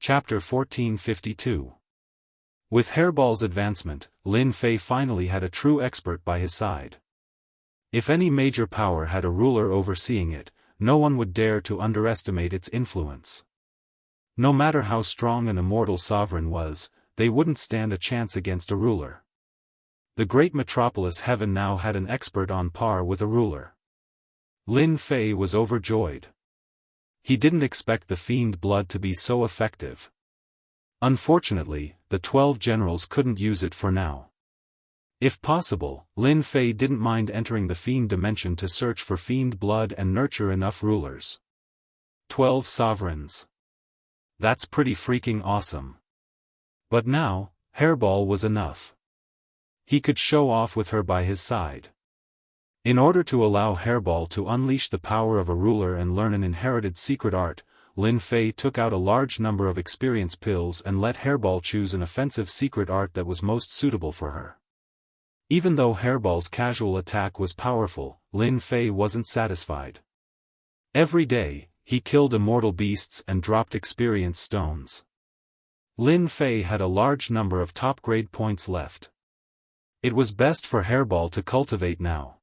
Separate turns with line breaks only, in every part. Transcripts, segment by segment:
Chapter 1452. With Hairball's advancement, Lin Fei finally had a true expert by his side. If any major power had a ruler overseeing it, no one would dare to underestimate its influence. No matter how strong an immortal sovereign was, they wouldn't stand a chance against a ruler. The great metropolis heaven now had an expert on par with a ruler. Lin Fei was overjoyed. He didn't expect the fiend blood to be so effective. Unfortunately, the 12 generals couldn't use it for now. If possible, Lin Fei didn't mind entering the fiend dimension to search for fiend blood and nurture enough rulers. 12 sovereigns. That's pretty freaking awesome. But now, Hairball was enough. He could show off with her by his side. In order to allow Hairball to unleash the power of a ruler and learn an inherited secret art, Lin Fei took out a large number of experience pills and let Hairball choose an offensive secret art that was most suitable for her. Even though Hairball's casual attack was powerful, Lin Fei wasn't satisfied. Every day, he killed immortal beasts and dropped experience stones. Lin Fei had a large number of top-grade points left. It was best for Hairball to cultivate now.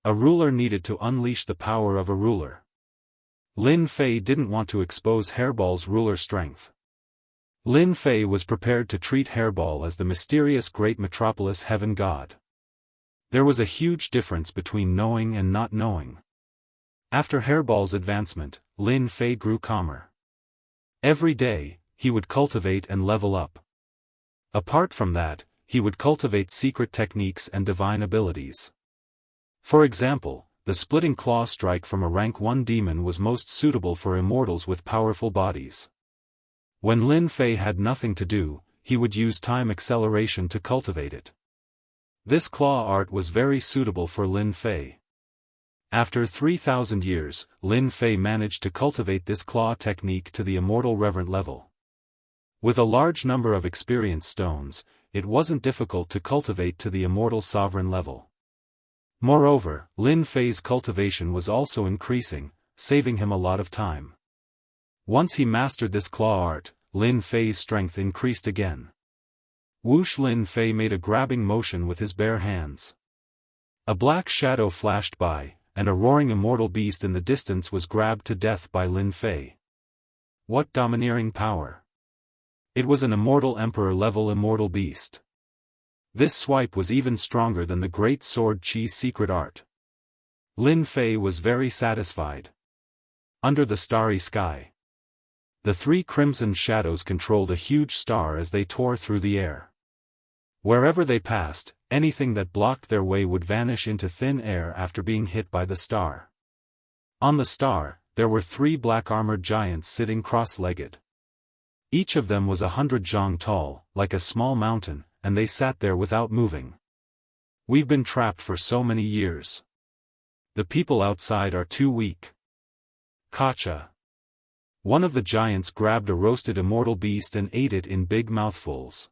A ruler needed to unleash the power of a ruler. Lin Fei didn't want to expose Hairball's ruler strength. Lin Fei was prepared to treat Hairball as the mysterious great metropolis heaven god. There was a huge difference between knowing and not knowing. After Hairball's advancement, Lin Fei grew calmer. Every day, he would cultivate and level up. Apart from that, he would cultivate secret techniques and divine abilities. For example, the splitting claw strike from a rank 1 demon was most suitable for immortals with powerful bodies. When Lin Fei had nothing to do, he would use time acceleration to cultivate it. This claw art was very suitable for Lin Fei. After 3,000 years, Lin Fei managed to cultivate this claw technique to the immortal reverent level. With a large number of experience stones, it wasn't difficult to cultivate to the immortal sovereign level. Moreover, Lin Fei's cultivation was also increasing, saving him a lot of time. Once he mastered this claw art, Lin Fei's strength increased again. Whoosh! Lin Fei made a grabbing motion with his bare hands. A black shadow flashed by, and a roaring immortal beast in the distance was grabbed to death by Lin Fei. What domineering power! It was an immortal emperor-level immortal beast. This swipe was even stronger than the great sword Qi's secret art. Lin Fei was very satisfied. Under the starry sky, the 3 crimson shadows controlled a huge star as they tore through the air. Wherever they passed, anything that blocked their way would vanish into thin air after being hit by the star. On the star, there were 3 black-armored giants sitting cross-legged. Each of them was 100 zhang tall, like a small mountain, and they sat there without moving. We've been trapped for so many years. The people outside are too weak. Gotcha. One of the giants grabbed a roasted immortal beast and ate it in big mouthfuls.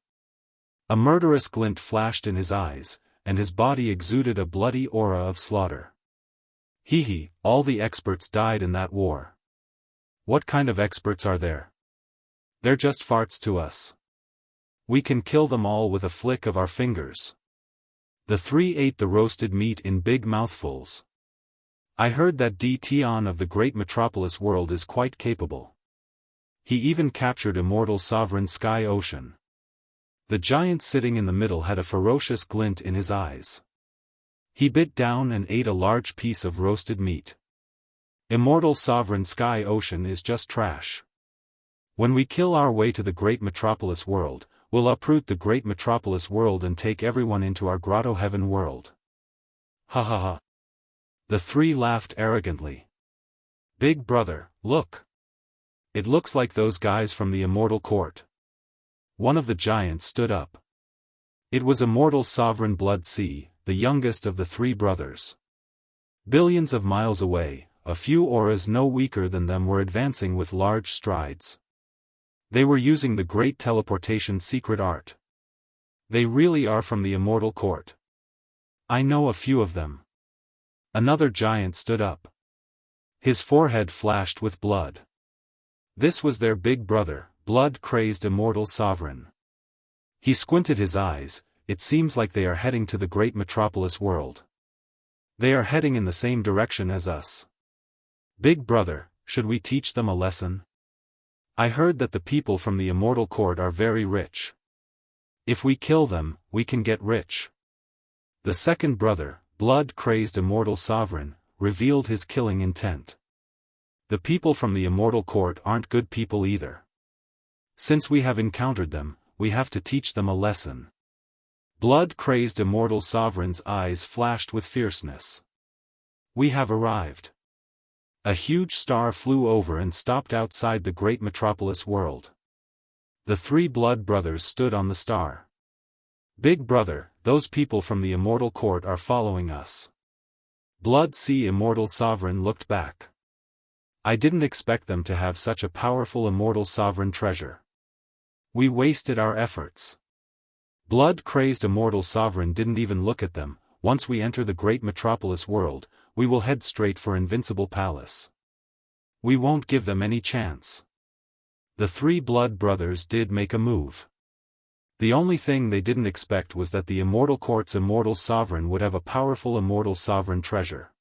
A murderous glint flashed in his eyes, and his body exuded a bloody aura of slaughter. Hee, all the experts died in that war. What kind of experts are there? They're just farts to us. We can kill them all with a flick of our fingers. The 3 ate the roasted meat in big mouthfuls. I heard that Tian of the great metropolis world is quite capable. He even captured immortal sovereign Sky Ocean. The giant sitting in the middle had a ferocious glint in his eyes. He bit down and ate a large piece of roasted meat. Immortal sovereign Sky Ocean is just trash. When we kill our way to the great metropolis world, we'll uproot the great metropolis world and take everyone into our grotto heaven world. Ha ha ha. The 3 laughed arrogantly. Big brother, look. It looks like those guys from the immortal court. One of the giants stood up. It was immortal sovereign Blood Sea, the youngest of the 3 brothers. Billions of miles away, a few auras no weaker than them were advancing with large strides. They were using the great teleportation secret art. They really are from the immortal court. I know a few of them. Another giant stood up. His forehead flashed with blood. This was their big brother, blood-crazed immortal sovereign. He squinted his eyes. It seems like they are heading to the great metropolis world. They are heading in the same direction as us. Big brother, should we teach them a lesson? I heard that the people from the immortal court are very rich. If we kill them, we can get rich. The second brother, blood-crazed immortal sovereign, revealed his killing intent. The people from the immortal court aren't good people either. Since we have encountered them, we have to teach them a lesson. Blood-crazed immortal sovereign's eyes flashed with fierceness. We have arrived. A huge star flew over and stopped outside the great metropolis world. The three blood brothers stood on the star. Big brother, those people from the immortal court are following us. Blood Sea immortal sovereign looked back. I didn't expect them to have such a powerful immortal sovereign treasure. We wasted our efforts. Blood-crazed immortal sovereign didn't even look at them. Once we enter the great metropolis world, we will head straight for Invincible Palace. We won't give them any chance. The three blood brothers did make a move. The only thing they didn't expect was that the immortal court's immortal sovereign would have a powerful immortal sovereign treasure.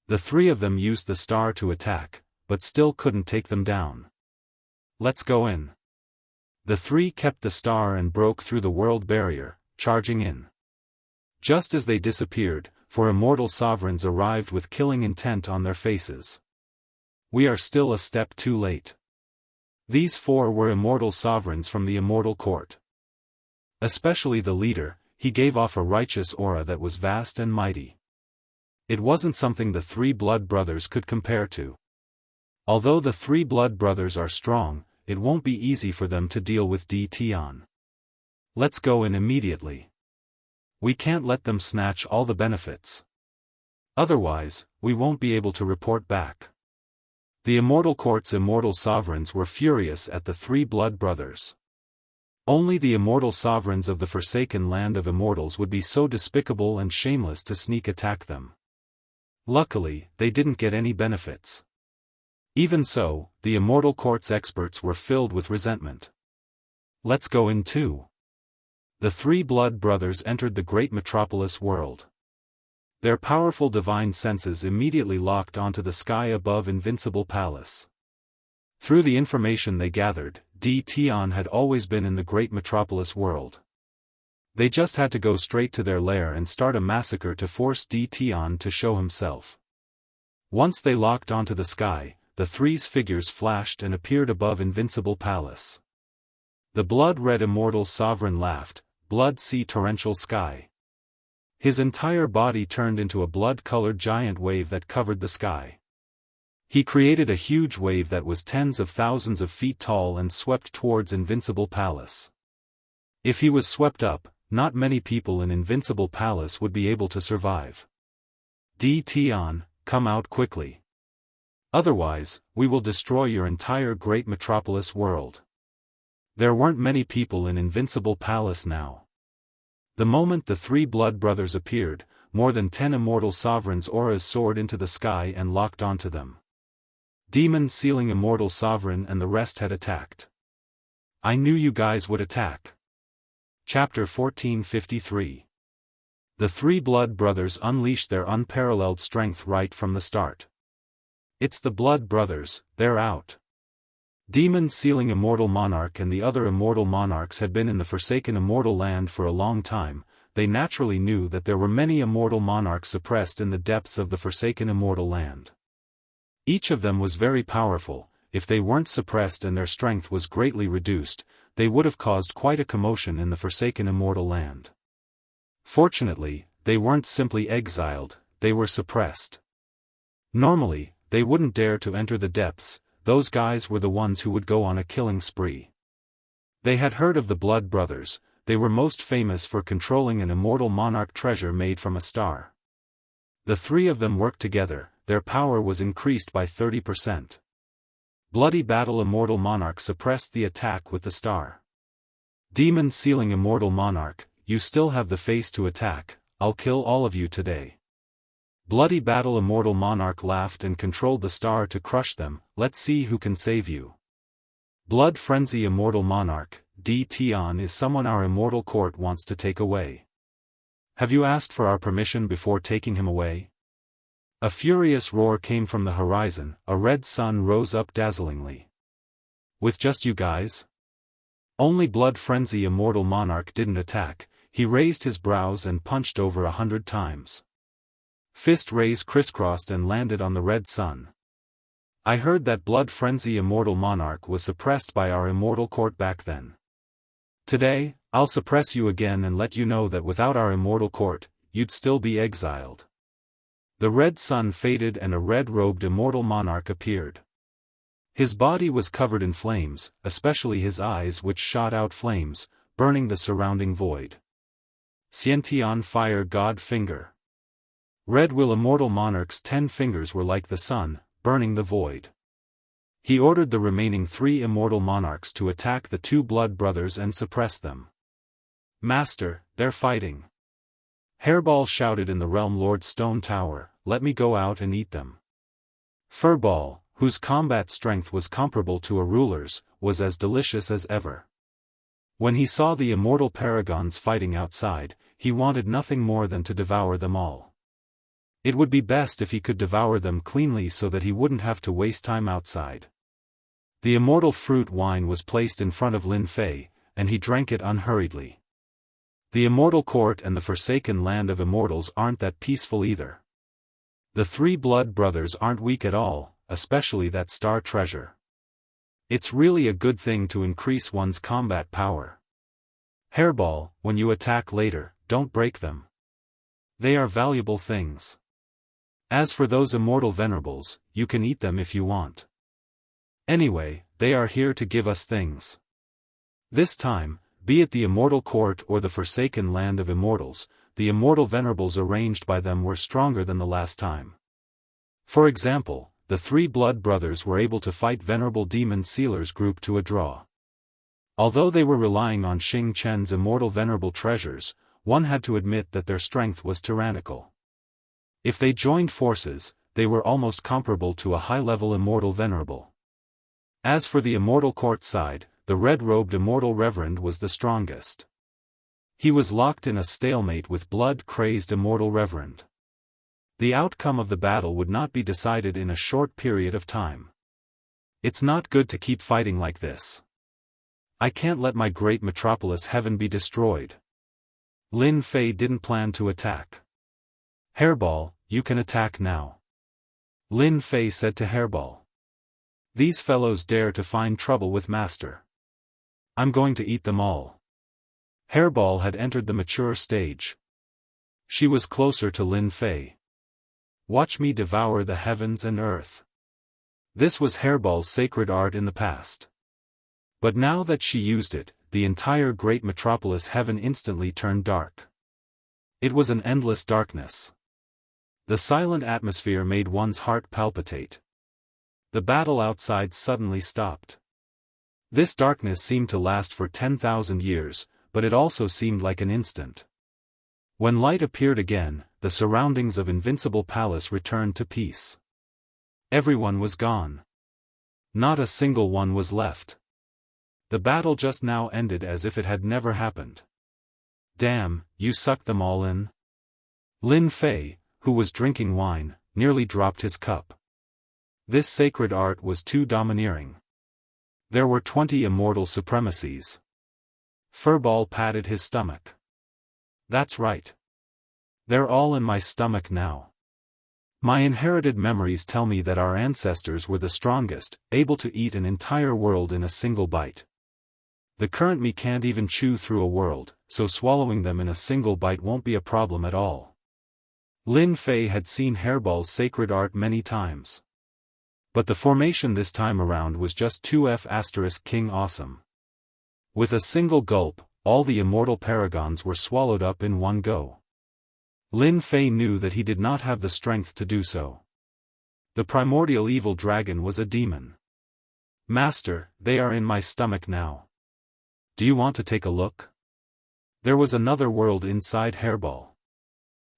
The three of them used the star to attack, but still couldn't take them down. Let's go in. The three kept the star and broke through the world barrier, charging in. Just as they disappeared, four immortal sovereigns arrived with killing intent on their faces. We are still a step too late. These four were immortal sovereigns from the immortal court. Especially the leader, he gave off a righteous aura that was vast and mighty. It wasn't something the three blood brothers could compare to. Although the three blood brothers are strong, it won't be easy for them to deal with Tian. Let's go in immediately. We can't let them snatch all the benefits. Otherwise, we won't be able to report back. The immortal court's immortal sovereigns were furious at the three blood brothers. Only the immortal sovereigns of the forsaken land of immortals would be so despicable and shameless to sneak attack them. Luckily, they didn't get any benefits. Even so, the immortal court's experts were filled with resentment. Let's go in too. The three blood brothers entered the great metropolis world. Their powerful divine senses immediately locked onto the sky above Invincible Palace. Through the information they gathered, Tian had always been in the great metropolis world. They just had to go straight to their lair and start a massacre to force Tian to show himself. Once they locked onto the sky, the three's figures flashed and appeared above Invincible Palace. The blood-red immortal sovereign laughed, blood sea torrential sky. His entire body turned into a blood-colored giant wave that covered the sky. He created a huge wave that was tens of thousands of feet tall and swept towards Invincible Palace. If he was swept up, not many people in Invincible Palace would be able to survive. Tian, come out quickly. Otherwise, we will destroy your entire great metropolis world. There weren't many people in Invincible Palace now. The moment the three blood brothers appeared, more than 10 immortal sovereigns' auras soared into the sky and locked onto them. Demon Sealing Immortal Sovereign and the rest had attacked. I knew you guys would attack. Chapter 1453. The three blood brothers unleashed their unparalleled strength right from the start. It's the blood brothers, they're out. Demon Sealing Immortal Monarch and the other immortal monarchs had been in the forsaken immortal land for a long time. They naturally knew that there were many immortal monarchs suppressed in the depths of the forsaken immortal land. Each of them was very powerful. If they weren't suppressed and their strength was greatly reduced, they would have caused quite a commotion in the forsaken immortal land. Fortunately, they weren't simply exiled, they were suppressed. Normally, they wouldn't dare to enter the depths. Those guys were the ones who would go on a killing spree. They had heard of the blood brothers. They were most famous for controlling an immortal monarch treasure made from a star. The three of them worked together, their power was increased by 30%. Bloody Battle Immortal Monarch suppressed the attack with the star. Demon Sealing Immortal Monarch, you still have the face to attack, I'll kill all of you today. Bloody Battle Immortal Monarch laughed and controlled the star to crush them. Let's see who can save you. Blood Frenzy Immortal Monarch, D. Tian is someone our immortal court wants to take away. Have you asked for our permission before taking him away? A furious roar came from the horizon, a red sun rose up dazzlingly. With just you guys? Only Blood Frenzy Immortal Monarch didn't attack, he raised his brows and punched over 100 times. Fist rays crisscrossed and landed on the red sun. I heard that Blood Frenzy Immortal Monarch was suppressed by our immortal court back then. Today, I'll suppress you again and let you know that without our immortal court, you'd still be exiled. The red sun faded and a red-robed immortal monarch appeared. His body was covered in flames, especially his eyes which shot out flames, burning the surrounding void. Xiantian Fire God Finger. Red Will Immortal Monarch's 10 fingers were like the sun, burning the void. He ordered the remaining 3 immortal monarchs to attack the 2 blood brothers and suppress them. Master, they're fighting. Hairball shouted in the Realm Lord Stone Tower, let me go out and eat them. Furball, whose combat strength was comparable to a ruler's, was as delicious as ever. When he saw the immortal paragons fighting outside, he wanted nothing more than to devour them all. It would be best if he could devour them cleanly so that he wouldn't have to waste time outside. The immortal fruit wine was placed in front of Lin Fei, and he drank it unhurriedly. The immortal court and the forsaken land of immortals aren't that peaceful either. The 3 blood brothers aren't weak at all, especially that star treasure. It's really a good thing to increase one's combat power. Hairball, when you attack later, don't break them. They are valuable things. As for those immortal venerables, you can eat them if you want. Anyway, they are here to give us things. This time, be it the immortal court or the forsaken land of immortals, the immortal venerables arranged by them were stronger than the last time. For example, the 3 blood brothers were able to fight venerable demon sealers group to a draw. Although they were relying on Xing Chen's immortal venerable treasures, one had to admit that their strength was tyrannical. If they joined forces, they were almost comparable to a high-level immortal venerable. As for the immortal court side, the red-robed immortal reverend was the strongest. He was locked in a stalemate with blood-crazed immortal reverend. The outcome of the battle would not be decided in a short period of time. It's not good to keep fighting like this. I can't let my great metropolis heaven be destroyed. Lin Fei didn't plan to attack. Hairball, you can attack now. Lin Fei said to Hairball. These fellows dare to find trouble with Master. I'm going to eat them all. Hairball had entered the mature stage. She was closer to Lin Fei. Watch me devour the heavens and earth. This was Hairball's sacred art in the past. But now that she used it, the entire great metropolis heaven instantly turned dark. It was an endless darkness. The silent atmosphere made one's heart palpitate. The battle outside suddenly stopped. This darkness seemed to last for 10,000 years, but it also seemed like an instant. When light appeared again, the surroundings of Invincible Palace returned to peace. Everyone was gone. Not a single one was left. The battle just now ended as if it had never happened. Damn, you sucked them all in? Lin Fei, who was drinking wine, nearly dropped his cup. This sacred art was too domineering. There were 20 immortal supremacies. Furball patted his stomach. That's right. They're all in my stomach now. My inherited memories tell me that our ancestors were the strongest, able to eat an entire world in a single bite. The current me can't even chew through a world, so swallowing them in a single bite won't be a problem at all. Lin Fei had seen Hairball's sacred art many times. But the formation this time around was just 2F** King awesome. With a single gulp, all the immortal paragons were swallowed up in one go. Lin Fei knew that he did not have the strength to do so. The primordial evil dragon was a demon. Master, they are in my stomach now. Do you want to take a look? There was another world inside Hairball.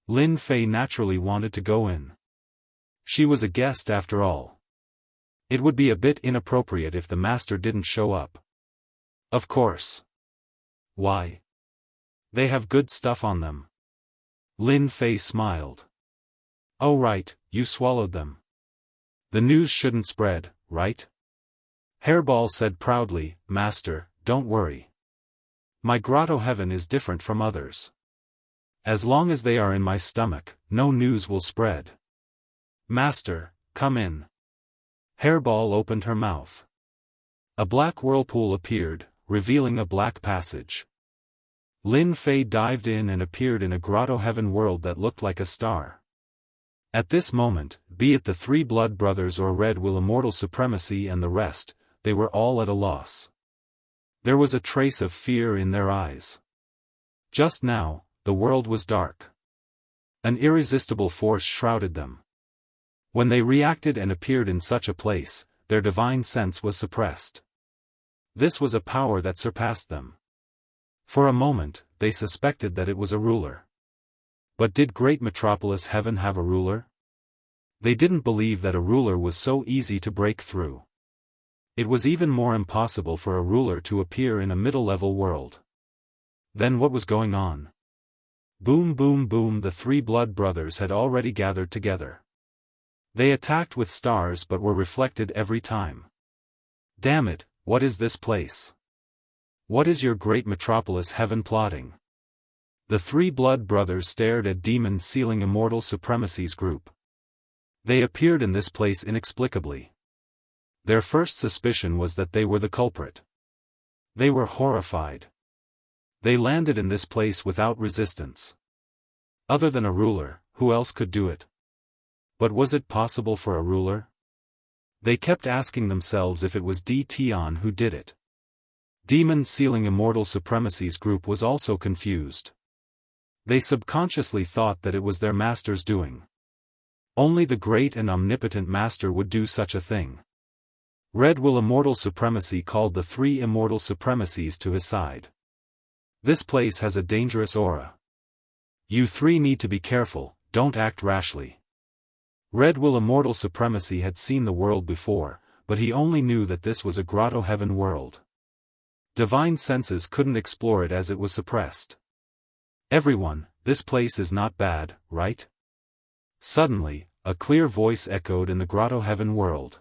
Lin Fei naturally wanted to go in. She was a guest after all. It would be a bit inappropriate if the master didn't show up. Of course. Why? They have good stuff on them. Lin Fei smiled. Oh right, you swallowed them. The news shouldn't spread, right? Hairball said proudly, Master, don't worry. My grotto heaven is different from others. As long as they are in my stomach, no news will spread. Master, come in. Hairball opened her mouth. A black whirlpool appeared, revealing a black passage. Lin Fei dived in and appeared in a grotto heaven world that looked like a star. At this moment, be it the three blood brothers or Red Will Immortal Supremacy and the rest, they were all at a loss. There was a trace of fear in their eyes. Just now, the world was dark. An irresistible force shrouded them. When they reacted and appeared in such a place, their divine sense was suppressed. This was a power that surpassed them. For a moment, they suspected that it was a ruler. But did Great Metropolis Heaven have a ruler? They didn't believe that a ruler was so easy to break through. It was even more impossible for a ruler to appear in a middle-level world. Then what was going on? Boom boom boom, the three blood brothers had already gathered together. They attacked with stars but were reflected every time. Damn it, what is this place? What is your Great Metropolis Heaven plotting? The three blood brothers stared at Demon Sealing Immortal Supremacy's group. They appeared in this place inexplicably. Their first suspicion was that they were the culprit. They were horrified. They landed in this place without resistance. Other than a ruler, who else could do it? But was it possible for a ruler? They kept asking themselves if it was Tion who did it. Demon Sealing Immortal Supremacy's group was also confused. They subconsciously thought that it was their master's doing. Only the great and omnipotent master would do such a thing. Red Will Immortal Supremacy called the three Immortal Supremacies to his side. This place has a dangerous aura. You three need to be careful, don't act rashly. Red Will Immortal Supremacy had seen the world before, but he only knew that this was a grotto heaven world. Divine senses couldn't explore it as it was suppressed. Everyone, this place is not bad, right? Suddenly, a clear voice echoed in the grotto heaven world.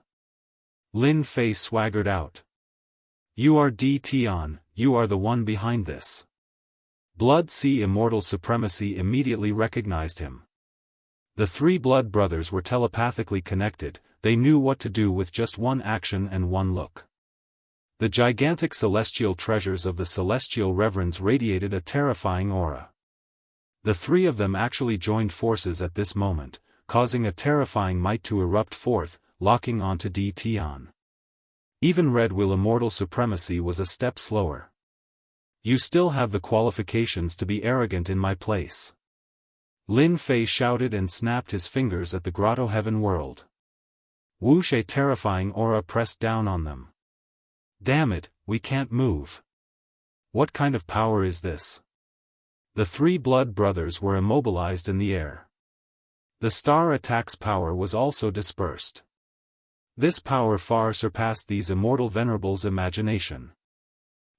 Lin Fei swaggered out. You are Tion, you are the one behind this. Blood Sea Immortal Supremacy immediately recognized him. The three blood brothers were telepathically connected, they knew what to do with just one action and one look. The gigantic celestial treasures of the celestial reverends radiated a terrifying aura. The three of them actually joined forces at this moment, causing a terrifying might to erupt forth, locking onto Tion. Even Red Will Immortal Supremacy was a step slower. You still have the qualifications to be arrogant in my place. Lin Fei shouted and snapped his fingers at the grotto heaven world. Whoosh, terrifying aura pressed down on them. Damn it, we can't move. What kind of power is this? The three blood brothers were immobilized in the air. The star attack's power was also dispersed. This power far surpassed these immortal venerables' imagination.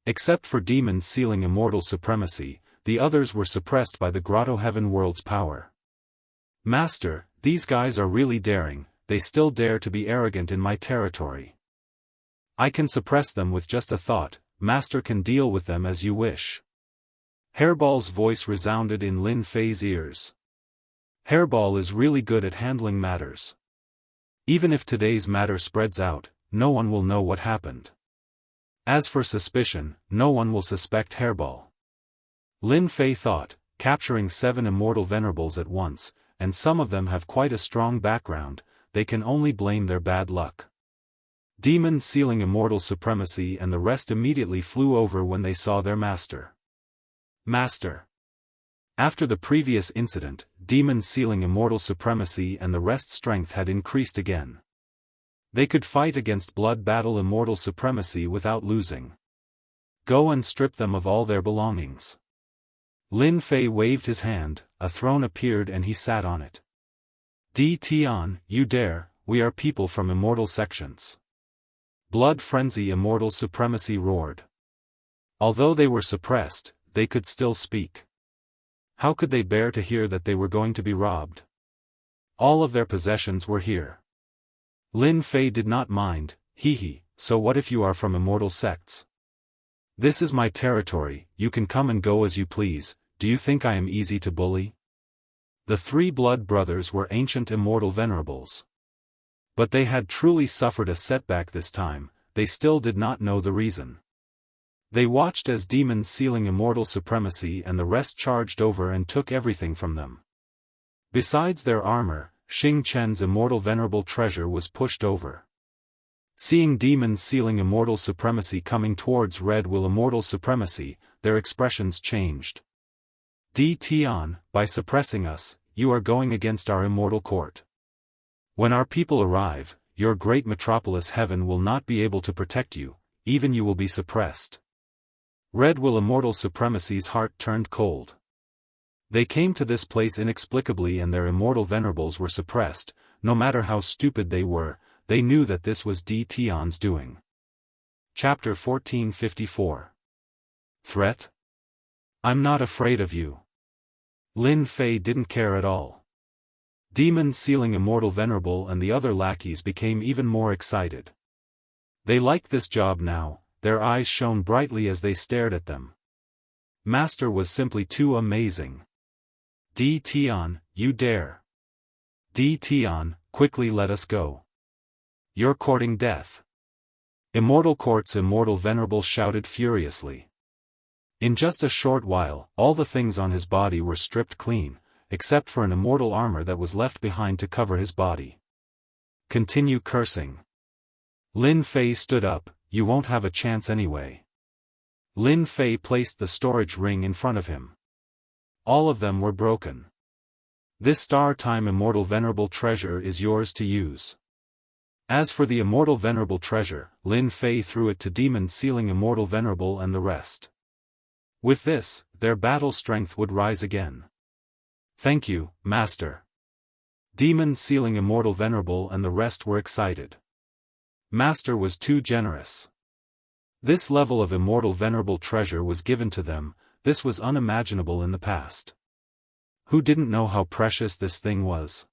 Except for Demon Sealing Immortal Supremacy, the others were suppressed by the grotto heaven world's power. Master, these guys are really daring, they still dare to be arrogant in my territory. I can suppress them with just a thought, Master can deal with them as you wish. Hairball's voice resounded in Lin Fei's ears. Hairball is really good at handling matters. Even if today's matter spreads out, no one will know what happened. As for suspicion, no one will suspect Hairball. Lin Fei thought, capturing 7 immortal venerables at once, and some of them have quite a strong background, they can only blame their bad luck. Demon Sealing Immortal Supremacy and the rest immediately flew over when they saw their master. Master. After the previous incident, Demon Sealing Immortal Supremacy and the rest's strength had increased again. They could fight against Blood Battle Immortal Supremacy without losing. Go and strip them of all their belongings. Lin Fei waved his hand, a throne appeared and he sat on it. Tion, you dare, we are people from immortal sections. Blood frenzy immortal supremacy roared. Although they were suppressed, they could still speak. How could they bear to hear that they were going to be robbed? All of their possessions were here. Lin Fei did not mind. Hee, so what if you are from immortal sects? This is my territory, you can come and go as you please, do you think I am easy to bully? The three blood brothers were ancient immortal venerables. But they had truly suffered a setback this time, they still did not know the reason. They watched as demons sealing immortal supremacy and the rest charged over and took everything from them. Besides their armor, Xing Chen's immortal venerable treasure was pushed over. Seeing demons sealing immortal supremacy coming towards RedWill immortal supremacy, their expressions changed. Tian, by suppressing us, you are going against our immortal court. When our people arrive, your great metropolis heaven will not be able to protect you, even you will be suppressed. RedWill immortal supremacy's heart turned cold. They came to this place inexplicably and their immortal venerables were suppressed, no matter how stupid they were, they knew that this was Tian's doing. Chapter 1454. Threat? I'm not afraid of you. Lin Fei didn't care at all. Demon sealing immortal venerable and the other lackeys became even more excited. They liked this job now, their eyes shone brightly as they stared at them. Master was simply too amazing. Tian, you dare. Tian, quickly let us go. You're courting death. Immortal Court's immortal venerable shouted furiously. In just a short while, all the things on his body were stripped clean, except for an immortal armor that was left behind to cover his body. Continue cursing. Lin Fei stood up, you won't have a chance anyway. Lin Fei placed the storage ring in front of him. All of them were broken. This star-time immortal venerable treasure is yours to use. As for the immortal venerable treasure, Lin Fei threw it to demon sealing immortal venerable and the rest. With this, their battle strength would rise again. Thank you, Master. Demon sealing immortal venerable and the rest were excited. Master was too generous. This level of immortal venerable treasure was given to them, this was unimaginable in the past. Who didn't know how precious this thing was?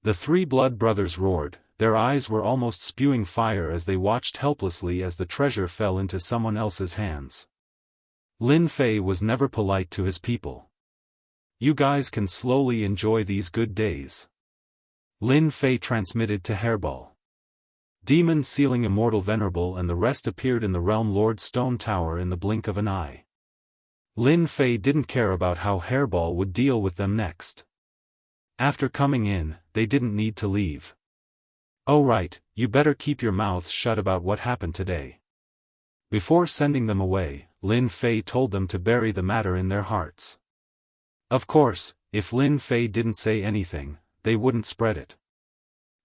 The three blood brothers roared, their eyes were almost spewing fire as they watched helplessly as the treasure fell into someone else's hands. Lin Fei was never polite to his people. You guys can slowly enjoy these good days. Lin Fei transmitted to Hairball. Demon sealing immortal venerable and the rest appeared in the Realm Lord Stone Tower in the blink of an eye. Lin Fei didn't care about how Hairball would deal with them next. After coming in, they didn't need to leave. Oh right, you better keep your mouths shut about what happened today. Before sending them away, Lin Fei told them to bury the matter in their hearts. Of course, if Lin Fei didn't say anything, they wouldn't spread it.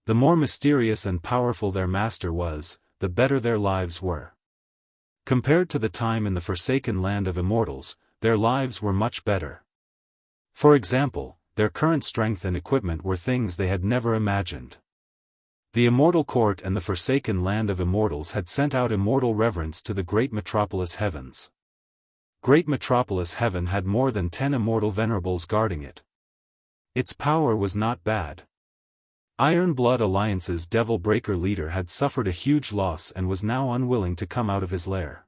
The more mysterious and powerful their master was, the better their lives were. Compared to the time in the forsaken land of immortals, their lives were much better. For example, their current strength and equipment were things they had never imagined. The Immortal Court and the forsaken land of immortals had sent out immortal reverence to the great metropolis heavens. Great metropolis heaven had more than 10 immortal venerables guarding it. Its power was not bad. Iron Blood Alliance's Devil Breaker leader had suffered a huge loss and was now unwilling to come out of his lair.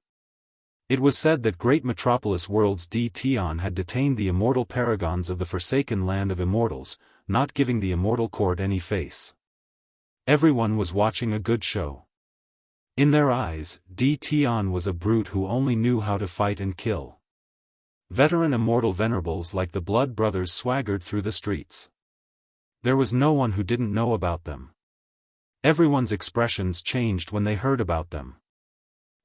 It was said that great metropolis world's Tian had detained the immortal paragons of the forsaken land of immortals, not giving the Immortal Court any face. Everyone was watching a good show. In their eyes, Tian was a brute who only knew how to fight and kill. Veteran immortal venerables like the Blood Brothers swaggered through the streets. There was no one who didn't know about them. Everyone's expressions changed when they heard about them.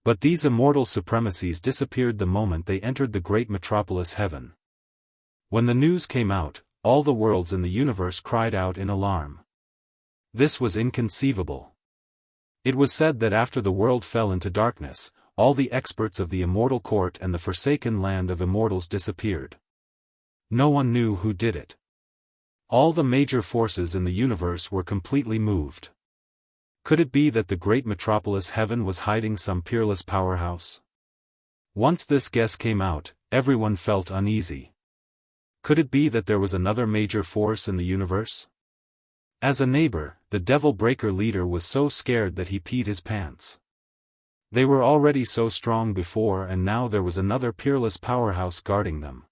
But these immortal supremacies disappeared the moment they entered the great metropolis heaven. When the news came out, all the worlds in the universe cried out in alarm. This was inconceivable. It was said that after the world fell into darkness, all the experts of the Immortal Court and the forsaken land of immortals disappeared. No one knew who did it. All the major forces in the universe were completely moved. Could it be that the great metropolis heaven was hiding some peerless powerhouse? Once this guess came out, everyone felt uneasy. Could it be that there was another major force in the universe? As a neighbor, the Devil Breaker leader was so scared that he peed his pants. They were already so strong before, and now there was another peerless powerhouse guarding them.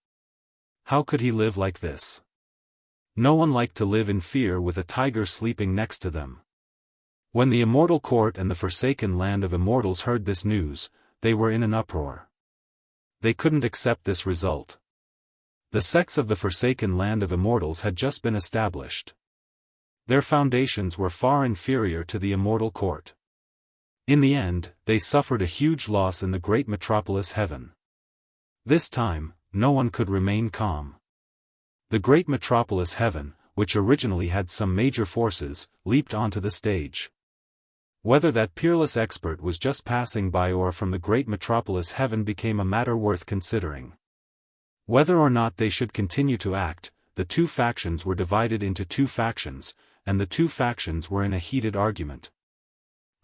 How could he live like this? No one liked to live in fear with a tiger sleeping next to them. When the Immortal Court and the forsaken land of immortals heard this news, they were in an uproar. They couldn't accept this result. The sects of the forsaken land of immortals had just been established. Their foundations were far inferior to the Immortal Court. In the end, they suffered a huge loss in the great metropolis heaven. This time, no one could remain calm. The great metropolis heaven, which originally had some major forces, leaped onto the stage. Whether that peerless expert was just passing by or from the great metropolis heaven became a matter worth considering. Whether or not they should continue to act, the two factions were divided into two factions, and the two factions were in a heated argument.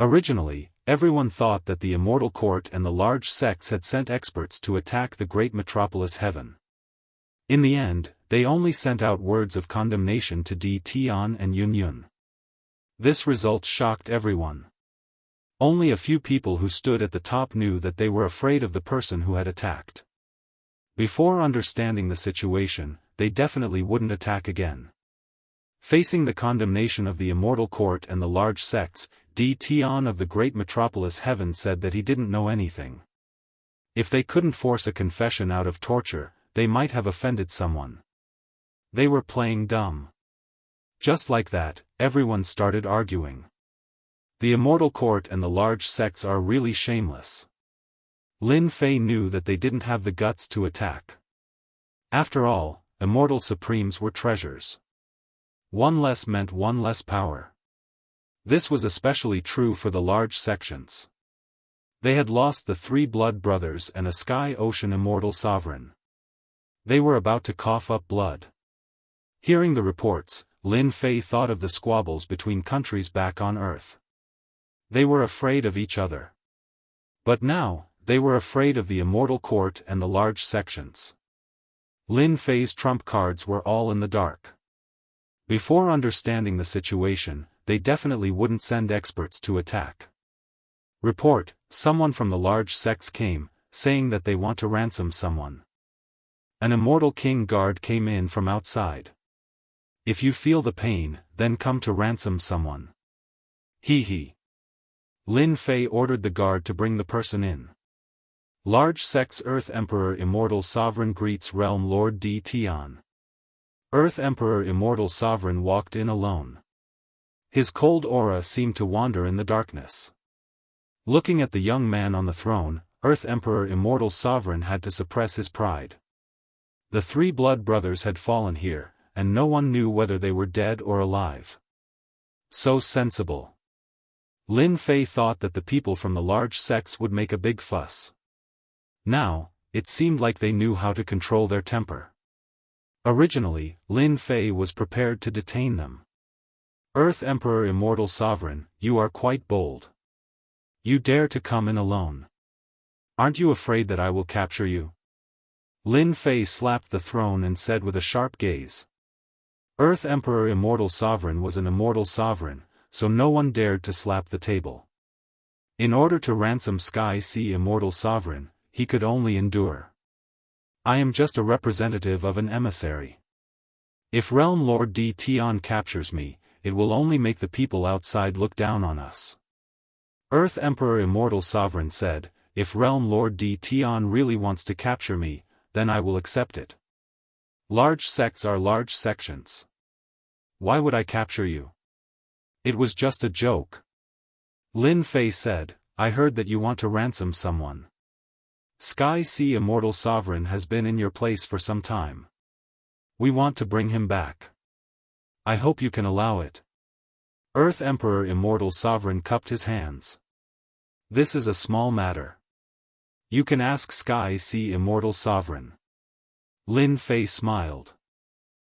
Originally, everyone thought that the Immortal Court and the large sects had sent experts to attack the great metropolis heaven. In the end, they only sent out words of condemnation to Di Tian and Yun Yun. This result shocked everyone. Only a few people who stood at the top knew that they were afraid of the person who had attacked. Before understanding the situation, they definitely wouldn't attack again. Facing the condemnation of the Immortal Court and the large sects, Di Tian of the great metropolis heaven said that he didn't know anything. If they couldn't force a confession out of torture, they might have offended someone. They were playing dumb. Just like that, everyone started arguing. The Immortal Court and the large sects are really shameless. Lin Fei knew that they didn't have the guts to attack. After all, immortal supremes were treasures. One less meant one less power. This was especially true for the large sections. They had lost the 3 blood brothers and a sky-ocean immortal sovereign. They were about to cough up blood. Hearing the reports, Lin Fei thought of the squabbles between countries back on Earth. They were afraid of each other. But now, they were afraid of the Immortal Court and the large sections. Lin Fei's trump cards were all in the dark. Before understanding the situation, they definitely wouldn't send experts to attack. Report, someone from the large sects came, saying that they want to ransom someone. An immortal king guard came in from outside. If you feel the pain, then come to ransom someone. He. Lin Fei ordered the guard to bring the person in. Large sects Earth Emperor Immortal Sovereign greets Realm Lord Di Tian. Earth Emperor Immortal Sovereign walked in alone. His cold aura seemed to wander in the darkness. Looking at the young man on the throne, Earth Emperor Immortal Sovereign had to suppress his pride. The 3 blood brothers had fallen here, and no one knew whether they were dead or alive. So sensible. Lin Fei thought that the people from the large sects would make a big fuss. Now, it seemed like they knew how to control their temper. Originally, Lin Fei was prepared to detain them. Earth Emperor Immortal Sovereign, you are quite bold. You dare to come in alone. Aren't you afraid that I will capture you? Lin Fei slapped the throne and said with a sharp gaze. Earth Emperor Immortal Sovereign was an immortal sovereign, so no one dared to slap the table. In order to ransom Sky Sea Immortal Sovereign, he could only endure. I am just a representative of an emissary. If Realm Lord Di Tian captures me, it will only make the people outside look down on us. Earth Emperor Immortal Sovereign said, if Realm Lord Di Tian really wants to capture me, then I will accept it. Large sects are large sections. Why would I capture you? It was just a joke. Lin Fei said, I heard that you want to ransom someone. Sky Sea Immortal Sovereign has been in your place for some time. We want to bring him back. I hope you can allow it. Earth Emperor Immortal Sovereign cupped his hands. This is a small matter. You can ask Sky Sea Immortal Sovereign. Lin Fei smiled.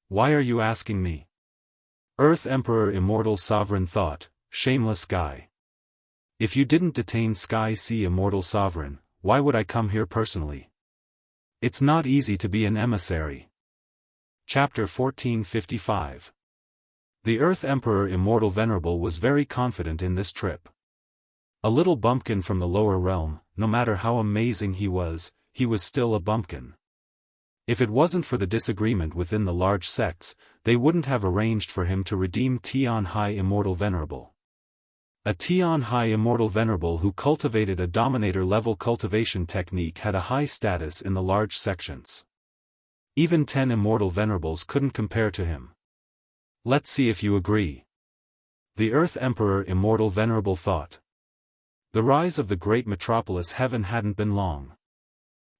Why are you asking me? Earth Emperor Immortal Sovereign thought, shameless guy. If you didn't detain Sky Sea Immortal Sovereign, why would I come here personally? It's not easy to be an emissary. Chapter 1455. The Earth Emperor Immortal Venerable was very confident in this trip. A little bumpkin from the lower realm, no matter how amazing he was still a bumpkin. If it wasn't for the disagreement within the large sects, they wouldn't have arranged for him to redeem Tian High Immortal Venerable. A Tian High Immortal Venerable who cultivated a Dominator-level cultivation technique had a high status in the large sections. Even 10 Immortal Venerables couldn't compare to him. Let's see if you agree. The Earth Emperor Immortal Venerable thought. The rise of the great metropolis heaven hadn't been long.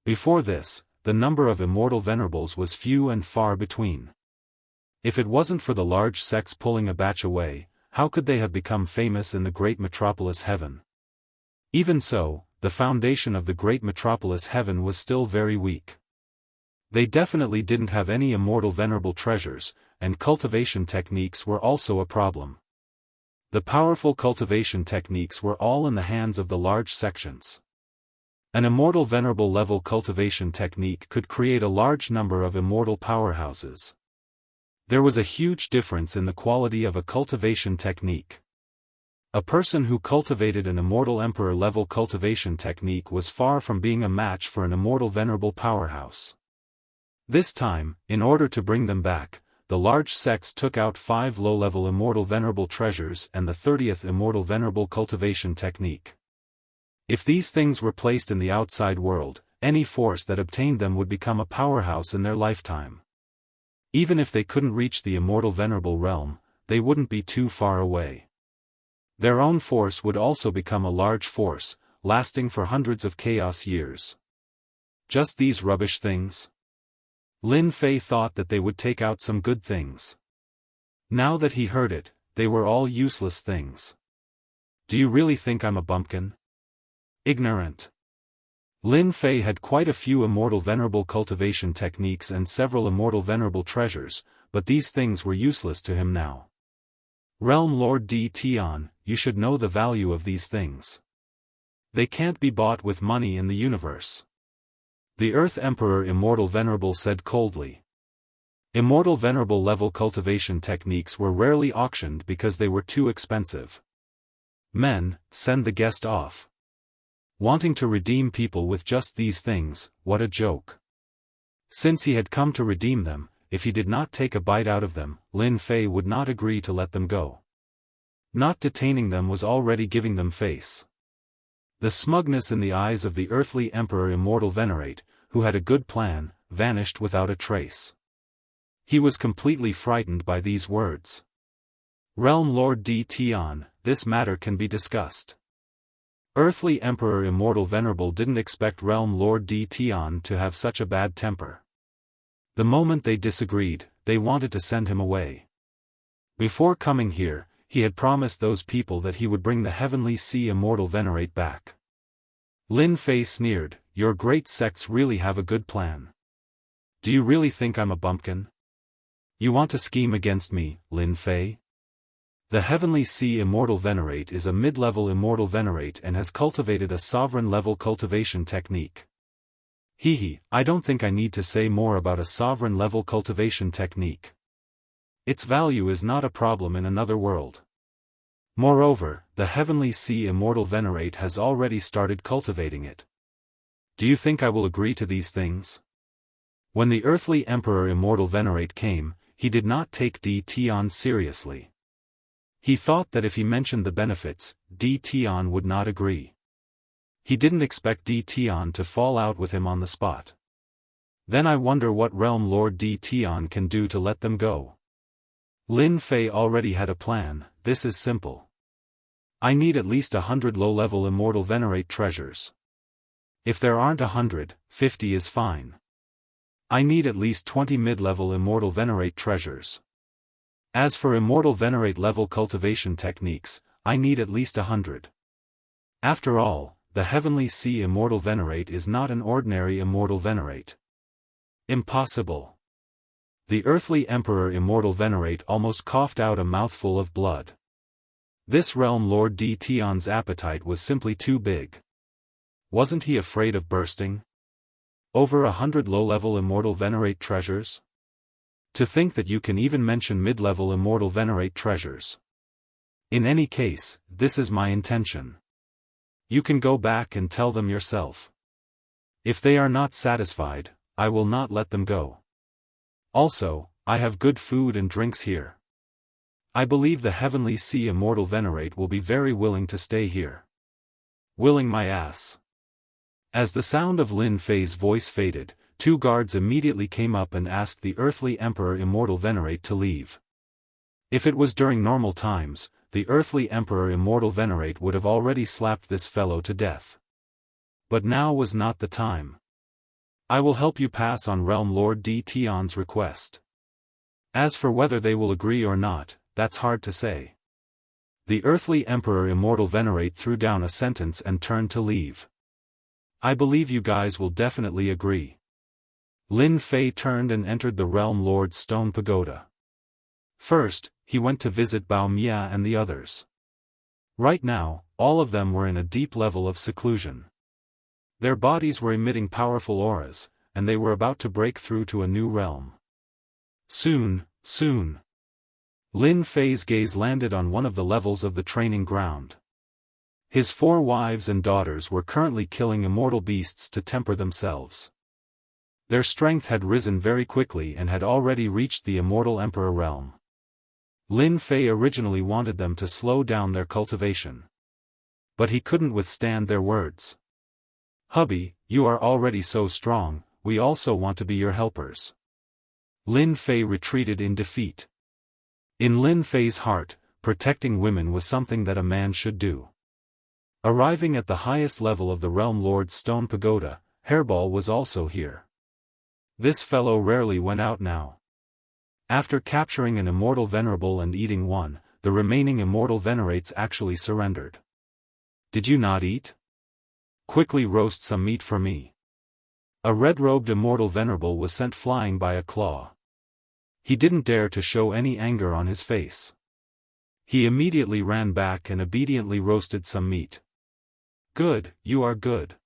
Before this, the number of Immortal Venerables was few and far between. If it wasn't for the large sects pulling a batch away, how could they have become famous in the great metropolis heaven? Even so, the foundation of the great metropolis heaven was still very weak. They definitely didn't have any Immortal Venerable treasures, and cultivation techniques were also a problem. The powerful cultivation techniques were all in the hands of the large sections. An Immortal Venerable level cultivation technique could create a large number of immortal powerhouses. There was a huge difference in the quality of a cultivation technique. A person who cultivated an Immortal Emperor level cultivation technique was far from being a match for an Immortal Venerable powerhouse. This time, in order to bring them back, the large sects took out 5 low-level Immortal Venerable treasures and the 30th Immortal Venerable cultivation technique. If these things were placed in the outside world, any force that obtained them would become a powerhouse in their lifetime. Even if they couldn't reach the Immortal Venerable realm, they wouldn't be too far away. Their own force would also become a large force, lasting for hundreds of chaos years. Just these rubbish things? Lin Fei thought that they would take out some good things. Now that he heard it, they were all useless things. Do you really think I'm a bumpkin? Ignorant. Lin Fei had quite a few Immortal Venerable cultivation techniques and several Immortal Venerable treasures, but these things were useless to him now. Realm Lord D. Tian, you should know the value of these things. They can't be bought with money in the universe. The Earth Emperor Immortal Venerable said coldly. Immortal Venerable level cultivation techniques were rarely auctioned because they were too expensive. Men, send the guest off. Wanting to redeem people with just these things, what a joke. Since he had come to redeem them, if he did not take a bite out of them, Lin Fei would not agree to let them go. Not detaining them was already giving them face. The smugness in the eyes of the earthly Emperor Immortal Venerate, who had a good plan, vanished without a trace. He was completely frightened by these words. Realm Lord D. Tian, this matter can be discussed. Earthly Emperor Immortal Venerable didn't expect Realm Lord D. Tian to have such a bad temper. The moment they disagreed, they wanted to send him away. Before coming here, he had promised those people that he would bring the Heavenly Sea Immortal Venerate back. Lin Fei sneered, your great sects really have a good plan. Do you really think I'm a bumpkin? You want to scheme against me, Lin Fei? The Heavenly Sea Immortal Venerate is a mid-level Immortal Venerate and has cultivated a sovereign-level cultivation technique. I don't think I need to say more about a sovereign-level cultivation technique. Its value is not a problem in another world. Moreover, the Heavenly Sea Immortal Venerate has already started cultivating it. Do you think I will agree to these things? When the earthly Emperor Immortal Venerate came, he did not take D. Tian seriously. He thought that if he mentioned the benefits, D. Tian would not agree. He didn't expect D. Tian to fall out with him on the spot. Then I wonder what Realm Lord D. Tian can do to let them go. Lin Fei already had a plan. This is simple. I need at least 100 low-level Immortal Venerate treasures. If there aren't 100, 50 is fine. I need at least 20 mid-level Immortal Venerate treasures. As for Immortal Venerate level cultivation techniques, I need at least 100. After all, the Heavenly Sea Immortal Venerate is not an ordinary Immortal Venerate. Impossible. The earthly Emperor Immortal Venerate almost coughed out a mouthful of blood. This realm Lord D. Tion's appetite was simply too big. Wasn't he afraid of bursting? Over 100 low-level immortal venerate treasures? To think that you can even mention mid-level immortal venerate treasures. In any case, this is my intention. You can go back and tell them yourself. If they are not satisfied, I will not let them go. Also, I have good food and drinks here. I believe the Heavenly Sea Immortal Venerate will be very willing to stay here. Willing my ass. As the sound of Lin Fei's voice faded, 2 guards immediately came up and asked the earthly Emperor Immortal Venerate to leave. If it was during normal times, the earthly Emperor Immortal Venerate would have already slapped this fellow to death. But now was not the time. I will help you pass on Realm Lord D. Tion's request. As for whether they will agree or not, that's hard to say. The earthly Emperor Immortal Venerate threw down a sentence and turned to leave. I believe you guys will definitely agree. Lin Fei turned and entered the Realm Lord's stone pagoda. First, he went to visit Bao Mia and the others. Right now, all of them were in a deep level of seclusion. Their bodies were emitting powerful auras, and they were about to break through to a new realm. Soon. Lin Fei's gaze landed on one of the levels of the training ground. His 4 wives and daughters were currently killing immortal beasts to temper themselves. Their strength had risen very quickly and had already reached the Immortal Emperor realm. Lin Fei originally wanted them to slow down their cultivation. But he couldn't withstand their words. Hubby, you are already so strong, we also want to be your helpers. Lin Fei retreated in defeat. In Lin Fei's heart, protecting women was something that a man should do. Arriving at the highest level of the Realm Lord's stone pagoda, Hairball was also here. This fellow rarely went out now. After capturing an immortal venerable and eating one, the remaining immortal venerates actually surrendered. Did you not eat? Quickly roast some meat for me. A red-robed immortal venerable was sent flying by a claw. He didn't dare to show any anger on his face. He immediately ran back and obediently roasted some meat. Good, you are good.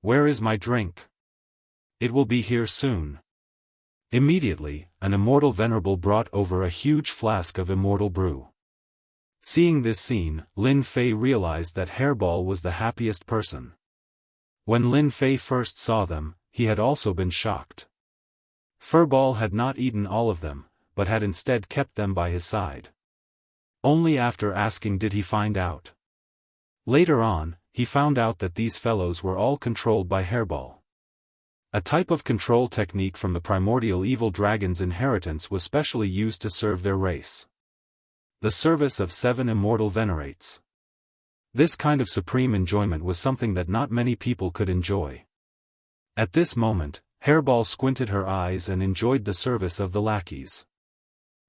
Where is my drink? It will be here soon. Immediately, an immortal venerable brought over a huge flask of immortal brew. Seeing this scene, Lin Fei realized that Hairball was the happiest person. When Lin Fei first saw them, he had also been shocked. Furball had not eaten all of them, but had instead kept them by his side. Only after asking did he find out. Later on, he found out that these fellows were all controlled by Hairball. A type of control technique from the primordial evil dragon's inheritance was specially used to serve their race. The service of 7 immortal venerates. This kind of supreme enjoyment was something that not many people could enjoy. At this moment, Hairball squinted her eyes and enjoyed the service of the lackeys.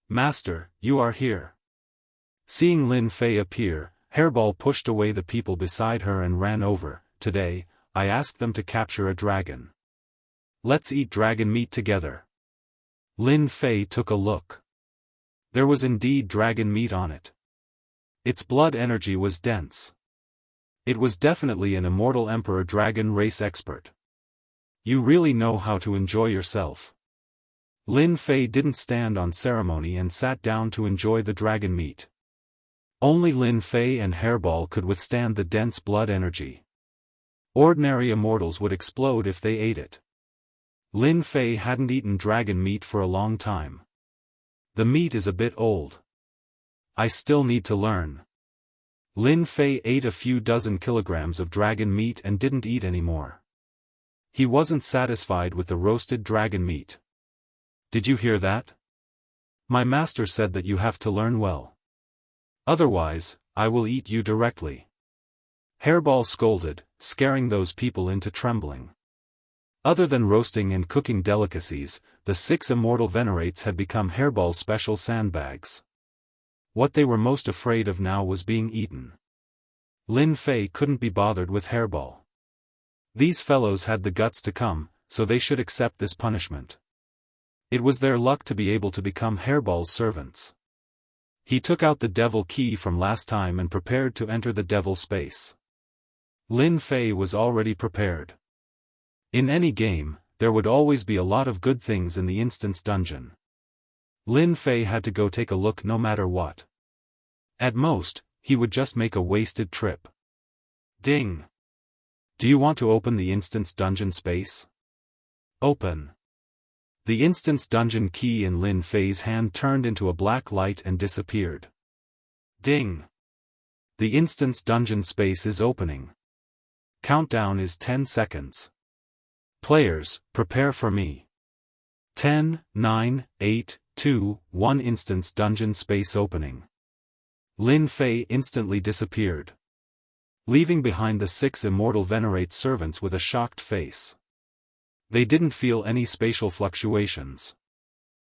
Master, you are here. Seeing Lin Fei appear, Hairball pushed away the people beside her and ran over. Today, I asked them to capture a dragon. Let's eat dragon meat together. Lin Fei took a look. There was indeed dragon meat on it. Its blood energy was dense. It was definitely an immortal emperor dragon race expert. You really know how to enjoy yourself. Lin Fei didn't stand on ceremony and sat down to enjoy the dragon meat. Only Lin Fei and Hairball could withstand the dense blood energy. Ordinary immortals would explode if they ate it. Lin Fei hadn't eaten dragon meat for a long time. The meat is a bit old. I still need to learn. Lin Fei ate a few dozen kilograms of dragon meat and didn't eat any more. He wasn't satisfied with the roasted dragon meat. Did you hear that? My master said that you have to learn well. Otherwise, I will eat you directly. Hairball scolded, scaring those people into trembling. Other than roasting and cooking delicacies, the 6 immortal venerates had become Hairball's special sandbags. What they were most afraid of now was being eaten. Lin Fei couldn't be bothered with Hairball. These fellows had the guts to come, so they should accept this punishment. It was their luck to be able to become Hairball's servants. He took out the devil key from last time and prepared to enter the devil space. Lin Fei was already prepared. In any game, there would always be a lot of good things in the instance dungeon. Lin Fei had to go take a look no matter what. At most, he would just make a wasted trip. Ding! Do you want to open the instance dungeon space? Open. The instance dungeon key in Lin Fei's hand turned into a black light and disappeared. Ding! The instance dungeon space is opening. Countdown is 10 seconds. Players, prepare for me. 10, 9, 8, 2, 1 instance dungeon space opening. Lin Fei instantly disappeared, leaving behind the 6 immortal venerate servants with a shocked face. They didn't feel any spatial fluctuations.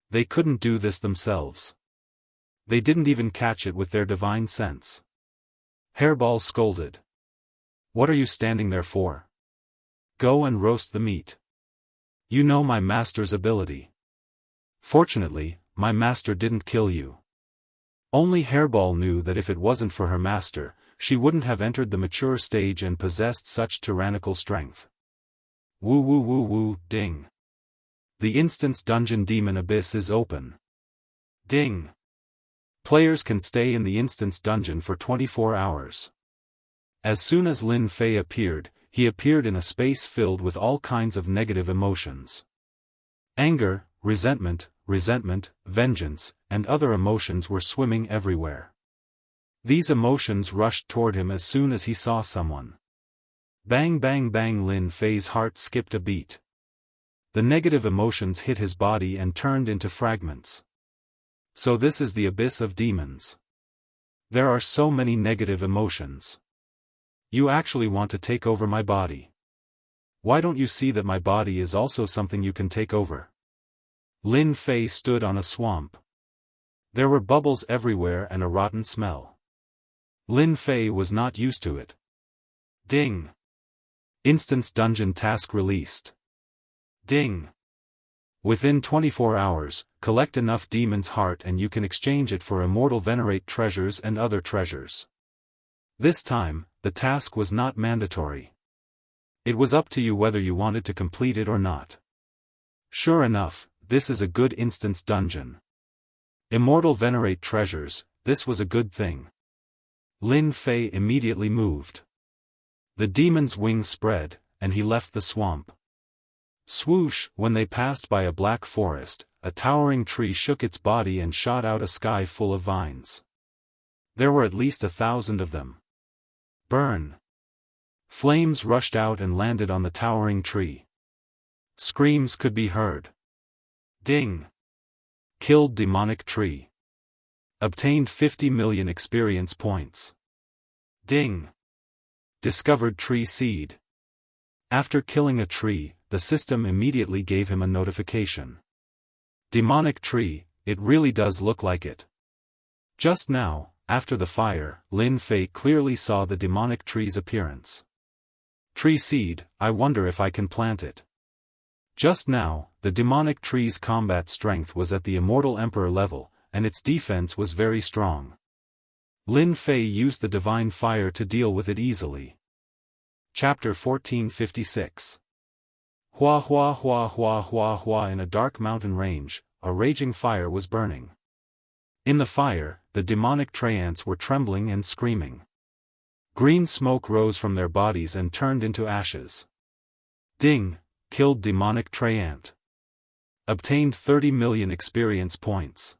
They couldn't do this themselves. They didn't even catch it with their divine sense. Hairball scolded. What are you standing there for? Go and roast the meat. You know my master's ability. Fortunately, my master didn't kill you. Only Hairball knew that if it wasn't for her master, she wouldn't have entered the mature stage and possessed such tyrannical strength. Woo woo woo woo, ding. The instance dungeon demon abyss is open. Ding. Players can stay in the instance dungeon for 24 hours. As soon as Lin Fei appeared, he appeared in a space filled with all kinds of negative emotions. Anger, resentment, vengeance, and other emotions were swimming everywhere. These emotions rushed toward him as soon as he saw someone. Bang bang bang, Lin Fei's heart skipped a beat. The negative emotions hit his body and turned into fragments. So this is the abyss of demons. There are so many negative emotions. You actually want to take over my body. Why don't you see that my body is also something you can take over? Lin Fei stood on a swamp. There were bubbles everywhere and a rotten smell. Lin Fei was not used to it. Ding! Instance dungeon task released. Ding! Within 24 hours, collect enough demon's heart and you can exchange it for immortal venerate treasures and other treasures. This time, the task was not mandatory. It was up to you whether you wanted to complete it or not. Sure enough, this is a good instance dungeon. Immortal venerate treasures, this was a good thing. Lin Fei immediately moved. The demon's wings spread, and he left the swamp. Swoosh! When they passed by a black forest, a towering tree shook its body and shot out a sky full of vines. There were at least 1,000 of them. Burn! Flames rushed out and landed on the towering tree. Screams could be heard. Ding! Killed demonic tree. Obtained 50 million experience points. Ding! Discovered tree seed. After killing a tree, the system immediately gave him a notification. Demonic tree, it really does look like it. Just now, after the fire, Lin Fei clearly saw the demonic tree's appearance. Tree seed, I wonder if I can plant it. Just now, the demonic tree's combat strength was at the Immortal Emperor level, and its defense was very strong. Lin Fei used the divine fire to deal with it easily. Chapter 1456. Hua hua hua hua hua hua. In a dark mountain range, a raging fire was burning. In the fire, the demonic treants were trembling and screaming. Green smoke rose from their bodies and turned into ashes. Ding! Killed demonic treant. Obtained 30 million experience points.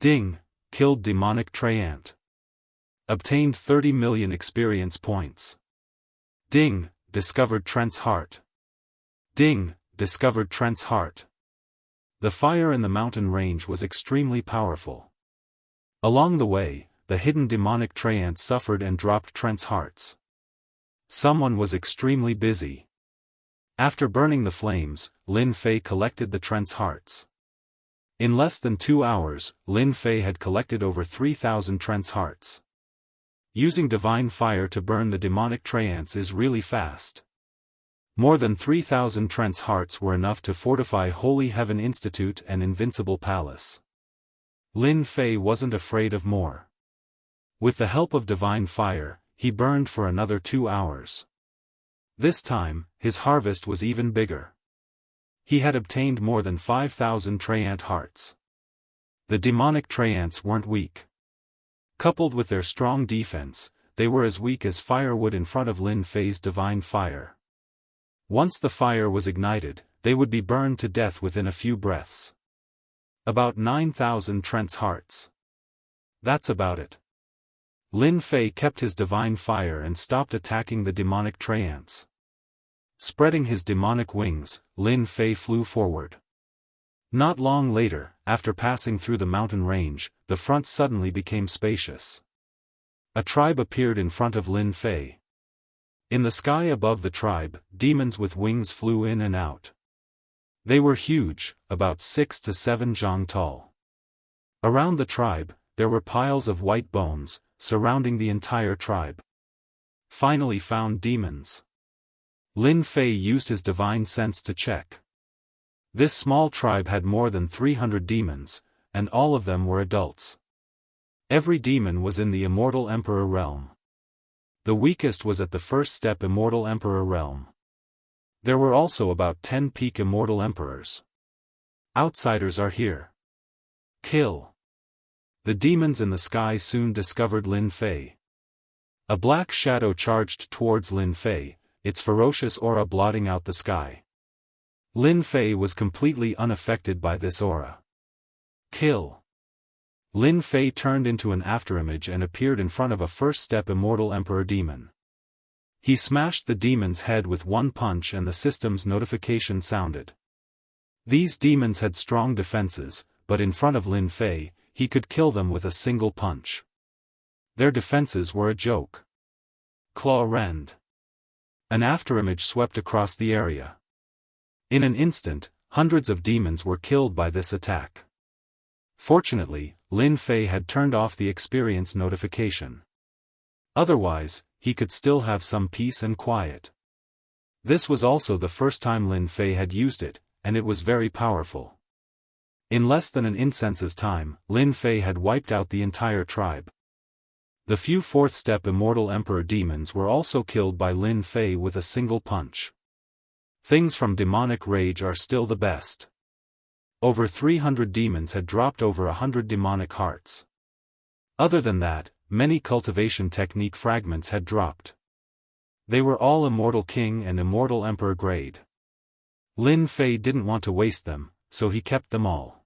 Ding! Killed demonic treant. Obtained 30 million experience points. Ding! Discovered Trent's heart. Ding! Discovered Trent's heart. The fire in the mountain range was extremely powerful. Along the way, the hidden demonic treants suffered and dropped Trent's hearts. Someone was extremely busy. After burning the flames, Lin Fei collected the Trent's hearts. In less than 2 hours, Lin Fei had collected over 3,000 Trent's hearts. Using divine fire to burn the demonic treants is really fast. More than 3,000 Trent's hearts were enough to fortify Holy Heaven Institute and Invincible Palace. Lin Fei wasn't afraid of more. With the help of divine fire, he burned for another 2 hours. This time, his harvest was even bigger. He had obtained more than 5,000 Treant hearts. The demonic Treants weren't weak. Coupled with their strong defense, they were as weak as firewood in front of Lin Fei's divine fire. Once the fire was ignited, they would be burned to death within a few breaths. About 9,000 Trent's hearts. That's about it. Lin Fei kept his divine fire and stopped attacking the demonic Treants. Spreading his demonic wings, Lin Fei flew forward. Not long later, after passing through the mountain range, the front suddenly became spacious. A tribe appeared in front of Lin Fei. In the sky above the tribe, demons with wings flew in and out. They were huge, about 6 to 7 zhang tall. Around the tribe, there were piles of white bones, surrounding the entire tribe. Finally found demons. Lin Fei used his divine sense to check. This small tribe had more than 300 demons, and all of them were adults. Every demon was in the Immortal Emperor realm. The weakest was at the first step Immortal Emperor realm. There were also about 10 peak Immortal Emperors. Outsiders are here. Kill. The demons in the sky soon discovered Lin Fei. A black shadow charged towards Lin Fei, its ferocious aura blotting out the sky. Lin Fei was completely unaffected by this aura. Kill. Lin Fei turned into an afterimage and appeared in front of a first-step Immortal Emperor demon. He smashed the demon's head with one punch and the system's notification sounded. These demons had strong defenses, but in front of Lin Fei, he could kill them with a single punch. Their defenses were a joke. Claw rend. An afterimage swept across the area. In an instant, hundreds of demons were killed by this attack. Fortunately, Lin Fei had turned off the experience notification. Otherwise, he could still have some peace and quiet. This was also the first time Lin Fei had used it, and it was very powerful. In less than an incense's time, Lin Fei had wiped out the entire tribe. The few fourth-step Immortal Emperor demons were also killed by Lin Fei with a single punch. Things from demonic rage are still the best. Over 300 demons had dropped over 100 demonic hearts. Other than that, many cultivation technique fragments had dropped. They were all Immortal King and Immortal Emperor grade. Lin Fei didn't want to waste them, so he kept them all.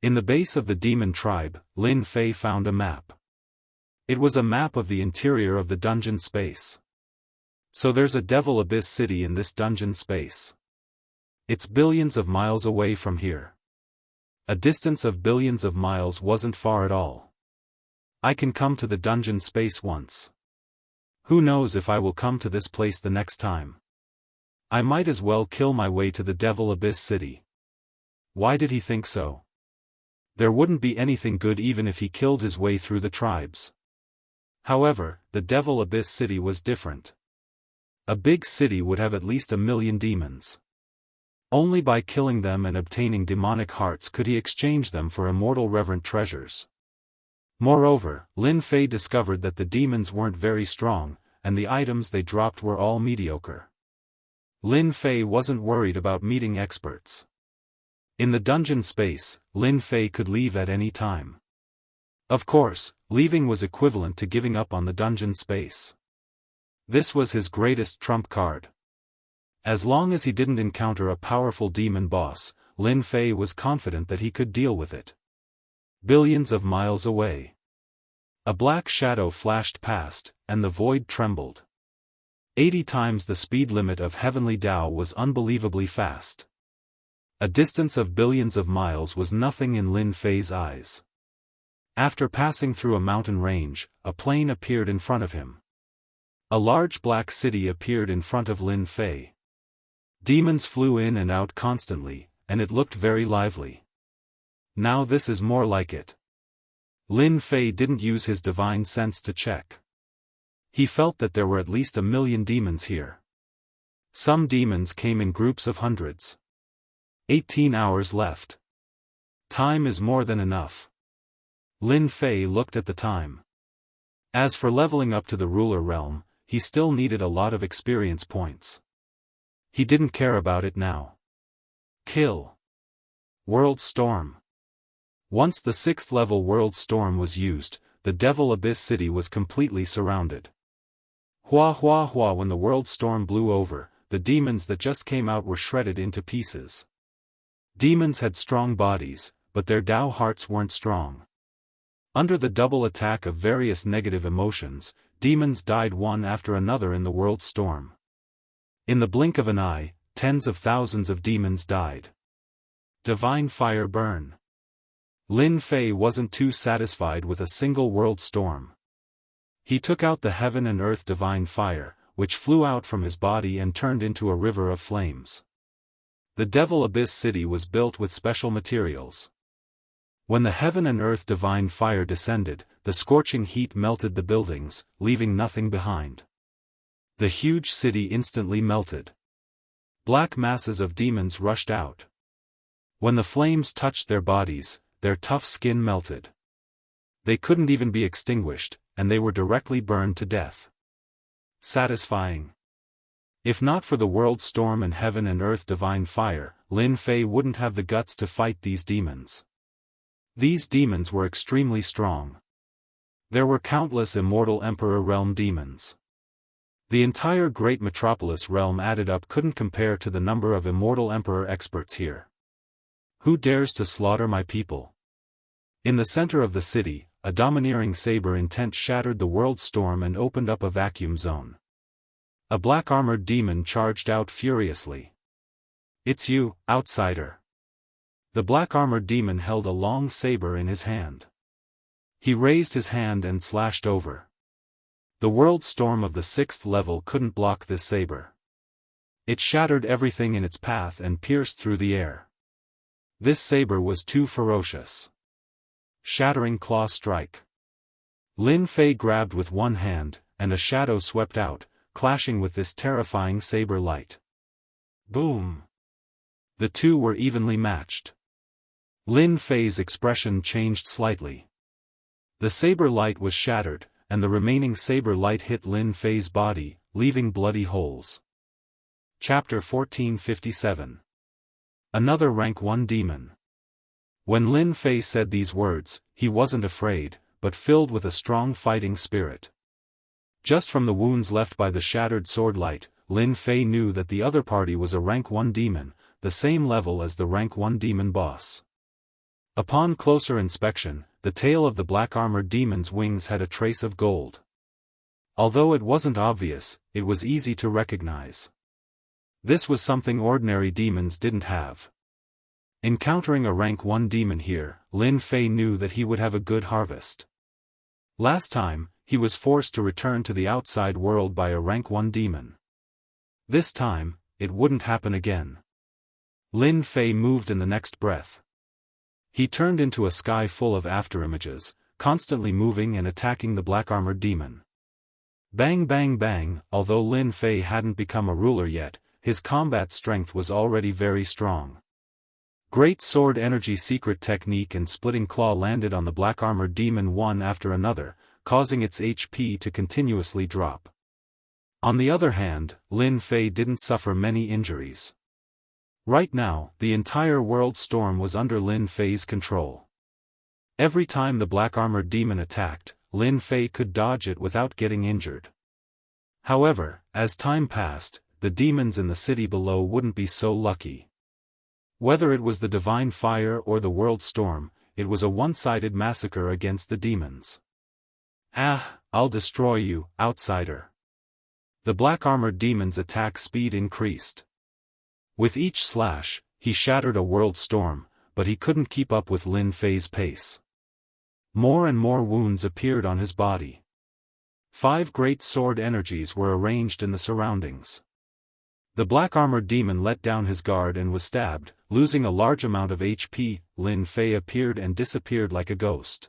In the base of the demon tribe, Lin Fei found a map. It was a map of the interior of the dungeon space. So there's a Devil Abyss city in this dungeon space. It's billions of miles away from here. A distance of billions of miles wasn't far at all. I can come to the dungeon space once. Who knows if I will come to this place the next time? I might as well kill my way to the Devil Abyss city. Why did he think so? There wouldn't be anything good even if he killed his way through the tribes. However, the Devil Abyss city was different. A big city would have at least 1 million demons. Only by killing them and obtaining demonic hearts could he exchange them for immortal reverent treasures. Moreover, Lin Fei discovered that the demons weren't very strong, and the items they dropped were all mediocre. Lin Fei wasn't worried about meeting experts. In the dungeon space, Lin Fei could leave at any time. Of course, leaving was equivalent to giving up on the dungeon space. This was his greatest trump card. As long as he didn't encounter a powerful demon boss, Lin Fei was confident that he could deal with it. Billions of miles away. A black shadow flashed past, and the void trembled. 80 times the speed limit of heavenly Dao was unbelievably fast. A distance of billions of miles was nothing in Lin Fei's eyes. After passing through a mountain range, a plain appeared in front of him. A large black city appeared in front of Lin Fei. Demons flew in and out constantly, and it looked very lively. Now this is more like it. Lin Fei didn't use his divine sense to check. He felt that there were at least 1 million demons here. Some demons came in groups of hundreds. 18 hours left. Time is more than enough. Lin Fei looked at the time. As for leveling up to the ruler realm, he still needed a lot of experience points. He didn't care about it now. Kill. World Storm. Once the 6th level World Storm was used, the Devil Abyss City was completely surrounded. Hua hua hua. When the World Storm blew over, the demons that just came out were shredded into pieces. Demons had strong bodies, but their Dao hearts weren't strong. Under the double attack of various negative emotions, demons died one after another in the World Storm. In the blink of an eye, tens of thousands of demons died. Divine Fire Burn. Lin Fei wasn't too satisfied with a single World Storm. He took out the Heaven and Earth Divine Fire, which flew out from his body and turned into a river of flames. The Devil Abyss City was built with special materials. When the Heaven and Earth Divine Fire descended, the scorching heat melted the buildings, leaving nothing behind. The huge city instantly melted. Black masses of demons rushed out. When the flames touched their bodies, their tough skin melted. They couldn't even be extinguished, and they were directly burned to death. Satisfying. If not for the World Storm and Heaven and Earth Divine Fire, Lin Fei wouldn't have the guts to fight these demons. These demons were extremely strong. There were countless Immortal Emperor Realm demons. The entire Great Metropolis realm added up couldn't compare to the number of Immortal Emperor experts here. Who dares to slaughter my people? In the center of the city, a domineering saber intent shattered the World Storm and opened up a vacuum zone. A black-armored demon charged out furiously. "It's you, outsider." The black-armored demon held a long saber in his hand. He raised his hand and slashed over. The World Storm of the 6th level couldn't block this saber. It shattered everything in its path and pierced through the air. This saber was too ferocious. Shattering Claw Strike. Lin Fei grabbed with one hand, and a shadow swept out, clashing with this terrifying saber light. Boom! The two were evenly matched. Lin Fei's expression changed slightly. The saber light was shattered, and the remaining saber light hit Lin Fei's body, leaving bloody holes. Chapter 1457. Another Rank 1 Demon. When Lin Fei said these words, he wasn't afraid, but filled with a strong fighting spirit. Just from the wounds left by the shattered sword light, Lin Fei knew that the other party was a Rank 1 demon, the same level as the Rank 1 demon boss. Upon closer inspection, the tail of the black-armored demon's wings had a trace of gold. Although it wasn't obvious, it was easy to recognize. This was something ordinary demons didn't have. Encountering a Rank 1 demon here, Lin Fei knew that he would have a good harvest. Last time, he was forced to return to the outside world by a Rank 1 demon. This time, it wouldn't happen again. Lin Fei moved in the next breath. He turned into a sky full of afterimages, constantly moving and attacking the black-armored demon. Bang bang bang. Although Lin Fei hadn't become a ruler yet, his combat strength was already very strong. Great Sword Energy Secret Technique and Splitting Claw landed on the black-armored demon one after another, causing its HP to continuously drop. On the other hand, Lin Fei didn't suffer many injuries. Right now, the entire World Storm was under Lin Fei's control. Every time the black-armored demon attacked, Lin Fei could dodge it without getting injured. However, as time passed, the demons in the city below wouldn't be so lucky. Whether it was the Divine Fire or the World Storm, it was a one-sided massacre against the demons. "Ah, I'll destroy you, outsider." The black-armored demon's attack speed increased. With each slash, he shattered a World Storm, but he couldn't keep up with Lin Fei's pace. More and more wounds appeared on his body. 5 great sword energies were arranged in the surroundings. The black-armored demon let down his guard and was stabbed, losing a large amount of HP. Lin Fei appeared and disappeared like a ghost.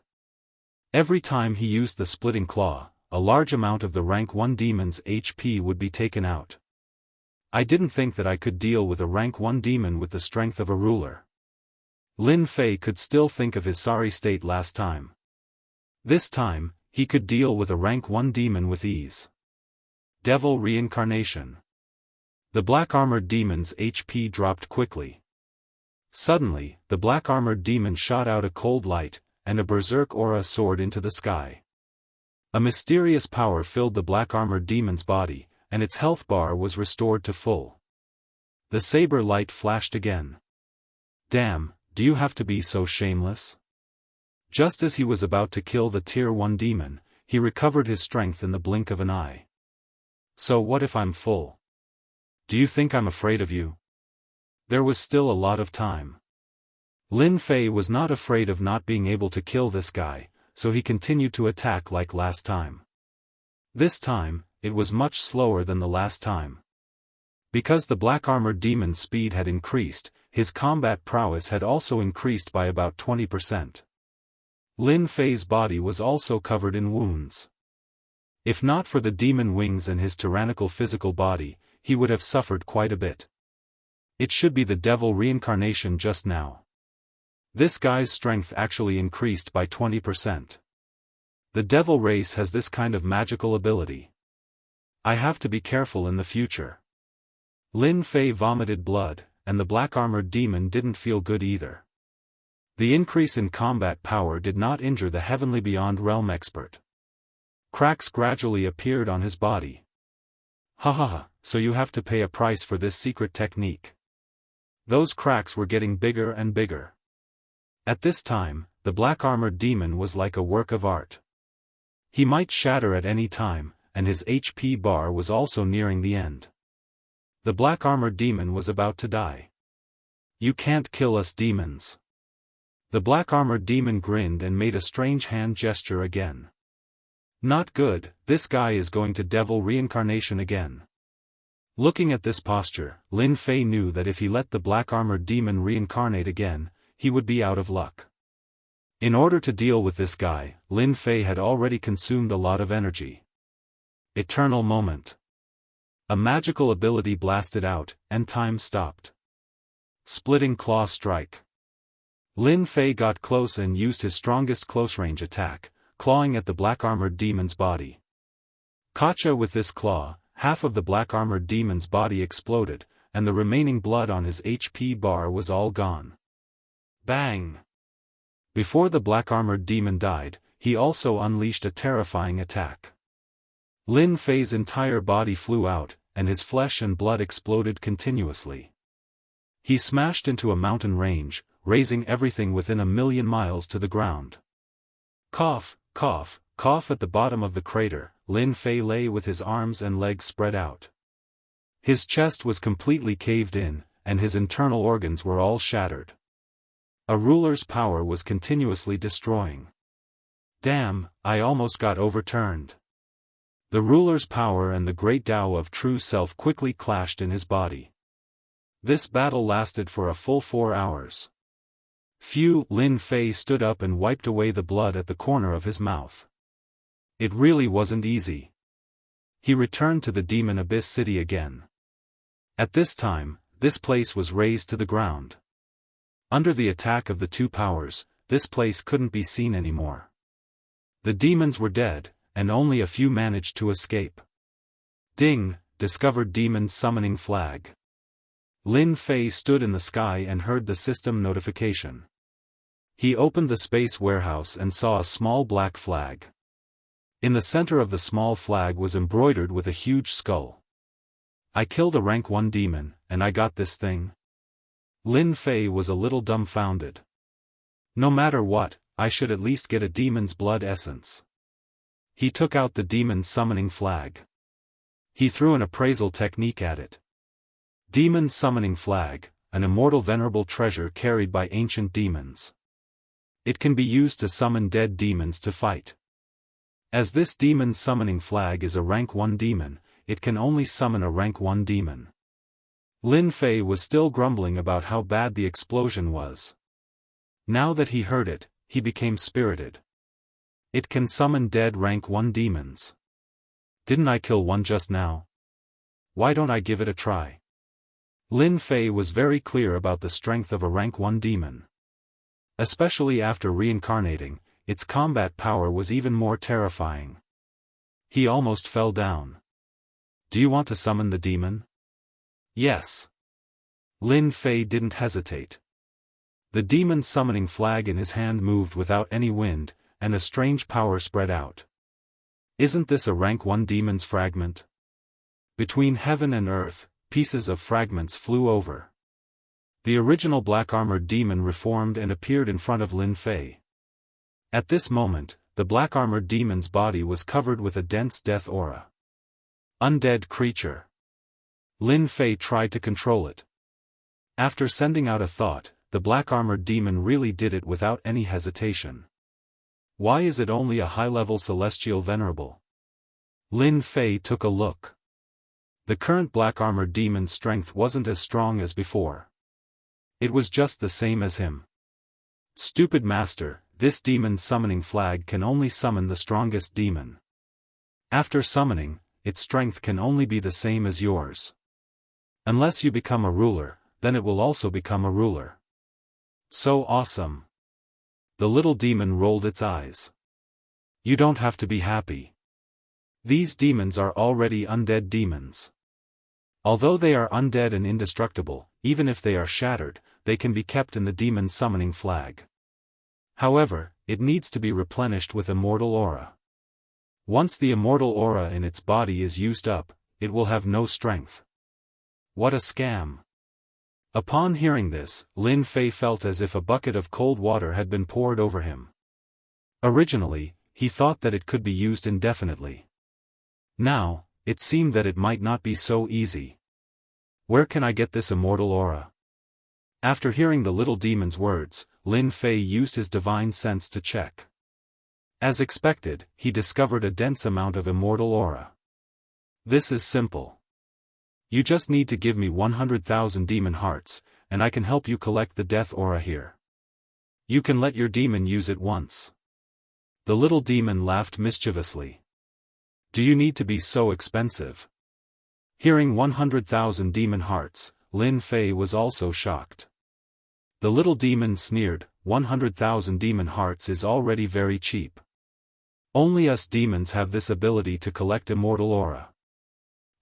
Every time he used the Splitting Claw, a large amount of the Rank 1 demon's HP would be taken out. I didn't think that I could deal with a Rank 1 demon with the strength of a ruler. Lin Fei could still think of his sorry state last time. This time, he could deal with a rank 1 demon with ease. Devil Reincarnation. The black-armored demon's HP dropped quickly. Suddenly, the black-armored demon shot out a cold light, and a berserk aura soared into the sky. A mysterious power filled the black-armored demon's body, and its health bar was restored to full. The saber light flashed again. Damn, do you have to be so shameless? Just as he was about to kill the Tier 1 demon, he recovered his strength in the blink of an eye. So what if I'm full? Do you think I'm afraid of you? There was still a lot of time. Lin Fei was not afraid of not being able to kill this guy, so he continued to attack like last time. This time, it was much slower than the last time. Because the black-armored demon's speed had increased, his combat prowess had also increased by about 20%. Lin Fei's body was also covered in wounds. If not for the demon wings and his tyrannical physical body, he would have suffered quite a bit. It should be the devil reincarnation just now. This guy's strength actually increased by 20%. The devil race has this kind of magical ability. I have to be careful in the future. Lin Fei vomited blood, and the black-armored demon didn't feel good either. The increase in combat power did not injure the heavenly beyond realm expert. Cracks gradually appeared on his body. Ha, so you have to pay a price for this secret technique. Those cracks were getting bigger and bigger. At this time, the black-armored demon was like a work of art. He might shatter at any time, and his HP bar was also nearing the end. The black-armored demon was about to die. You can't kill us demons. The black-armored demon grinned and made a strange hand gesture again. Not good, this guy is going to devil reincarnation again. Looking at this posture, Lin Fei knew that if he let the black-armored demon reincarnate again, he would be out of luck. In order to deal with this guy, Lin Fei had already consumed a lot of energy. Eternal moment. A magical ability blasted out, and time stopped. Splitting claw strike. Lin Fei got close and used his strongest close-range attack, clawing at the black-armored demon's body. Gotcha! With this claw, half of the black-armored demon's body exploded, and the remaining blood on his HP bar was all gone. Bang! Before the black-armored demon died, he also unleashed a terrifying attack. Lin Fei's entire body flew out, and his flesh and blood exploded continuously. He smashed into a mountain range, raising everything within 1,000,000 miles to the ground. Cough, cough, cough. At the bottom of the crater, Lin Fei lay with his arms and legs spread out. His chest was completely caved in, and his internal organs were all shattered. A ruler's power was continuously destroying. Damn, I almost got overturned. The ruler's power and the great Tao of true self quickly clashed in his body. This battle lasted for a full 4 hours. Phew! Lin Fei stood up and wiped away the blood at the corner of his mouth. It really wasn't easy. He returned to the Demon Abyss City again. At this time, this place was razed to the ground. Under the attack of the two powers, this place couldn't be seen anymore. The demons were dead, and only a few managed to escape. Ding! Discovered demon summoning flag. Lin Fei stood in the sky and heard the system notification. He opened the space warehouse and saw a small black flag. In the center of the small flag was embroidered with a huge skull. I killed a rank 1 demon, and I got this thing? Lin Fei was a little dumbfounded. No matter what, I should at least get a demon's blood essence. He took out the demon summoning flag. He threw an appraisal technique at it. Demon summoning flag, an immortal venerable treasure carried by ancient demons. It can be used to summon dead demons to fight. As this demon summoning flag is a rank 1 demon, it can only summon a rank 1 demon. Lin Fei was still grumbling about how bad the explosion was. Now that he heard it, he became spirited. It can summon dead rank 1 demons. Didn't I kill one just now? Why don't I give it a try? Lin Fei was very clear about the strength of a rank 1 demon. Especially after reincarnating, its combat power was even more terrifying. He almost fell down. Do you want to summon the demon? Yes. Lin Fei didn't hesitate. The demon summoning flag in his hand moved without any wind, and a strange power spread out. Isn't this a rank 1 demon's fragment? Between heaven and earth, pieces of fragments flew over. The original black-armored demon reformed and appeared in front of Lin Fei. At this moment, the black-armored demon's body was covered with a dense death aura. Undead creature. Lin Fei tried to control it. After sending out a thought, the black-armored demon really did it without any hesitation. Why is it only a high-level celestial venerable? Lin Fei took a look. The current black-armored demon's strength wasn't as strong as before. It was just the same as him. Stupid master, this demon summoning flag can only summon the strongest demon. After summoning, its strength can only be the same as yours. Unless you become a ruler, then it will also become a ruler. So awesome. The little demon rolled its eyes. You don't have to be happy. These demons are already undead demons. Although they are undead and indestructible, even if they are shattered, they can be kept in the demon summoning flag. However, it needs to be replenished with immortal aura. Once the immortal aura in its body is used up, it will have no strength. What a scam. Upon hearing this, Lin Fei felt as if a bucket of cold water had been poured over him. Originally, he thought that it could be used indefinitely. Now, it seemed that it might not be so easy. Where can I get this immortal aura? After hearing the little demon's words, Lin Fei used his divine sense to check. As expected, he discovered a dense amount of immortal aura. This is simple. You just need to give me 100,000 demon hearts, and I can help you collect the death aura here. You can let your demon use it once. The little demon laughed mischievously. Do you need to be so expensive? Hearing 100,000 demon hearts, Lin Fei was also shocked. The little demon sneered, 100,000 demon hearts is already very cheap. Only us demons have this ability to collect immortal aura.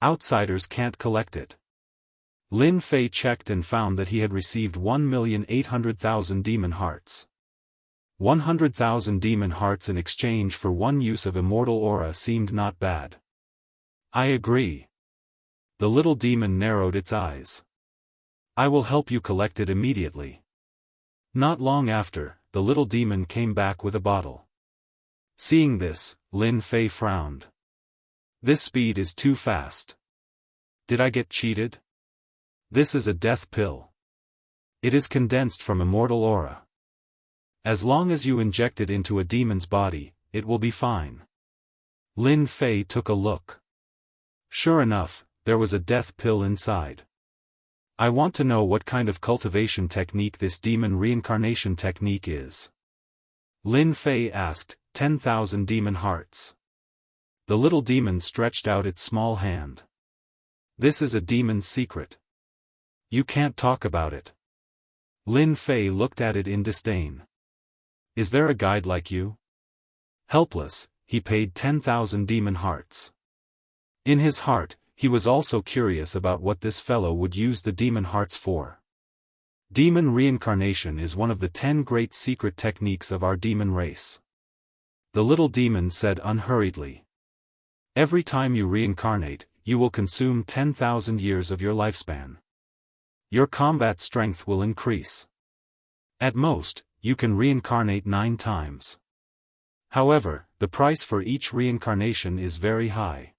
Outsiders can't collect it. Lin Fei checked and found that he had received 1,800,000 demon hearts. 100,000 demon hearts in exchange for one use of immortal aura seemed not bad. I agree. The little demon narrowed its eyes. I will help you collect it immediately. Not long after, the little demon came back with a bottle. Seeing this, Lin Fei frowned. This speed is too fast. Did I get cheated? This is a death pill. It is condensed from immortal aura. As long as you inject it into a demon's body, it will be fine. Lin Fei took a look. Sure enough, there was a death pill inside. I want to know what kind of cultivation technique this demon reincarnation technique is. Lin Fei asked, 10,000 demon hearts. The little demon stretched out its small hand. This is a demon's secret. You can't talk about it. Lin Fei looked at it in disdain. Is there a guide like you? Helpless, he paid 10,000 demon hearts. In his heart, he was also curious about what this fellow would use the demon hearts for. Demon reincarnation is one of the 10 great secret techniques of our demon race. The little demon said unhurriedly. Every time you reincarnate, you will consume 10,000 years of your lifespan. Your combat strength will increase. At most, you can reincarnate 9 times. However, the price for each reincarnation is very high.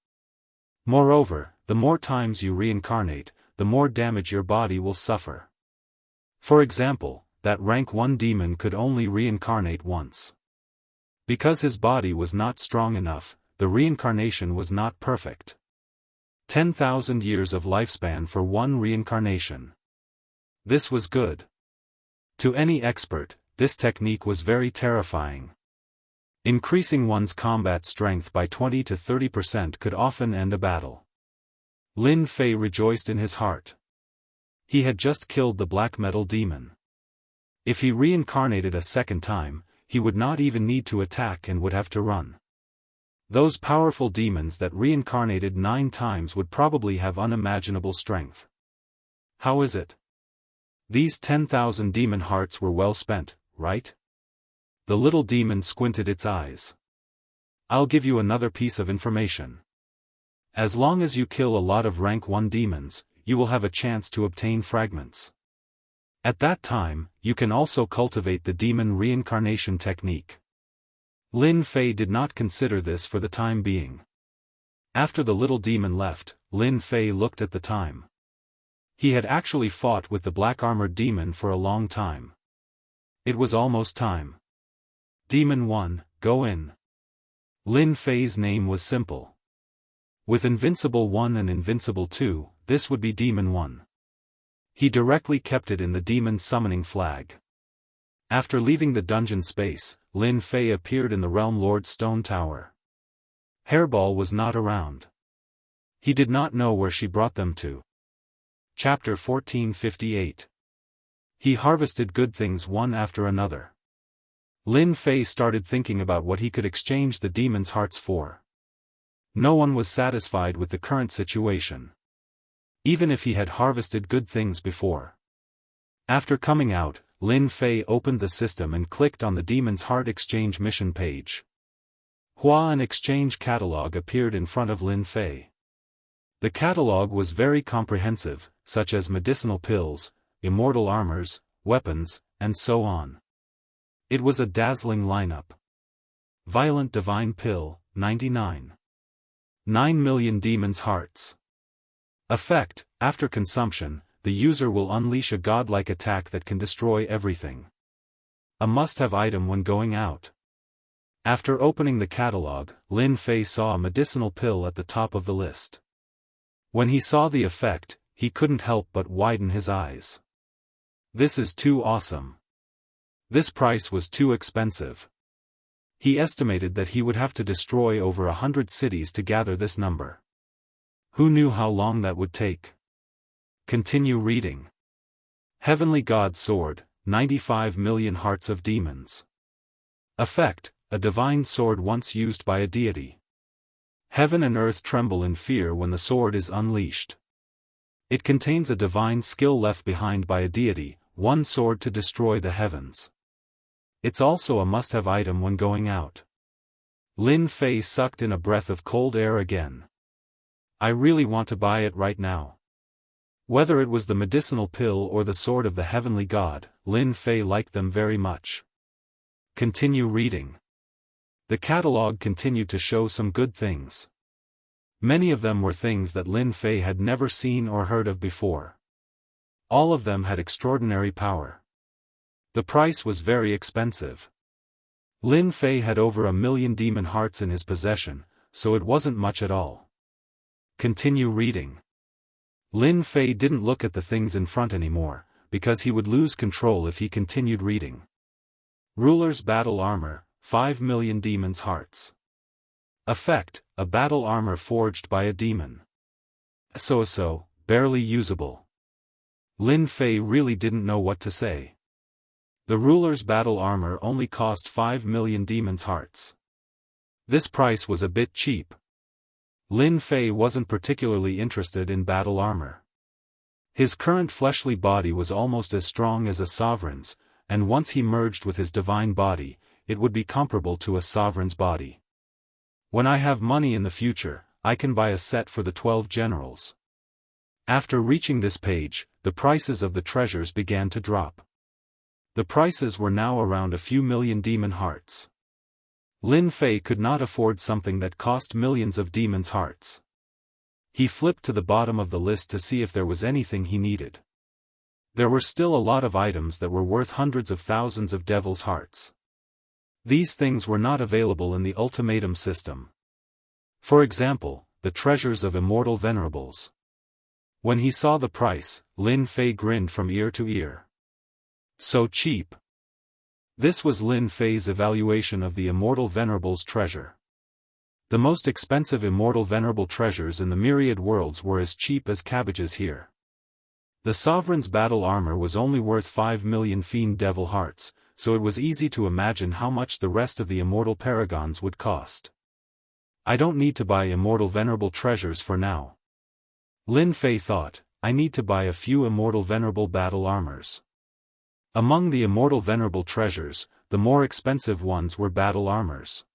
Moreover, the more times you reincarnate, the more damage your body will suffer. For example, that rank 1 demon could only reincarnate once. Because his body was not strong enough, the reincarnation was not perfect. 10,000 years of lifespan for one reincarnation. This was good. To any expert, this technique was very terrifying. Increasing one's combat strength by 20 to 30% could often end a battle. Lin Fei rejoiced in his heart. He had just killed the black metal demon. If he reincarnated a second time, he would not even need to attack and would have to run. Those powerful demons that reincarnated 9 times would probably have unimaginable strength. How is it? These 10,000 demon hearts were well spent, right? The little demon squinted its eyes. I'll give you another piece of information. As long as you kill a lot of rank 1 demons, you will have a chance to obtain fragments. At that time, you can also cultivate the demon reincarnation technique. Lin Fei did not consider this for the time being. After the little demon left, Lin Fei looked at the time. He had actually fought with the black-armored demon for a long time. It was almost time. Demon 1, go in. Lin Fei's name was simple. With Invincible 1 and Invincible 2, this would be Demon 1. He directly kept it in the demon summoning flag. After leaving the dungeon space, Lin Fei appeared in the Realm Lord's stone tower. Hairball was not around. He did not know where she brought them to. Chapter 1458. He harvested good things one after another. Lin Fei started thinking about what he could exchange the demons' hearts for. No one was satisfied with the current situation. Even if he had harvested good things before. After coming out, Lin Fei opened the system and clicked on the Demon's Heart Exchange mission page. An exchange catalog appeared in front of Lin Fei. The catalog was very comprehensive, such as medicinal pills, immortal armors, weapons, and so on. It was a dazzling lineup. Violent Divine Pill, 99. 9 million Demon's Hearts. Effect: after consumption, the user will unleash a godlike attack that can destroy everything. A must-have item when going out. After opening the catalog, Lin Fei saw a medicinal pill at the top of the list. When he saw the effect, he couldn't help but widen his eyes. This is too awesome. This price was too expensive. He estimated that he would have to destroy over 100 cities to gather this number. Who knew how long that would take? Continue reading. Heavenly God Sword, 95 million Hearts of Demons. Effect: a divine sword once used by a deity. Heaven and earth tremble in fear when the sword is unleashed. It contains a divine skill left behind by a deity, one sword to destroy the heavens. It's also a must-have item when going out. Lin Fei sucked in a breath of cold air again. I really want to buy it right now. Whether it was the medicinal pill or the sword of the heavenly god, Lin Fei liked them very much. Continue reading. The catalog continued to show some good things. Many of them were things that Lin Fei had never seen or heard of before. All of them had extraordinary power. The price was very expensive. Lin Fei had over 1 million demon hearts in his possession, so it wasn't much at all. Continue reading. Lin Fei didn't look at the things in front anymore, because he would lose control if he continued reading. Ruler's Battle Armor, 5 million Demon's Hearts. Effect: a battle armor forged by a demon. So, barely usable. Lin Fei really didn't know what to say. The Ruler's Battle Armor only cost 5 million Demon's Hearts. This price was a bit cheap. Lin Fei wasn't particularly interested in battle armor. His current fleshly body was almost as strong as a sovereign's, and once he merged with his divine body, it would be comparable to a sovereign's body. When I have money in the future, I can buy a set for the 12 generals. After reaching this page, the prices of the treasures began to drop. The prices were now around a few million demon hearts. Lin Fei could not afford something that cost millions of demons' hearts. He flipped to the bottom of the list to see if there was anything he needed. There were still a lot of items that were worth hundreds of thousands of devil's hearts. These things were not available in the ultimatum system. For example, the treasures of immortal venerables. When he saw the price, Lin Fei grinned from ear to ear. So cheap. This was Lin Fei's evaluation of the Immortal Venerable's treasure. The most expensive Immortal Venerable treasures in the myriad worlds were as cheap as cabbages here. The Sovereign's battle armor was only worth 5 million Fiend Devil Hearts, so it was easy to imagine how much the rest of the immortal paragons would cost. I don't need to buy immortal venerable treasures for now. Lin Fei thought, I need to buy a few immortal venerable battle armors. Among the immortal venerable treasures, the more expensive ones were battle armors.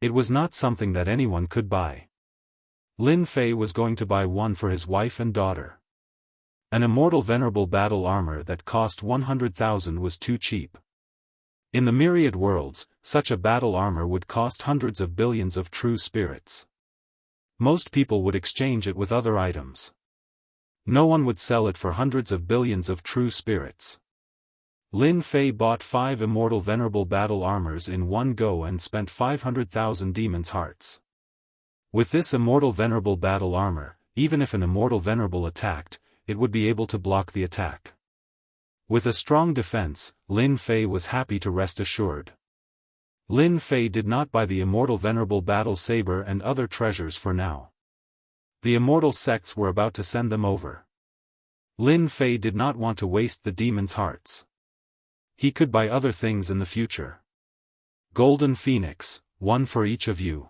It was not something that anyone could buy. Lin Fei was going to buy one for his wife and daughter. An immortal venerable battle armor that cost 100,000 was too cheap. In the myriad worlds, such a battle armor would cost hundreds of billions of true spirits. Most people would exchange it with other items. No one would sell it for hundreds of billions of true spirits. Lin Fei bought 5 immortal venerable battle armors in one go and spent 500,000 demons' hearts. With this immortal venerable battle armor, even if an immortal venerable attacked, it would be able to block the attack. With a strong defense, Lin Fei was happy to rest assured. Lin Fei did not buy the immortal venerable battle saber and other treasures for now. The immortal sects were about to send them over. Lin Fei did not want to waste the demons' hearts. He could buy other things in the future. Golden Phoenix, one for each of you.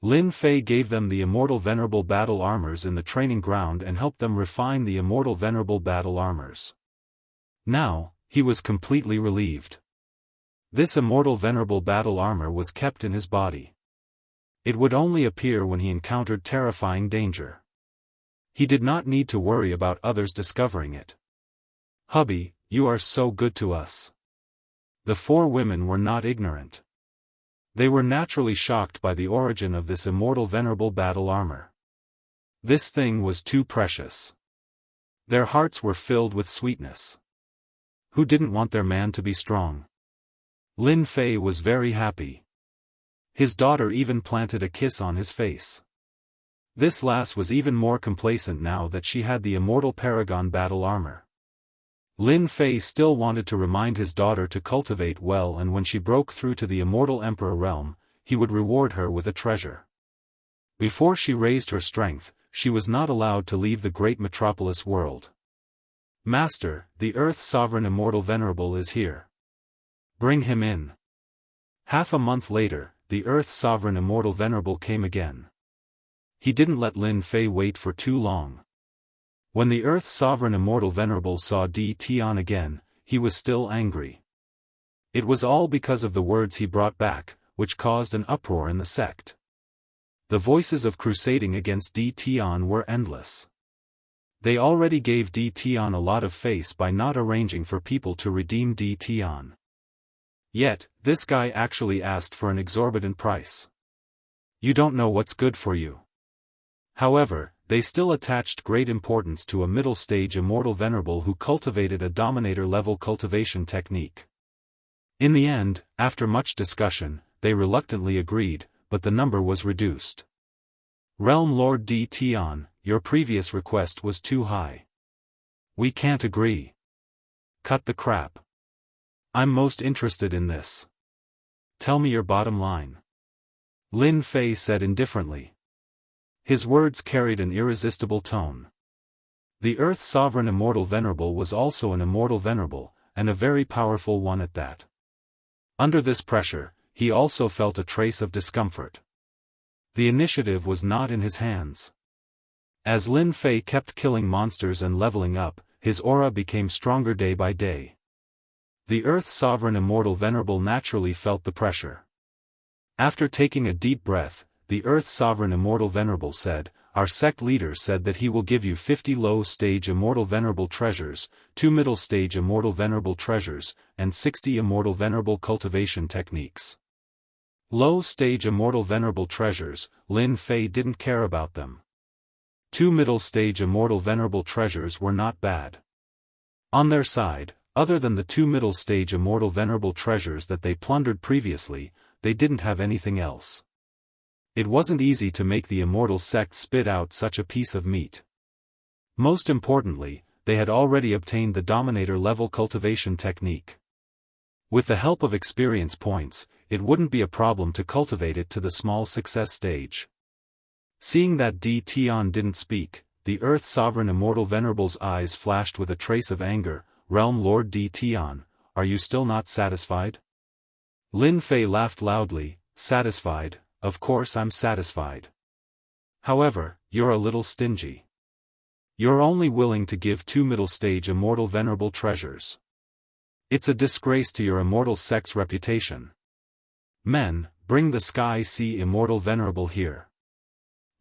Lin Fei gave them the immortal venerable battle armors in the training ground and helped them refine the immortal venerable battle armors. Now, he was completely relieved. This immortal venerable battle armor was kept in his body. It would only appear when he encountered terrifying danger. He did not need to worry about others discovering it. Hubby, you are so good to us. The 4 women were not ignorant. They were naturally shocked by the origin of this immortal venerable battle armor. This thing was too precious. Their hearts were filled with sweetness. Who didn't want their man to be strong? Lin Fei was very happy. His daughter even planted a kiss on his face. This lass was even more complacent now that she had the immortal paragon battle armor. Lin Fei still wanted to remind his daughter to cultivate well, and when she broke through to the immortal emperor realm, he would reward her with a treasure. Before she raised her strength, she was not allowed to leave the great metropolis world. Master, the Earth Sovereign Immortal Venerable is here. Bring him in. Half a month later, the Earth Sovereign Immortal Venerable came again. He didn't let Lin Fei wait for too long. When the Earth Sovereign Immortal Venerable saw Di Tian again, he was still angry. It was all because of the words he brought back, which caused an uproar in the sect. The voices of crusading against Di Tian were endless. They already gave Di Tian a lot of face by not arranging for people to redeem Di Tian. Yet, this guy actually asked for an exorbitant price. You don't know what's good for you. However, they still attached great importance to a middle-stage immortal venerable who cultivated a dominator-level cultivation technique. In the end, after much discussion, they reluctantly agreed, but the number was reduced. Realm Lord Di Tian, your previous request was too high. We can't agree. Cut the crap. I'm most interested in this. Tell me your bottom line. Lin Fei said indifferently. His words carried an irresistible tone. The Earth Sovereign Immortal Venerable was also an immortal venerable, and a very powerful one at that. Under this pressure, he also felt a trace of discomfort. The initiative was not in his hands. As Lin Fei kept killing monsters and leveling up, his aura became stronger day by day. The Earth Sovereign Immortal Venerable naturally felt the pressure. After taking a deep breath, the Earth Sovereign Immortal Venerable said, Our sect leader said that he will give you 50 low-stage Immortal Venerable treasures, 2 middle-stage Immortal Venerable treasures, and 60 Immortal Venerable cultivation techniques. Low-stage Immortal Venerable treasures, Lin Fei didn't care about them. 2 middle-stage Immortal Venerable treasures were not bad. On their side, other than the 2 middle-stage Immortal Venerable treasures that they plundered previously, they didn't have anything else. It wasn't easy to make the Immortal sect spit out such a piece of meat. Most importantly, they had already obtained the Dominator-level cultivation technique. With the help of experience points, it wouldn't be a problem to cultivate it to the small success stage. Seeing that Di Tian didn't speak, the Earth Sovereign Immortal Venerable's eyes flashed with a trace of anger. Realm Lord Di Tian, are you still not satisfied? Lin Fei laughed loudly. Satisfied, of course I'm satisfied. However, you're a little stingy. You're only willing to give 2 middle-stage immortal venerable treasures. It's a disgrace to your immortal sect's reputation. Men, bring the Sky Sea Immortal Venerable here.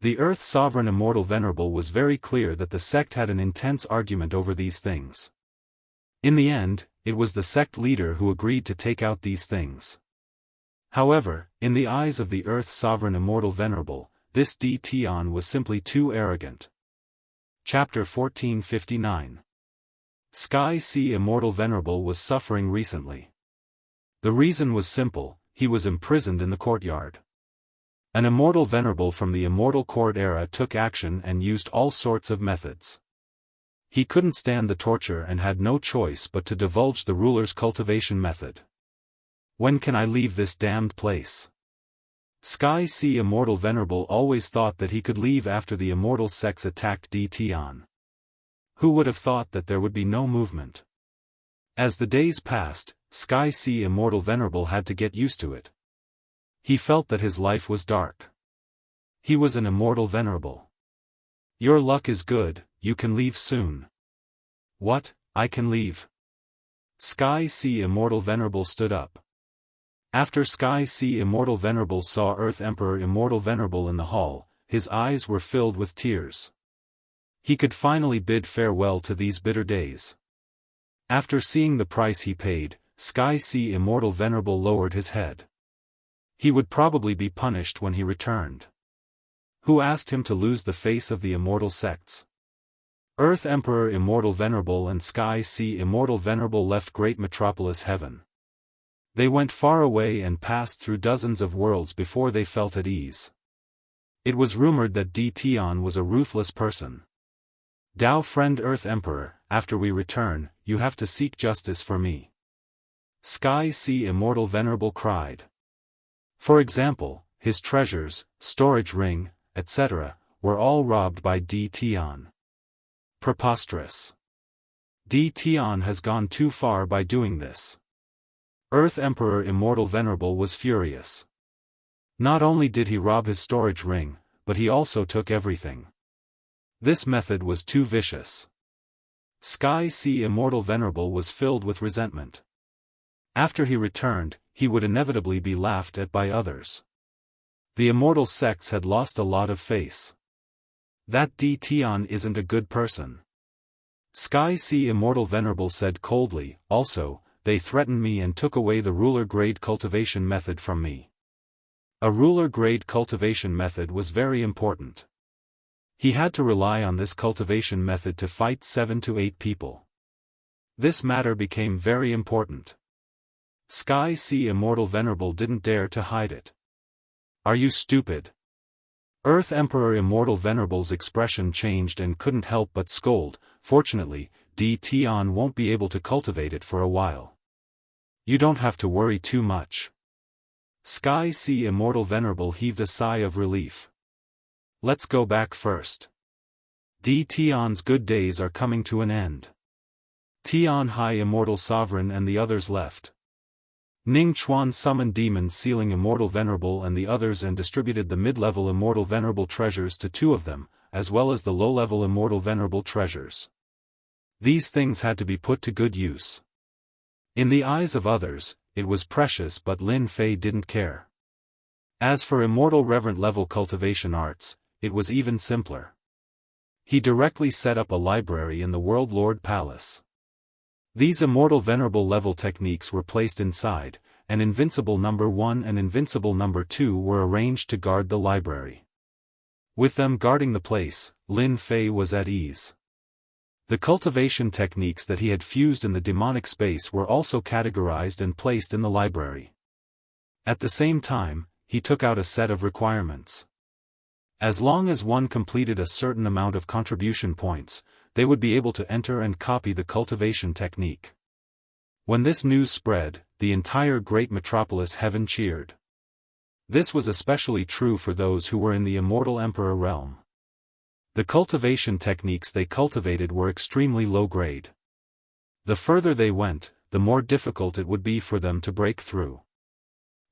The Earth Sovereign Immortal Venerable was very clear that the sect had an intense argument over these things. In the end, it was the sect leader who agreed to take out these things. However, in the eyes of the Earth Sovereign Immortal Venerable, this D. Tian was simply too arrogant. Chapter 1459. Sky Sea Immortal Venerable was suffering recently. The reason was simple, he was imprisoned in the courtyard. An Immortal Venerable from the Immortal Court era took action and used all sorts of methods. He couldn't stand the torture and had no choice but to divulge the ruler's cultivation method. When can I leave this damned place? Sky Sea Immortal Venerable always thought that he could leave after the immortal sects attacked D. Tian. Who would have thought that there would be no movement? As the days passed, Sky Sea Immortal Venerable had to get used to it. He felt that his life was dark. He was an Immortal Venerable. Your luck is good, you can leave soon. What, I can leave? Sky Sea Immortal Venerable stood up. After Sky Sea Immortal Venerable saw Earth Emperor Immortal Venerable in the hall, his eyes were filled with tears. He could finally bid farewell to these bitter days. After seeing the price he paid, Sky Sea Immortal Venerable lowered his head. He would probably be punished when he returned. Who asked him to lose the face of the immortal sects? Earth Emperor Immortal Venerable and Sky Sea Immortal Venerable left great metropolis heaven. They went far away and passed through dozens of worlds before they felt at ease. It was rumored that D. Tian was a ruthless person. Dao friend Earth Emperor, after we return, you have to seek justice for me. Sky Sea Immortal Venerable cried. For example, his treasures, storage ring, etc., were all robbed by D. Tian. Preposterous. D. Tian has gone too far by doing this. Earth Emperor Immortal Venerable was furious. Not only did he rob his storage ring, but he also took everything. This method was too vicious. Sky Sea Immortal Venerable was filled with resentment. After he returned, he would inevitably be laughed at by others. The immortal sects had lost a lot of face. That D. Tian isn't a good person. Sky Sea Immortal Venerable said coldly, also, they threatened me and took away the ruler-grade cultivation method from me. A ruler-grade cultivation method was very important. He had to rely on this cultivation method to fight 7 to 8 people. This matter became very important. Sky Sea Immortal Venerable didn't dare to hide it. Are you stupid? Earth Emperor Immortal Venerable's expression changed and couldn't help but scold. Fortunately, D. Tian won't be able to cultivate it for a while. You don't have to worry too much. Sky Sea Immortal Venerable heaved a sigh of relief. Let's go back first. D. Tian's good days are coming to an end. Tian High Immortal Sovereign and the others left. Ning Chuan summoned Demon Sealing Immortal Venerable and the others and distributed the mid-level Immortal Venerable treasures to 2 of them, as well as the low-level Immortal Venerable treasures. These things had to be put to good use. In the eyes of others, it was precious, but Lin Fei didn't care. As for Immortal Reverent level cultivation arts, it was even simpler. He directly set up a library in the World Lord Palace. These Immortal Venerable level techniques were placed inside, and Invincible number 1 and Invincible number 2 were arranged to guard the library. With them guarding the place, Lin Fei was at ease. The cultivation techniques that he had fused in the demonic space were also categorized and placed in the library. At the same time, he took out a set of requirements. As long as one completed a certain amount of contribution points, they would be able to enter and copy the cultivation technique. When this news spread, the entire great metropolis heaven cheered. This was especially true for those who were in the Immortal Emperor realm. The cultivation techniques they cultivated were extremely low grade. The further they went, the more difficult it would be for them to break through.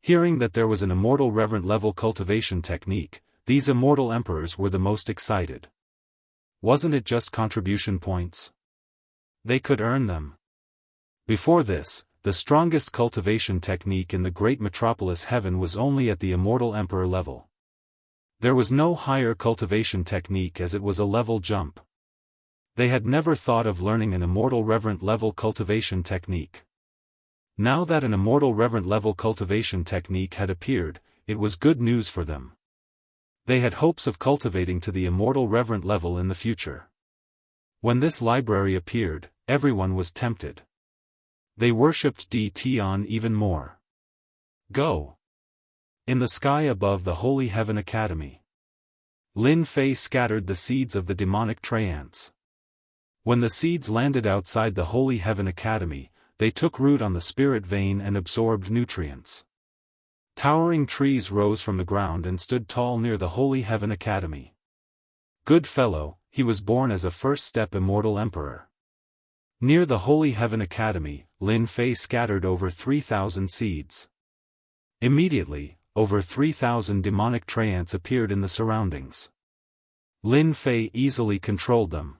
Hearing that there was an immortal reverent level cultivation technique, these immortal emperors were the most excited. Wasn't it just contribution points? They could earn them. Before this, the strongest cultivation technique in the great metropolis heaven was only at the immortal emperor level. There was no higher cultivation technique as it was a level jump. They had never thought of learning an immortal reverent level cultivation technique. Now that an immortal reverent level cultivation technique had appeared, it was good news for them. They had hopes of cultivating to the immortal reverent level in the future. When this library appeared, everyone was tempted. They worshipped Tian even more. Go! In the sky above the Holy Heaven Academy, Lin Fei scattered the seeds of the demonic trance. When the seeds landed outside the Holy Heaven Academy, they took root on the spirit vein and absorbed nutrients. Towering trees rose from the ground and stood tall near the Holy Heaven Academy. Good fellow, he was born as a first-step immortal emperor. Near the Holy Heaven Academy, Lin Fei scattered over 3,000 seeds. Immediately, over 3,000 demonic trance appeared in the surroundings. Lin Fei easily controlled them.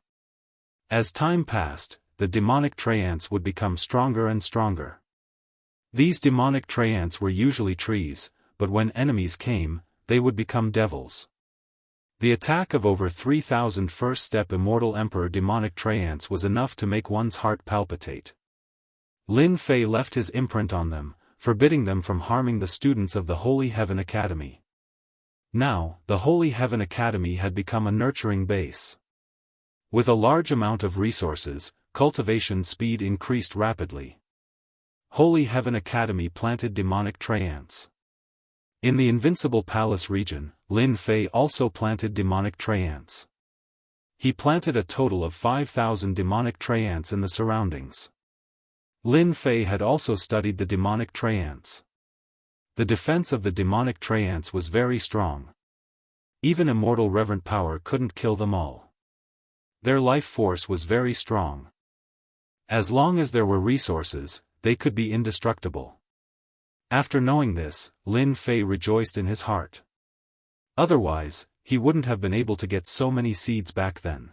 As time passed, the demonic trance would become stronger and stronger. These demonic trance were usually trees, but when enemies came, they would become devils. The attack of over 3,000 first-step immortal emperor demonic trance was enough to make one's heart palpitate. Lin Fei left his imprint on them, forbidding them from harming the students of the Holy Heaven Academy. Now, the Holy Heaven Academy had become a nurturing base. With a large amount of resources, cultivation speed increased rapidly. Holy Heaven Academy planted demonic trance. In the Invincible Palace region, Lin Fei also planted demonic trance. He planted a total of 5,000 demonic trance in the surroundings. Lin Fei had also studied the demonic trance. The defense of the demonic trance was very strong. Even immortal reverent power couldn't kill them all. Their life force was very strong. As long as there were resources, they could be indestructible. After knowing this, Lin Fei rejoiced in his heart. Otherwise, he wouldn't have been able to get so many seeds back then.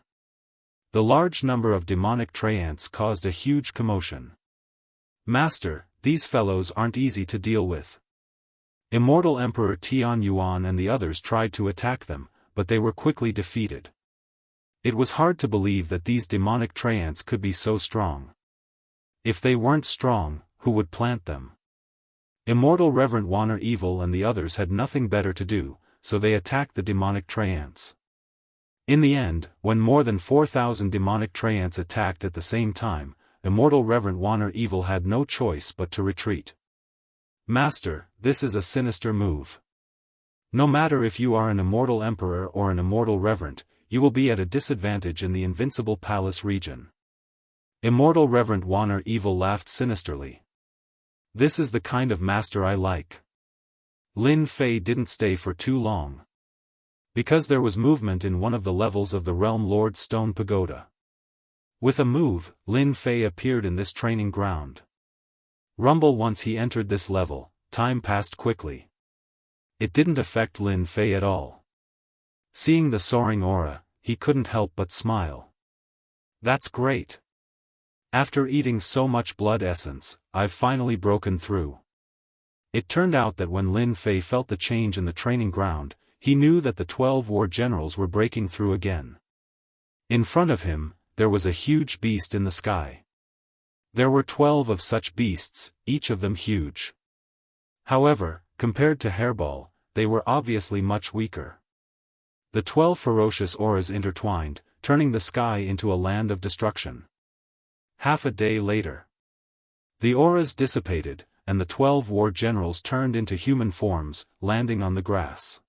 The large number of demonic trance caused a huge commotion. Master, these fellows aren't easy to deal with. Immortal Emperor Tian Yuan and the others tried to attack them, but they were quickly defeated. It was hard to believe that these demonic trance could be so strong. If they weren't strong, who would plant them? Immortal Reverend Wanner Evil and the others had nothing better to do, so they attacked the demonic trance. In the end, when more than 4,000 demonic trance attacked at the same time, Immortal Reverend Wanner Evil had no choice but to retreat. Master, this is a sinister move. No matter if you are an Immortal Emperor or an Immortal Reverend, you will be at a disadvantage in the Invincible Palace region. Immortal Reverend Wanner Evil laughed sinisterly. This is the kind of master I like. Lin Fei didn't stay for too long. Because there was movement in one of the levels of the Realm Lord's Stone Pagoda. With a move, Lin Fei appeared in this training ground. Rumble once he entered this level, time passed quickly. It didn't affect Lin Fei at all. Seeing the soaring aura, he couldn't help but smile. That's great. After eating so much blood essence, I've finally broken through. It turned out that when Lin Fei felt the change in the training ground, he knew that the 12 war generals were breaking through again. In front of him, there was a huge beast in the sky. There were 12 of such beasts, each of them huge. However, compared to Hairball, they were obviously much weaker. The 12 ferocious auras intertwined, turning the sky into a land of destruction. Half a day later, the auras dissipated, and the 12 war generals turned into human forms, landing on the grass.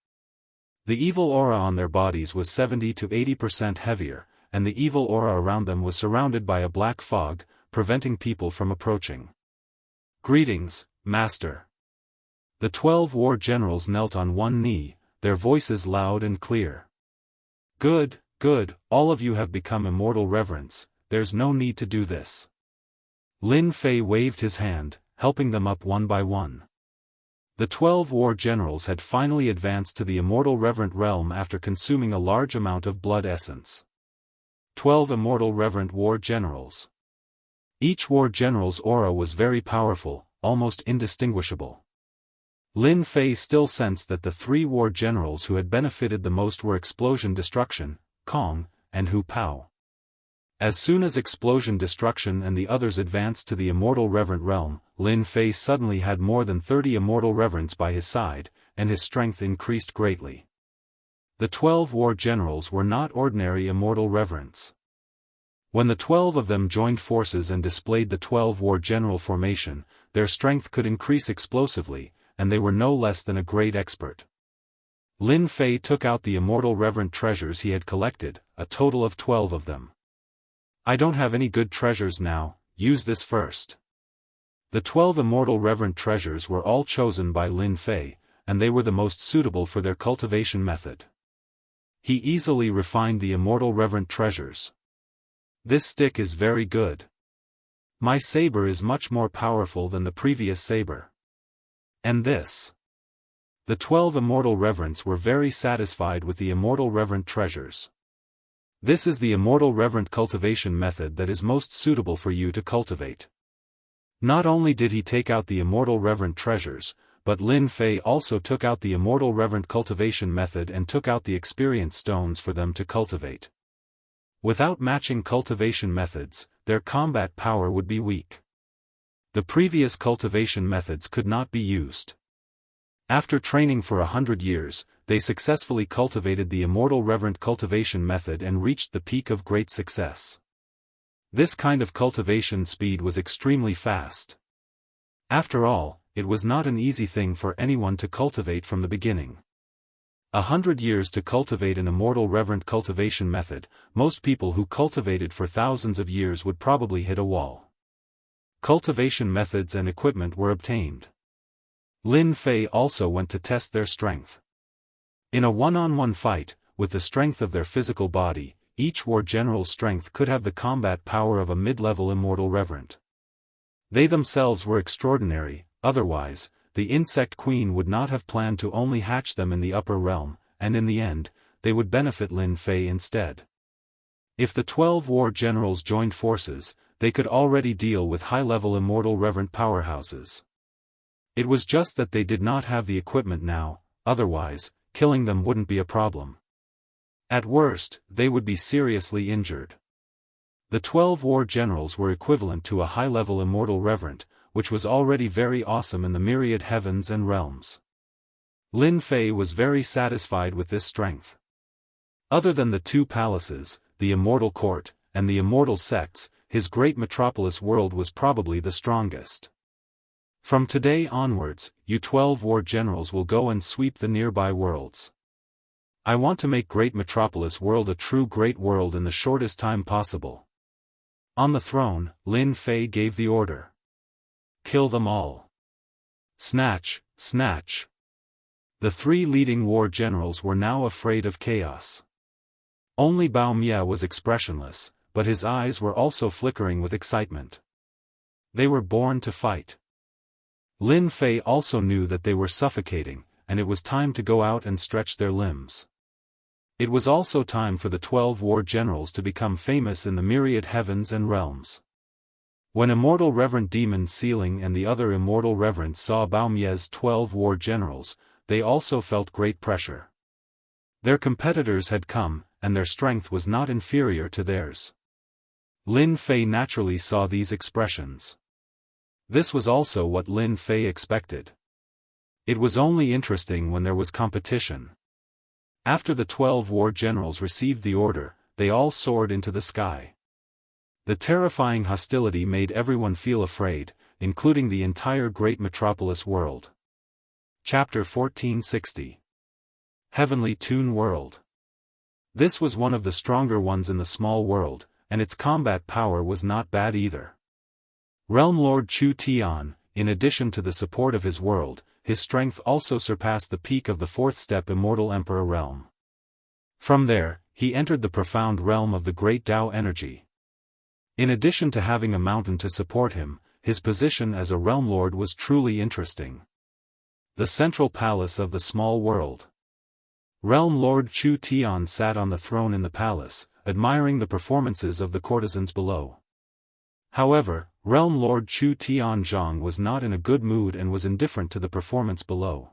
The evil aura on their bodies was 70 to 80% heavier, and the evil aura around them was surrounded by a black fog, preventing people from approaching. Greetings, Master. The 12 war generals knelt on one knee, their voices loud and clear. Good, good, all of you have become immortal reverence, there's no need to do this. Lin Fei waved his hand, helping them up one by one. The 12 war generals had finally advanced to the immortal reverent realm after consuming a large amount of blood essence. 12 immortal reverent war generals. Each war general's aura was very powerful, almost indistinguishable. Lin Fei still sensed that the 3 war generals who had benefited the most were Explosion Destruction, Kong, and Hu Pao. As soon as Explosion Destruction and the others advanced to the Immortal Reverent realm, Lin Fei suddenly had more than 30 Immortal Reverents by his side, and his strength increased greatly. The 12 war generals were not ordinary Immortal Reverents. When the 12 of them joined forces and displayed the 12 war general formation, their strength could increase explosively, and they were no less than a great expert. Lin Fei took out the Immortal Reverent treasures he had collected, a total of 12 of them. I don't have any good treasures now, use this first. The 12 Immortal Reverent treasures were all chosen by Lin Fei, and they were the most suitable for their cultivation method. He easily refined the Immortal Reverent treasures. This stick is very good. My saber is much more powerful than the previous saber. And this. The 12 Immortal Reverents were very satisfied with the Immortal Reverent treasures. This is the Immortal Reverent cultivation method that is most suitable for you to cultivate. Not only did he take out the Immortal Reverent treasures, but Lin Fei also took out the Immortal Reverent cultivation method and took out the experience stones for them to cultivate. Without matching cultivation methods, their combat power would be weak. The previous cultivation methods could not be used. After training for 100 years, they successfully cultivated the Immortal Reverent cultivation method and reached the peak of great success. This kind of cultivation speed was extremely fast. After all, it was not an easy thing for anyone to cultivate from the beginning. 100 years to cultivate an Immortal Reverent cultivation method, most people who cultivated for thousands of years would probably hit a wall. Cultivation methods and equipment were obtained. Lin Fei also went to test their strength. In a one-on-one fight, with the strength of their physical body, each war general's strength could have the combat power of a mid-level Immortal Reverent. They themselves were extraordinary, otherwise, the Insect Queen would not have planned to only hatch them in the upper realm, and in the end, they would benefit Lin Fei instead. If the 12 war generals joined forces, they could already deal with high-level Immortal Reverent powerhouses. It was just that they did not have the equipment now, otherwise, killing them wouldn't be a problem. At worst, they would be seriously injured. The 12 war generals were equivalent to a high-level Immortal Reverent, which was already very awesome in the myriad heavens and realms. Lin Fei was very satisfied with this strength. Other than the 2 palaces, the Immortal Court, and the Immortal Sects, his great metropolis world was probably the strongest. From today onwards, you 12 war generals will go and sweep the nearby worlds. I want to make Great Metropolis World a true great world in the shortest time possible. On the throne, Lin Fei gave the order. Kill them all. Snatch, snatch. The 3 leading war generals were now afraid of chaos. Only Bao Mia was expressionless, but his eyes were also flickering with excitement. They were born to fight. Lin Fei also knew that they were suffocating, and it was time to go out and stretch their limbs. It was also time for the 12 war generals to become famous in the myriad heavens and realms. When Immortal Reverent Demon Sealing and the other Immortal Reverents saw Bao Mia's 12 war generals, they also felt great pressure. Their competitors had come, and their strength was not inferior to theirs. Lin Fei naturally saw these expressions. This was also what Lin Fei expected. It was only interesting when there was competition. After the 12 war generals received the order, they all soared into the sky. The terrifying hostility made everyone feel afraid, including the entire Great Metropolis world. Chapter 1460. Heavenly Toon World. This was one of the stronger ones in the small world, and its combat power was not bad either. Realm Lord Chu Tian, in addition to the support of his world, his strength also surpassed the peak of the 4th step Immortal Emperor realm. From there, he entered the profound realm of the Great Tao Energy. In addition to having a mountain to support him, his position as a realm lord was truly interesting. The central palace of the small world. Realm Lord Chu Tian sat on the throne in the palace, admiring the performances of the courtesans below. However, Realm Lord Chu Tian Zhang was not in a good mood and was indifferent to the performance below.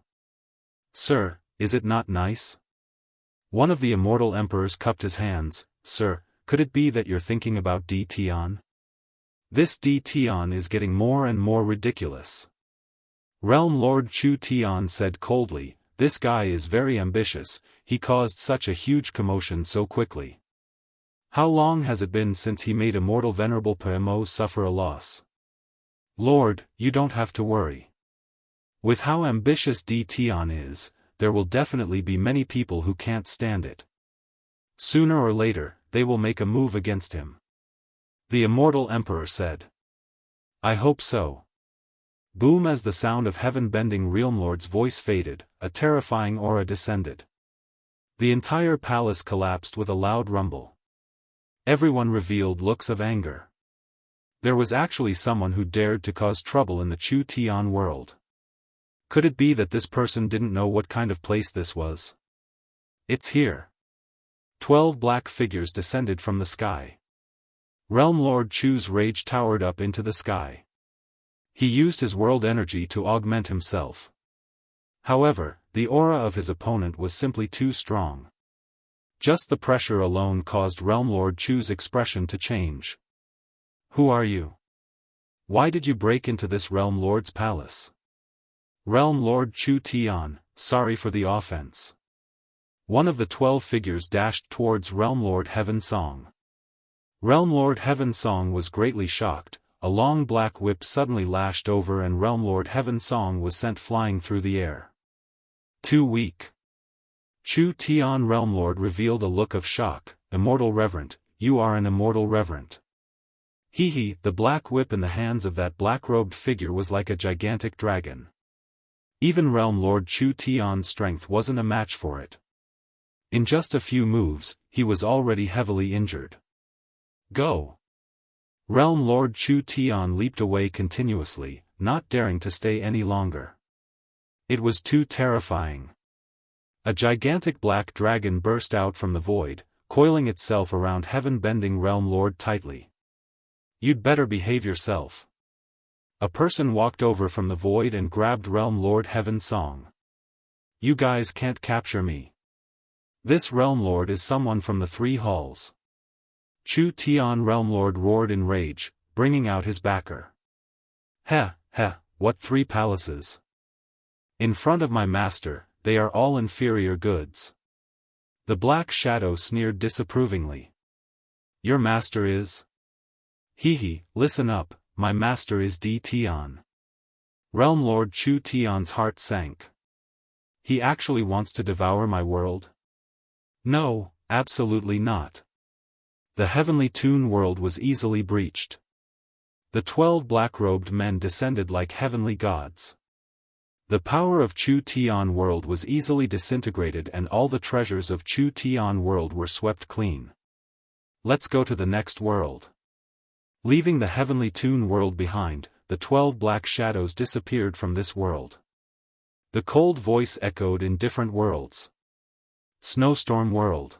"Sir, is it not nice?" One of the immortal emperors cupped his hands. "Sir, could it be that you're thinking about D Tian? This D Tian is getting more and more ridiculous." Realm Lord Chu Tian said coldly, "This guy is very ambitious, he caused such a huge commotion so quickly. How long has it been since he made Immortal Venerable PMO suffer a loss?" "Lord, you don't have to worry. With how ambitious D Tian is, there will definitely be many people who can't stand it. Sooner or later, they will make a move against him." The Immortal Emperor said. "I hope so." Boom! As the sound of heaven-bending Realm Lord's voice faded, a terrifying aura descended. The entire palace collapsed with a loud rumble. Everyone revealed looks of anger. There was actually someone who dared to cause trouble in the Chu Tian world. Could it be that this person didn't know what kind of place this was? "It's here." 12 black figures descended from the sky. Realm Lord Chu's rage towered up into the sky. He used his world energy to augment himself. However, the aura of his opponent was simply too strong. Just the pressure alone caused Realm Lord Chu's expression to change. "Who are you? Why did you break into this Realm Lord's palace?" "Realm Lord Chu Tian, sorry for the offense." One of the 12 figures dashed towards Realm Lord Heaven Song. Realm Lord Heaven Song was greatly shocked. A long black whip suddenly lashed over and Realm Lord Heaven Song was sent flying through the air. "Too weak." Chu Tian Realm Lord revealed a look of shock. "Immortal Reverend, you are an Immortal Reverend." Hee. The black whip in the hands of that black-robed figure was like a gigantic dragon. Even Realm Lord Chu Tian's strength wasn't a match for it. In just a few moves, he was already heavily injured. "Go!" Realm Lord Chu Tian leaped away continuously, not daring to stay any longer. It was too terrifying. A gigantic black dragon burst out from the void, coiling itself around heaven-bending Realm Lord tightly. "You'd better behave yourself." A person walked over from the void and grabbed Realm Lord Heaven Song. "You guys can't capture me. This Realm Lord is someone from the 3 halls." Chu Tian Realm Lord roared in rage, bringing out his backer. Heh, what 3 palaces? In front of my master, they are all inferior goods." The Black Shadow sneered disapprovingly. "Your master is?" Hee, listen up, my master is D Tian." Realm Lord Chu Tian's heart sank. "He actually wants to devour my world?" "No, absolutely not." The heavenly Toon world was easily breached. The 12 black-robed men descended like heavenly gods. The power of Chu Tian world was easily disintegrated and all the treasures of Chu Tian world were swept clean. "Let's go to the next world." Leaving the heavenly Toon world behind, the 12 black shadows disappeared from this world. The cold voice echoed in different worlds. Snowstorm world.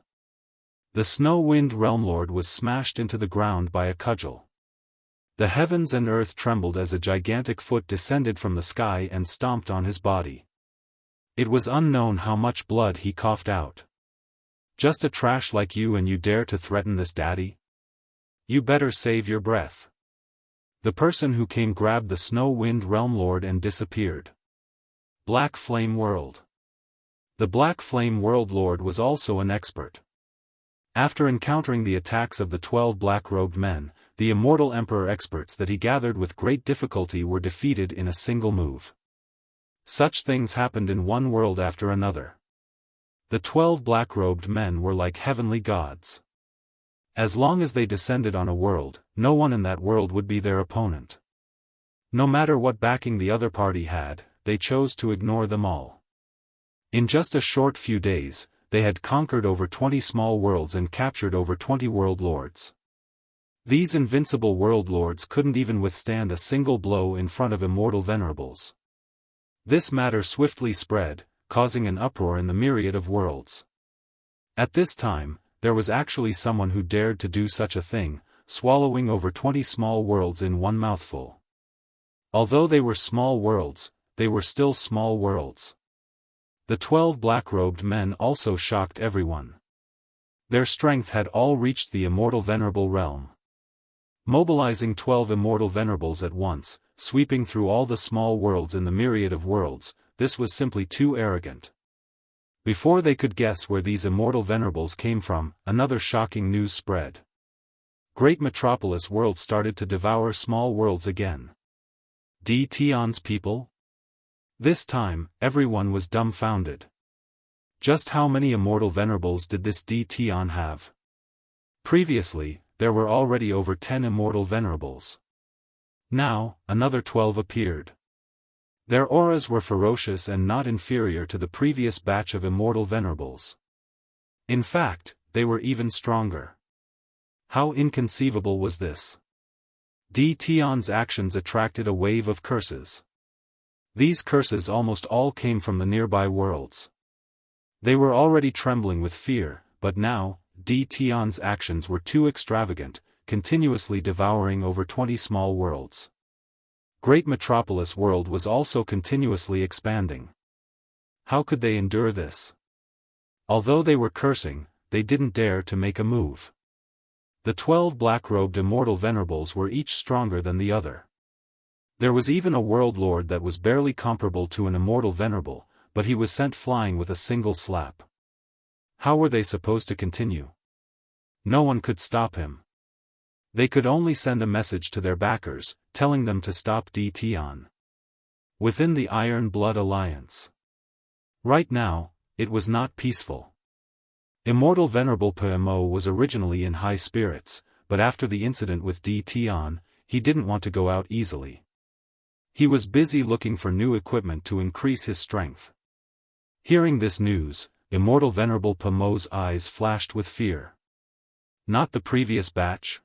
The Snow Wind Realm Lord was smashed into the ground by a cudgel. The heavens and earth trembled as a gigantic foot descended from the sky and stomped on his body. It was unknown how much blood he coughed out. "Just a trash like you and you dare to threaten this daddy? You better save your breath." The person who came grabbed the Snow Wind Realm Lord and disappeared. Black Flame World. The Black Flame World Lord was also an expert. After encountering the attacks of the 12 black-robed men, the Immortal Emperor experts that he gathered with great difficulty were defeated in a single move. Such things happened in one world after another. The 12 black-robed men were like heavenly gods. As long as they descended on a world, no one in that world would be their opponent. No matter what backing the other party had, they chose to ignore them all. In just a short few days, they had conquered over 20 small worlds and captured over 20 world lords. These invincible world lords couldn't even withstand a single blow in front of immortal venerables. This matter swiftly spread, causing an uproar in the myriad of worlds. At this time, there was actually someone who dared to do such a thing, swallowing over 20 small worlds in one mouthful. Although they were small worlds, they were still small worlds. The 12 black-robed men also shocked everyone. Their strength had all reached the immortal venerable realm. Mobilizing 12 immortal venerables at once, sweeping through all the small worlds in the myriad of worlds, this was simply too arrogant. Before they could guess where these immortal venerables came from, another shocking news spread. Great metropolis worlds started to devour small worlds again. Tion's people? This time, everyone was dumbfounded. Just how many immortal venerables did this Tion have? Previously, there were already over 10 immortal venerables. Now, another 12 appeared. Their auras were ferocious and not inferior to the previous batch of immortal venerables. In fact, they were even stronger. How inconceivable was this? Tion's actions attracted a wave of curses. These curses almost all came from the nearby worlds. They were already trembling with fear, but now, Tion's actions were too extravagant, continuously devouring over 20 small worlds. Great metropolis world was also continuously expanding. How could they endure this? Although they were cursing, they didn't dare to make a move. The 12 black-robed immortal venerables were each stronger than the other. There was even a world lord that was barely comparable to an immortal venerable, but he was sent flying with a single slap. How were they supposed to continue? No one could stop him. They could only send a message to their backers, telling them to stop Tion. Within the Iron Blood Alliance. Right now, it was not peaceful. Immortal Venerable PMO was originally in high spirits, but after the incident with Tion, he didn't want to go out easily. He was busy looking for new equipment to increase his strength. Hearing this news, Immortal Venerable PMO's eyes flashed with fear. Not the previous batch?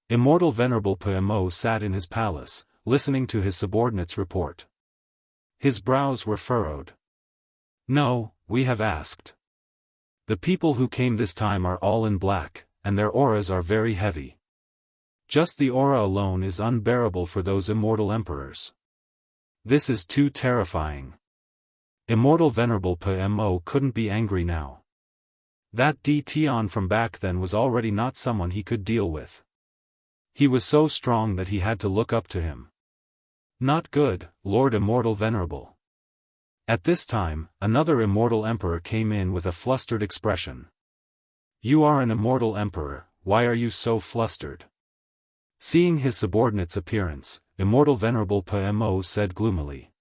Immortal Venerable PMO sat in his palace, listening to his subordinates report. His brows were furrowed. No, we have asked. The people who came this time are all in black, and their auras are very heavy. Just the aura alone is unbearable for those immortal emperors. This is too terrifying. Immortal Venerable PMO couldn't be angry now. That Tion from back then was already not someone he could deal with. He was so strong that he had to look up to him. Not good, Lord Immortal Venerable. At this time, another immortal emperor came in with a flustered expression. You are an immortal emperor, why are you so flustered? Seeing his subordinate's appearance, Immortal Venerable PMO said gloomily.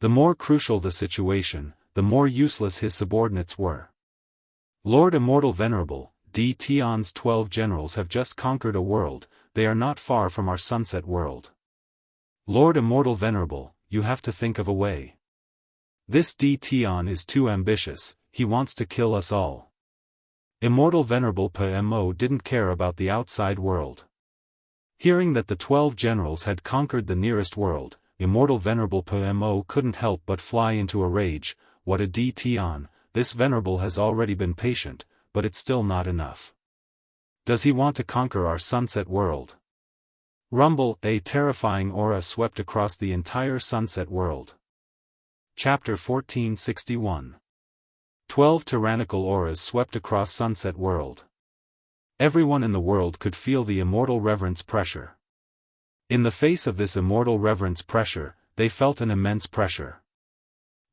The more crucial the situation, the more useless his subordinates were. Lord Immortal Venerable, Tion's 12 generals have just conquered a world, they are not far from our sunset world. Lord Immortal Venerable, you have to think of a way. This Tion is too ambitious, he wants to kill us all. Immortal Venerable PMO didn't care about the outside world. Hearing that the 12 generals had conquered the nearest world, Immortal Venerable PMO couldn't help but fly into a rage. What a Tion, this venerable has already been patient, but it's still not enough. Does he want to conquer our sunset world? Rumble, a terrifying aura swept across the entire sunset world. Chapter 1461. 12 tyrannical auras swept across sunset world. Everyone in the world could feel the immortal reverence pressure. In the face of this immortal reverence pressure, they felt an immense pressure.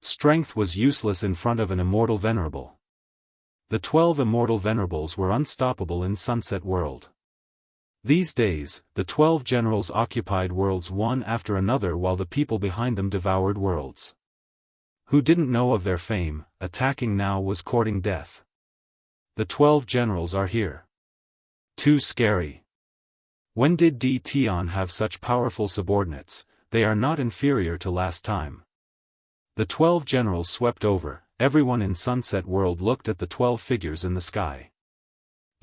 Strength was useless in front of an immortal venerable. The 12 immortal venerables were unstoppable in sunset world. These days, the 12 generals occupied worlds one after another while the people behind them devoured worlds. Who didn't know of their fame, attacking now was courting death. The 12 generals are here. Too scary. When did Tion have such powerful subordinates? They are not inferior to last time. The 12 generals swept over, everyone in Sunset World looked at the 12 figures in the sky.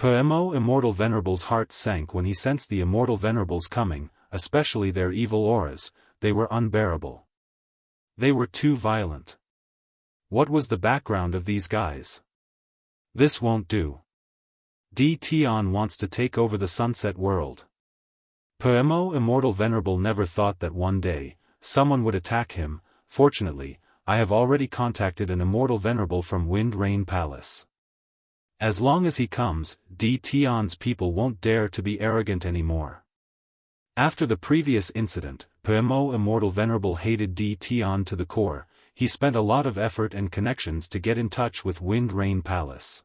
PMO Immortal Venerable's heart sank when he sensed the Immortal Venerables coming, especially their evil auras. They were unbearable. They were too violent. What was the background of these guys? This won't do. Tian wants to take over the Sunset World. PMO Immortal Venerable never thought that one day, someone would attack him. Fortunately, I have already contacted an Immortal Venerable from Wind Rain Palace. As long as he comes, Tian's people won't dare to be arrogant anymore. After the previous incident, PMO Immortal Venerable hated Tian to the core. He spent a lot of effort and connections to get in touch with Wind Rain Palace.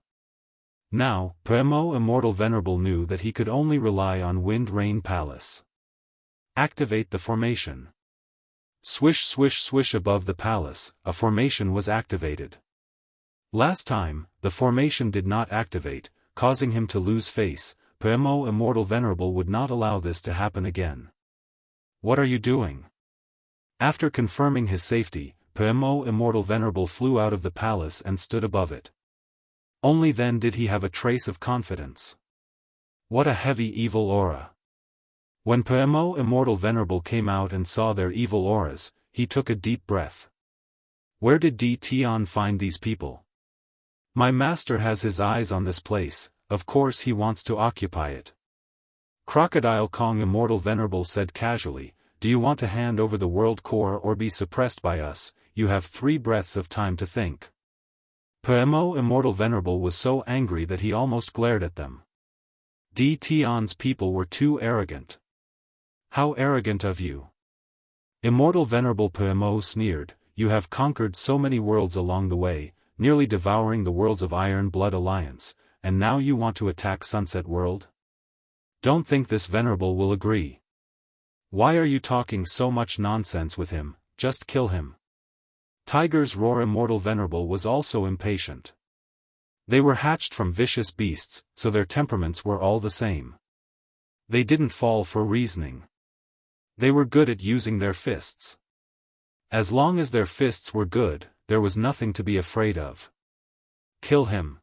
Now, PMO Immortal Venerable knew that he could only rely on Wind Rain Palace. Activate the formation. Swish swish swish above the palace, a formation was activated. Last time, the formation did not activate, causing him to lose face. PMO Immortal Venerable would not allow this to happen again. What are you doing? After confirming his safety, PMO Immortal Venerable flew out of the palace and stood above it. Only then did he have a trace of confidence. What a heavy evil aura. When PMO Immortal Venerable came out and saw their evil auras, he took a deep breath. Where did Tian find these people? My master has his eyes on this place, of course he wants to occupy it. Crocodile Kong Immortal Venerable said casually, do you want to hand over the world core or be suppressed by us? You have 3 breaths of time to think. PMO Immortal Venerable was so angry that he almost glared at them. Tian's people were too arrogant. How arrogant of you! Immortal Venerable PMO sneered, you have conquered so many worlds along the way, nearly devouring the worlds of Iron Blood Alliance, and now you want to attack Sunset World? Don't think this Venerable will agree. Why are you talking so much nonsense with him? Just kill him. Tiger's Roar Immortal Venerable was also impatient. They were hatched from vicious beasts, so their temperaments were all the same. They didn't fall for reasoning. They were good at using their fists. As long as their fists were good, there was nothing to be afraid of. Kill him.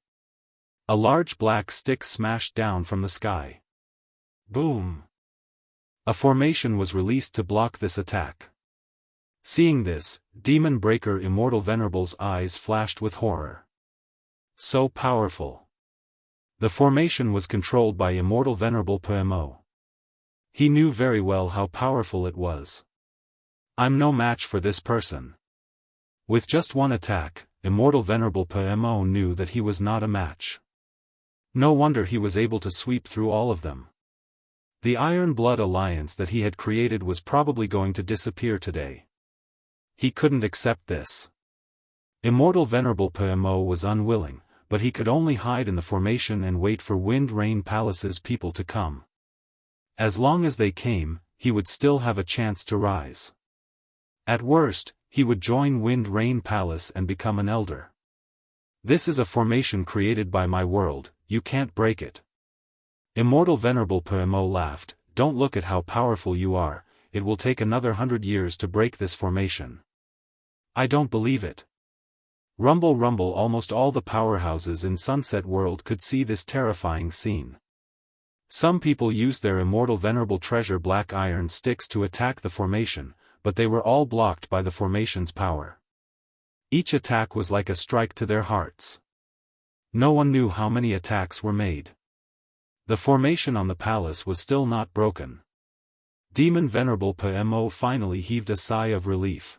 A large black stick smashed down from the sky. Boom! A formation was released to block this attack. Seeing this, Demon Breaker Immortal Venerable's eyes flashed with horror. So powerful. The formation was controlled by Immortal Venerable PMO. He knew very well how powerful it was. I'm no match for this person. With just one attack, Immortal Venerable PMO knew that he was not a match. No wonder he was able to sweep through all of them. The Iron Blood Alliance that he had created was probably going to disappear today. He couldn't accept this. Immortal Venerable PMO was unwilling, but he could only hide in the formation and wait for Wind Rain Palace's people to come. As long as they came, he would still have a chance to rise. At worst, he would join Wind Rain Palace and become an elder. This is a formation created by my world, you can't break it. Immortal Venerable PMO laughed, don't look at how powerful you are, it will take another 100 years to break this formation. I don't believe it. Rumble rumble, almost all the powerhouses in Sunset World could see this terrifying scene. Some people used their Immortal Venerable Treasure Black Iron sticks to attack the formation, but they were all blocked by the formation's power. Each attack was like a strike to their hearts. No one knew how many attacks were made. The formation on the palace was still not broken. Demon Venerable PMO finally heaved a sigh of relief.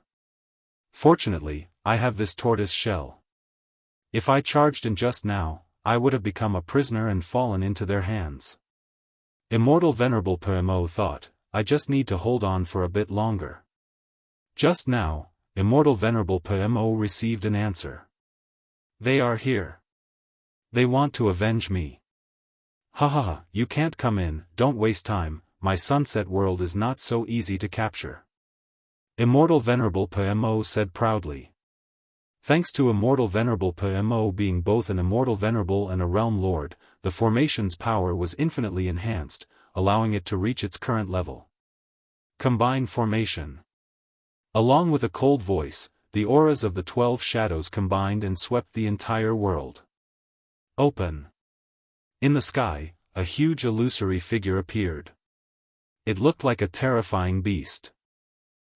Fortunately, I have this tortoise shell. If I charged in just now, I would have become a prisoner and fallen into their hands. Immortal Venerable PMO thought, I just need to hold on for a bit longer. Just now, Immortal Venerable PMO received an answer. They are here. They want to avenge me. Ha ha ha, you can't come in, don't waste time, my Sunset World is not so easy to capture. Immortal Venerable PMO said proudly. Thanks to Immortal Venerable PMO being both an Immortal Venerable and a Realm Lord, the formation's power was infinitely enhanced, allowing it to reach its current level. Combine formation. Along with a cold voice, the auras of the 12 shadows combined and swept the entire world. Open. In the sky, a huge illusory figure appeared. It looked like a terrifying beast.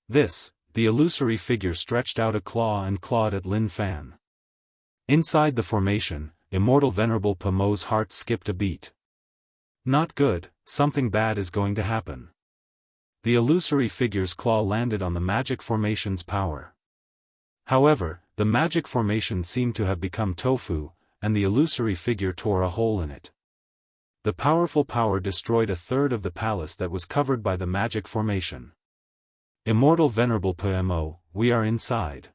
The illusory figure stretched out a claw and clawed at Lin Fan. Inside the formation, Immortal Venerable Pomo's heart skipped a beat. Not good, something bad is going to happen. The illusory figure's claw landed on the magic formation's power. However, the magic formation seemed to have become tofu, and the illusory figure tore a hole in it. The powerful power destroyed a third of the palace that was covered by the magic formation. Immortal Venerable Pomo, we are inside.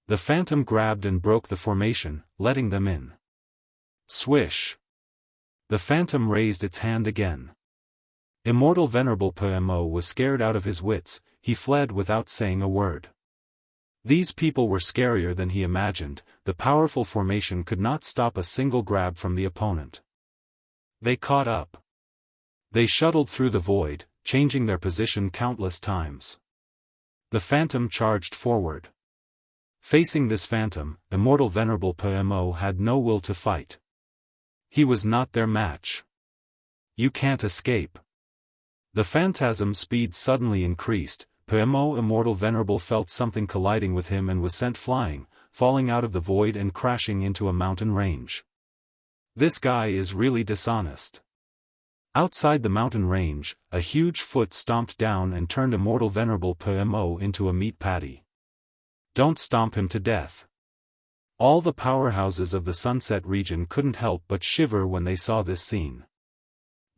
The phantom grabbed and broke the formation, letting them in. Swish! The phantom raised its hand again. Immortal Venerable Pomo was scared out of his wits, he fled without saying a word. These people were scarier than he imagined, the powerful formation could not stop a single grab from the opponent. They caught up. They shuttled through the void, changing their position countless times. The phantom charged forward. Facing this phantom, Immortal Venerable Pomo had no will to fight. He was not their match. You can't escape. The phantasm's speed suddenly increased. Pomo Immortal Venerable felt something colliding with him and was sent flying, falling out of the void and crashing into a mountain range. This guy is really dishonest. Outside the mountain range, a huge foot stomped down and turned Immortal Venerable Pomo into a meat patty. Don't stomp him to death. All the powerhouses of the Sunset region couldn't help but shiver when they saw this scene.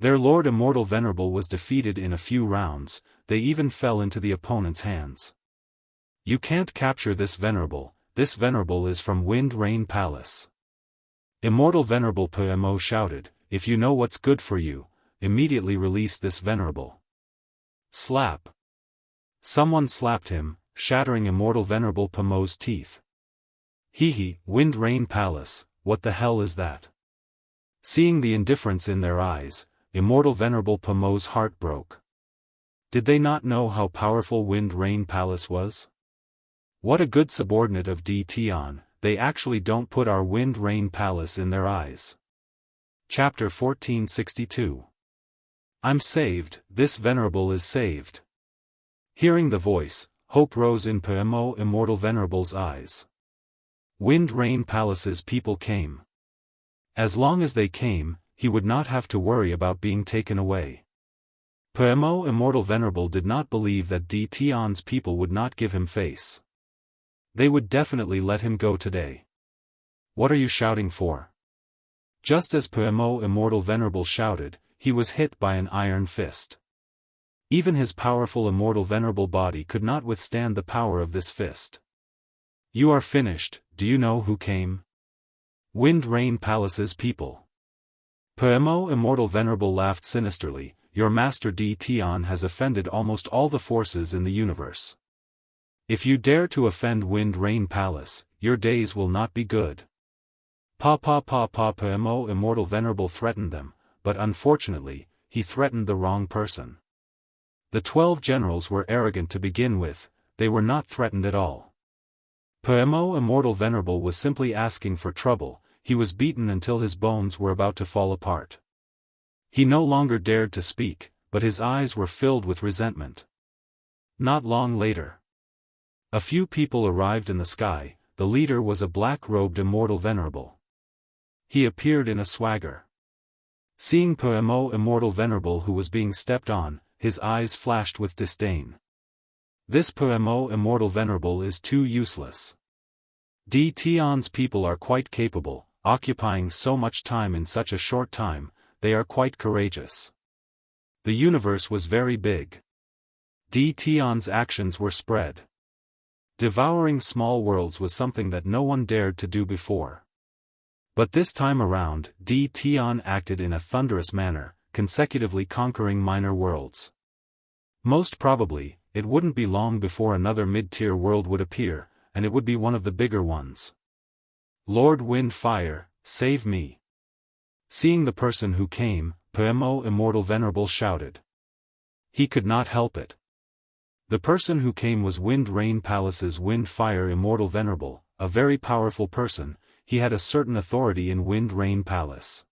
Their Lord Immortal Venerable was defeated in a few rounds, they even fell into the opponent's hands. You can't capture this Venerable is from Wind Rain Palace. Immortal Venerable Pomo shouted, if you know what's good for you, immediately release this Venerable. Slap. Someone slapped him, shattering Immortal Venerable Pomo's teeth. Hee, Wind Rain Palace, what the hell is that? Seeing the indifference in their eyes, Immortal Venerable Pomo's heart broke. Did they not know how powerful Wind Rain Palace was? What a good subordinate of D. Tian, they actually don't put our Wind Rain Palace in their eyes. Chapter 1462. I'm saved, this Venerable is saved. Hearing the voice, hope rose in Pomo Immortal Venerable's eyes. Wind Rain Palace's people came. As long as they came, he would not have to worry about being taken away. Pomo Immortal Venerable did not believe that D. Tian's people would not give him face. They would definitely let him go today. What are you shouting for? Just as Pomo Immortal Venerable shouted, he was hit by an iron fist. Even his powerful Immortal Venerable body could not withstand the power of this fist. You are finished, do you know who came? Wind Rain Palace's people. Pomo Immortal Venerable laughed sinisterly, your master D. Tian has offended almost all the forces in the universe. If you dare to offend Wind Rain Palace, your days will not be good. Pomo Immortal Venerable threatened them, but unfortunately, he threatened the wrong person. The 12 generals were arrogant to begin with, they were not threatened at all. Pomo Immortal Venerable was simply asking for trouble, he was beaten until his bones were about to fall apart. He no longer dared to speak, but his eyes were filled with resentment. Not long later. A few people arrived in the sky, the leader was a black-robed Immortal Venerable. He appeared in a swagger. Seeing Pomo Immortal Venerable who was being stepped on, his eyes flashed with disdain. This Pomo Immortal Venerable is too useless. D. Tian's people are quite capable, occupying so much time in such a short time, they are quite courageous. The universe was very big. D. Tian's actions were spread. Devouring small worlds was something that no one dared to do before. But this time around, D. Tian acted in a thunderous manner, consecutively conquering minor worlds. Most probably, it wouldn't be long before another mid-tier world would appear, and it would be one of the bigger ones. Lord Wind Fire, save me. Seeing the person who came, Pomo Immortal Venerable shouted. He could not help it. The person who came was Wind Rain Palace's Wind Fire Immortal Venerable, a very powerful person, he had a certain authority in Wind Rain Palace.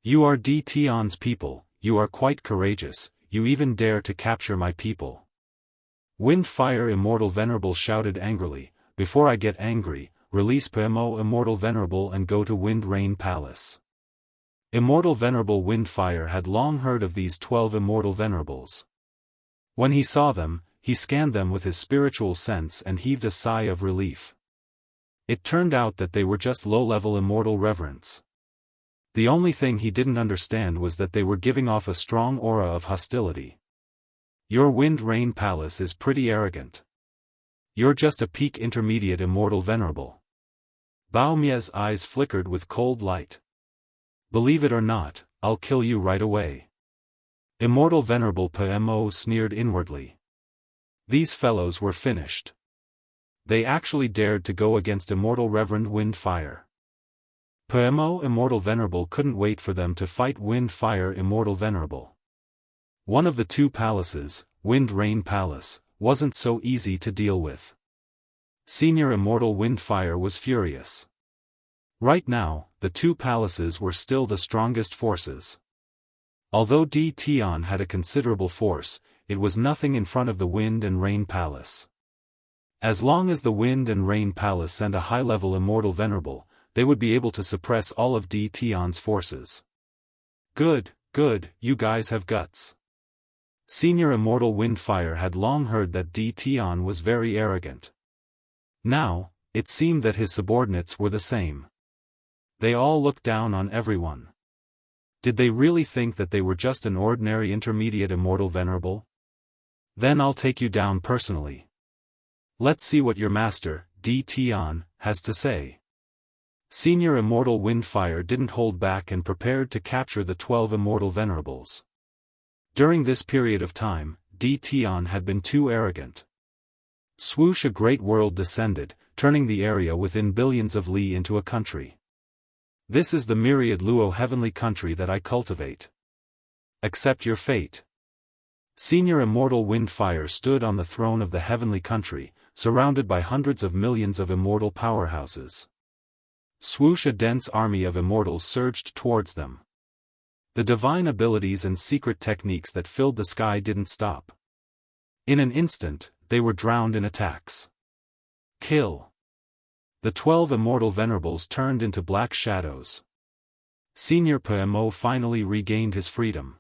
You are D. Tion's people, you are quite courageous, you even dare to capture my people. Wind Fire Immortal Venerable shouted angrily, before I get angry, release PMO Immortal Venerable and go to Wind Rain Palace. Immortal Venerable Wind Fire had long heard of these 12 Immortal Venerables. When he saw them, he scanned them with his spiritual sense and heaved a sigh of relief. It turned out that they were just low-level Immortal Reverends. The only thing he didn't understand was that they were giving off a strong aura of hostility. Your Wind Rain Palace is pretty arrogant. You're just a peak intermediate Immortal Venerable. Bao Mie's eyes flickered with cold light. Believe it or not, I'll kill you right away. Immortal Venerable PMO sneered inwardly. These fellows were finished. They actually dared to go against Immortal Reverend Wind Fire. PMO Immortal Venerable couldn't wait for them to fight Wind Fire Immortal Venerable. One of the two palaces, Wind Rain Palace, wasn't so easy to deal with. Senior Immortal Wind Fire was furious. Right now, the two palaces were still the strongest forces. Although D. Tion had a considerable force, it was nothing in front of the Wind and Rain Palace. As long as the Wind and Rain Palace sent a high-level Immortal Venerable, they would be able to suppress all of D. Tion's forces. Good, you guys have guts. Senior Immortal Wind Fire had long heard that D. Tion was very arrogant. Now, it seemed that his subordinates were the same. They all looked down on everyone. Did they really think that they were just an ordinary intermediate Immortal Venerable? Then I'll take you down personally. Let's see what your master, D. Tion, has to say. Senior Immortal Wind Fire didn't hold back and prepared to capture the 12 Immortal Venerables. During this period of time, D. Tion had been too arrogant. Swoosh, a great world descended, turning the area within billions of li into a country. This is the myriad Luo heavenly country that I cultivate. Accept your fate. Senior Immortal Wind Fire stood on the throne of the heavenly country, surrounded by hundreds of millions of immortal powerhouses. Swoosh, a dense army of immortals surged towards them. The divine abilities and secret techniques that filled the sky didn't stop. In an instant, they were drowned in attacks. Kill. The 12 Immortal Venerables turned into black shadows. Senior PMO finally regained his freedom.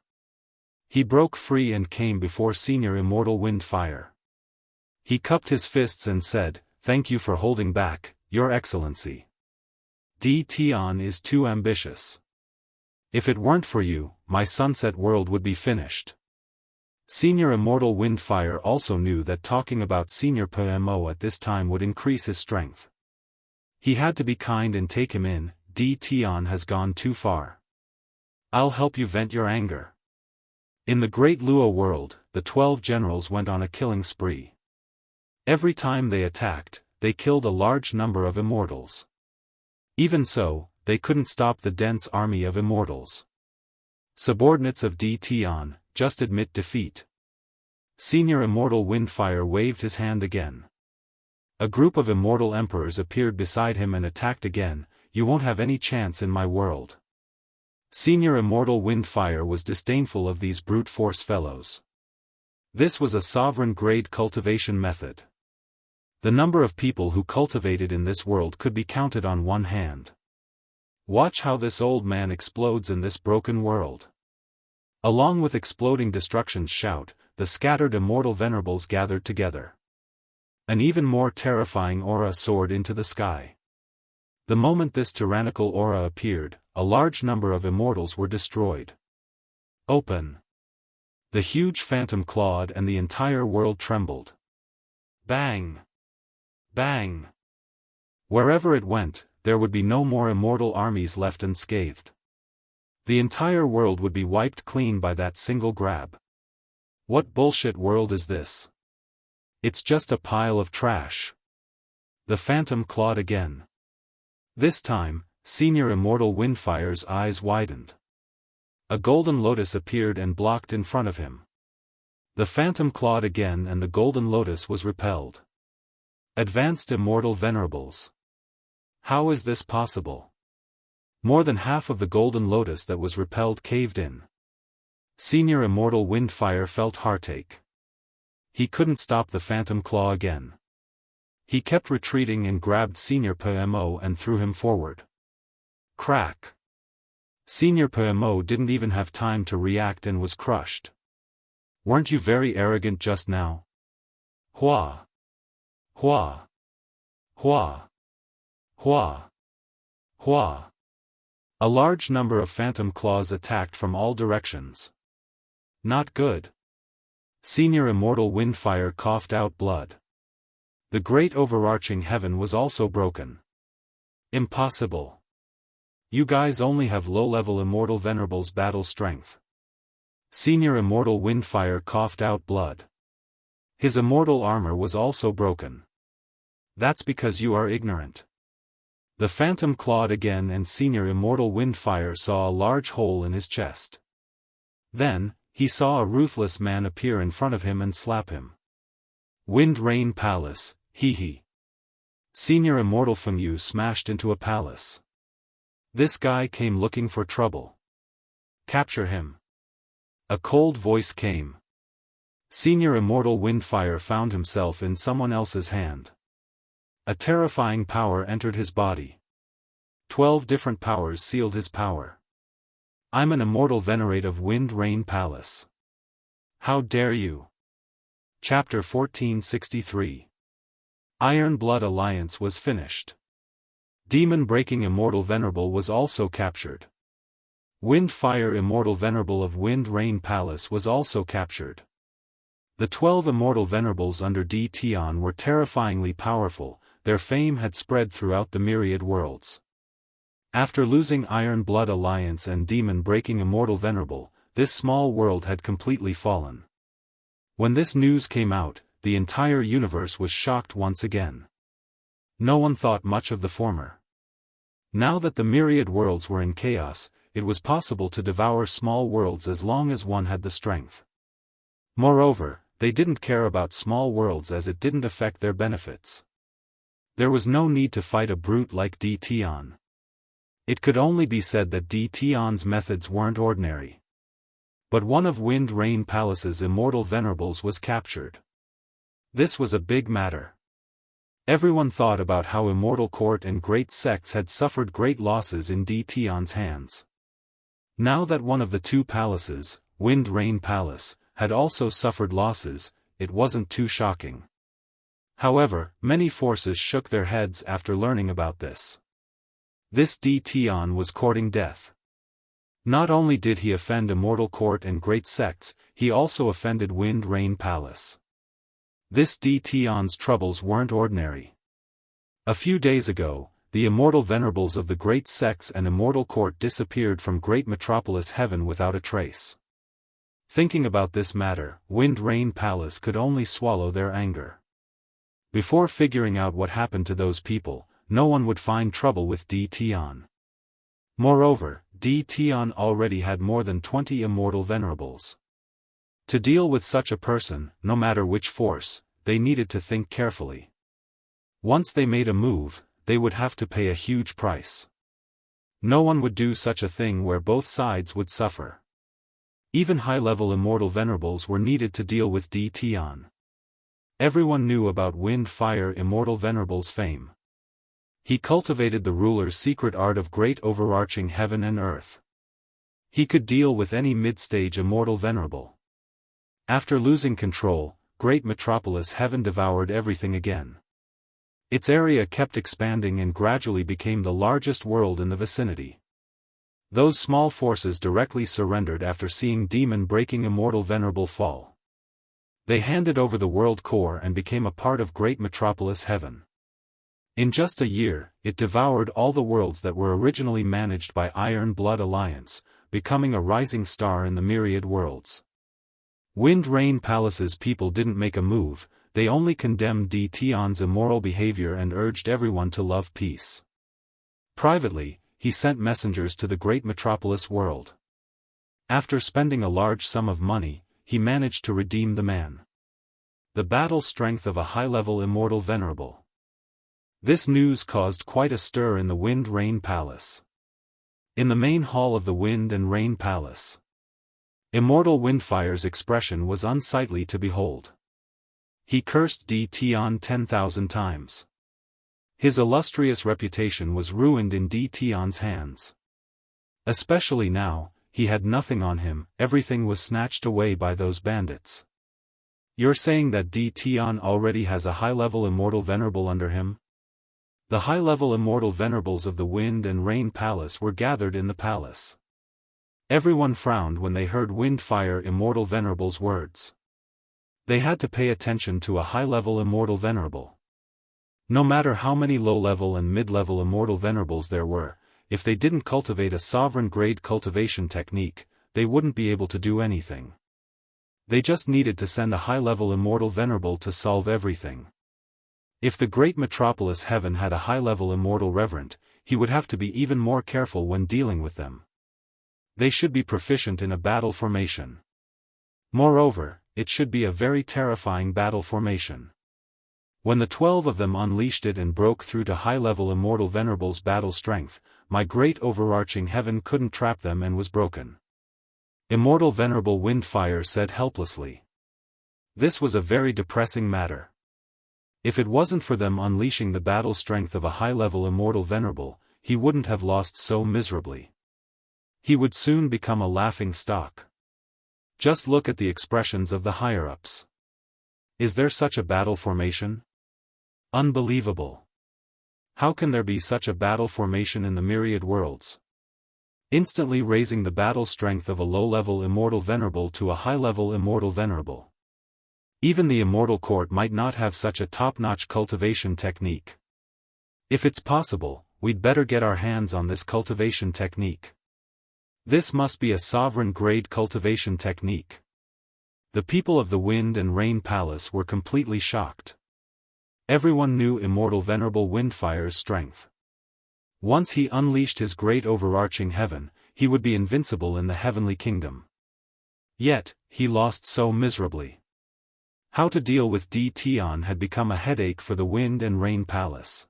He broke free and came before Senior Immortal Wind Fire. He cupped his fists and said, "Thank you for holding back, Your Excellency. D. Tion is too ambitious. If it weren't for you, my sunset world would be finished." Senior Immortal Wind Fire also knew that talking about Senior PMO at this time would increase his strength. He had to be kind and take him in. D. Tion has gone too far. I'll help you vent your anger. In the great Luo world, the 12 generals went on a killing spree. Every time they attacked, they killed a large number of immortals. Even so, they couldn't stop the dense army of immortals. Subordinates of D. Tion, just admit defeat. Senior Immortal Wind Fire waved his hand again. A group of immortal emperors appeared beside him and attacked again. "You won't have any chance in my world." Senior Immortal Wind Fire was disdainful of these brute force fellows. This was a sovereign-grade cultivation method. The number of people who cultivated in this world could be counted on one hand. Watch how this old man explodes in this broken world. Along with exploding destruction's shout, the scattered immortal venerables gathered together. An even more terrifying aura soared into the sky. The moment this tyrannical aura appeared, a large number of immortals were destroyed. Open. The huge phantom clawed and the entire world trembled. Bang! Bang! Wherever it went, there would be no more immortal armies left unscathed. The entire world would be wiped clean by that single grab. What bullshit world is this? It's just a pile of trash. The phantom clawed again. This time, Senior Immortal Wind Fire's eyes widened. A golden lotus appeared and blocked in front of him. The phantom clawed again and the golden lotus was repelled. Advanced Immortal Venerables. How is this possible? More than half of the golden lotus that was repelled caved in. Senior Immortal Windfire felt heartache. He couldn't stop the phantom claw again. He kept retreating and grabbed Senior PMO and threw him forward. Crack! Senior PMO didn't even have time to react and was crushed. Weren't you very arrogant just now? Hua! Hua! Hua! Hua! Hua! A large number of phantom claws attacked from all directions. Not good. Senior Immortal Windfire coughed out blood. The great overarching heaven was also broken. Impossible. You guys only have low-level Immortal Venerable's battle strength. Senior Immortal Windfire coughed out blood. His immortal armor was also broken. That's because you are ignorant. The phantom clawed again and Senior Immortal Windfire saw a large hole in his chest. Then, he saw a ruthless man appear in front of him and slap him. Wind Rain Palace, hee hee. Senior Immortal Fengyu smashed into a palace. This guy came looking for trouble. Capture him. A cold voice came. Senior Immortal Windfire found himself in someone else's hand. A terrifying power entered his body. 12 different powers sealed his power. I'm an immortal venerate of Wind Rain Palace. How dare you? Chapter 1463. Iron Blood Alliance was finished. Demon-breaking Immortal Venerable was also captured. Windfire Immortal Venerable of Wind Rain Palace was also captured. The 12 Immortal Venerables under D. Tian were terrifyingly powerful, their fame had spread throughout the myriad worlds. After losing Iron Blood Alliance and Demon-breaking Immortal Venerable, this small world had completely fallen. When this news came out, the entire universe was shocked once again. No one thought much of the former. Now that the myriad worlds were in chaos, it was possible to devour small worlds as long as one had the strength. Moreover, they didn't care about small worlds as it didn't affect their benefits. There was no need to fight a brute like D. Tian. It could only be said that D. Tian's methods weren't ordinary. But one of Wind Rain Palace's immortal venerables was captured. This was a big matter. Everyone thought about how Immortal Court and great sects had suffered great losses in D. Tian's hands. Now that one of the two palaces, Wind Rain Palace, had also suffered losses, it wasn't too shocking. However, many forces shook their heads after learning about this. This D. Tian was courting death. Not only did he offend Immortal Court and great sects, he also offended Wind Rain Palace. This D. Tian's troubles weren't ordinary. A few days ago, the immortal venerables of the great sects and Immortal Court disappeared from great metropolis heaven without a trace. Thinking about this matter, Wind Rain Palace could only swallow their anger. Before figuring out what happened to those people, no one would find trouble with D. Tian. Moreover, D. Tian already had more than 20 immortal venerables. To deal with such a person, no matter which force, they needed to think carefully. Once they made a move, they would have to pay a huge price. No one would do such a thing where both sides would suffer. Even high-level immortal venerables were needed to deal with D. Tian. Everyone knew about Wind-Fire Immortal Venerable's fame. He cultivated the ruler's secret art of great overarching heaven and earth. He could deal with any mid-stage immortal venerable. After losing control, great metropolis heaven devoured everything again. Its area kept expanding and gradually became the largest world in the vicinity. Those small forces directly surrendered after seeing demon-breaking immortal venerable fall. They handed over the world core and became a part of great metropolis heaven. In just a year, it devoured all the worlds that were originally managed by Iron Blood Alliance, becoming a rising star in the myriad worlds. Wind Rain Palace's people didn't make a move, they only condemned D. Tian's immoral behavior and urged everyone to love peace. Privately, he sent messengers to the great metropolis world. After spending a large sum of money, he managed to redeem the man. The battle strength of a high-level immortal venerable. This news caused quite a stir in the Wind Rain Palace. In the main hall of the Wind and Rain Palace, Immortal Windfire's expression was unsightly to behold. He cursed Di Tian 10,000 times. His illustrious reputation was ruined in Di Tian's hands. Especially now, he had nothing on him, everything was snatched away by those bandits. You're saying that Di Tian already has a high-level Immortal Venerable under him? The high-level Immortal Venerables of the Wind and Rain Palace were gathered in the palace. Everyone frowned when they heard Windfire Immortal Venerable's words. They had to pay attention to a high-level Immortal Venerable. No matter how many low-level and mid-level Immortal Venerables there were, if they didn't cultivate a sovereign-grade cultivation technique, they wouldn't be able to do anything. They just needed to send a high-level Immortal Venerable to solve everything. If the great metropolis heaven had a high-level Immortal Reverend, he would have to be even more careful when dealing with them. They should be proficient in a battle formation. Moreover, it should be a very terrifying battle formation. When the 12 of them unleashed it and broke through to high-level Immortal Venerable's battle strength, my great overarching heaven couldn't trap them and was broken. Immortal Venerable Windfire said helplessly. This was a very depressing matter. If it wasn't for them unleashing the battle strength of a high-level Immortal Venerable, he wouldn't have lost so miserably. He would soon become a laughing stock. Just look at the expressions of the higher-ups. Is there such a battle formation? Unbelievable. How can there be such a battle formation in the myriad worlds? Instantly raising the battle strength of a low-level Immortal Venerable to a high-level Immortal Venerable. Even the Immortal Court might not have such a top-notch cultivation technique. If it's possible, we'd better get our hands on this cultivation technique. This must be a sovereign-grade cultivation technique. The people of the Wind and Rain Palace were completely shocked. Everyone knew Immortal Venerable Windfire's strength. Once he unleashed his great overarching heaven, he would be invincible in the heavenly kingdom. Yet, he lost so miserably. How to deal with Di Tian had become a headache for the Wind and Rain Palace.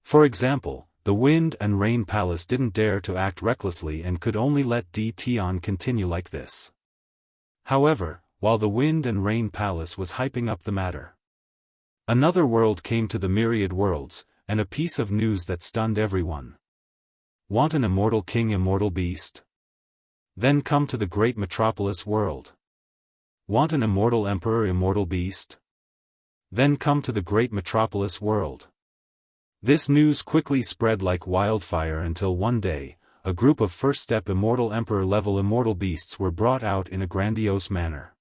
For example, the Wind and Rain Palace didn't dare to act recklessly and could only let Di Tian continue like this. However, while the Wind and Rain Palace was hyping up the matter, another world came to the myriad worlds, and a piece of news that stunned everyone. Want an immortal king, immortal beast? Then come to the great metropolis world. Want an immortal emperor, immortal beast? Then come to the great metropolis world. This news quickly spread like wildfire until one day, a group of first-step immortal emperor-level immortal beasts were brought out in a grandiose manner.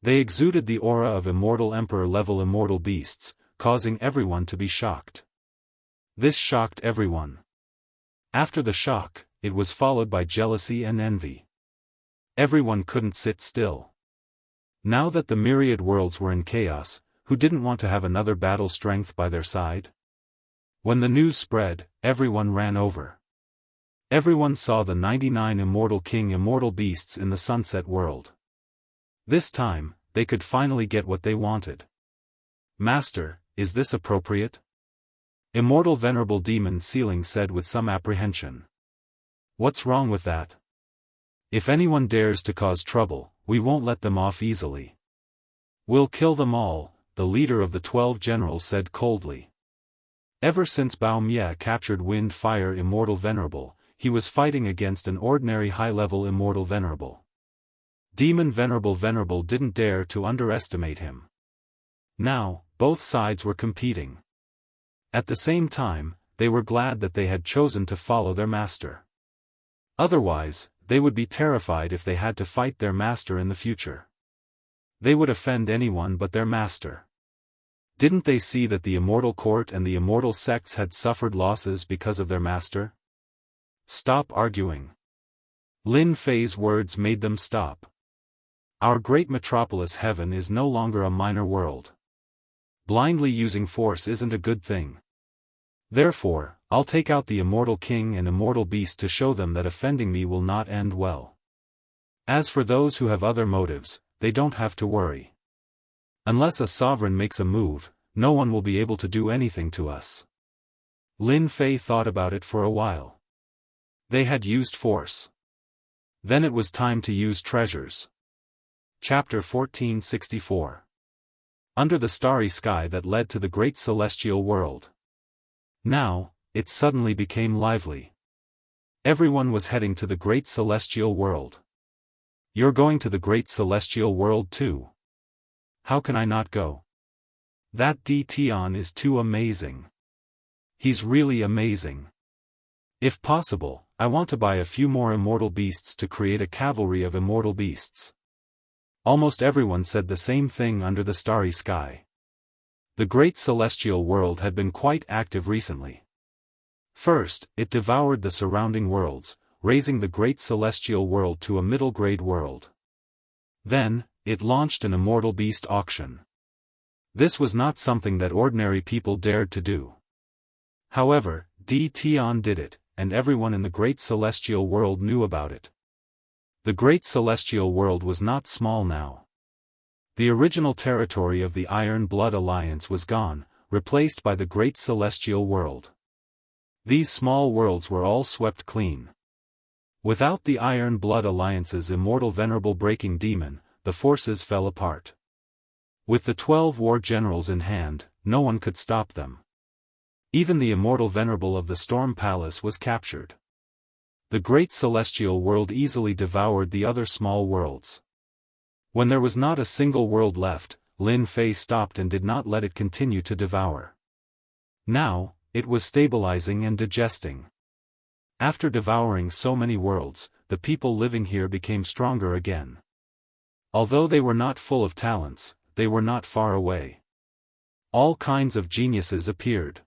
They exuded the aura of immortal emperor-level immortal beasts, causing everyone to be shocked. This shocked everyone. After the shock, it was followed by jealousy and envy. Everyone couldn't sit still. Now that the myriad worlds were in chaos, who didn't want to have another battle strength by their side? When the news spread, everyone ran over. Everyone saw the 99 immortal king immortal beasts in the sunset world. This time, they could finally get what they wanted. Master, is this appropriate? Immortal Venerable Demon Ceiling said with some apprehension. What's wrong with that? If anyone dares to cause trouble, we won't let them off easily. We'll kill them all, the leader of the 12 generals said coldly. Ever since Bao Mie captured Wind Fire Immortal Venerable, he was fighting against an ordinary high-level Immortal Venerable. Demon Venerable didn't dare to underestimate him. Now, both sides were competing. At the same time, they were glad that they had chosen to follow their master. Otherwise, they would be terrified if they had to fight their master in the future. They would offend anyone but their master. Didn't they see that the Immortal Court and the Immortal sects had suffered losses because of their master? Stop arguing. Lin Fei's words made them stop. Our great metropolis heaven is no longer a minor world. Blindly using force isn't a good thing. Therefore, I'll take out the Immortal King and Immortal Beast to show them that offending me will not end well. As for those who have other motives, they don't have to worry. Unless a sovereign makes a move, no one will be able to do anything to us. Lin Fei thought about it for a while. They had used force. Then it was time to use treasures. Chapter 1464. Under the starry sky that led to the great celestial world. Now, it suddenly became lively. Everyone was heading to the great celestial world. You're going to the great celestial world too. How can I not go? That Tion is too amazing. He's really amazing. If possible, I want to buy a few more immortal beasts to create a cavalry of immortal beasts. Almost everyone said the same thing under the starry sky. The great celestial world had been quite active recently. First, it devoured the surrounding worlds, raising the great celestial world to a middle-grade world. Then, it launched an immortal beast auction. This was not something that ordinary people dared to do. However, Tion did it, and everyone in the great celestial world knew about it. The great celestial world was not small now. The original territory of the Iron Blood Alliance was gone, replaced by the great celestial world. These small worlds were all swept clean. Without the Iron Blood Alliance's immortal venerable breaking demon, the forces fell apart. With the 12 war generals in hand, no one could stop them. Even the immortal venerable of the Storm Palace was captured. The great celestial world easily devoured the other small worlds. When there was not a single world left, Lin Fei stopped and did not let it continue to devour. Now, it was stabilizing and digesting. After devouring so many worlds, the people living here became stronger again. Although they were not full of talents, they were not far away. All kinds of geniuses appeared.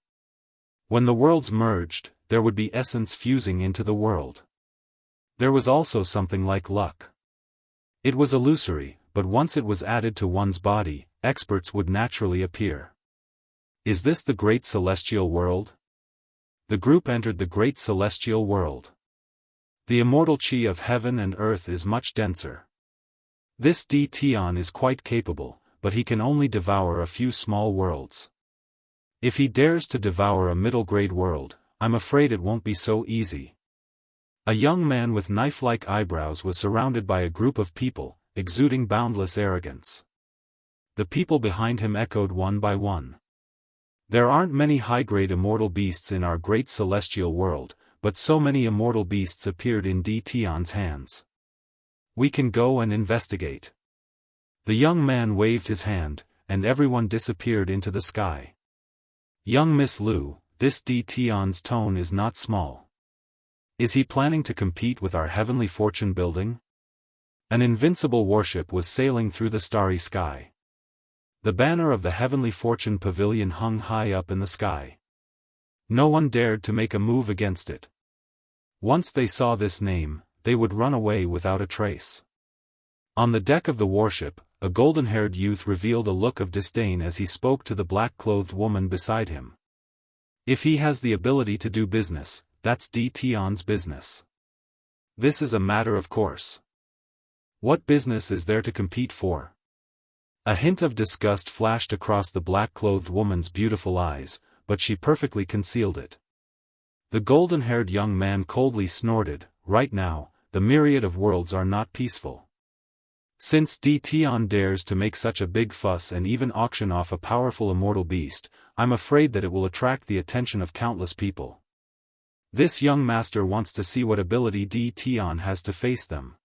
When the worlds merged, there would be essence fusing into the world. There was also something like luck. It was illusory, but once it was added to one's body, experts would naturally appear. Is this the great celestial world? The group entered the great celestial world. The immortal chi of heaven and earth is much denser. This Tion is quite capable, but he can only devour a few small worlds. If he dares to devour a middle-grade world, I'm afraid it won't be so easy. A young man with knife-like eyebrows was surrounded by a group of people, exuding boundless arrogance. The people behind him echoed one by one. There aren't many high-grade immortal beasts in our great celestial world, but so many immortal beasts appeared in Tion's hands. We can go and investigate. The young man waved his hand, and everyone disappeared into the sky. Young Miss Lu, this Tion's tone is not small. Is he planning to compete with our heavenly fortune building? An invincible warship was sailing through the starry sky. The banner of the heavenly fortune pavilion hung high up in the sky. No one dared to make a move against it. Once they saw this name, they would run away without a trace. On the deck of the warship, a golden-haired youth revealed a look of disdain as he spoke to the black-clothed woman beside him. If he has the ability to do business, that's Tion's business. This is a matter of course. What business is there to compete for? A hint of disgust flashed across the black-clothed woman's beautiful eyes, but she perfectly concealed it. The golden-haired young man coldly snorted, right now, the myriad of worlds are not peaceful. Since Tion dares to make such a big fuss and even auction off a powerful immortal beast, I'm afraid that it will attract the attention of countless people. This young master wants to see what ability Tion has to face them.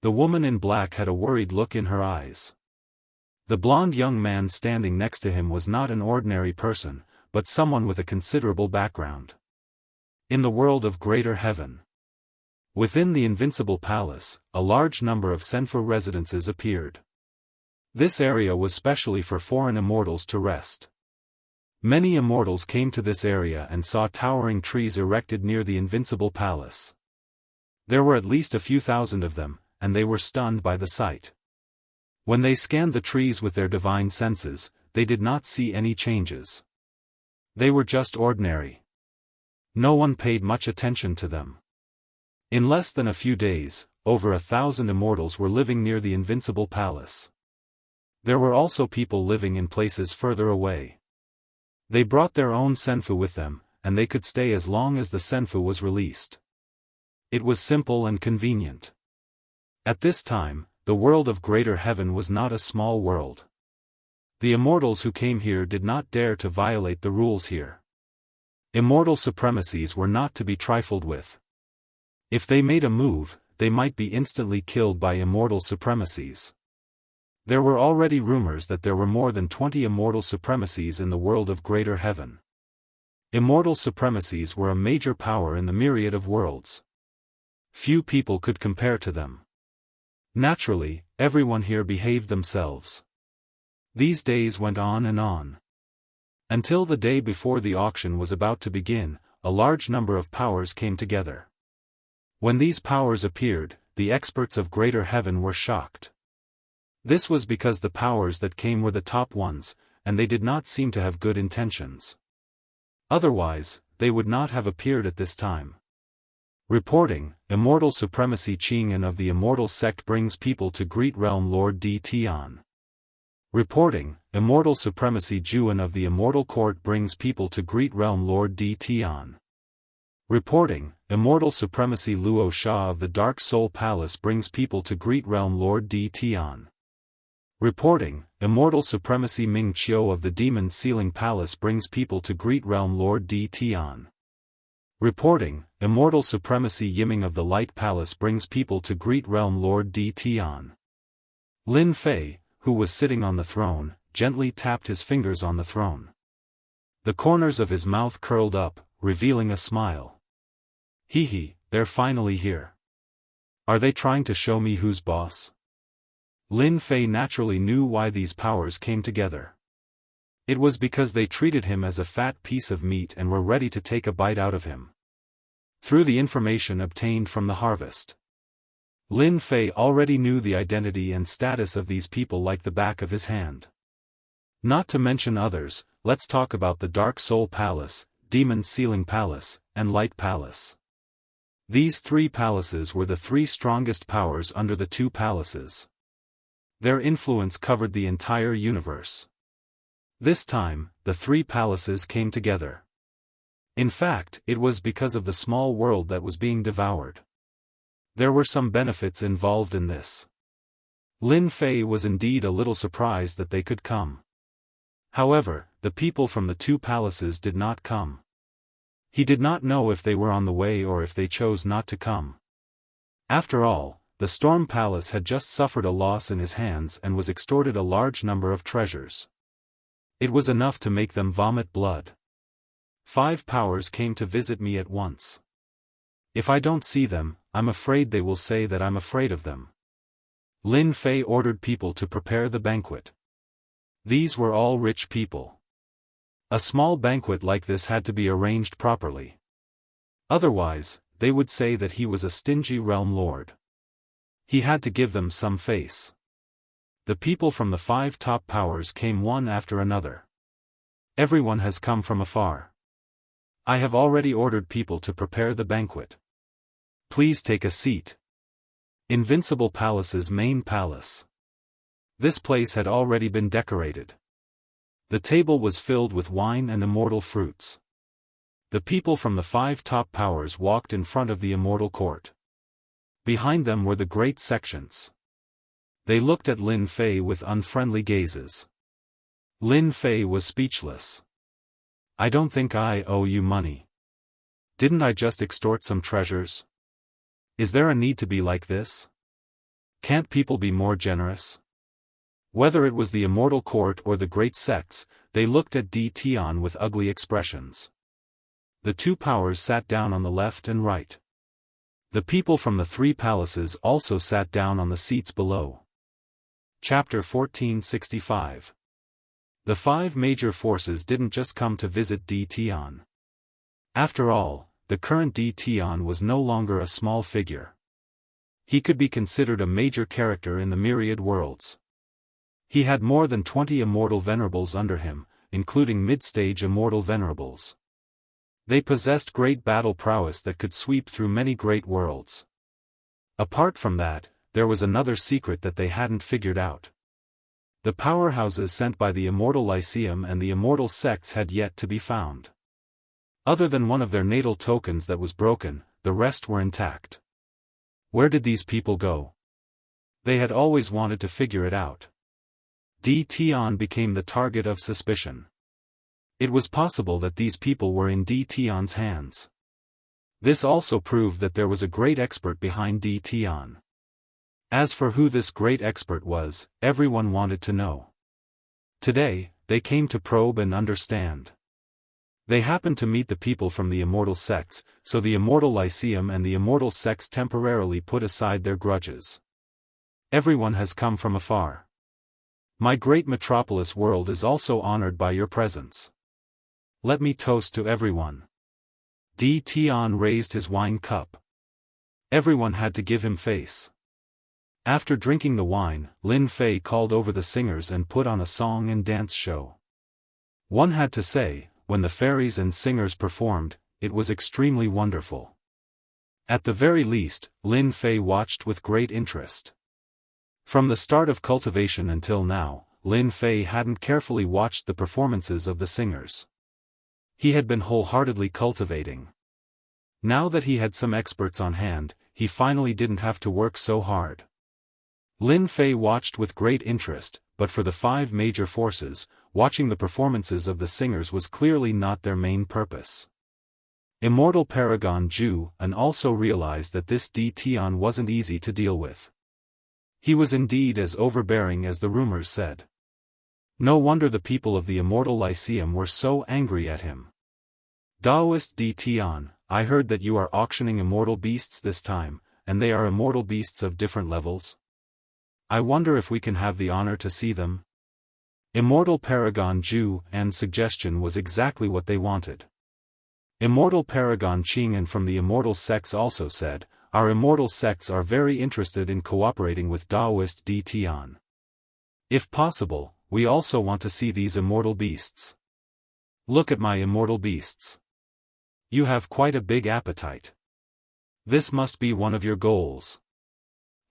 The woman in black had a worried look in her eyes. The blond young man standing next to him was not an ordinary person, but someone with a considerable background. In the world of Greater Heaven. Within the Invincible Palace, a large number of Senfu residences appeared. This area was specially for foreign immortals to rest. Many immortals came to this area and saw towering trees erected near the Invincible Palace. There were at least a few thousand of them, and they were stunned by the sight. When they scanned the trees with their divine senses, they did not see any changes. They were just ordinary. No one paid much attention to them. In less than a few days, over 1,000 immortals were living near the Invincible Palace. There were also people living in places further away. They brought their own Senfu with them, and they could stay as long as the Senfu was released. It was simple and convenient. At this time, the world of Greater Heaven was not a small world. The immortals who came here did not dare to violate the rules here. Immortal supremacies were not to be trifled with. If they made a move, they might be instantly killed by immortal supremacies. There were already rumors that there were more than 20 immortal supremacies in the world of Greater Heaven. Immortal supremacies were a major power in the myriad of worlds. Few people could compare to them. Naturally, everyone here behaved themselves. These days went on and on. Until the day before the auction was about to begin, a large number of powers came together. When these powers appeared, the experts of Greater Heaven were shocked. This was because the powers that came were the top ones, and they did not seem to have good intentions. Otherwise, they would not have appeared at this time. Reporting, Immortal Supremacy Qing'an of the Immortal Sect brings people to greet Realm Lord D. Tian. Reporting, Immortal Supremacy Juan of the Immortal Court brings people to greet Realm Lord D. Tian. Reporting, Immortal Supremacy Luo Sha of the Dark Soul Palace brings people to greet Realm Lord D. Tian. Reporting, Immortal Supremacy Ming Qiu of the Demon Sealing Palace brings people to greet Realm Lord D. Tian. Reporting, Immortal Supremacy Yiming of the Light Palace brings people to greet Realm Lord D. Tian. Lin Fei, who was sitting on the throne, gently tapped his fingers on the throne. The corners of his mouth curled up, revealing a smile. Hee, they're finally here. Are they trying to show me who's boss? Lin Fei naturally knew why these powers came together. It was because they treated him as a fat piece of meat and were ready to take a bite out of him. Through the information obtained from the harvest, Lin Fei already knew the identity and status of these people like the back of his hand. Not to mention others, let's talk about the Dark Soul Palace, Demon Sealing Palace, and Light Palace. These three palaces were the three strongest powers under the two palaces. Their influence covered the entire universe. This time, the three palaces came together. In fact, it was because of the small world that was being devoured. There were some benefits involved in this. Lin Fei was indeed a little surprised that they could come. However, the people from the two palaces did not come. He did not know if they were on the way or if they chose not to come. After all, the Storm Palace had just suffered a loss in his hands and was extorted a large number of treasures. It was enough to make them vomit blood. 5 powers came to visit me at once. If I don't see them, I'm afraid they will say that I'm afraid of them. Lin Fei ordered people to prepare the banquet. These were all rich people. A small banquet like this had to be arranged properly. Otherwise, they would say that he was a stingy realm lord. He had to give them some face. The people from the 5 top powers came one after another. Everyone has come from afar. I have already ordered people to prepare the banquet. Please take a seat. Invincible Palace's main palace. This place had already been decorated. The table was filled with wine and immortal fruits. The people from the 5 top powers walked in front of the immortal court. Behind them were the great sections. They looked at Lin Fei with unfriendly gazes. Lin Fei was speechless. I don't think I owe you money. Didn't I just extort some treasures? Is there a need to be like this? Can't people be more generous? Whether it was the immortal court or the great sects, they looked at D. Tian with ugly expressions. The 2 powers sat down on the left and right. The people from the 3 palaces also sat down on the seats below. Chapter 1465. The 5 major forces didn't just come to visit D. Tian. After all, the current D. Tian was no longer a small figure. He could be considered a major character in the myriad worlds. He had more than 20 immortal venerables under him, including mid-stage immortal venerables. They possessed great battle prowess that could sweep through many great worlds. Apart from that, there was another secret that they hadn't figured out. The powerhouses sent by the Immortal Lyceum and the Immortal Sects had yet to be found. Other than one of their natal tokens that was broken, the rest were intact. Where did these people go? They had always wanted to figure it out. Tian became the target of suspicion. It was possible that these people were in Tian's hands. This also proved that there was a great expert behind Tian. As for who this great expert was, everyone wanted to know. Today, they came to probe and understand. They happened to meet the people from the Immortal sects, so the Immortal Lyceum and the Immortal sects temporarily put aside their grudges. Everyone has come from afar. My great metropolis world is also honored by your presence. Let me toast to everyone. Tian raised his wine cup. Everyone had to give him face. After drinking the wine, Lin Fei called over the singers and put on a song and dance show. One had to say, when the fairies and singers performed, it was extremely wonderful. At the very least, Lin Fei watched with great interest. From the start of Cultivation until now, Lin Fei hadn't carefully watched the performances of the singers. He had been wholeheartedly cultivating. Now that he had some experts on hand, he finally didn't have to work so hard. Lin Fei watched with great interest, but for the 5 major forces, watching the performances of the singers was clearly not their main purpose. Immortal Paragon Zhu and also realized that this Tian wasn't easy to deal with. He was indeed as overbearing as the rumors said. No wonder the people of the Immortal Lyceum were so angry at him. Daoist Tian, I heard that you are auctioning immortal beasts this time, and they are immortal beasts of different levels. I wonder if we can have the honor to see them? Immortal Paragon Zhu and suggestion was exactly what they wanted. Immortal Paragon Qing'an from the Immortal sects also said, our Immortal sects are very interested in cooperating with Daoist Tian. If possible, we also want to see these immortal beasts. Look at my immortal beasts. You have quite a big appetite. This must be one of your goals.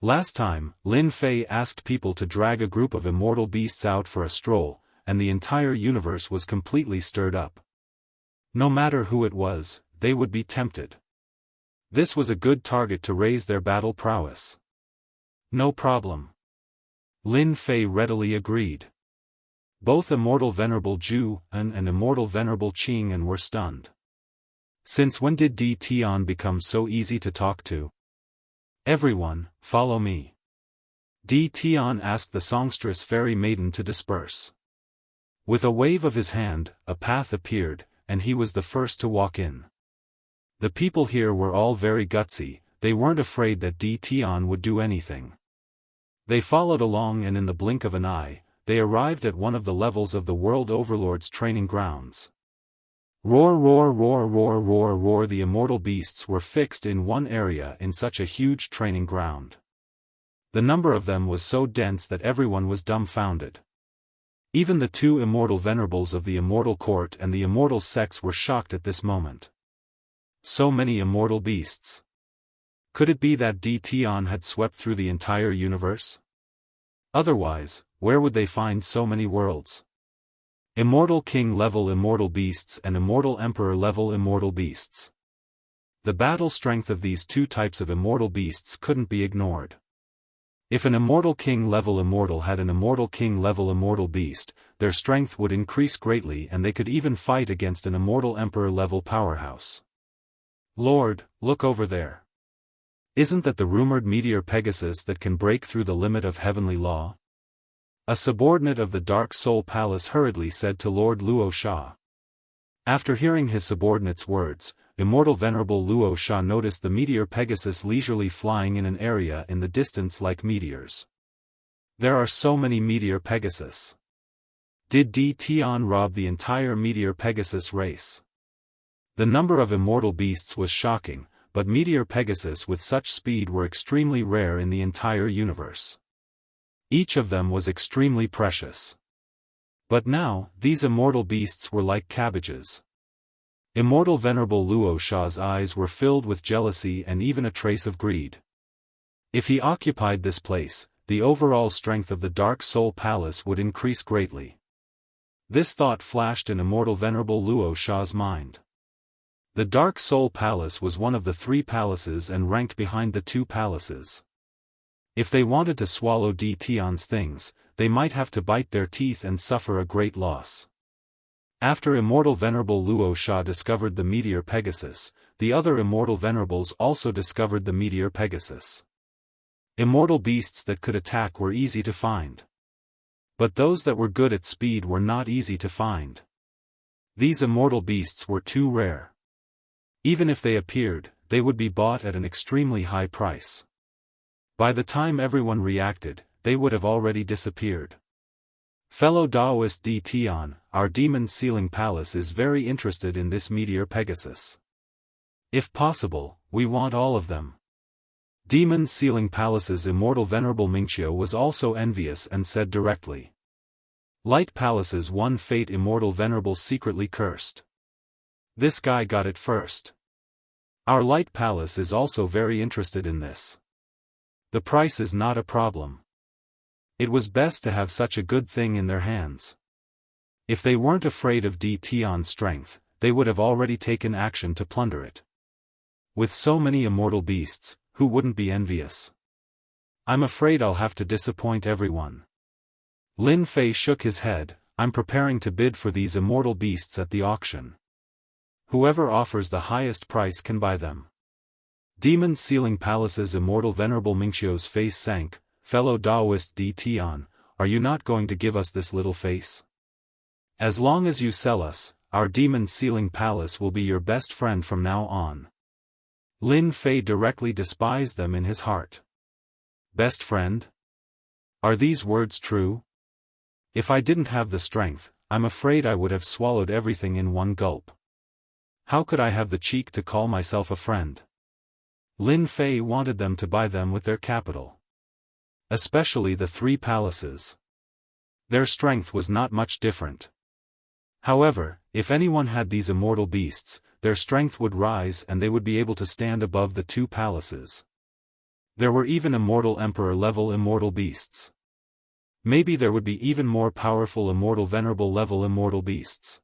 Last time, Lin Fei asked people to drag a group of immortal beasts out for a stroll, and the entire universe was completely stirred up. No matter who it was, they would be tempted. This was a good target to raise their battle prowess. No problem. Lin Fei readily agreed. Both Immortal Venerable Zhu and Immortal Venerable Qing'an were stunned. Since when did Tian become so easy to talk to? Everyone, follow me. Tian asked the songstress fairy maiden to disperse. With a wave of his hand, a path appeared, and he was the first to walk in. The people here were all very gutsy, they weren't afraid that Tian would do anything. They followed along and in the blink of an eye, they arrived at one of the levels of the World Overlord's training grounds. Roar roar roar roar roar roar, the immortal beasts were fixed in one area in such a huge training ground. The number of them was so dense that everyone was dumbfounded. Even the 2 immortal venerables of the Immortal Court and the Immortal sects were shocked at this moment. So many immortal beasts. Could it be that Tian had swept through the entire universe? Otherwise, where would they find so many worlds? Immortal King level immortal beasts and Immortal Emperor level immortal beasts. The battle strength of these 2 types of immortal beasts couldn't be ignored. If an Immortal King level immortal had an Immortal King level immortal beast, their strength would increase greatly and they could even fight against an Immortal Emperor level powerhouse. Lord, look over there. Isn't that the rumored meteor Pegasus that can break through the limit of heavenly law? A subordinate of the Dark Soul Palace hurriedly said to Lord Luo Sha. After hearing his subordinate's words, Immortal Venerable Luo Sha noticed the meteor Pegasus leisurely flying in an area in the distance like meteors. There are so many meteor Pegasus. Did Tian rob the entire meteor Pegasus race? The number of immortal beasts was shocking, but meteor Pegasus with such speed were extremely rare in the entire universe. Each of them was extremely precious. But now, these immortal beasts were like cabbages. Immortal Venerable Luo Sha's eyes were filled with jealousy and even a trace of greed. If he occupied this place, the overall strength of the Dark Soul Palace would increase greatly. This thought flashed in Immortal Venerable Luo Sha's mind. The Dark Soul Palace was one of the 3 palaces and ranked behind the 2 palaces. If they wanted to swallow D. Tion's things, they might have to bite their teeth and suffer a great loss. After Immortal Venerable Luo Sha discovered the meteor Pegasus, the other Immortal Venerables also discovered the meteor Pegasus. Immortal beasts that could attack were easy to find. But those that were good at speed were not easy to find. These immortal beasts were too rare. Even if they appeared, they would be bought at an extremely high price. By the time everyone reacted, they would have already disappeared. Fellow Daoist D. Tian, our Demon Sealing Palace is very interested in this meteor Pegasus. If possible, we want all of them. Demon Sealing Palace's Immortal Venerable Mingqiu was also envious and said directly. Light Palace's one fate Immortal Venerable secretly cursed. This guy got it first. Our Light Palace is also very interested in this. The price is not a problem. It was best to have such a good thing in their hands. If they weren't afraid of D. Tion's strength, they would have already taken action to plunder it. With so many immortal beasts, who wouldn't be envious? I'm afraid I'll have to disappoint everyone. Lin Fei shook his head. I'm preparing to bid for these immortal beasts at the auction. Whoever offers the highest price can buy them. Demon Sealing Palace's Immortal Venerable Mingqiu's face sank. Fellow Daoist D. Tian, are you not going to give us this little face? As long as you sell us, our Demon Sealing Palace will be your best friend from now on. Lin Fei directly despised them in his heart. Best friend? Are these words true? If I didn't have the strength, I'm afraid I would have swallowed everything in one gulp. How could I have the cheek to call myself a friend? Lin Fei wanted them to buy them with their capital. Especially the 3 palaces. Their strength was not much different. However, if anyone had these immortal beasts, their strength would rise and they would be able to stand above the 2 palaces. There were even immortal emperor-level immortal beasts. Maybe there would be even more powerful immortal venerable-level immortal beasts.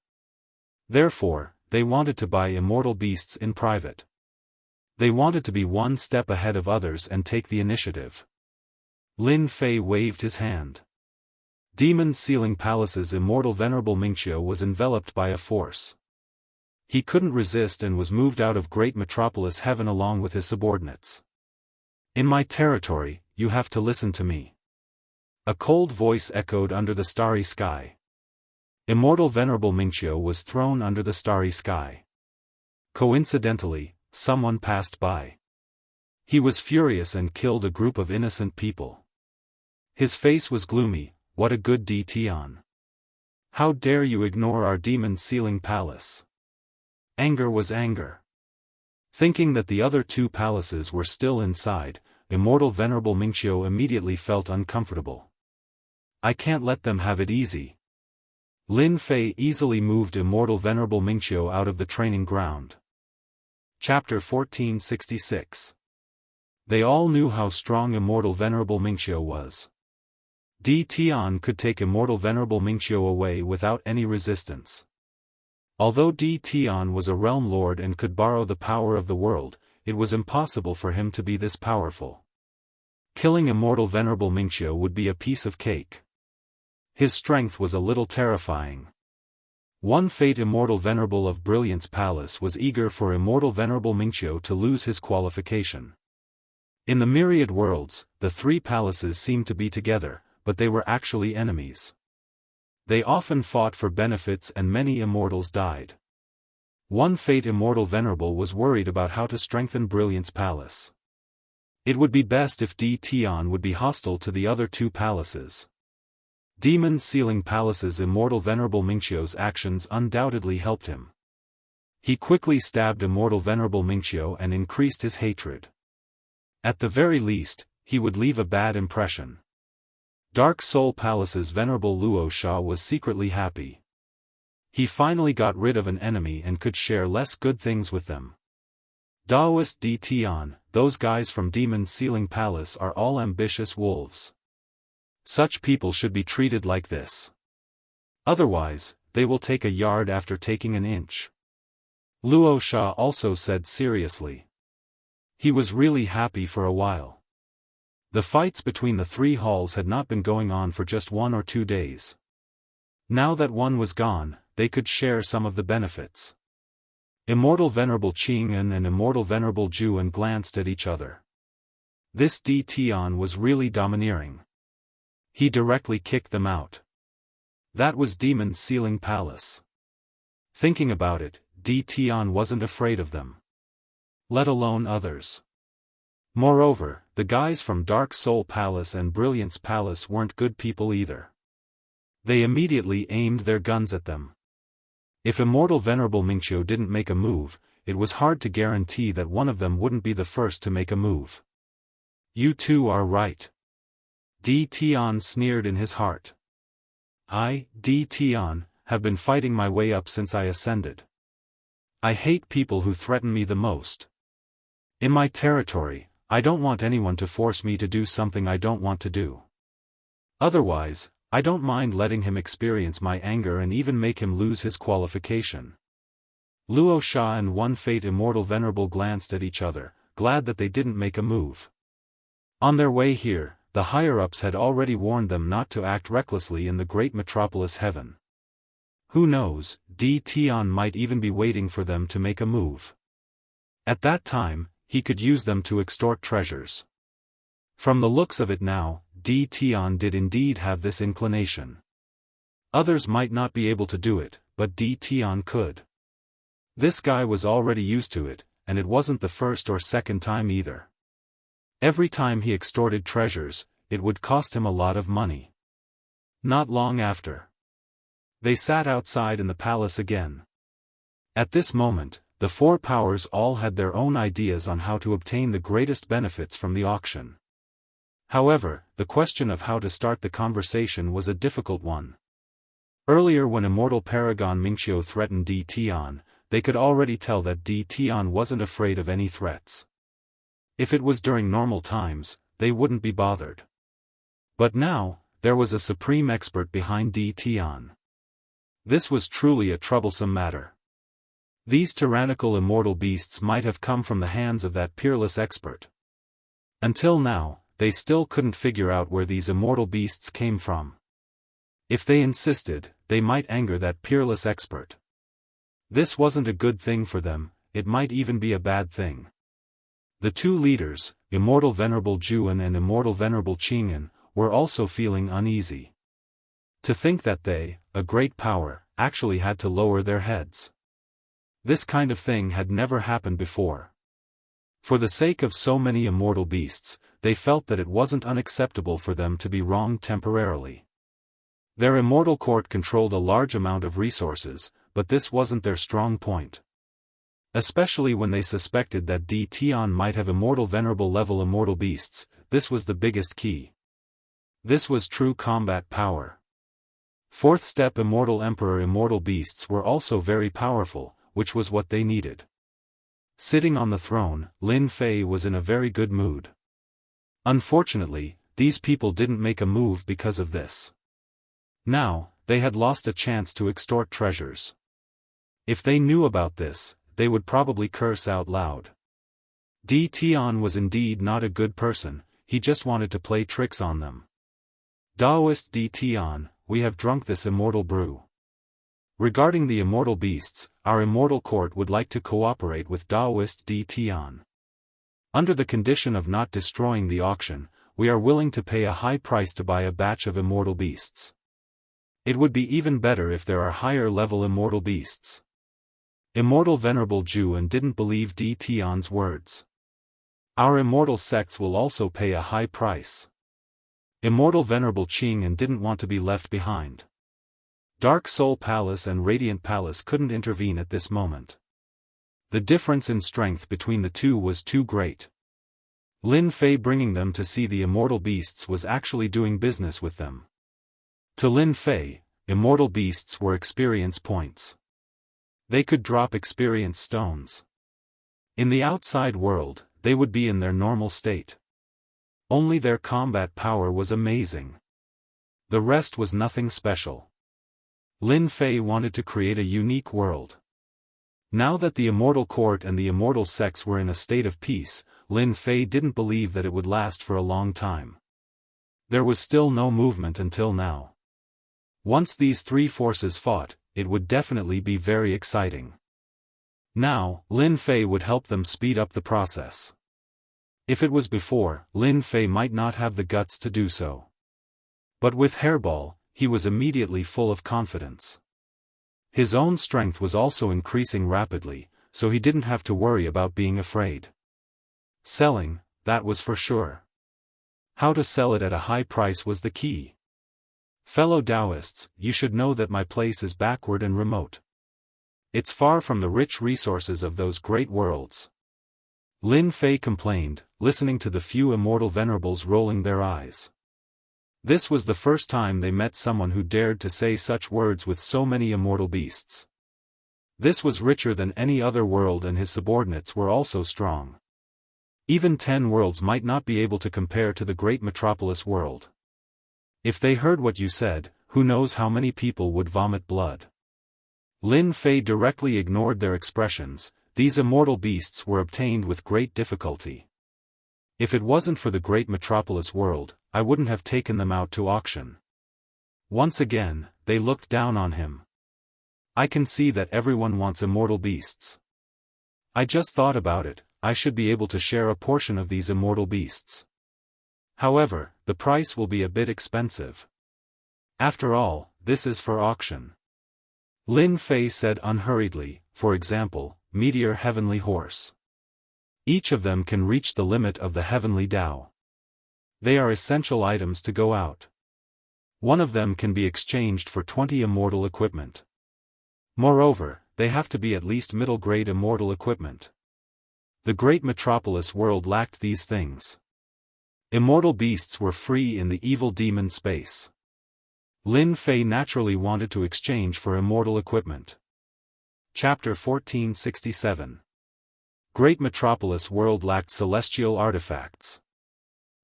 Therefore, they wanted to buy immortal beasts in private. They wanted to be one step ahead of others and take the initiative. Lin Fei waved his hand. Demon Sealing Palace's Immortal Venerable Mingqiu was enveloped by a force. He couldn't resist and was moved out of Great Metropolis Heaven along with his subordinates. In my territory, you have to listen to me. A cold voice echoed under the starry sky. Immortal Venerable Mingqiu was thrown under the starry sky. Coincidentally, someone passed by. He was furious and killed a group of innocent people. His face was gloomy. What a good D. Tian. How dare you ignore our Demon Sealing Palace? Anger was anger. Thinking that the other 2 palaces were still inside, Immortal Venerable Mingqiu immediately felt uncomfortable. I can't let them have it easy. Lin Fei easily moved Immortal Venerable Mingqiu out of the training ground. Chapter 1466. They all knew how strong Immortal Venerable Mingqiu was. D. Tian could take Immortal Venerable Mingqiu away without any resistance. Although D. Tian was a realm lord and could borrow the power of the world, it was impossible for him to be this powerful. Killing Immortal Venerable Mingqiu would be a piece of cake. His strength was a little terrifying. One fate Immortal Venerable of Brilliance Palace was eager for Immortal Venerable Mingqiu to lose his qualification. In the myriad worlds, the 3 palaces seemed to be together, but they were actually enemies. They often fought for benefits and many immortals died. One fate Immortal Venerable was worried about how to strengthen Brilliance Palace. It would be best if D. Tian would be hostile to the other 2 palaces. Demon Sealing Palace's Immortal Venerable Mingqiu's actions undoubtedly helped him. He quickly stabbed Immortal Venerable Mingqiu and increased his hatred. At the very least, he would leave a bad impression. Dark Soul Palace's Venerable Luo Sha was secretly happy. He finally got rid of an enemy and could share less good things with them. Daoist D. Tian, those guys from Demon Sealing Palace are all ambitious wolves. Such people should be treated like this. Otherwise, they will take a yard after taking an inch. Luo Sha also said seriously. He was really happy for a while. The fights between the three halls had not been going on for just 1 or 2 days. Now that one was gone, they could share some of the benefits. Immortal Venerable Qing'an and Immortal Venerable Juan glanced at each other. This Di Tian was really domineering. He directly kicked them out. That was Demon's Ceiling Palace. Thinking about it, Di Tian wasn't afraid of them. Let alone others. Moreover, the guys from Dark Soul Palace and Brilliance Palace weren't good people either. They immediately aimed their guns at them. If Immortal Venerable Mingqiu didn't make a move, it was hard to guarantee that one of them wouldn't be the first to make a move. You two are right. Di Tian sneered in his heart. I, Di Tian, have been fighting my way up since I ascended. I hate people who threaten me the most. In my territory, I don't want anyone to force me to do something I don't want to do. Otherwise, I don't mind letting him experience my anger and even make him lose his qualification. Luo Sha and One Fate Immortal Venerable glanced at each other, glad that they didn't make a move. On their way here, the higher-ups had already warned them not to act recklessly in the great metropolis heaven. Who knows, Di Tian might even be waiting for them to make a move. At that time, he could use them to extort treasures. From the looks of it now, Di Tian did indeed have this inclination. Others might not be able to do it, but Di Tian could. This guy was already used to it, and it wasn't the first or second time either. Every time he extorted treasures, it would cost him a lot of money. Not long after, they sat outside in the palace again. At this moment, the four powers all had their own ideas on how to obtain the greatest benefits from the auction. However, the question of how to start the conversation was a difficult one. Earlier when Immortal Paragon Mingqiu threatened Di Tian, they could already tell that Di Tian wasn't afraid of any threats. If it was during normal times, they wouldn't be bothered. But now, there was a supreme expert behind Di Tian. This was truly a troublesome matter. These tyrannical immortal beasts might have come from the hands of that peerless expert. Until now, they still couldn't figure out where these immortal beasts came from. If they insisted, they might anger that peerless expert. This wasn't a good thing for them, it might even be a bad thing. The two leaders, Immortal Venerable Juan and Immortal Venerable Qing'an, were also feeling uneasy. To think that they, a great power, actually had to lower their heads. This kind of thing had never happened before. For the sake of so many immortal beasts, they felt that it wasn't unacceptable for them to be wronged temporarily. Their immortal court controlled a large amount of resources, but this wasn't their strong point. Especially when they suspected that Di Tian might have immortal venerable level immortal beasts, this was the biggest key. This was true combat power. Fourth step Immortal Emperor immortal beasts were also very powerful, which was what they needed. Sitting on the throne, Lin Fei was in a very good mood. Unfortunately, these people didn't make a move because of this. Now, they had lost a chance to extort treasures. If they knew about this, they would probably curse out loud. Di Tian was indeed not a good person, he just wanted to play tricks on them. Daoist Di Tian, we have drunk this immortal brew. Regarding the immortal beasts, our immortal court would like to cooperate with Daoist Di Tian. Under the condition of not destroying the auction, we are willing to pay a high price to buy a batch of immortal beasts. It would be even better if there are higher level immortal beasts. Immortal Venerable Juan didn't believe Di Tian's words. Our immortal sects will also pay a high price. Immortal Venerable Qing'an didn't want to be left behind. Dark Soul Palace and Radiant Palace couldn't intervene at this moment. The difference in strength between the two was too great. Lin Fei bringing them to see the immortal beasts was actually doing business with them. To Lin Fei, immortal beasts were experience points. They could drop experience stones. In the outside world, they would be in their normal state. Only their combat power was amazing. The rest was nothing special. Lin Fei wanted to create a unique world. Now that the Immortal Court and the Immortal sects were in a state of peace, Lin Fei didn't believe that it would last for a long time. There was still no movement until now. Once these three forces fought, it would definitely be very exciting. Now, Lin Fei would help them speed up the process. If it was before, Lin Fei might not have the guts to do so. But with Hairball, he was immediately full of confidence. His own strength was also increasing rapidly, so he didn't have to worry about being afraid. Selling, that was for sure. How to sell it at a high price was the key. Fellow Daoists, you should know that my place is backward and remote. It's far from the rich resources of those great worlds. Lin Fei complained, listening to the few immortal venerables rolling their eyes. This was the first time they met someone who dared to say such words with so many immortal beasts. This was richer than any other world, and his subordinates were also strong. Even 10 worlds might not be able to compare to the great metropolis world. If they heard what you said, who knows how many people would vomit blood. Lin Fei directly ignored their expressions. These immortal beasts were obtained with great difficulty. If it wasn't for the great metropolis world, I wouldn't have taken them out to auction. Once again, they looked down on him. I can see that everyone wants immortal beasts. I just thought about it, I should be able to share a portion of these immortal beasts. However, the price will be a bit expensive. After all, this is for auction. Lin Fei said unhurriedly, for example, Meteor Heavenly Horse. Each of them can reach the limit of the Heavenly Tao. They are essential items to go out. One of them can be exchanged for 20 immortal equipment. Moreover, they have to be at least middle-grade immortal equipment. The great metropolis world lacked these things. Immortal beasts were free in the evil demon space. Lin Fei naturally wanted to exchange for immortal equipment. Chapter 1467. Great metropolis world lacked celestial artifacts.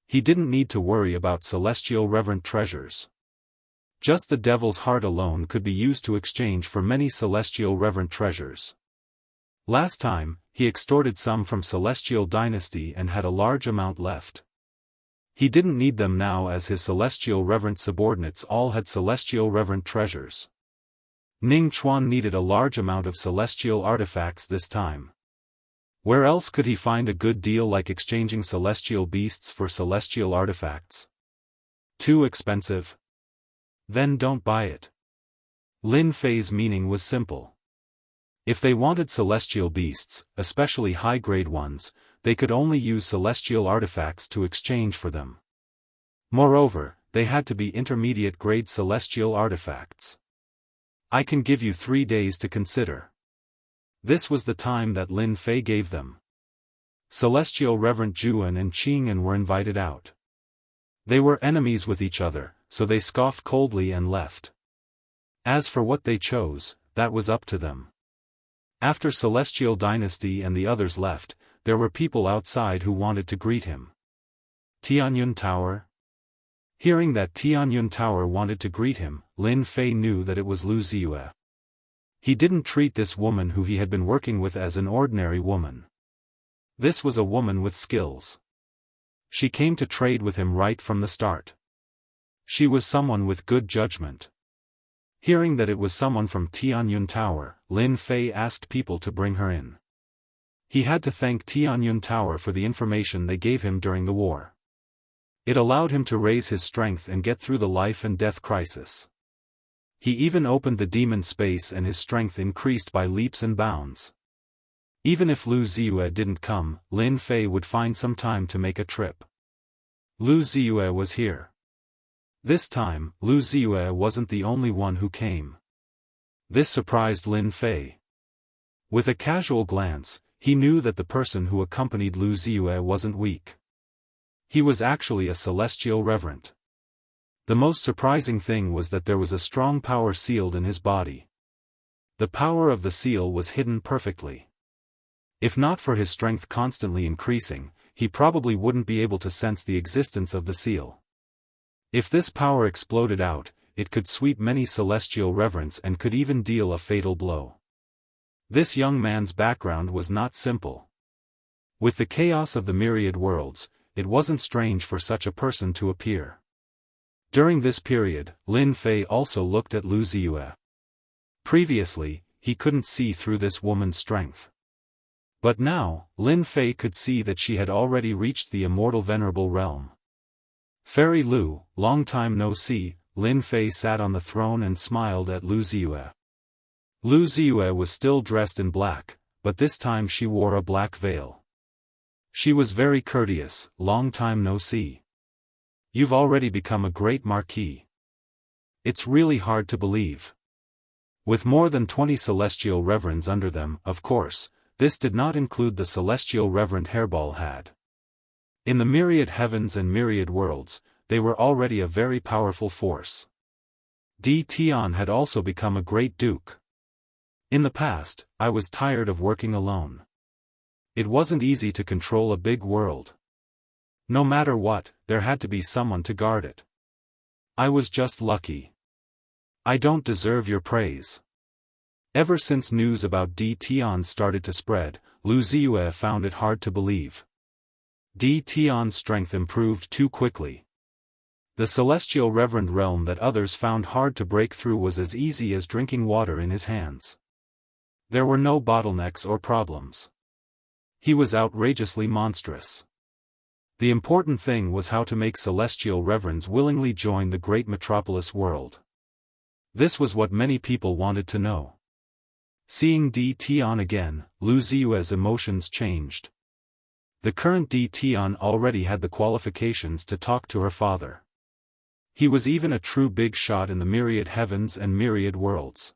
He didn't need to worry about celestial reverent treasures. Just the devil's heart alone could be used to exchange for many celestial reverent treasures. Last time, he extorted some from Celestial Dynasty and had a large amount left. He didn't need them now, as his celestial reverent subordinates all had celestial reverent treasures. Ning Chuan needed a large amount of celestial artifacts this time. Where else could he find a good deal like exchanging celestial beasts for celestial artifacts? Too expensive? Then don't buy it. Lin Fei's meaning was simple. If they wanted celestial beasts, especially high-grade ones, they could only use celestial artifacts to exchange for them. Moreover, they had to be intermediate-grade celestial artifacts. I can give you 3 days to consider. This was the time that Lin Fei gave them. Celestial Reverend Juan and Qing'an were invited out. They were enemies with each other, so they scoffed coldly and left. As for what they chose, that was up to them. After Celestial Dynasty and the others left, there were people outside who wanted to greet him. Tianyun Tower? Hearing that Tianyun Tower wanted to greet him, Lin Fei knew that it was Lu Ziyue. He didn't treat this woman who he had been working with as an ordinary woman. This was a woman with skills. She came to trade with him right from the start. She was someone with good judgment. Hearing that it was someone from Tianyun Tower, Lin Fei asked people to bring her in. He had to thank Tianyun Tower for the information they gave him during the war. It allowed him to raise his strength and get through the life and death crisis. He even opened the demon space and his strength increased by leaps and bounds. Even if Lu Ziyue didn't come, Lin Fei would find some time to make a trip. Lu Ziyue was here. This time, Lu Ziyue wasn't the only one who came. This surprised Lin Fei. With a casual glance, he knew that the person who accompanied Lu Ziyue wasn't weak. He was actually a celestial reverent. The most surprising thing was that there was a strong power sealed in his body. The power of the seal was hidden perfectly. If not for his strength constantly increasing, he probably wouldn't be able to sense the existence of the seal. If this power exploded out, it could sweep many celestial reverents and could even deal a fatal blow. This young man's background was not simple. With the chaos of the myriad worlds, it wasn't strange for such a person to appear. During this period, Lin Fei also looked at Lu Ziyue. Previously, he couldn't see through this woman's strength. But now, Lin Fei could see that she had already reached the immortal venerable realm. Fairy Lu, long time no see, Lin Fei sat on the throne and smiled at Lu Ziyue. Lu Ziyue was still dressed in black, but this time she wore a black veil. She was very courteous. Long time no see. You've already become a great marquis. It's really hard to believe. With more than 20 celestial reverends under them, of course, this did not include the celestial reverend Hairball had. In the myriad heavens and myriad worlds, they were already a very powerful force. Di Tian had also become a great duke. In the past, I was tired of working alone. It wasn't easy to control a big world. No matter what, there had to be someone to guard it. I was just lucky. I don't deserve your praise. Ever since news about Di Tian started to spread, Lu Ziyue found it hard to believe. Di Tian's strength improved too quickly. The celestial reverend realm that others found hard to break through was as easy as drinking water in his hands. There were no bottlenecks or problems. He was outrageously monstrous. The important thing was how to make celestial reverends willingly join the great metropolis world. This was what many people wanted to know. Seeing Di Tian again, Lu Ziyue's emotions changed. The current Di Tian already had the qualifications to talk to her father. He was even a true big shot in the myriad heavens and myriad worlds.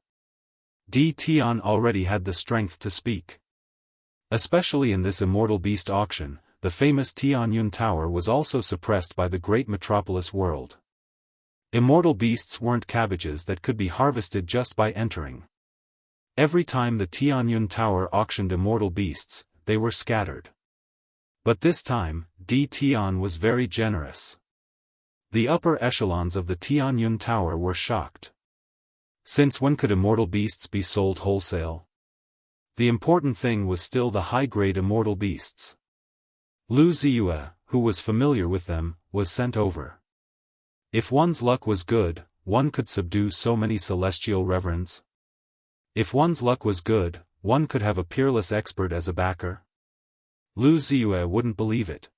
Di Tian already had the strength to speak. Especially in this immortal beast auction, the famous Tianyun Tower was also suppressed by the great metropolis world. Immortal beasts weren't cabbages that could be harvested just by entering. Every time the Tianyun Tower auctioned immortal beasts, they were scattered. But this time, Di Tian was very generous. The upper echelons of the Tianyun Tower were shocked. Since when could immortal beasts be sold wholesale? The important thing was still the high-grade immortal beasts. Lu Ziyue, who was familiar with them, was sent over. If one's luck was good, one could subdue so many celestial reverends. If one's luck was good, one could have a peerless expert as a backer. Lu Ziyue wouldn't believe it.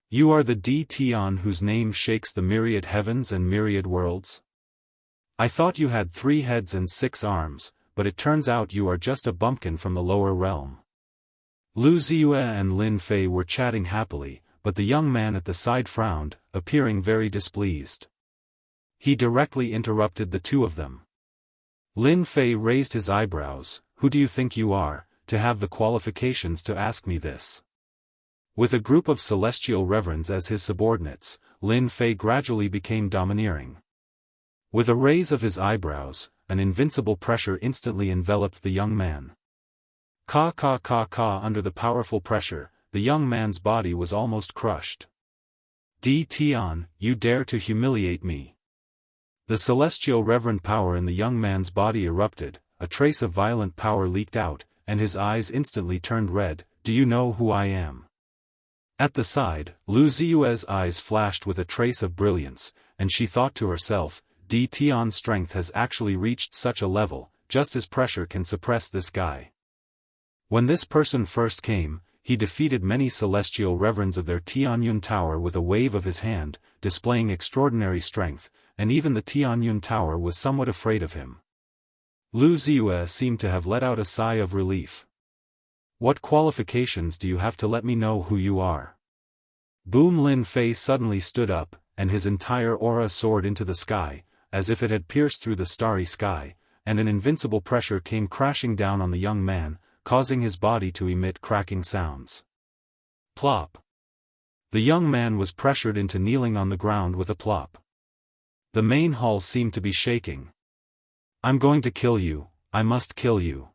You are the Di Tian whose name shakes the myriad heavens and myriad worlds? I thought you had 3 heads and 6 arms, but it turns out you are just a bumpkin from the lower realm. Lu Ziyue and Lin Fei were chatting happily, but the young man at the side frowned, appearing very displeased. He directly interrupted the two of them. Lin Fei raised his eyebrows. Who do you think you are, to have the qualifications to ask me this? With a group of celestial reverends as his subordinates, Lin Fei gradually became domineering. With a raise of his eyebrows, an invincible pressure instantly enveloped the young man. Under the powerful pressure, the young man's body was almost crushed. Di Tian, you dare to humiliate me. The celestial reverend power in the young man's body erupted, a trace of violent power leaked out, and his eyes instantly turned red. Do you know who I am? At the side, Lu Ziyue's eyes flashed with a trace of brilliance, and she thought to herself, Di Tian's strength has actually reached such a level, just as pressure can suppress this guy. When this person first came, he defeated many celestial reverends of their Tianyun Tower with a wave of his hand, displaying extraordinary strength, and even the Tianyun Tower was somewhat afraid of him. Lu Ziyue seemed to have let out a sigh of relief. What qualifications do you have to let me know who you are? Boom! Lin Fei suddenly stood up, and his entire aura soared into the sky, as if it had pierced through the starry sky, and an invincible pressure came crashing down on the young man, causing his body to emit cracking sounds. Plop! The young man was pressured into kneeling on the ground with a plop. The main hall seemed to be shaking. I'm going to kill you, I must kill you.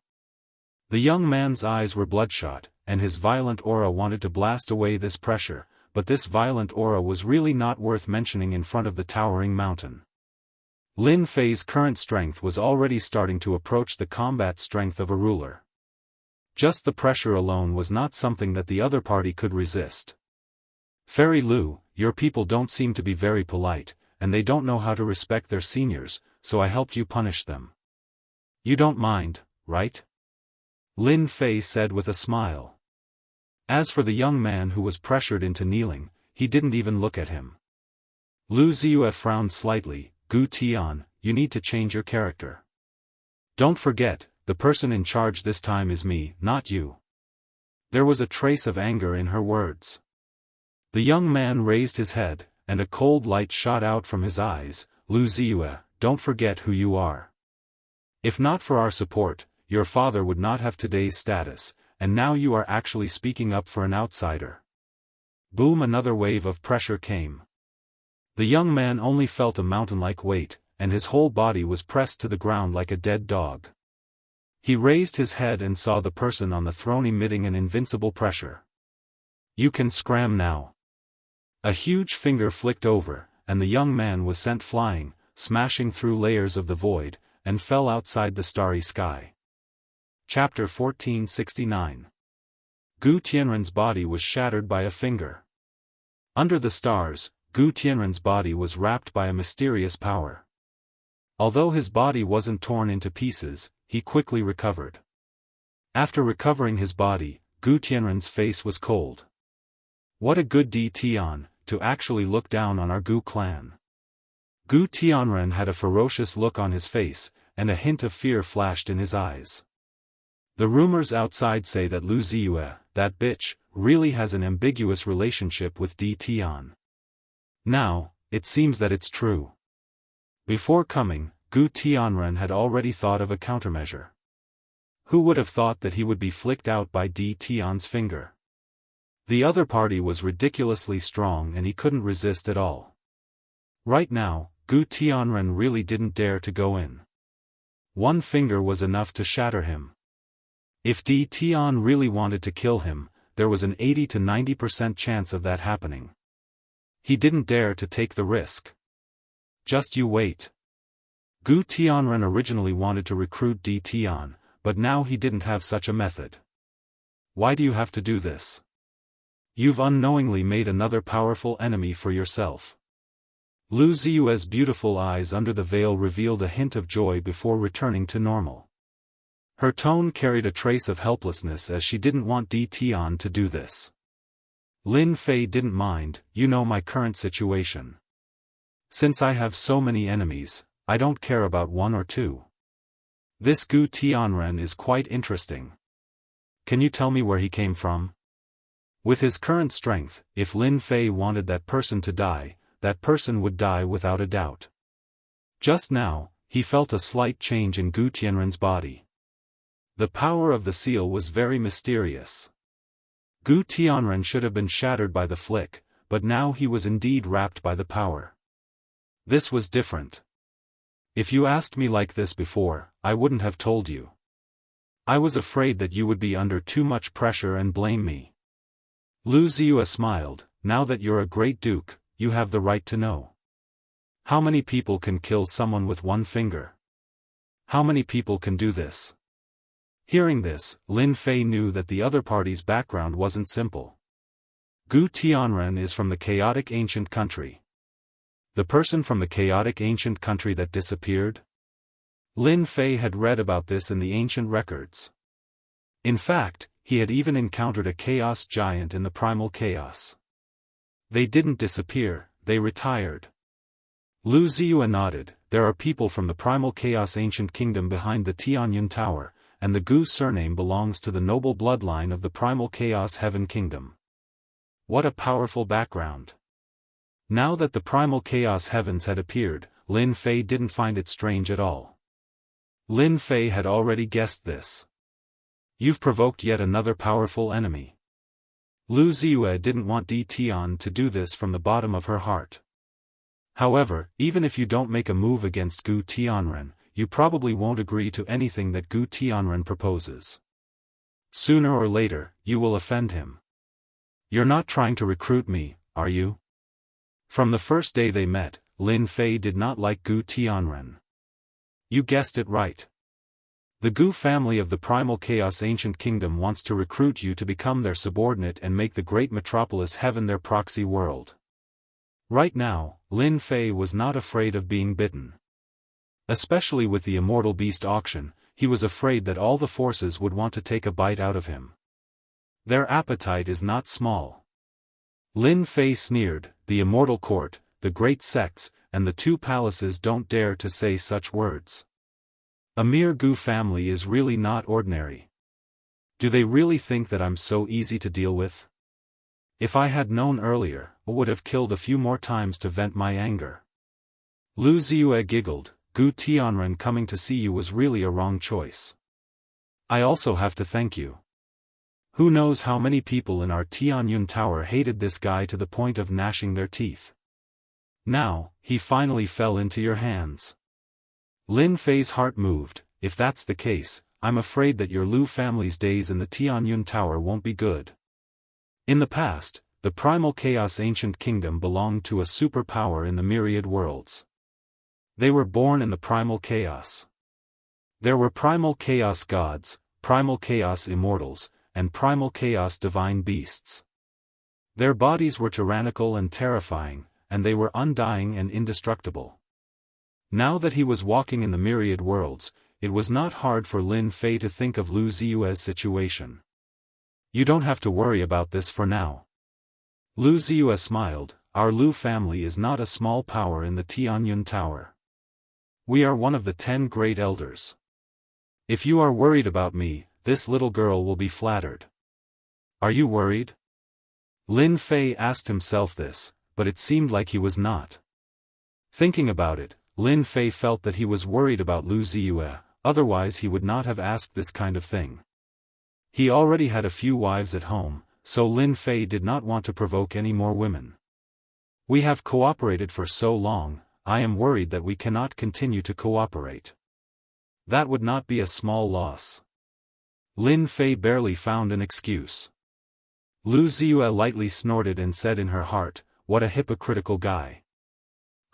The young man's eyes were bloodshot, and his violent aura wanted to blast away this pressure, but this violent aura was really not worth mentioning in front of the towering mountain. Lin Fei's current strength was already starting to approach the combat strength of a ruler. Just the pressure alone was not something that the other party could resist. Fairy Lu, your people don't seem to be very polite, and they don't know how to respect their seniors, so I helped you punish them. You don't mind, right? Lin Fei said with a smile. As for the young man who was pressured into kneeling, he didn't even look at him. Lu Ziyue frowned slightly. Gu Tian, you need to change your character. Don't forget, the person in charge this time is me, not you. There was a trace of anger in her words. The young man raised his head, and a cold light shot out from his eyes. Lu Ziyue, don't forget who you are. If not for our support, your father would not have today's status, and now you are actually speaking up for an outsider. Boom! Another wave of pressure came. The young man only felt a mountain-like weight, and his whole body was pressed to the ground like a dead dog. He raised his head and saw the person on the throne emitting an invincible pressure. You can scram now. A huge finger flicked over, and the young man was sent flying, smashing through layers of the void, and fell outside the starry sky. Chapter 1469. Gu Tianren's body was shattered by a finger. Under the stars, Gu Tianren's body was wrapped by a mysterious power. Although his body wasn't torn into pieces, he quickly recovered. After recovering his body, Gu Tianren's face was cold. What a good deed, Tian, to actually look down on our Gu clan. Gu Tianren had a ferocious look on his face, and a hint of fear flashed in his eyes. The rumors outside say that Lu Ziyue, that bitch, really has an ambiguous relationship with Tian. Now, it seems that it's true. Before coming, Gu Tianren had already thought of a countermeasure. Who would have thought that he would be flicked out by Tian's finger? The other party was ridiculously strong and he couldn't resist at all. Right now, Gu Tianren really didn't dare to go in. One finger was enough to shatter him. If Tian really wanted to kill him, there was an 80 to 90% chance of that happening. He didn't dare to take the risk. Just you wait. Gu Tianren originally wanted to recruit Tian, but now he didn't have such a method. Why do you have to do this? You've unknowingly made another powerful enemy for yourself. Lu Ziyue's beautiful eyes under the veil revealed a hint of joy before returning to normal. Her tone carried a trace of helplessness as she didn't want Tian to do this. Lin Fei didn't mind, you know my current situation. Since I have so many enemies, I don't care about one or two. This Gu Tianren is quite interesting. Can you tell me where he came from? With his current strength, if Lin Fei wanted that person to die, that person would die without a doubt. Just now, he felt a slight change in Gu Tianren's body. The power of the seal was very mysterious. Gu Tianren should have been shattered by the flick, but now he was indeed wrapped by the power. This was different. If you asked me like this before, I wouldn't have told you. I was afraid that you would be under too much pressure and blame me. Lu Ziyue smiled, now that you're a great duke, you have the right to know. How many people can kill someone with one finger? How many people can do this? Hearing this, Lin Fei knew that the other party's background wasn't simple. Gu Tianren is from the chaotic ancient country. The person from the chaotic ancient country that disappeared? Lin Fei had read about this in the ancient records. In fact, he had even encountered a chaos giant in the primal chaos. They didn't disappear, they retired. Lu Ziyue nodded, there are people from the primal chaos ancient kingdom behind the Tianyun Tower, and the Gu surname belongs to the noble bloodline of the primal chaos heaven kingdom. What a powerful background. Now that the primal chaos heavens had appeared, Lin Fei didn't find it strange at all. Lin Fei had already guessed this. You've provoked yet another powerful enemy. Lu Ziyue didn't want Tian to do this from the bottom of her heart. However, even if you don't make a move against Gu Tianren, you probably won't agree to anything that Gu Tianren proposes. Sooner or later, you will offend him. You're not trying to recruit me, are you? From the first day they met, Lin Fei did not like Gu Tianren. You guessed it right. The Gu family of the Primal Chaos Ancient Kingdom wants to recruit you to become their subordinate and make the great metropolis heaven their proxy world. Right now, Lin Fei was not afraid of being bitten. Especially with the immortal beast auction, he was afraid that all the forces would want to take a bite out of him. Their appetite is not small. Lin Fei sneered, the immortal court, the great sects, and the two palaces don't dare to say such words. A mere Gu family is really not ordinary. Do they really think that I'm so easy to deal with? If I had known earlier, I would have killed a few more times to vent my anger. Lu Ziyue giggled, Gu Tianren coming to see you was really a wrong choice. I also have to thank you. Who knows how many people in our Tianyun Tower hated this guy to the point of gnashing their teeth. Now, he finally fell into your hands. Lin Fei's heart moved. If that's the case, I'm afraid that your Lu family's days in the Tianyun Tower won't be good. In the past, the Primal Chaos Ancient Kingdom belonged to a superpower in the myriad worlds. They were born in the Primal Chaos. There were Primal Chaos gods, Primal Chaos immortals, and Primal Chaos divine beasts. Their bodies were tyrannical and terrifying, and they were undying and indestructible. Now that he was walking in the myriad worlds, it was not hard for Lin Fei to think of Lu Ziyue's situation. You don't have to worry about this for now. Lu Ziyue smiled, our Lu family is not a small power in the Tianyun Tower. We are one of the 10 great elders. If you are worried about me, this little girl will be flattered. Are you worried? Lin Fei asked himself this, but it seemed like he was not. Thinking about it, Lin Fei felt that he was worried about Lu Ziyue, otherwise he would not have asked this kind of thing. He already had a few wives at home, so Lin Fei did not want to provoke any more women. We have cooperated for so long, I am worried that we cannot continue to cooperate. That would not be a small loss. Lin Fei barely found an excuse. Lu Ziyue lightly snorted and said in her heart, what a hypocritical guy.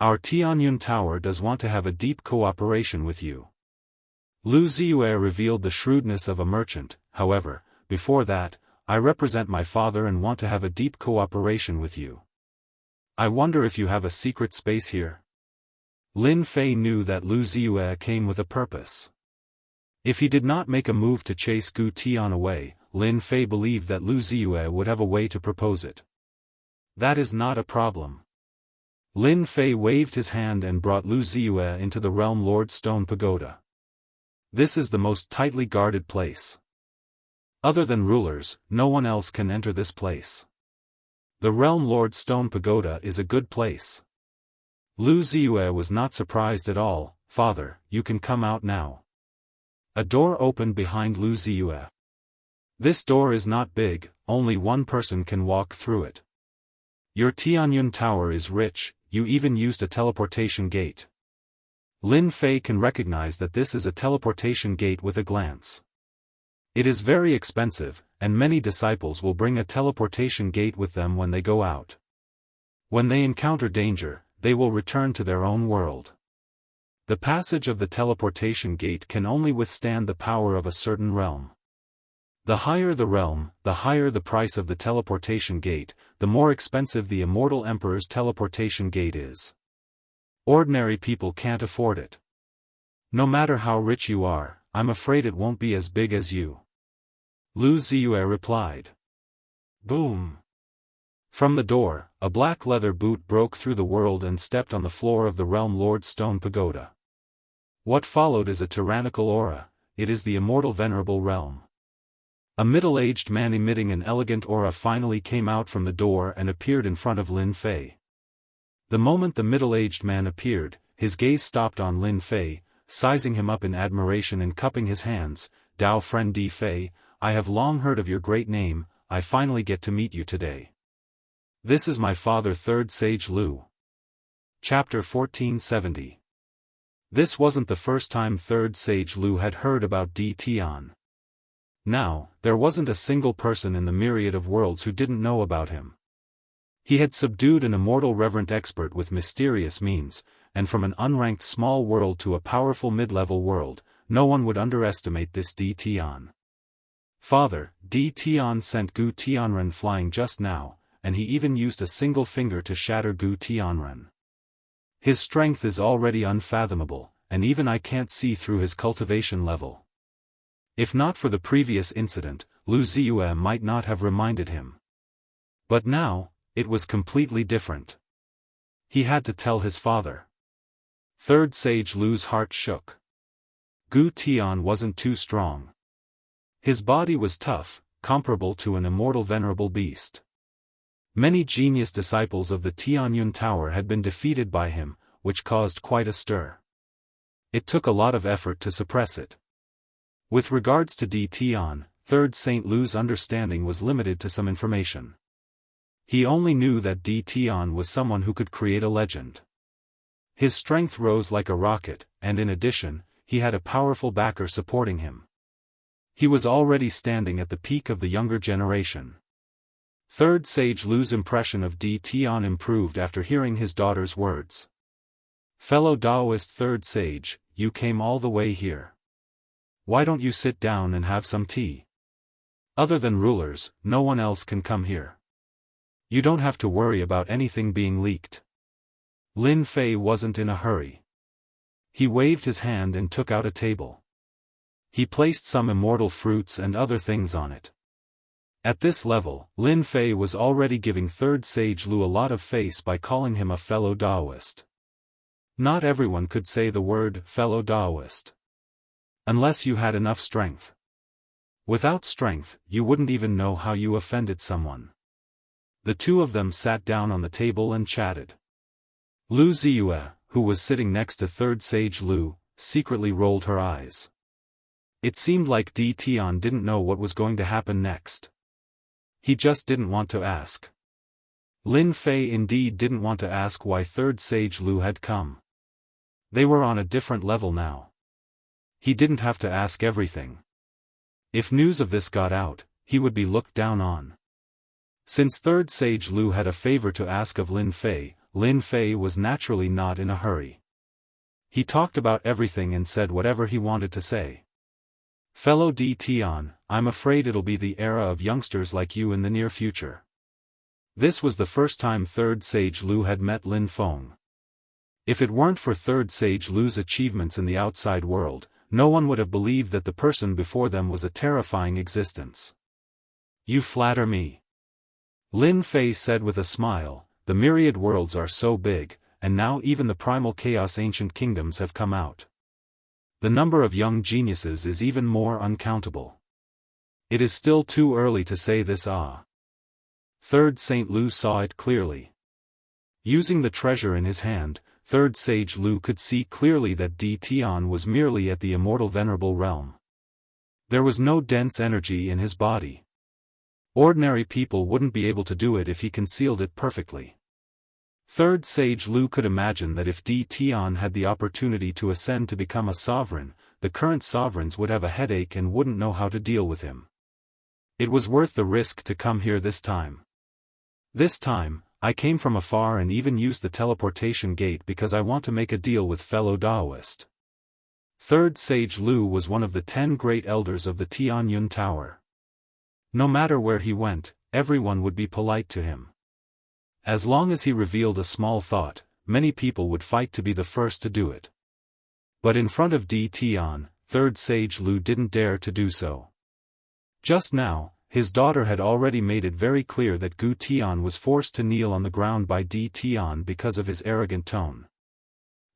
Our Tianyun Tower does want to have a deep cooperation with you. Lu Ziyue revealed the shrewdness of a merchant, however, before that, I represent my father and want to have a deep cooperation with you. I wonder if you have a secret space here? Lin Fei knew that Lu Ziyue came with a purpose. If he did not make a move to chase Gu Tian away, Lin Fei believed that Lu Ziyue would have a way to propose it. That is not a problem. Lin Fei waved his hand and brought Lu Ziyue into the Realm Lord Stone Pagoda. This is the most tightly guarded place. Other than rulers, no one else can enter this place. The Realm Lord Stone Pagoda is a good place. Lu Ziyue was not surprised at all. Father, you can come out now. A door opened behind Lu Ziyue. This door is not big, only one person can walk through it. Your Tianyun Tower is rich, you even used a teleportation gate. Lin Fei can recognize that this is a teleportation gate with a glance. It is very expensive, and many disciples will bring a teleportation gate with them when they go out. When they encounter danger, they will return to their own world. The passage of the teleportation gate can only withstand the power of a certain realm. The higher the realm, the higher the price of the teleportation gate, the more expensive the Immortal Emperor's teleportation gate is. Ordinary people can't afford it. No matter how rich you are, I'm afraid it won't be as big as you. Lu Ziyue replied. Boom! From the door, a black leather boot broke through the world and stepped on the floor of the Realm Lord Stone Pagoda. What followed is a tyrannical aura, it is the immortal venerable realm. A middle-aged man emitting an elegant aura finally came out from the door and appeared in front of Lin Fei. The moment the middle-aged man appeared, his gaze stopped on Lin Fei, sizing him up in admiration and cupping his hands. Dao friend Di Fei, I have long heard of your great name, I finally get to meet you today. This is my father Third Sage Lu. Chapter 1470. This wasn't the first time Third Sage Lu had heard about Di Tian. Now, there wasn't a single person in the myriad of worlds who didn't know about him. He had subdued an immortal reverent expert with mysterious means, and from an unranked small world to a powerful mid-level world, no one would underestimate this Di Tian. Father, Di Tian sent Gu Tianren flying just now, and he even used a single finger to shatter Gu Tianren. His strength is already unfathomable, and even I can't see through his cultivation level. If not for the previous incident, Lu Ziyue might not have reminded him. But now, it was completely different. He had to tell his father. Third Sage Lu's heart shook. Gu Tian wasn't too strong. His body was tough, comparable to an immortal venerable beast. Many genius disciples of the Tianyun Tower had been defeated by him, which caused quite a stir. It took a lot of effort to suppress it. With regards to Di Tian, Third Saint Lu's understanding was limited to some information. He only knew that Di Tian was someone who could create a legend. His strength rose like a rocket, and in addition, he had a powerful backer supporting him. He was already standing at the peak of the younger generation. Third Sage Lu's impression of Di Tian improved after hearing his daughter's words. Fellow Daoist Third Sage, you came all the way here. Why don't you sit down and have some tea? Other than rulers, no one else can come here. You don't have to worry about anything being leaked. Lin Fei wasn't in a hurry. He waved his hand and took out a table. He placed some immortal fruits and other things on it. At this level, Lin Fei was already giving Third Sage Lu a lot of face by calling him a fellow Daoist. Not everyone could say the word fellow Daoist. Unless you had enough strength. Without strength, you wouldn't even know how you offended someone. The two of them sat down on the table and chatted. Lu Ziyue, who was sitting next to Third Sage Lu, secretly rolled her eyes. It seemed like Di Tian didn't know what was going to happen next. He just didn't want to ask. Lin Fei indeed didn't want to ask why Third Sage Lu had come. They were on a different level now. He didn't have to ask everything. If news of this got out, he would be looked down on. Since Third Sage Lu had a favor to ask of Lin Fei was naturally not in a hurry. He talked about everything and said whatever he wanted to say. Fellow Di Tian, I'm afraid it'll be the era of youngsters like you in the near future. This was the first time Third Sage Lu had met Lin Feng. If it weren't for Third Sage Lu's achievements in the outside world, no one would have believed that the person before them was a terrifying existence. You flatter me. Lin Fei said with a smile, the myriad worlds are so big, and now even the primal chaos ancient kingdoms have come out. The number of young geniuses is even more uncountable. It is still too early to say this. Third Saint Lu saw it clearly. Using the treasure in his hand, Third Sage Lu could see clearly that Di Tian was merely at the immortal venerable realm. There was no dense energy in his body. Ordinary people wouldn't be able to do it if he concealed it perfectly. Third Sage Lu could imagine that if Di Tian had the opportunity to ascend to become a sovereign, the current sovereigns would have a headache and wouldn't know how to deal with him. It was worth the risk to come here this time. This time, I came from afar and even used the teleportation gate because I want to make a deal with fellow Daoist. Third Sage Lu was one of the 10 great elders of the Tianyun Tower. No matter where he went, everyone would be polite to him. As long as he revealed a small thought, many people would fight to be the first to do it. But in front of Di Tian, Third Sage Lu didn't dare to do so. Just now, his daughter had already made it very clear that Gu Tian was forced to kneel on the ground by Di Tian because of his arrogant tone.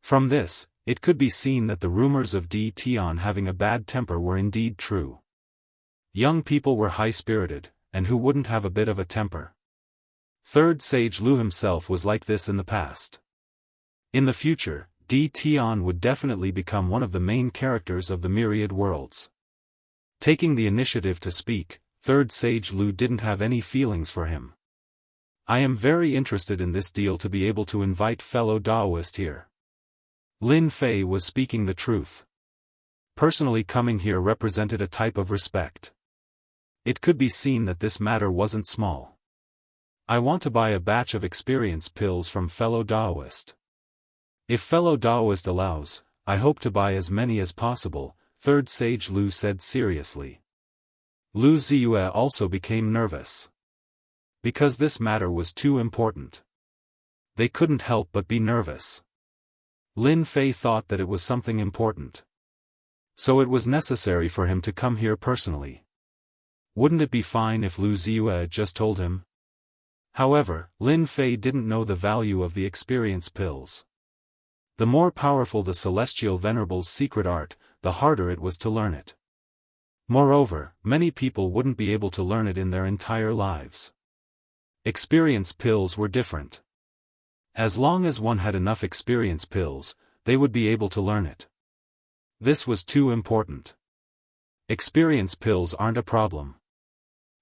From this, it could be seen that the rumors of Di Tian having a bad temper were indeed true. Young people were high-spirited, and who wouldn't have a bit of a temper? Third Sage Lu himself was like this in the past. In the future, Di Tian would definitely become one of the main characters of the myriad worlds. Taking the initiative to speak, Third Sage Lu didn't have any feelings for him. I am very interested in this deal to be able to invite fellow Daoist here. Lin Fei was speaking the truth. Personally coming here represented a type of respect. It could be seen that this matter wasn't small. I want to buy a batch of experience pills from fellow Daoist. If fellow Daoist allows, I hope to buy as many as possible. Third Sage Lu said seriously. Lu Ziyue also became nervous. Because this matter was too important. They couldn't help but be nervous. Lin Fei thought that it was something important. So it was necessary for him to come here personally. Wouldn't it be fine if Lu Ziyue just told him? However, Lin Fei didn't know the value of the experience pills. The more powerful the Celestial Venerable's secret art, the harder it was to learn it. Moreover, many people wouldn't be able to learn it in their entire lives. Experience pills were different. As long as one had enough experience pills, they would be able to learn it. This was too important. Experience pills aren't a problem.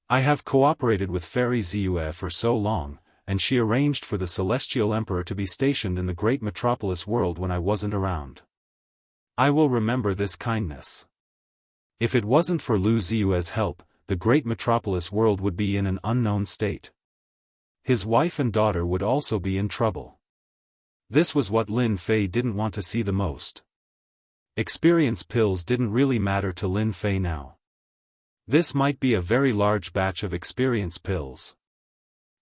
I have cooperated with Fairy Ziyue for so long, and she arranged for the Celestial Emperor to be stationed in the great metropolis world when I wasn't around. I will remember this kindness. If it wasn't for Lu Ziyue's help, the great metropolis world would be in an unknown state. His wife and daughter would also be in trouble. This was what Lin Fei didn't want to see the most. Experience pills didn't really matter to Lin Fei now. This might be a very large batch of experience pills.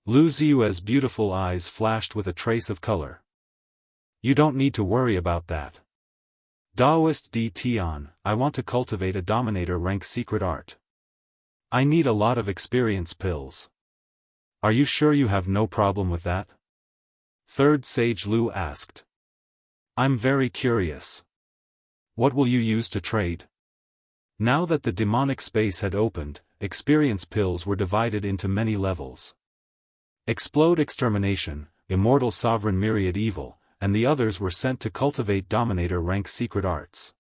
Lu Ziyue's beautiful eyes flashed with a trace of color. You don't need to worry about that. Daoist D. Tian, I want to cultivate a dominator rank secret art. I need a lot of experience pills. Are you sure you have no problem with that? Third Sage Lu asked. I'm very curious. What will you use to trade? Now that the demonic space had opened, experience pills were divided into many levels. Explode Extermination, Immortal Sovereign Myriad Evil, and the others were sent to cultivate Dominator rank secret arts.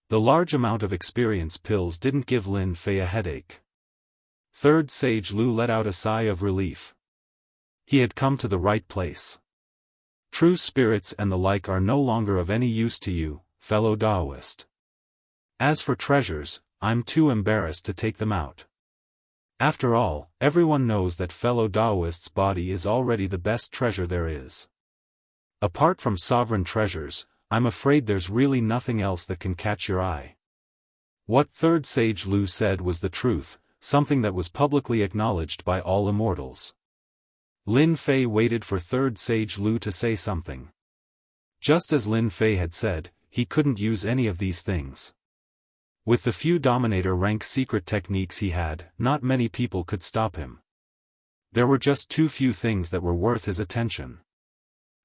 The large amount of experience pills didn't give Lin Fei a headache. Third Sage Lu let out a sigh of relief. He had come to the right place. True spirits and the like are no longer of any use to you, fellow Daoist. As for treasures, I'm too embarrassed to take them out. After all, everyone knows that fellow Daoist's body is already the best treasure there is. Apart from sovereign treasures, I'm afraid there's really nothing else that can catch your eye. What Third Sage Lu said was the truth, something that was publicly acknowledged by all immortals. Lin Fei waited for Third Sage Lu to say something. Just as Lin Fei had said, he couldn't use any of these things. With the few Dominator rank secret techniques he had, not many people could stop him. There were just too few things that were worth his attention.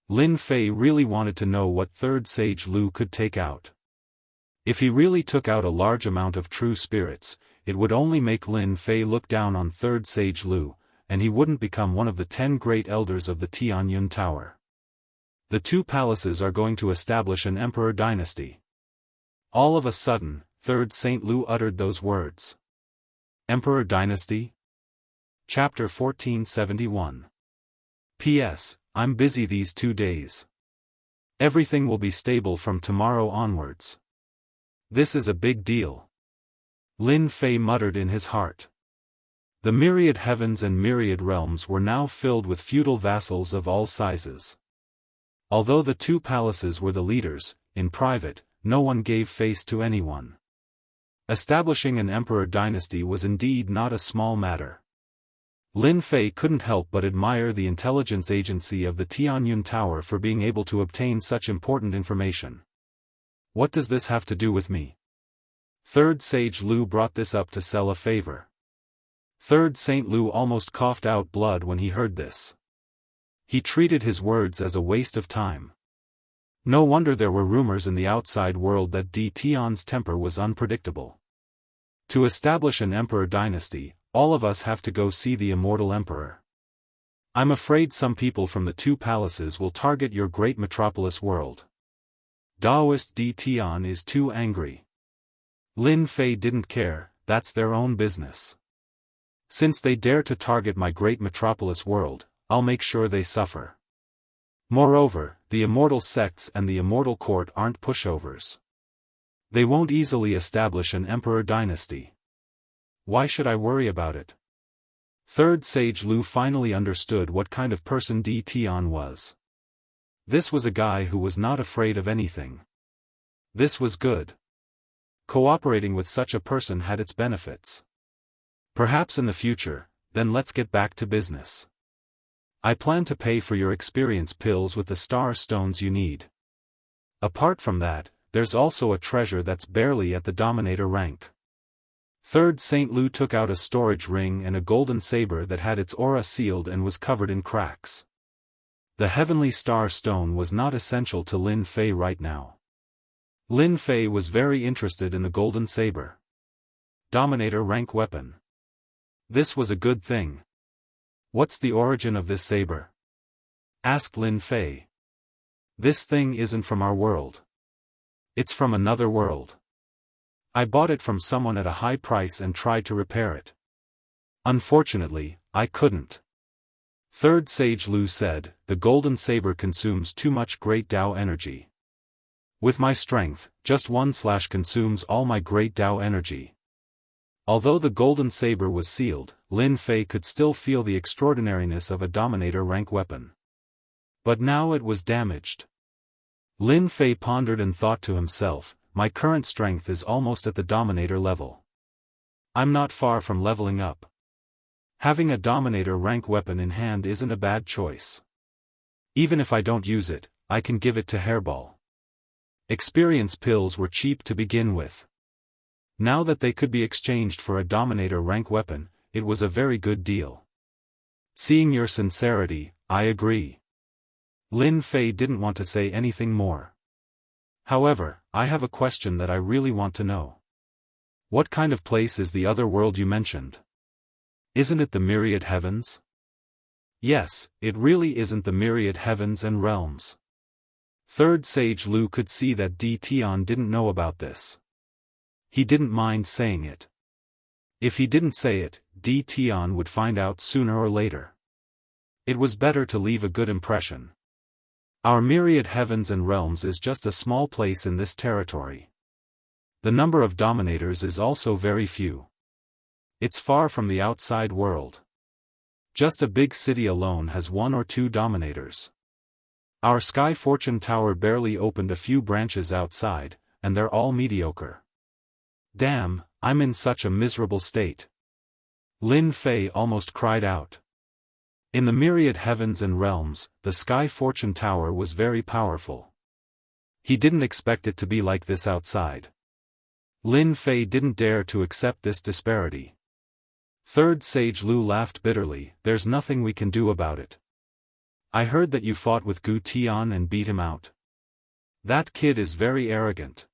Lin Fei really wanted to know what Third Sage Lu could take out. If he really took out a large amount of true spirits, it would only make Lin Fei look down on Third Sage Lu, and he wouldn't become one of the 10 great elders of the Tianyun Tower. The two palaces are going to establish an emperor dynasty. All of a sudden, Third Saint Lu uttered those words. Emperor Dynasty? Chapter 1471. P.S. I'm busy these 2 days. Everything will be stable from tomorrow onwards. This is a big deal. Lin Fei muttered in his heart. The myriad heavens and myriad realms were now filled with feudal vassals of all sizes. Although the two palaces were the leaders, in private, no one gave face to anyone. Establishing an emperor dynasty was indeed not a small matter. Lin Fei couldn't help but admire the intelligence agency of the Tianyun Tower for being able to obtain such important information. What does this have to do with me? Third Sage Lu brought this up to sell a favor. Third Saint Lu almost coughed out blood when he heard this. He treated his words as a waste of time. No wonder there were rumors in the outside world that Di Tian's temper was unpredictable. To establish an emperor dynasty, all of us have to go see the immortal emperor. I'm afraid some people from the two palaces will target your great metropolis world. Daoist Di Tian is too angry. Lin Fei didn't care, that's their own business. Since they dare to target my great metropolis world, I'll make sure they suffer. Moreover, the immortal sects and the immortal court aren't pushovers. They won't easily establish an emperor dynasty. Why should I worry about it? Third Sage Lu finally understood what kind of person Di Tian was. This was a guy who was not afraid of anything. This was good. cooperating with such a person had its benefits. Perhaps in the future, then let's get back to business. I plan to pay for your experience pills with the star stones you need. Apart from that, there's also a treasure that's barely at the Dominator rank. Third Saint Lu took out a storage ring and a golden saber that had its aura sealed and was covered in cracks. The heavenly star stone was not essential to Lin Fei right now. Lin Fei was very interested in the golden saber. Dominator rank weapon. This was a good thing. What's the origin of this saber? Asked Lin Fei. This thing isn't from our world. It's from another world. I bought it from someone at a high price and tried to repair it. Unfortunately, I couldn't. Third Sage Lu said, the golden saber consumes too much great Dao energy. With my strength, just one slash consumes all my great Dao energy. Although the golden saber was sealed, Lin Fei could still feel the extraordinariness of a Dominator rank weapon. But now it was damaged. Lin Fei pondered and thought to himself, my current strength is almost at the Dominator level. I'm not far from leveling up. Having a Dominator rank weapon in hand isn't a bad choice. Even if I don't use it, I can give it to Hairball. Experience pills were cheap to begin with. Now that they could be exchanged for a Dominator rank weapon, it was a very good deal. Seeing your sincerity, I agree. Lin Fei didn't want to say anything more. However, I have a question that I really want to know. What kind of place is the other world you mentioned? Isn't it the myriad heavens? Yes, it really isn't the myriad heavens and realms. Third Sage Lu could see that Di Tian didn't know about this. He didn't mind saying it. If he didn't say it, Di Tian would find out sooner or later. It was better to leave a good impression. Our myriad heavens and realms is just a small place in this territory. The number of dominators is also very few. It's far from the outside world. Just a big city alone has 1 or 2 dominators. Our Sky Fortune Tower barely opened a few branches outside, and they're all mediocre. Damn, I'm in such a miserable state. Lin Fei almost cried out. In the myriad heavens and realms, the Sky Fortune Tower was very powerful. He didn't expect it to be like this outside. Lin Fei didn't dare to accept this disparity. Third Sage Lu laughed bitterly, there's nothing we can do about it. I heard that you fought with Gu Tian and beat him out. That kid is very arrogant.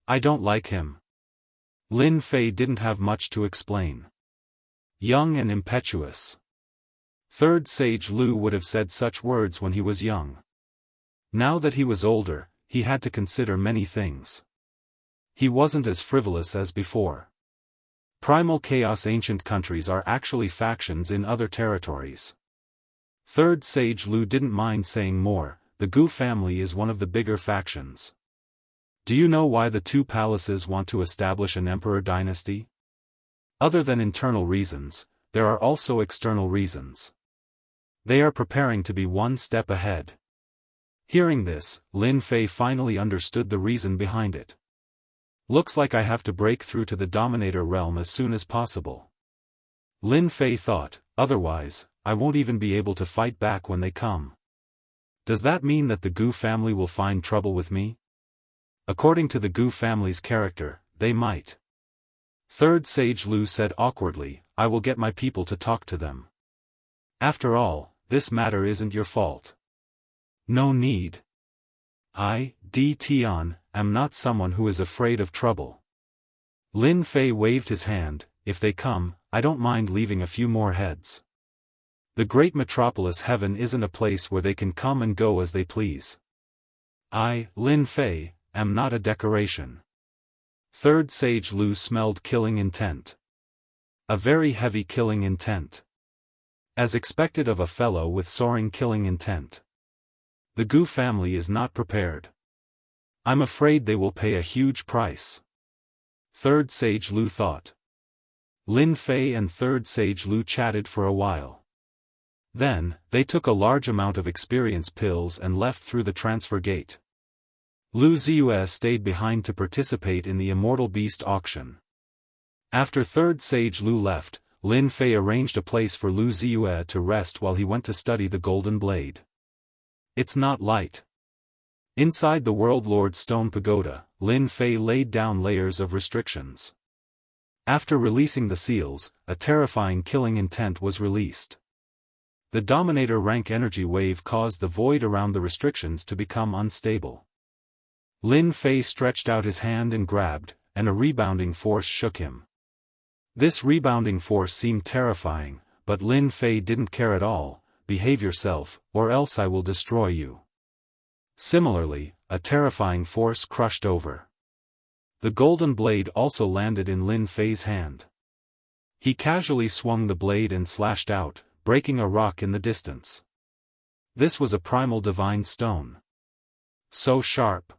I don't like him. Lin Fei didn't have much to explain. Young and impetuous. Third Sage Lu would have said such words when he was young. Now that he was older, he had to consider many things. He wasn't as frivolous as before. Primal Chaos ancient countries are actually factions in other territories. Third Sage Lu didn't mind saying more, the Gu family is one of the bigger factions. Do you know why the 2 palaces want to establish an emperor dynasty? Other than internal reasons, there are also external reasons. They are preparing to be one step ahead. Hearing this, Lin Fei finally understood the reason behind it. Looks like I have to break through to the Dominator realm as soon as possible. Lin Fei thought, otherwise, I won't even be able to fight back when they come. Does that mean that the Gu family will find trouble with me? According to the Gu family's character, they might. Third Sage Lu said awkwardly, I will get my people to talk to them. After all, this matter isn't your fault. No need. I, Di Tian, am not someone who is afraid of trouble. Lin Fei waved his hand, if they come, I don't mind leaving a few more heads. The great metropolis heaven isn't a place where they can come and go as they please. I, Lin Fei, am not a decoration. Third Sage Lu smelled killing intent. A very heavy killing intent. As expected of a fellow with soaring killing intent. The Gu family is not prepared. I'm afraid they will pay a huge price. Third Sage Lu thought. Lin Fei and Third Sage Lu chatted for a while. Then, they took a large amount of experience pills and left through the transfer gate. Lu Ziyue stayed behind to participate in the Immortal Beast auction. After third sage Lu left, Lin Fei arranged a place for Lu Ziyue to rest while he went to study the Golden Blade. It's not light. Inside the World Lord's stone pagoda, Lin Fei laid down layers of restrictions. After releasing the seals, a terrifying killing intent was released. The Dominator rank energy wave caused the void around the restrictions to become unstable. Lin Fei stretched out his hand and grabbed, and a rebounding force shook him. This rebounding force seemed terrifying, but Lin Fei didn't care at all. Behave yourself, or else I will destroy you. Similarly, a terrifying force crushed over. The golden blade also landed in Lin Fei's hand. He casually swung the blade and slashed out, breaking a rock in the distance. This was a primal divine stone. So sharp.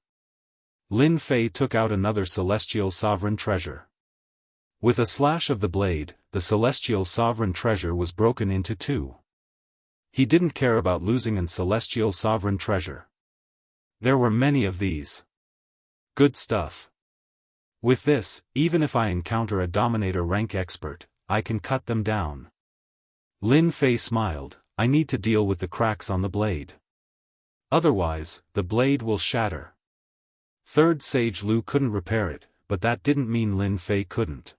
Lin Fei took out another celestial sovereign treasure. With a slash of the blade, the celestial sovereign treasure was broken into two. He didn't care about losing an celestial sovereign treasure. There were many of these. Good stuff. With this, even if I encounter a Dominator rank expert, I can cut them down. Lin Fei smiled. I need to deal with the cracks on the blade. Otherwise, the blade will shatter. Third Sage Lu couldn't repair it, but that didn't mean Lin Fei couldn't.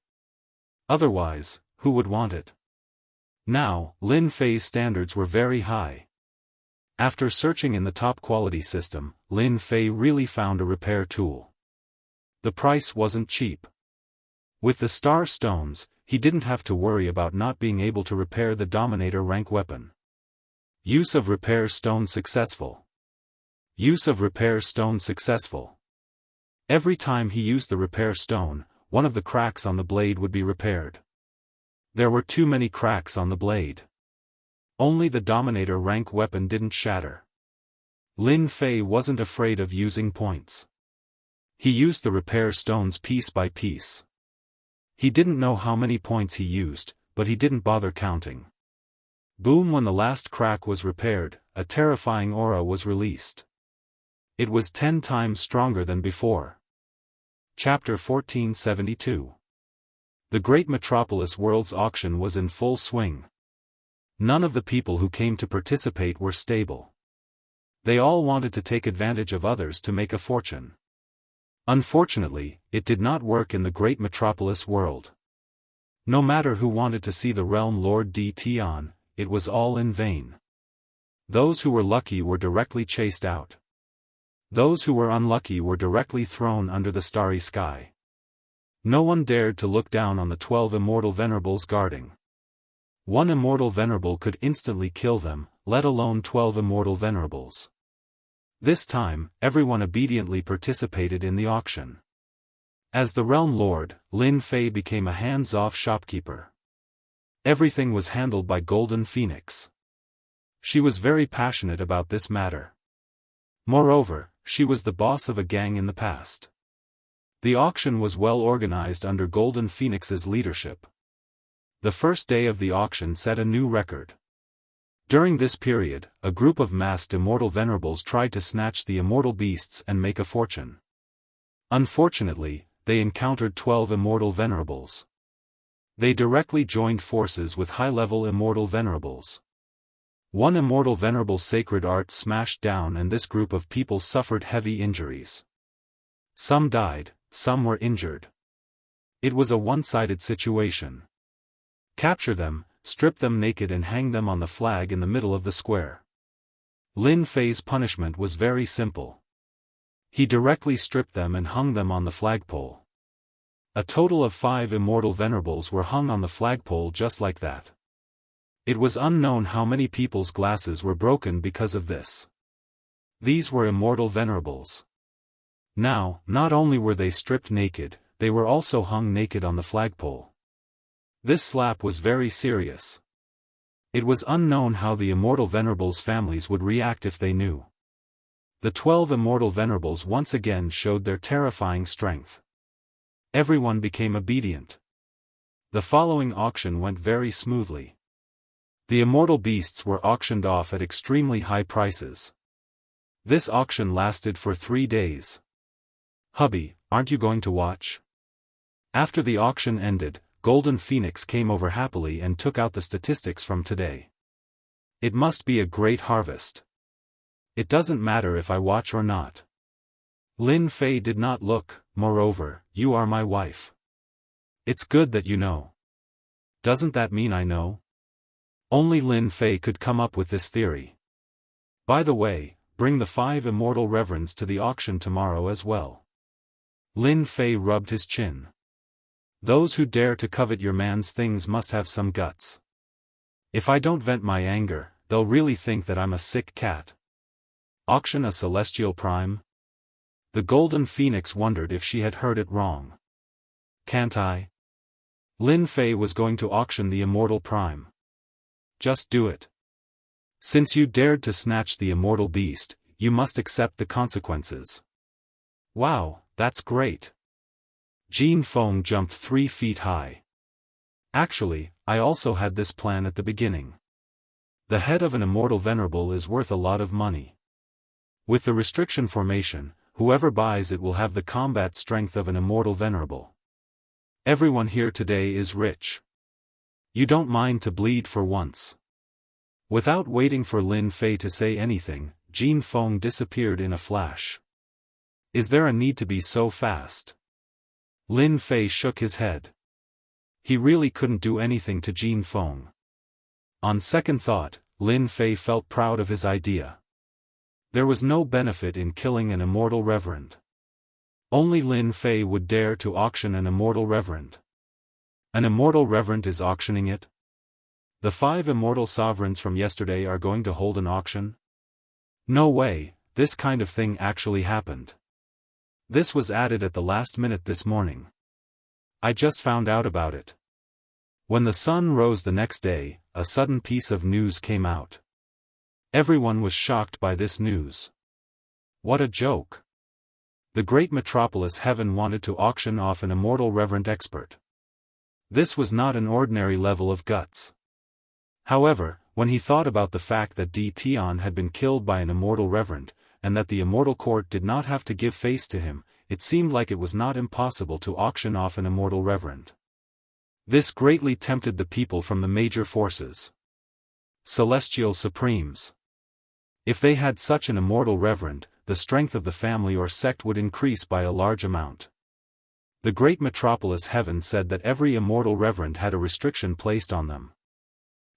Otherwise, who would want it? Now, Lin Fei's standards were very high. After searching in the top quality system, Lin Fei really found a repair tool. The price wasn't cheap. With the star stones, he didn't have to worry about not being able to repair the Dominator rank weapon. Use of repair stone successful. Use of repair stone successful. Every time he used the repair stone, one of the cracks on the blade would be repaired. There were too many cracks on the blade. Only the Dominator rank weapon didn't shatter. Lin Fei wasn't afraid of using points. He used the repair stones piece by piece. He didn't know how many points he used, but he didn't bother counting. Boom! When the last crack was repaired, a terrifying aura was released. It was 10 times stronger than before. Chapter 1472. The Great Metropolis World's auction was in full swing. None of the people who came to participate were stable. They all wanted to take advantage of others to make a fortune. Unfortunately, it did not work in the Great Metropolis world. No matter who wanted to see the Realm Lord D. Tian, it was all in vain. Those who were lucky were directly chased out. Those who were unlucky were directly thrown under the starry sky. No one dared to look down on the 12 immortal venerables guarding. One immortal venerable could instantly kill them, let alone 12 immortal venerables. This time, everyone obediently participated in the auction. As the Realm Lord, Lin Fei became a hands-off shopkeeper. Everything was handled by Golden Phoenix. She was very passionate about this matter. Moreover, she was the boss of a gang in the past. The auction was well organized under Golden Phoenix's leadership. The first day of the auction set a new record. During this period, a group of masked immortal venerables tried to snatch the immortal beasts and make a fortune. Unfortunately, they encountered 12 immortal venerables. They directly joined forces with high-level immortal venerables. One immortal venerable sacred art smashed down and this group of people suffered heavy injuries. Some died, some were injured. It was a one-sided situation. Capture them, strip them naked and hang them on the flag in the middle of the square. Lin Fei's punishment was very simple. He directly stripped them and hung them on the flagpole. A total of 5 immortal venerables were hung on the flagpole just like that. It was unknown how many people's glasses were broken because of this. These were immortal venerables. Now, not only were they stripped naked, they were also hung naked on the flagpole. This slap was very serious. It was unknown how the immortal venerables' families would react if they knew. The 12 immortal venerables once again showed their terrifying strength. Everyone became obedient. The following auction went very smoothly. The immortal beasts were auctioned off at extremely high prices. This auction lasted for 3 days. Hubby, aren't you going to watch? After the auction ended, Golden Phoenix came over happily and took out the statistics from today. It must be a great harvest. It doesn't matter if I watch or not. Lin Fei did not look. Moreover, you are my wife. It's good that you know. Doesn't that mean I know? Only Lin Fei could come up with this theory. By the way, bring the 5 immortal reverends to the auction tomorrow as well. Lin Fei rubbed his chin. Those who dare to covet your man's things must have some guts. If I don't vent my anger, they'll really think that I'm a sick cat. Auction a celestial prime? The Golden Phoenix wondered if she had heard it wrong. Can't I? Lin Fei was going to auction the immortal prime. Just do it. Since you dared to snatch the immortal beast, you must accept the consequences. Wow, that's great. Jin Feng jumped 3 feet high. Actually, I also had this plan at the beginning. The head of an immortal venerable is worth a lot of money. With the restriction formation, whoever buys it will have the combat strength of an immortal venerable. Everyone here today is rich. You don't mind to bleed for once. Without waiting for Lin Fei to say anything, Jin Feng disappeared in a flash. Is there a need to be so fast? Lin Fei shook his head. He really couldn't do anything to Jin Feng. On second thought, Lin Fei felt proud of his idea. There was no benefit in killing an immortal reverend. Only Lin Fei would dare to auction an immortal reverend. An immortal reverend is auctioning it? The 5 immortal sovereigns from yesterday are going to hold an auction? No way, this kind of thing actually happened. This was added at the last minute this morning. I just found out about it. When the sun rose the next day, a sudden piece of news came out. Everyone was shocked by this news. What a joke. The great metropolis heaven wanted to auction off an immortal reverend expert. This was not an ordinary level of guts. However, when he thought about the fact that Di Tian had been killed by an immortal reverend, and that the immortal court did not have to give face to him, it seemed like it was not impossible to auction off an immortal reverend. This greatly tempted the people from the major forces. Celestial Supremes. If they had such an immortal reverend, the strength of the family or sect would increase by a large amount. The great metropolis heaven said that every immortal reverend had a restriction placed on them.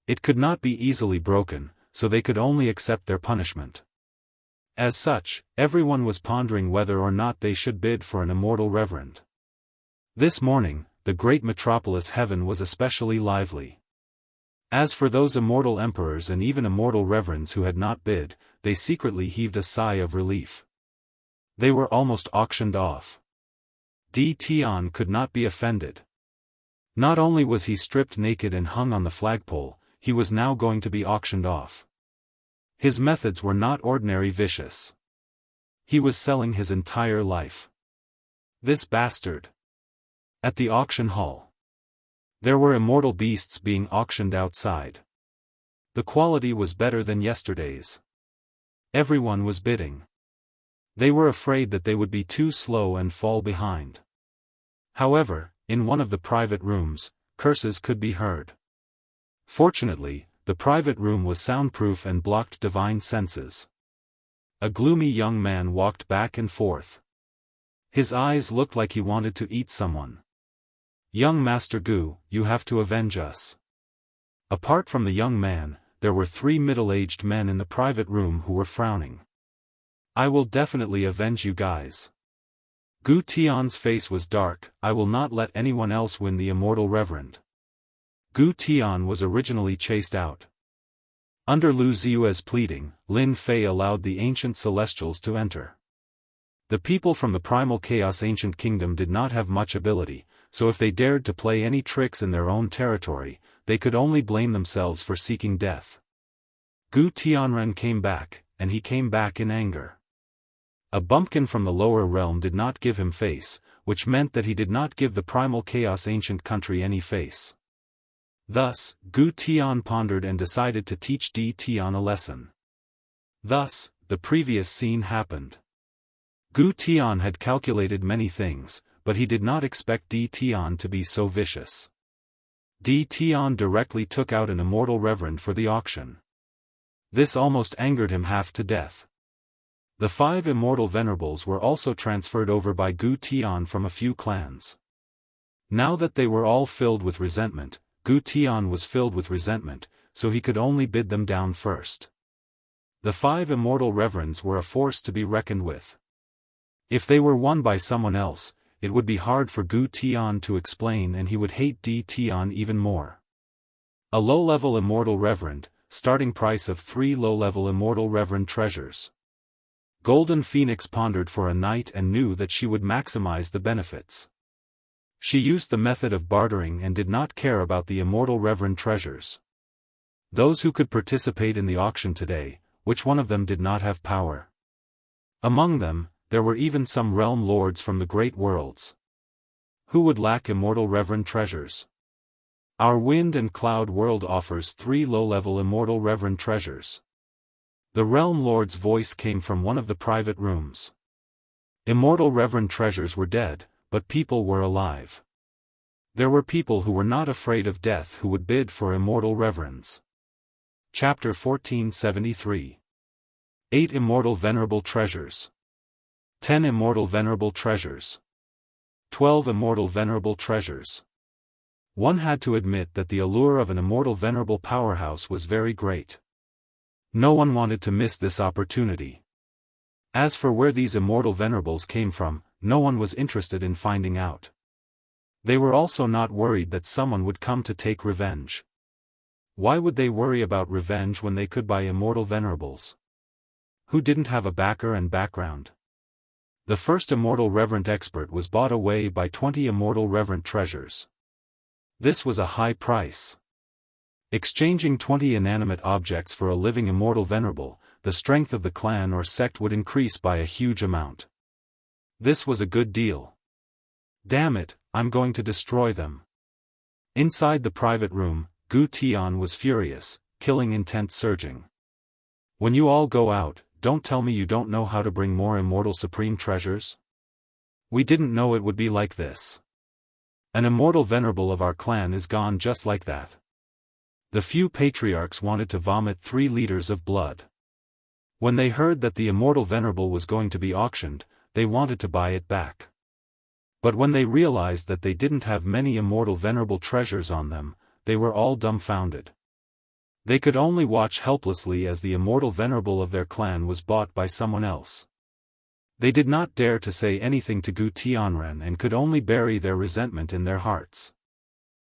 It could not be easily broken, so they could only accept their punishment. As such, everyone was pondering whether or not they should bid for an immortal reverend. This morning, the great metropolis heaven was especially lively. As for those immortal emperors and even immortal reverends who had not bid, they secretly heaved a sigh of relief. They were almost auctioned off. Di Tian could not be offended. Not only was he stripped naked and hung on the flagpole, he was now going to be auctioned off. His methods were not ordinary vicious. He was selling his entire life. This bastard. At the auction hall, there were immortal beasts being auctioned outside. The quality was better than yesterday's. Everyone was bidding. They were afraid that they would be too slow and fall behind. However, in one of the private rooms, curses could be heard. Fortunately, the private room was soundproof and blocked divine senses. A gloomy young man walked back and forth. His eyes looked like he wanted to eat someone. Young Master Gu, you have to avenge us. Apart from the young man, there were 3 middle-aged men in the private room who were frowning. I will definitely avenge you guys. Gu Tian's face was dark. I will not let anyone else win the immortal reverend. Gu Tian was originally chased out. Under Lu Ziyue's pleading, Lin Fei allowed the ancient celestials to enter. The people from the primal chaos ancient kingdom did not have much ability, so if they dared to play any tricks in their own territory, they could only blame themselves for seeking death. Gu Tianren came back, and he came back in anger. A bumpkin from the lower realm did not give him face, which meant that he did not give the primal chaos ancient country any face. Thus, Gu Tian pondered and decided to teach Di Tian a lesson. Thus, the previous scene happened. Gu Tian had calculated many things, but he did not expect Di Tian to be so vicious. Di Tian directly took out an immortal reverend for the auction. This almost angered him half to death. The 5 immortal venerables were also transferred over by Gu Tian from a few clans. Now that they were all filled with resentment, Gu Tian was filled with resentment, so he could only bid them down first. The 5 immortal reverends were a force to be reckoned with. If they were won by someone else, it would be hard for Gu Tian to explain and he would hate Di Tian even more. A low-level immortal reverend, starting price of 3 low-level immortal reverend treasures. Golden Phoenix pondered for a night and knew that she would maximize the benefits. She used the method of bartering and did not care about the immortal reverend treasures. Those who could participate in the auction today, which one of them did not have power? Among them, there were even some realm lords from the great worlds. Who would lack immortal reverend treasures? Our wind and cloud world offers 3 low-level immortal reverend treasures. The realm lord's voice came from one of the private rooms. Immortal reverend treasures were dead, but people were alive. There were people who were not afraid of death who would bid for immortal reverends. Chapter 1473. 8 immortal venerable treasures. 10 immortal venerable treasures. 12 immortal venerable treasures. One had to admit that the allure of an immortal venerable powerhouse was very great. No one wanted to miss this opportunity. As for where these immortal venerables came from, no one was interested in finding out. They were also not worried that someone would come to take revenge. Why would they worry about revenge when they could buy immortal venerables? Who didn't have a backer and background? The first immortal reverend expert was bought away by 20 immortal reverend treasures. This was a high price. Exchanging 20 inanimate objects for a living immortal venerable, the strength of the clan or sect would increase by a huge amount. This was a good deal. Damn it, I'm going to destroy them. Inside the private room, Gu Tian was furious, killing intent surging. When you all go out, don't tell me you don't know how to bring more immortal supreme treasures? We didn't know it would be like this. An immortal venerable of our clan is gone just like that. The few patriarchs wanted to vomit 3 liters of blood. When they heard that the immortal venerable was going to be auctioned, they wanted to buy it back. But when they realized that they didn't have many immortal venerable treasures on them, they were all dumbfounded. They could only watch helplessly as the immortal venerable of their clan was bought by someone else. They did not dare to say anything to Gu Tianren and could only bury their resentment in their hearts.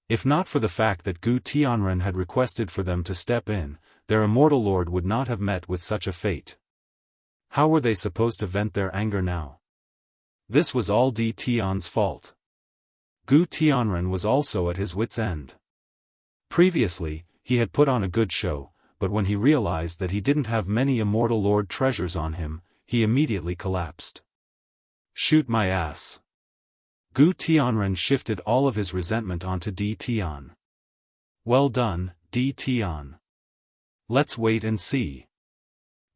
If not for the fact that Gu Tianren had requested for them to step in, their immortal lord would not have met with such a fate. How were they supposed to vent their anger now? This was all Di Tian's fault. Gu Tianren was also at his wit's end. Previously, he had put on a good show, but when he realized that he didn't have many immortal lord treasures on him, he immediately collapsed. Shoot my ass. Gu Tianren shifted all of his resentment onto Di Tian. Well done, Di Tian. Let's wait and see.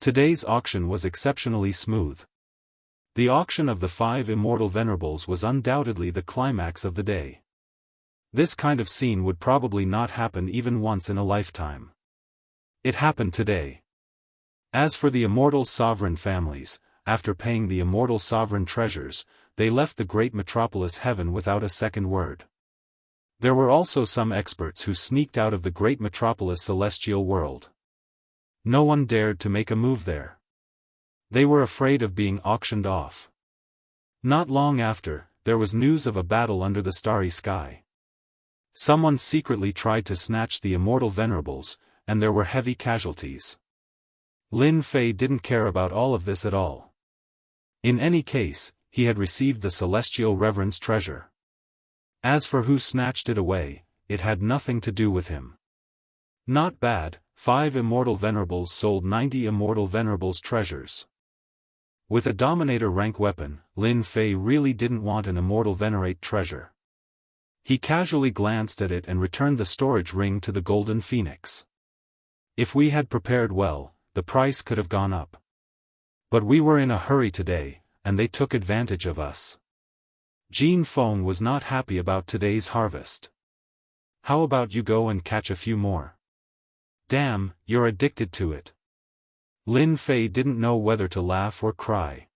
Today's auction was exceptionally smooth. The auction of the 5 immortal venerables was undoubtedly the climax of the day. This kind of scene would probably not happen even once in a lifetime. It happened today. As for the immortal sovereign families, after paying the immortal sovereign treasures, they left the great metropolis heaven without a second word. There were also some experts who sneaked out of the great metropolis celestial world. No one dared to make a move there. They were afraid of being auctioned off. Not long after, there was news of a battle under the starry sky. Someone secretly tried to snatch the immortal venerables, and there were heavy casualties. Lin Fei didn't care about all of this at all. In any case, he had received the celestial reverend's treasure. As for who snatched it away, it had nothing to do with him. Not bad, 5 immortal venerables sold 90 immortal venerables treasures. With a dominator rank weapon, Lin Fei really didn't want an immortal venerate treasure. He casually glanced at it and returned the storage ring to the golden phoenix. If we had prepared well, the price could have gone up. But we were in a hurry today, and they took advantage of us. Jin Feng was not happy about today's harvest. How about you go and catch a few more? Damn, you're addicted to it. Lin Fei didn't know whether to laugh or cry.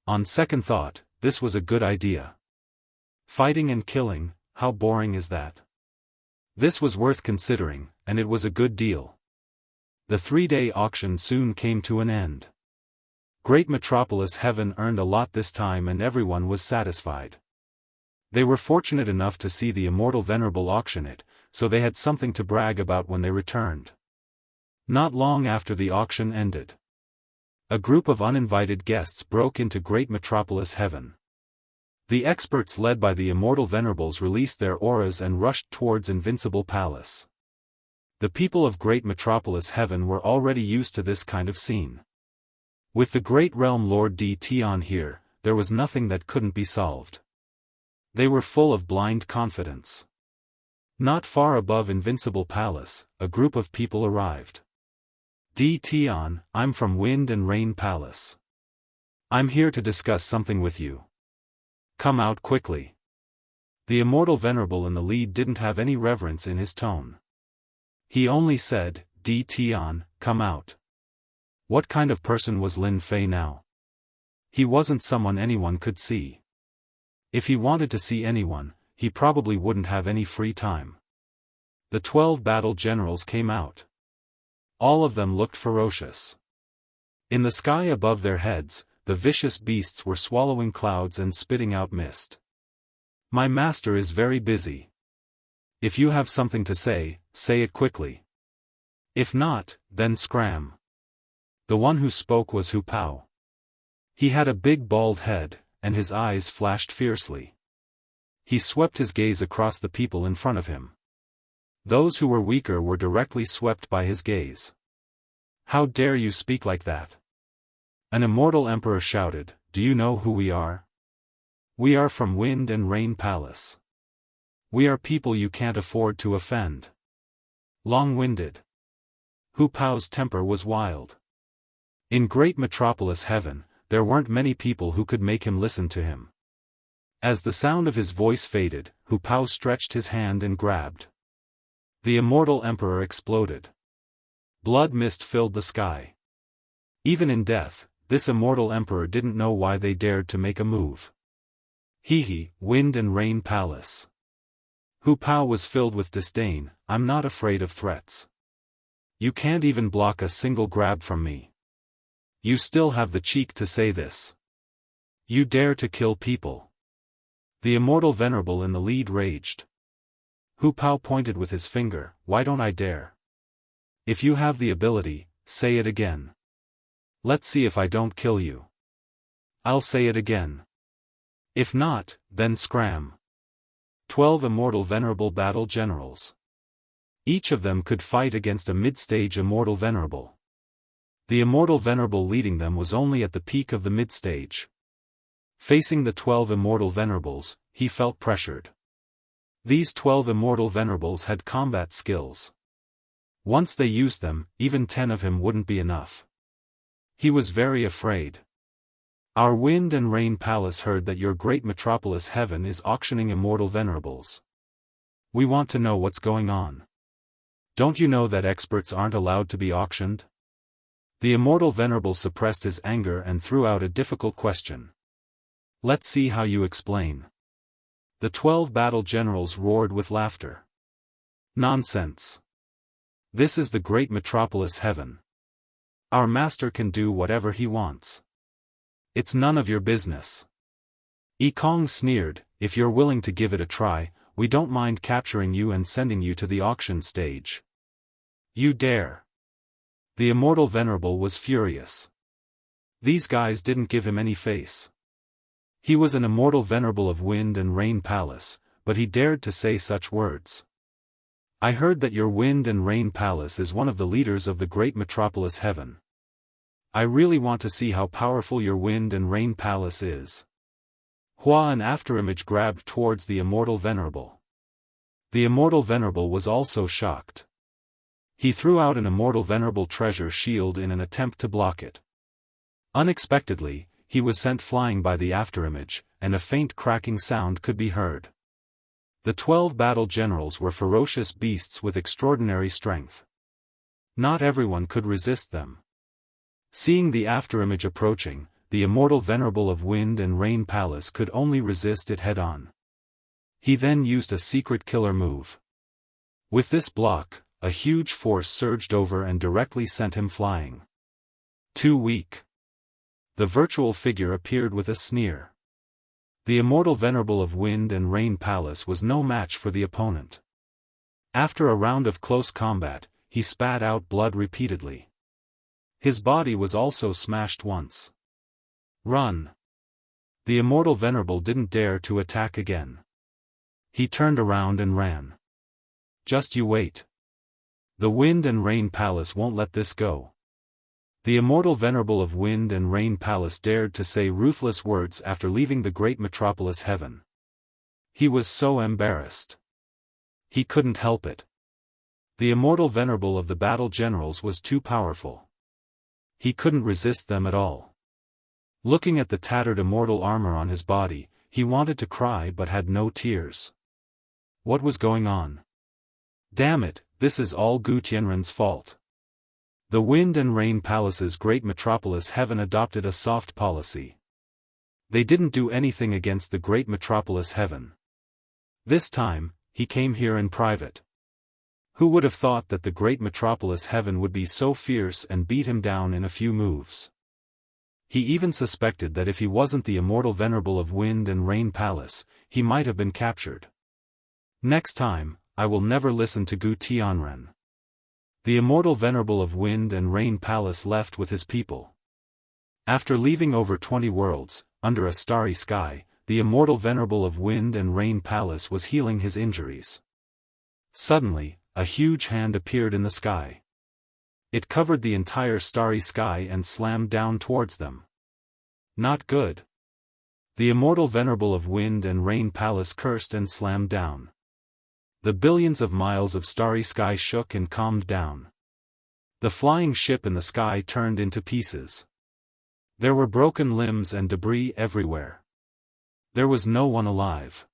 On second thought, this was a good idea. Fighting and killing, how boring is that? This was worth considering, and it was a good deal. The 3-day auction soon came to an end. Great Metropolis Heaven earned a lot this time and everyone was satisfied. They were fortunate enough to see the Immortal Venerable auction it, so they had something to brag about when they returned. Not long after the auction ended, a group of uninvited guests broke into Great Metropolis Heaven. The experts led by the Immortal Venerables released their auras and rushed towards Invincible Palace. The people of Great Metropolis Heaven were already used to this kind of scene. With the Great Realm Lord D. Tian here, there was nothing that couldn't be solved. They were full of blind confidence. Not far above Invincible Palace, a group of people arrived. D. Tian, I'm from Wind and Rain Palace. I'm here to discuss something with you. Come out quickly. The Immortal Venerable in the lead didn't have any reverence in his tone. He only said, D. Tian, come out. What kind of person was Lin Fei now? He wasn't someone anyone could see. If he wanted to see anyone, he probably wouldn't have any free time. The 12 battle generals came out. All of them looked ferocious. In the sky above their heads, the vicious beasts were swallowing clouds and spitting out mist. My master is very busy. If you have something to say it quickly. If not, then scram. The one who spoke was Hu Pao. He had a big bald head, and his eyes flashed fiercely. He swept his gaze across the people in front of him. Those who were weaker were directly swept by his gaze. How dare you speak like that? An immortal emperor shouted, do you know who we are? We are from Wind and Rain Palace. We are people you can't afford to offend. Long-winded. Hu Pao's temper was wild. In Great Metropolis Heaven, there weren't many people who could make him listen to him. As the sound of his voice faded, Hu Pao stretched his hand and grabbed. The immortal emperor exploded. Blood mist filled the sky. Even in death, this immortal emperor didn't know why they dared to make a move. Wind and Rain Palace. Hu Pao was filled with disdain, I'm not afraid of threats. You can't even block a single grab from me. You still have the cheek to say this. You dare to kill people. The Immortal Venerable in the lead raged. Hu Pao pointed with his finger, why don't I dare? If you have the ability, say it again. Let's see if I don't kill you. I'll say it again. If not, then scram. 12 Immortal Venerable battle generals. Each of them could fight against a mid-stage Immortal Venerable. The Immortal Venerable leading them was only at the peak of the mid-stage. Facing the 12 Immortal Venerables, he felt pressured. These 12 Immortal Venerables had combat skills. Once they used them, even 10 of him wouldn't be enough. He was very afraid. Our Wind and Rain Palace heard that your Great Metropolis Heaven is auctioning Immortal Venerables. We want to know what's going on. Don't you know that experts aren't allowed to be auctioned? The Immortal Venerable suppressed his anger and threw out a difficult question. Let's see how you explain. The 12 battle generals roared with laughter. Nonsense. This is the Great Metropolis Heaven. Our master can do whatever he wants. It's none of your business. Kong sneered, if you're willing to give it a try, we don't mind capturing you and sending you to the auction stage. You dare. The Immortal Venerable was furious. These guys didn't give him any face. He was an Immortal Venerable of Wind and Rain Palace, but he dared to say such words. I heard that your Wind and Rain Palace is one of the leaders of the Great Metropolis Heaven. I really want to see how powerful your Wind and Rain Palace is. An afterimage grabbed towards the Immortal Venerable. The Immortal Venerable was also shocked. He threw out an Immortal Venerable treasure shield in an attempt to block it. Unexpectedly, he was sent flying by the afterimage, and a faint cracking sound could be heard. The 12 battle generals were ferocious beasts with extraordinary strength. Not everyone could resist them. Seeing the afterimage approaching, the immortal venerable of Wind and Rain Palace could only resist it head-on. He then used a secret killer move. With this block, a huge force surged over and directly sent him flying. Too weak. The virtual figure appeared with a sneer. The immortal venerable of Wind and Rain Palace was no match for the opponent. After a round of close combat, he spat out blood repeatedly. His body was also smashed once. Run! The immortal venerable didn't dare to attack again. He turned around and ran. Just you wait. The Wind and Rain Palace won't let this go. The immortal venerable of Wind and Rain Palace dared to say ruthless words after leaving the great metropolis heaven. He was so embarrassed. He couldn't help it. The immortal venerable of the battle generals was too powerful. He couldn't resist them at all. Looking at the tattered immortal armor on his body, he wanted to cry but had no tears. What was going on? Damn it, this is all Gu Tianren's fault. The Wind and Rain Palace's great metropolis heaven adopted a soft policy. They didn't do anything against the great metropolis heaven. This time, he came here in private. Who would have thought that the great metropolis heaven would be so fierce and beat him down in a few moves? He even suspected that if he wasn't the immortal venerable of Wind and Rain Palace, he might have been captured. Next time, I will never listen to Gu Tianren. The immortal venerable of Wind and Rain Palace left with his people. After leaving over 20 worlds, under a starry sky, the immortal venerable of Wind and Rain Palace was healing his injuries. Suddenly, a huge hand appeared in the sky. It covered the entire starry sky and slammed down towards them. Not good. The immortal venerable of Wind and Rain Palace cursed and slammed down. The billions of miles of starry sky shook and calmed down. The flying ship in the sky turned into pieces. There were broken limbs and debris everywhere. There was no one alive.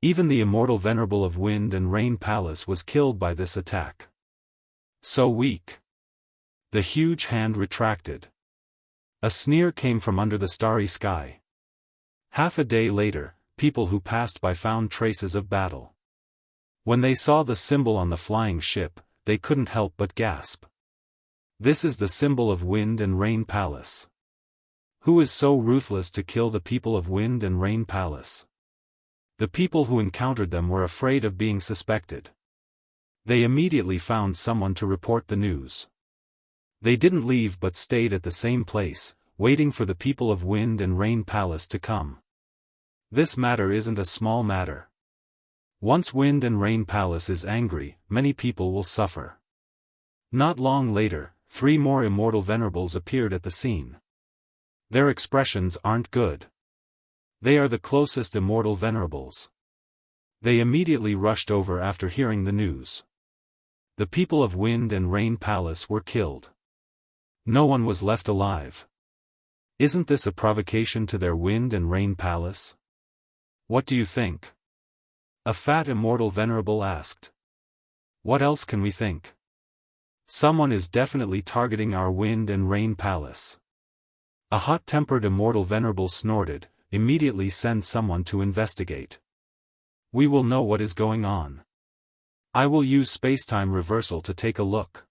Even the immortal venerable of Wind and Rain Palace was killed by this attack. So weak. The huge hand retracted. A sneer came from under the starry sky. Half a day later, people who passed by found traces of battle. When they saw the symbol on the flying ship, they couldn't help but gasp. This is the symbol of Wind and Rain Palace. Who is so ruthless to kill the people of Wind and Rain Palace? The people who encountered them were afraid of being suspected. They immediately found someone to report the news. They didn't leave but stayed at the same place, waiting for the people of Wind and Rain Palace to come. This matter isn't a small matter. Once Wind and Rain Palace is angry, many people will suffer. Not long later, 3 more immortal venerables appeared at the scene. Their expressions aren't good. They are the closest immortal venerables. They immediately rushed over after hearing the news. The people of Wind and Rain Palace were killed. No one was left alive. Isn't this a provocation to their Wind and Rain Palace? What do you think? A fat immortal venerable asked. What else can we think? Someone is definitely targeting our Wind and Rain Palace. A hot-tempered immortal venerable snorted, immediately send someone to investigate. We will know what is going on. I will use spacetime reversal to take a look.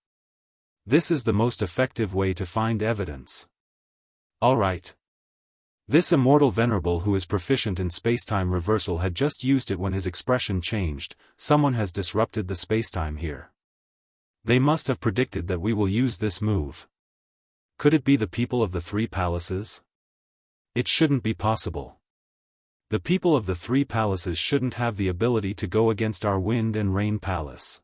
This is the most effective way to find evidence. Alright. This immortal venerable who is proficient in spacetime reversal had just used it when his expression changed. Someone has disrupted the spacetime here. They must have predicted that we will use this move. Could it be the people of the 3 palaces? It shouldn't be possible. The people of the 3 palaces shouldn't have the ability to go against our Wind and Rain Palace.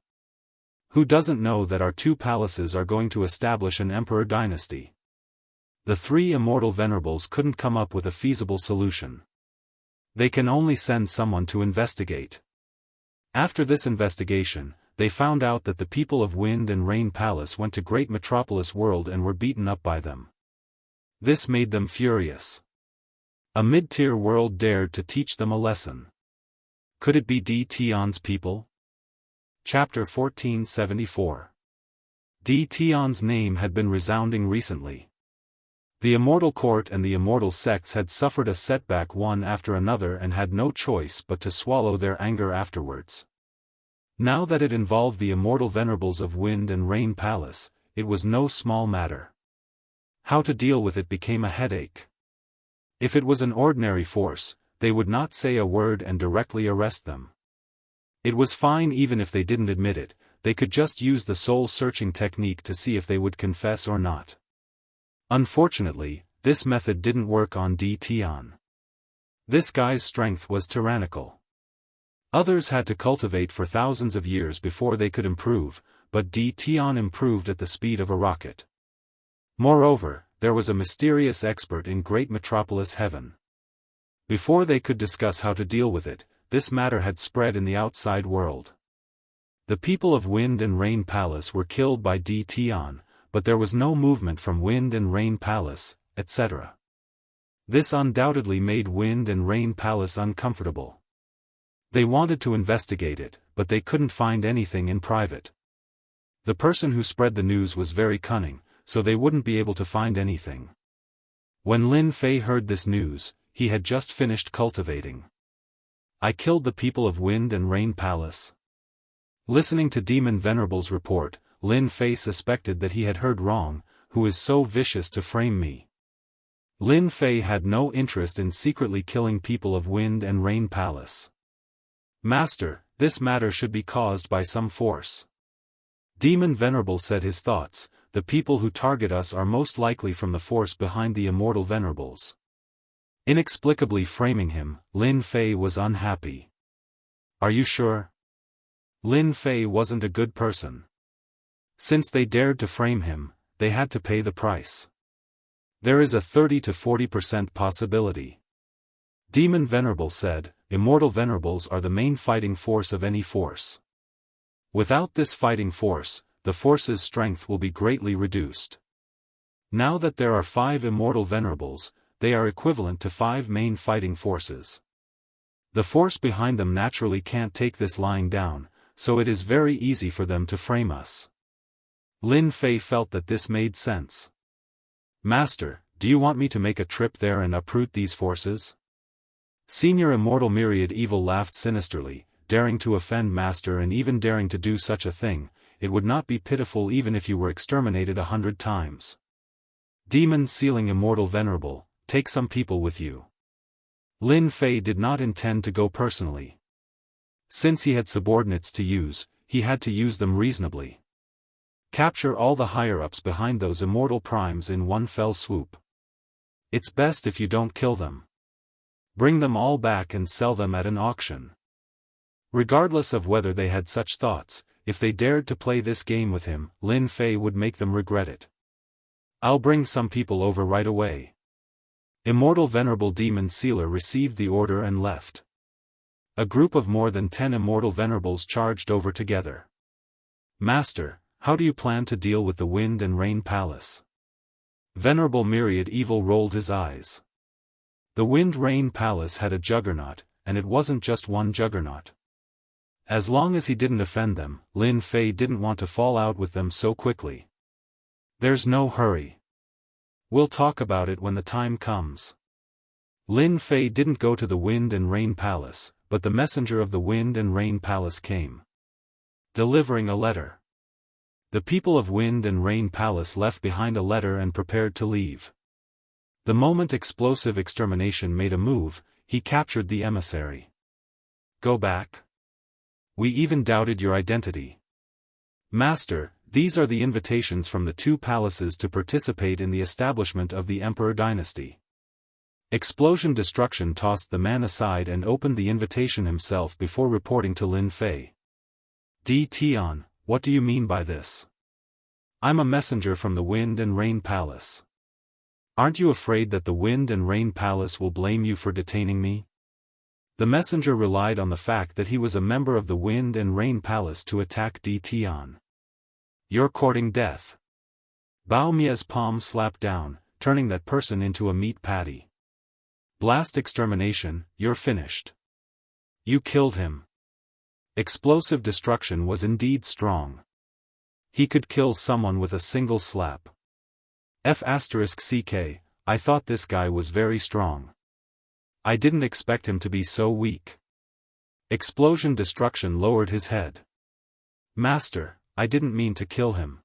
Who doesn't know that our 2 palaces are going to establish an emperor dynasty? The 3 immortal venerables couldn't come up with a feasible solution. They can only send someone to investigate. After this investigation, they found out that the people of Wind and Rain Palace went to Great Metropolis World and were beaten up by them. This made them furious. A mid-tier world dared to teach them a lesson. Could it be D. Tion's people? Chapter 1474. D. Tion's name had been resounding recently. The Immortal Court and the Immortal sects had suffered a setback one after another and had no choice but to swallow their anger afterwards. Now that it involved the immortal venerables of Wind and Rain Palace, it was no small matter. How to deal with it became a headache. If it was an ordinary force, they would not say a word and directly arrest them. It was fine even if they didn't admit it, they could just use the soul-searching technique to see if they would confess or not. Unfortunately, this method didn't work on D. Tion. This guy's strength was tyrannical. Others had to cultivate for thousands of years before they could improve, but D. Tion improved at the speed of a rocket. Moreover, there was a mysterious expert in great metropolis heaven. Before they could discuss how to deal with it, this matter had spread in the outside world. The people of Wind and Rain Palace were killed by D. Tion, but there was no movement from Wind and Rain Palace, etc. This undoubtedly made Wind and Rain Palace uncomfortable. They wanted to investigate it, but they couldn't find anything in private. The person who spread the news was very cunning, so they wouldn't be able to find anything. When Lin Fei heard this news, he had just finished cultivating. I killed the people of Wind and Rain Palace. Listening to Demon Venerable's report, Lin Fei suspected that he had heard wrong. Who is so vicious to frame me? Lin Fei had no interest in secretly killing people of Wind and Rain Palace. Master, this matter should be caused by some force. Demon Venerable said his thoughts. The people who target us are most likely from the force behind the Immortal Venerables. Inexplicably framing him, Lin Fei was unhappy. Are you sure? Lin Fei wasn't a good person. Since they dared to frame him, they had to pay the price. There is a 30 to 40% possibility. Demon Venerable said, Immortal Venerables are the main fighting force of any force. Without this fighting force, the force's strength will be greatly reduced. Now that there are 5 Immortal Venerables, they are equivalent to 5 main fighting forces. The force behind them naturally can't take this lying down, so it is very easy for them to frame us. Lin Fei felt that this made sense. Master, do you want me to make a trip there and uproot these forces? Senior Immortal Myriad Evil laughed sinisterly, daring to offend Master and even daring to do such a thing. It would not be pitiful even if you were exterminated 100 times. Demon Sealing Immortal Venerable, take some people with you. Lin Fei did not intend to go personally. Since he had subordinates to use, he had to use them reasonably. Capture all the higher-ups behind those immortal primes in one fell swoop. It's best if you don't kill them. Bring them all back and sell them at an auction. Regardless of whether they had such thoughts, if they dared to play this game with him, Lin Fei would make them regret it. I'll bring some people over right away. Immortal Venerable Demon Sealer received the order and left. A group of more than 10 Immortal Venerables charged over together. Master, how do you plan to deal with the Wind and Rain Palace? Venerable Myriad Evil rolled his eyes. The Wind Rain Palace had a juggernaut, and it wasn't just one juggernaut. As long as he didn't offend them, Lin Fei didn't want to fall out with them so quickly. There's no hurry. We'll talk about it when the time comes. Lin Fei didn't go to the Wind and Rain Palace, but the messenger of the Wind and Rain Palace came. Delivering a letter. The people of Wind and Rain Palace left behind a letter and prepared to leave. The moment Explosive Extermination made a move, he captured the emissary. Go back. We even doubted your identity. Master, these are the invitations from the 2 palaces to participate in the establishment of the Emperor dynasty. Explosion Destruction tossed the man aside and opened the invitation himself before reporting to Lin Fei. D. Tion, what do you mean by this? I'm a messenger from the Wind and Rain Palace. Aren't you afraid that the Wind and Rain Palace will blame you for detaining me? The messenger relied on the fact that he was a member of the Wind and Rain Palace to attack D. Tion. You're courting death. Bao Mia's palm slapped down, turning that person into a meat patty. Blast extermination, you're finished. You killed him. Explosive destruction was indeed strong. He could kill someone with a single slap. F***ck, I thought this guy was very strong. I didn't expect him to be so weak. Explosion destruction lowered his head. Master, I didn't mean to kill him.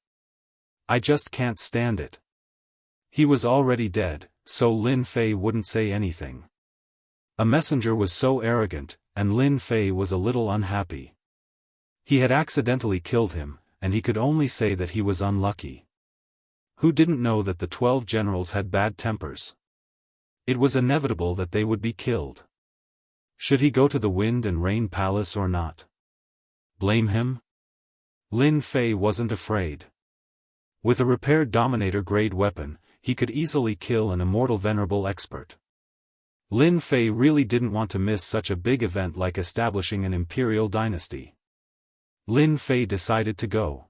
I just can't stand it. He was already dead, so Lin Fei wouldn't say anything. A messenger was so arrogant, and Lin Fei was a little unhappy. He had accidentally killed him, and he could only say that he was unlucky. Who didn't know that the 12 generals had bad tempers? It was inevitable that they would be killed. Should he go to the Wind and Rain Palace or not? Blame him? Lin Fei wasn't afraid. With a repaired Dominator-grade weapon, he could easily kill an immortal venerable expert. Lin Fei really didn't want to miss such a big event like establishing an imperial dynasty. Lin Fei decided to go.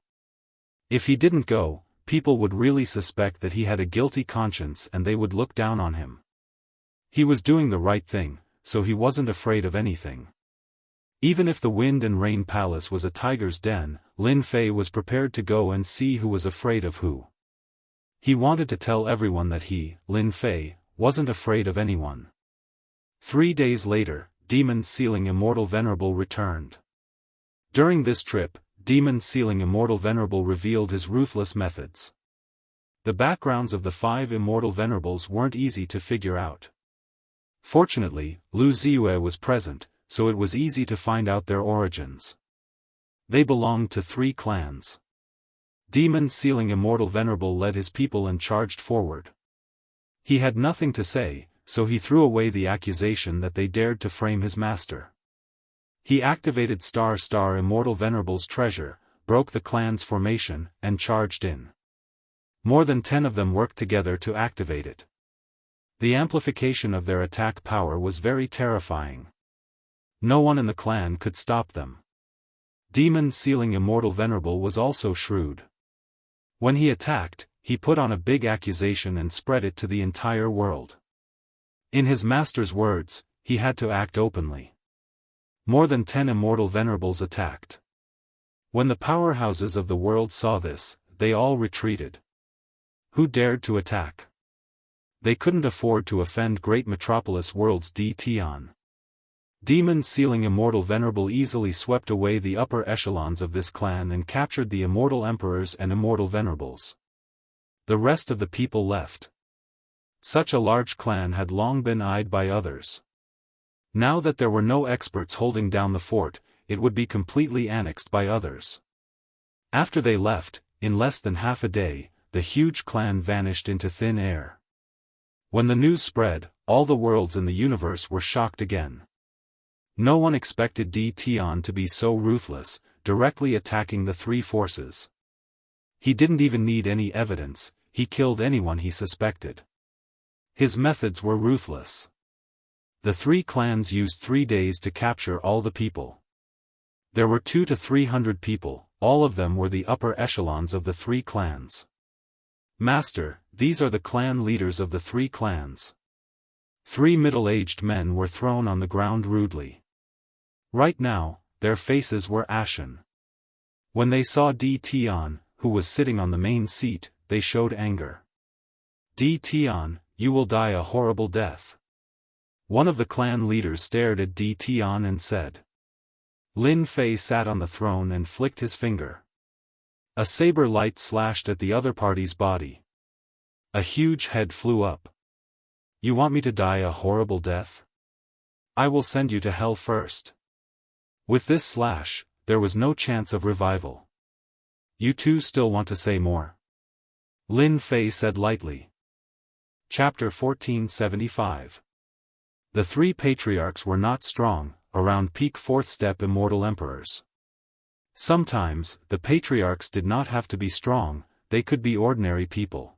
If he didn't go, people would really suspect that he had a guilty conscience and they would look down on him. He was doing the right thing, so he wasn't afraid of anything. Even if the Wind and Rain Palace was a tiger's den, Lin Fei was prepared to go and see who was afraid of who. He wanted to tell everyone that he, Lin Fei, wasn't afraid of anyone. 3 days later, Demon Sealing Immortal Venerable returned. During this trip, Demon Sealing Immortal Venerable revealed his ruthless methods. The backgrounds of the 5 Immortal Venerables weren't easy to figure out. Fortunately, Lu Ziyue was present, so it was easy to find out their origins. They belonged to 3 clans. Demon Sealing Immortal Venerable led his people and charged forward. He had nothing to say, so he threw away the accusation that they dared to frame his master. He activated Star Immortal Venerable's treasure, broke the clan's formation, and charged in. More than 10 of them worked together to activate it. The amplification of their attack power was very terrifying. No one in the clan could stop them. Demon Sealing Immortal Venerable was also shrewd. When he attacked, he put on a big accusation and spread it to the entire world. In his master's words, he had to act openly. More than 10 Immortal Venerables attacked. When the powerhouses of the world saw this, they all retreated. Who dared to attack? They couldn't afford to offend great metropolis worlds Tian. Demon Sealing Immortal Venerable easily swept away the upper echelons of this clan and captured the Immortal Emperors and Immortal Venerables. The rest of the people left. Such a large clan had long been eyed by others. Now that there were no experts holding down the fort, it would be completely annexed by others. After they left, in less than half a day, the huge clan vanished into thin air. When the news spread, all the worlds in the universe were shocked again. No one expected Tian to be so ruthless, directly attacking the 3 forces. He didn't even need any evidence, he killed anyone he suspected. His methods were ruthless. The 3 clans used 3 days to capture all the people. There were 200 to 300 people, all of them were the upper echelons of the 3 clans. Master, these are the clan leaders of the 3 clans. 3 middle-aged men were thrown on the ground rudely. Right now, their faces were ashen. When they saw Tian, who was sitting on the main seat, they showed anger. Tian, you will die a horrible death. One of the clan leaders stared at Tian and said. Lin Fei sat on the throne and flicked his finger. A saber light slashed at the other party's body. A huge head flew up. You want me to die a horrible death? I will send you to hell first. With this slash, there was no chance of revival. You two still want to say more? Lin Fei said lightly. Chapter 1475. The 3 patriarchs were not strong, around peak 4th step immortal emperors. Sometimes, the patriarchs did not have to be strong, they could be ordinary people.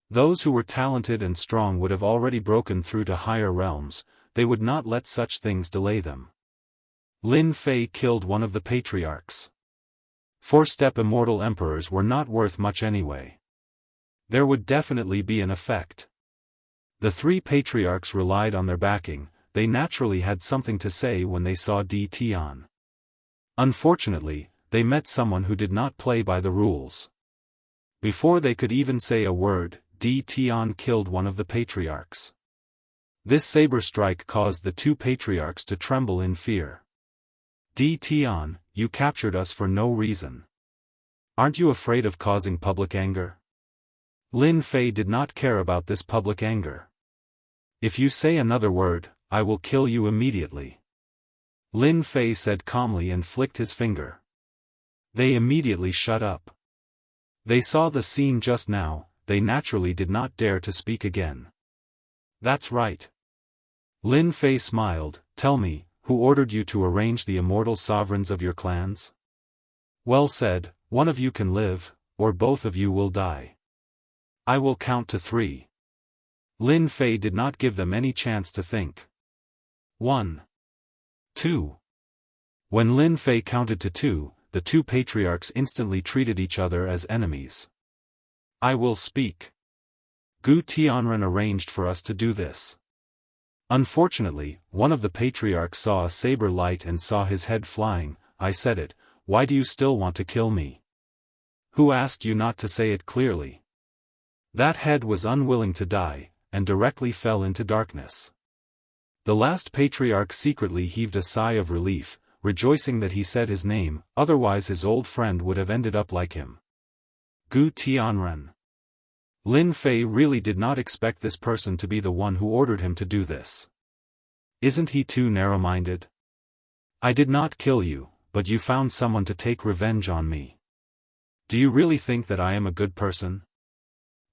Those who were talented and strong would have already broken through to higher realms, they would not let such things delay them. Lin Fei killed one of the patriarchs. 4th step immortal emperors were not worth much anyway. There would definitely be an effect. The three patriarchs relied on their backing. They naturally had something to say when they saw Di Tian. Unfortunately, they met someone who did not play by the rules. Before they could even say a word, Di Tian killed one of the patriarchs. This saber strike caused the two patriarchs to tremble in fear. Di Tian, you captured us for no reason. Aren't you afraid of causing public anger? Lin Fei did not care about this public anger. If you say another word, I will kill you immediately. Lin Fei said calmly and flicked his finger. They immediately shut up. They saw the scene just now, they naturally did not dare to speak again. That's right. Lin Fei smiled. Tell me, who ordered you to arrange the immortal sovereigns of your clans? Well said, one of you can live, or both of you will die. I will count to 3. Lin Fei did not give them any chance to think. 1. 2. When Lin Fei counted to 2, the two patriarchs instantly treated each other as enemies. I will speak. Gu Tianren arranged for us to do this. Unfortunately, one of the patriarchs saw a saber light and saw his head flying. I said it, why do you still want to kill me? Who asked you not to say it clearly? That head was unwilling to die, and directly fell into darkness. The last patriarch secretly heaved a sigh of relief, rejoicing that he said his name, otherwise his old friend would have ended up like him. Gu Tianren. Lin Fei really did not expect this person to be the one who ordered him to do this. Isn't he too narrow-minded? I did not kill you, but you found someone to take revenge on me. Do you really think that I am a good person?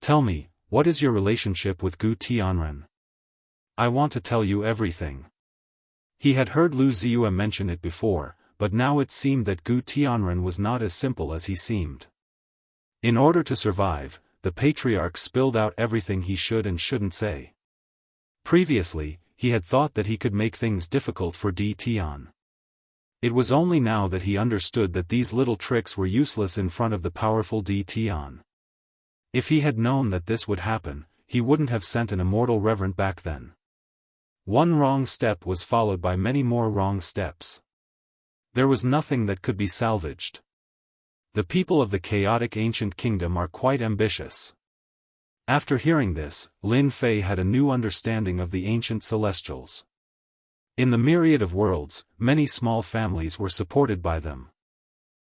Tell me, what is your relationship with Gu Tianren? I want to tell you everything. He had heard Lu Ziyue mention it before, but now it seemed that Gu Tianren was not as simple as he seemed. In order to survive, the patriarch spilled out everything he should and shouldn't say. Previously, he had thought that he could make things difficult for Di Tian. It was only now that he understood that these little tricks were useless in front of the powerful Di Tian. If he had known that this would happen, he wouldn't have sent an immortal reverend back then. One wrong step was followed by many more wrong steps. There was nothing that could be salvaged. The people of the chaotic ancient kingdom are quite ambitious. After hearing this, Lin Fei had a new understanding of the ancient celestials. In the myriad of worlds, many small families were supported by them.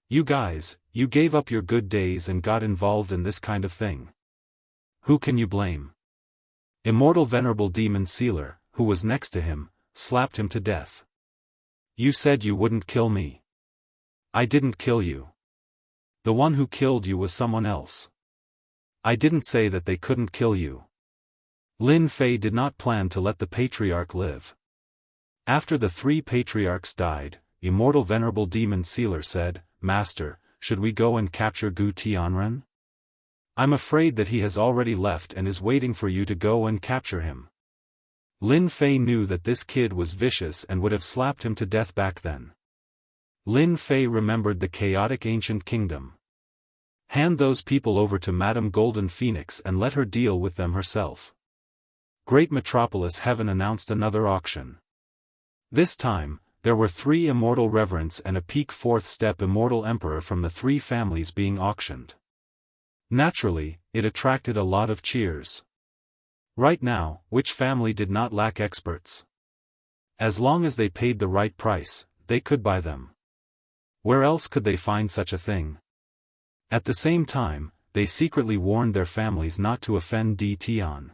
You guys, you gave up your good days and got involved in this kind of thing. Who can you blame? Immortal Venerable Demon Sealer, who was next to him, slapped him to death. You said you wouldn't kill me. I didn't kill you. The one who killed you was someone else. I didn't say that they couldn't kill you. Lin Fei did not plan to let the patriarch live. After the 3 patriarchs died, Immortal Venerable Demon Sealer said, Master, should we go and capture Gu Tianren? I'm afraid that he has already left and is waiting for you to go and capture him. Lin Fei knew that this kid was vicious and would have slapped him to death back then. Lin Fei remembered the chaotic ancient kingdom. Hand those people over to Madame Golden Phoenix and let her deal with them herself. Great Metropolis Heaven announced another auction. This time, there were 3 immortal reverends and a peak 4th step immortal emperor from the 3 families being auctioned. Naturally, it attracted a lot of cheers. Right now, which family did not lack experts? As long as they paid the right price, they could buy them. Where else could they find such a thing? At the same time, they secretly warned their families not to offend Di Tian.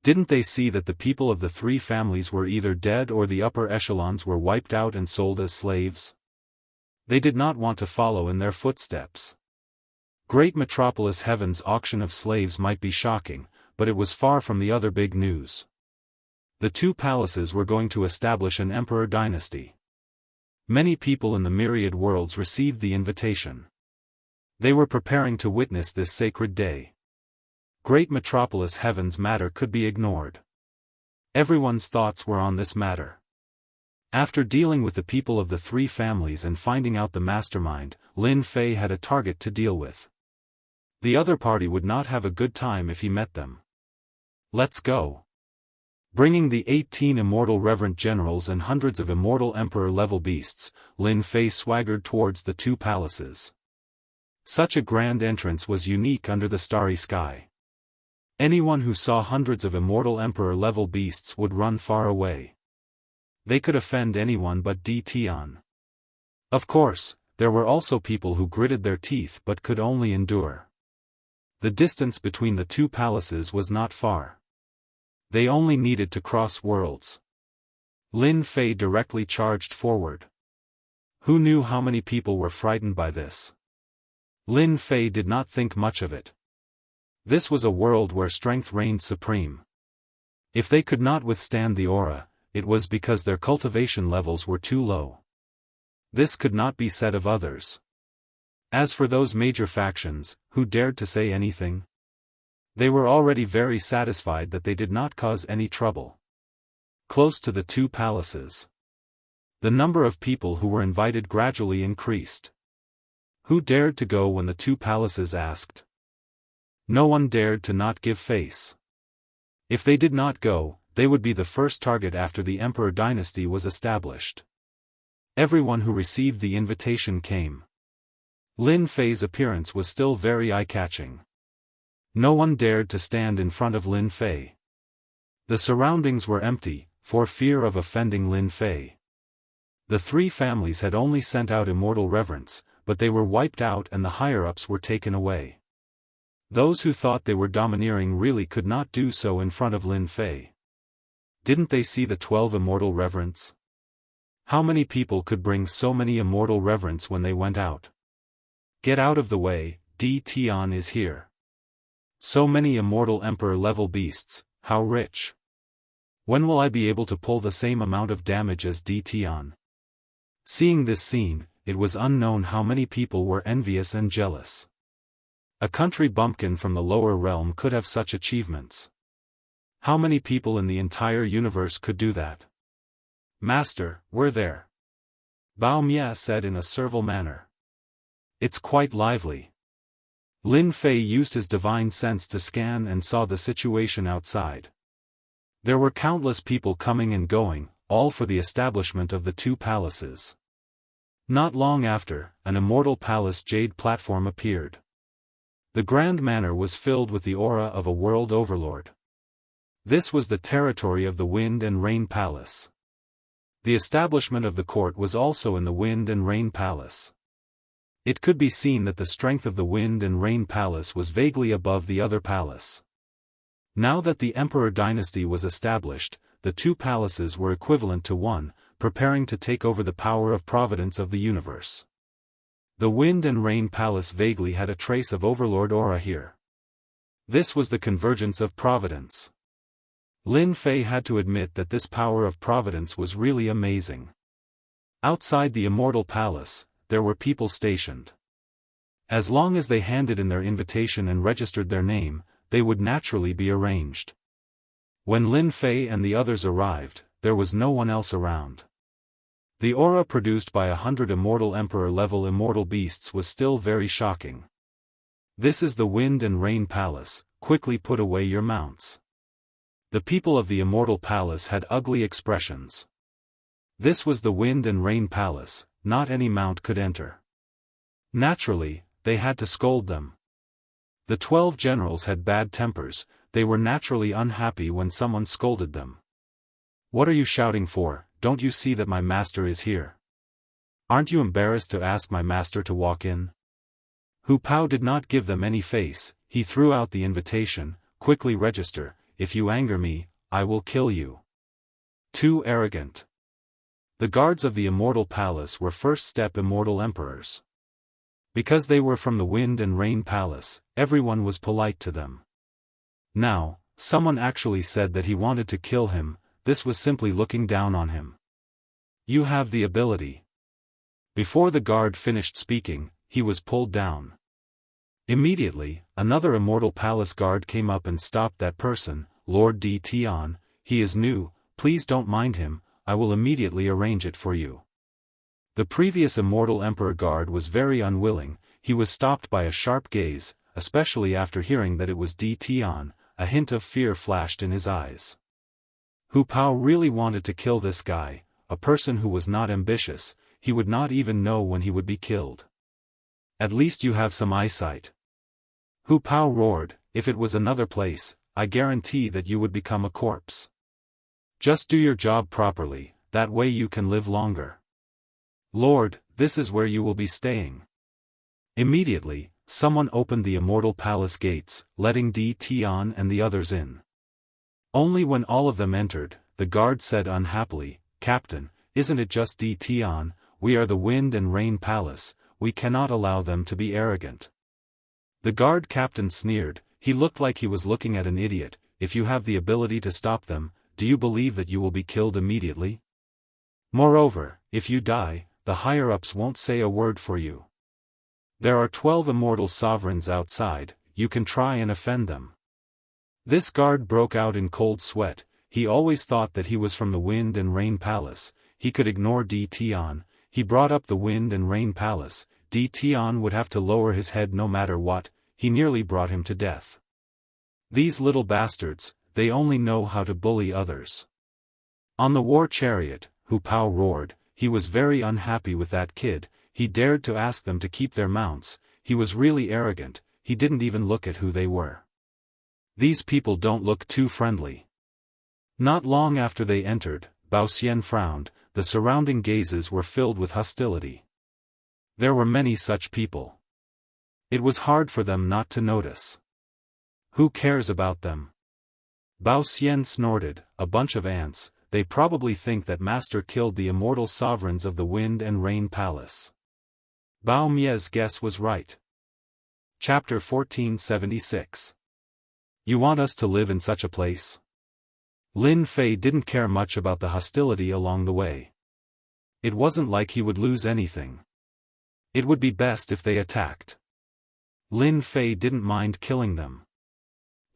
Didn't they see that the people of the 3 families were either dead or the upper echelons were wiped out and sold as slaves? They did not want to follow in their footsteps. Great Metropolis Heaven's auction of slaves might be shocking, but it was far from the other big news. The 2 palaces were going to establish an emperor dynasty. Many people in the myriad worlds received the invitation. They were preparing to witness this sacred day. Great Metropolis Heaven's matter could be ignored. Everyone's thoughts were on this matter. After dealing with the people of the 3 families and finding out the mastermind, Lin Fei had a target to deal with. The other party would not have a good time if he met them. Let's go. Bringing the 18 immortal reverend generals and hundreds of immortal emperor-level beasts, Lin Fei swaggered towards the two palaces. Such a grand entrance was unique under the starry sky. Anyone who saw hundreds of immortal emperor-level beasts would run far away. They could offend anyone but Tian. Of course, there were also people who gritted their teeth but could only endure. The distance between the two palaces was not far. They only needed to cross worlds. Lin Fei directly charged forward. Who knew how many people were frightened by this? Lin Fei did not think much of it. This was a world where strength reigned supreme. If they could not withstand the aura, it was because their cultivation levels were too low. This could not be said of others. As for those major factions, who dared to say anything? They were already very satisfied that they did not cause any trouble. Close to the two palaces, the number of people who were invited gradually increased. Who dared to go when the two palaces asked? No one dared to not give face. If they did not go, they would be the first target after the emperor dynasty was established. Everyone who received the invitation came. Lin Fei's appearance was still very eye-catching. No one dared to stand in front of Lin Fei. The surroundings were empty, for fear of offending Lin Fei. The three families had only sent out immortal reverence, but they were wiped out and the higher-ups were taken away. Those who thought they were domineering really could not do so in front of Lin Fei. Didn't they see the 12 immortal reverence? How many people could bring so many immortal reverence when they went out? Get out of the way, Tian is here. So many immortal emperor-level beasts, how rich. When will I be able to pull the same amount of damage as Tian? Seeing this scene, it was unknown how many people were envious and jealous. A country bumpkin from the lower realm could have such achievements. How many people in the entire universe could do that? Master, we're there. Bao Mia said in a servile manner. It's quite lively. Lin Fei used his divine sense to scan and saw the situation outside. There were countless people coming and going, all for the establishment of the two palaces. Not long after, an immortal palace jade platform appeared. The grand manor was filled with the aura of a world overlord. This was the territory of the Wind and Rain Palace. The establishment of the court was also in the Wind and Rain Palace. It could be seen that the strength of the Wind and Rain Palace was vaguely above the other palace. Now that the Emperor dynasty was established, the two palaces were equivalent to one, preparing to take over the power of providence of the universe. The Wind and Rain Palace vaguely had a trace of overlord aura here. This was the convergence of providence. Lin Fei had to admit that this power of providence was really amazing. Outside the Immortal Palace, there were people stationed. As long as they handed in their invitation and registered their name, they would naturally be arranged. When Lin Fei and the others arrived, there was no one else around. The aura produced by 100 immortal emperor-level immortal beasts was still very shocking. This is the Wind and Rain Palace, quickly put away your mounts. The people of the Immortal Palace had ugly expressions. This was the Wind and Rain Palace, not any mount could enter. Naturally, they had to scold them. The 12 generals had bad tempers, they were naturally unhappy when someone scolded them. What are you shouting for? Don't you see that my master is here? Aren't you embarrassed to ask my master to walk in? Hu Pao did not give them any face, he threw out the invitation, quickly register, if you anger me, I will kill you. Too arrogant. The guards of the Immortal Palace were first-step immortal emperors. Because they were from the Wind and Rain Palace, everyone was polite to them. Now, someone actually said that he wanted to kill him, this was simply looking down on him. You have the ability. Before the guard finished speaking, he was pulled down. Immediately, another Immortal Palace guard came up and stopped that person. Lord Tian, he is new, please don't mind him, I will immediately arrange it for you. The previous Immortal Emperor guard was very unwilling, he was stopped by a sharp gaze, especially after hearing that it was Di Tian. A hint of fear flashed in his eyes. Hu Pao really wanted to kill this guy, a person who was not ambitious. He would not even know when he would be killed. At least you have some eyesight. Hu Pao roared, if it was another place, I guarantee that you would become a corpse. Just do your job properly, that way you can live longer. Lord, this is where you will be staying. Immediately, someone opened the Immortal Palace gates, letting Di Tian and the others in. Only when all of them entered, the guard said unhappily, Captain, isn't it just Di Tian? We are the Wind and Rain Palace, we cannot allow them to be arrogant. The guard captain sneered, he looked like he was looking at an idiot. If you have the ability to stop them, do you believe that you will be killed immediately? Moreover, if you die, the higher-ups won't say a word for you. There are 12 immortal sovereigns outside, you can try and offend them. This guard broke out in cold sweat. He always thought that he was from the Wind and Rain Palace. He could ignore Di Tian. He brought up the Wind and Rain Palace. Di Tian would have to lower his head no matter what. He nearly brought him to death. These little bastards, they only know how to bully others. On the war chariot, Hu Pao roared. He was very unhappy with that kid. He dared to ask them to keep their mounts. He was really arrogant. He didn't even look at who they were. These people don't look too friendly. Not long after they entered, Bao Xian frowned. The surrounding gazes were filled with hostility. There were many such people. It was hard for them not to notice. Who cares about them? Bao Xian snorted, a bunch of ants. They probably think that Master killed the immortal sovereigns of the Wind and Rain Palace. Bao Mie's guess was right. Chapter 1476. You want us to live in such a place? Lin Fei didn't care much about the hostility along the way. It wasn't like he would lose anything. It would be best if they attacked. Lin Fei didn't mind killing them.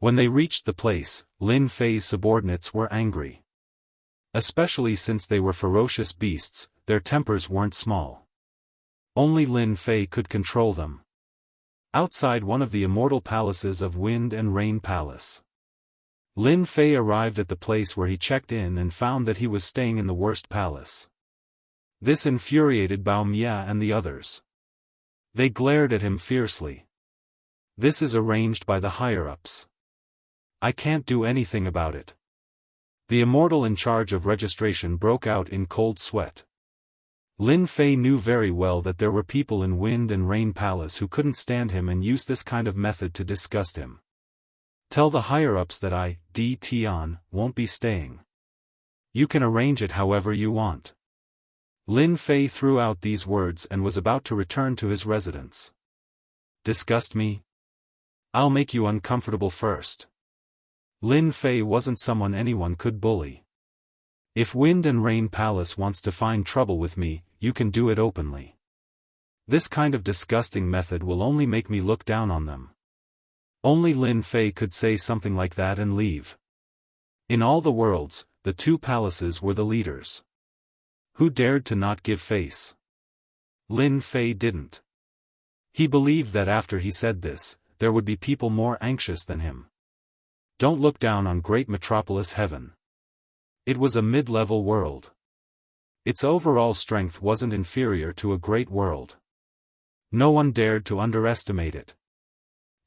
When they reached the place, Lin Fei's subordinates were angry. Especially since they were ferocious beasts, their tempers weren't small. Only Lin Fei could control them. Outside one of the immortal palaces of Wind and Rain Palace, Lin Fei arrived at the place where he checked in and found that he was staying in the worst palace. This infuriated Bao Mie and the others. They glared at him fiercely. This is arranged by the higher-ups. I can't do anything about it. The immortal in charge of registration broke out in cold sweat. Lin Fei knew very well that there were people in Wind and Rain Palace who couldn't stand him and used this kind of method to disgust him. Tell the higher-ups that I, Di Tian, won't be staying. You can arrange it however you want. Lin Fei threw out these words and was about to return to his residence. Disgust me? I'll make you uncomfortable first. Lin Fei wasn't someone anyone could bully. If Wind and Rain Palace wants to find trouble with me, you can do it openly. This kind of disgusting method will only make me look down on them. Only Lin Fei could say something like that and leave. In all the worlds, the two palaces were the leaders. Who dared to not give face? Lin Fei didn't. He believed that after he said this, there would be people more anxious than him. Don't look down on great metropolis heaven. It was a mid-level world. Its overall strength wasn't inferior to a great world. No one dared to underestimate it.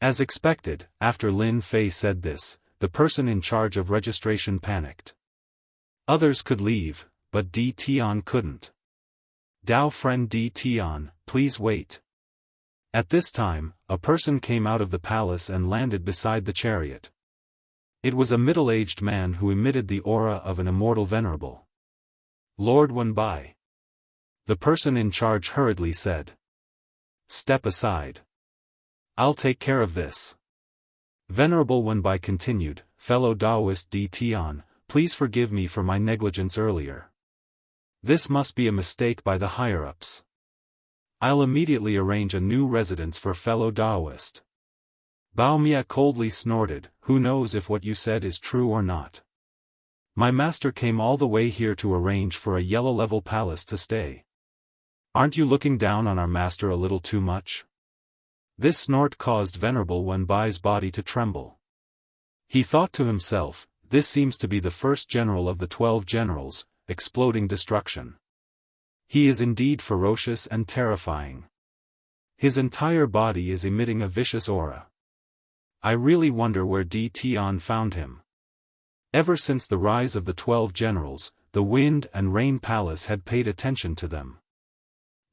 As expected, after Lin Fei said this, the person in charge of registration panicked. Others could leave, but Di Tian couldn't. Dao friend Di Tian, please wait. At this time, a person came out of the palace and landed beside the chariot. It was a middle-aged man who emitted the aura of an immortal venerable. Lord Wenbai. The person in charge hurriedly said. Step aside. I'll take care of this. Venerable Wenbai continued, fellow Daoist Di Tian, please forgive me for my negligence earlier. This must be a mistake by the higher-ups. I'll immediately arrange a new residence for fellow Daoist. Bao Mie coldly snorted, who knows if what you said is true or not. My master came all the way here to arrange for a yellow-level palace to stay. Aren't you looking down on our master a little too much? This snort caused Venerable Wen Bai's body to tremble. He thought to himself, this seems to be the first general of the 12 generals, exploding destruction. He is indeed ferocious and terrifying. His entire body is emitting a vicious aura. I really wonder where Di Tian found him. Ever since the rise of the 12 generals, the Wind and Rain Palace had paid attention to them.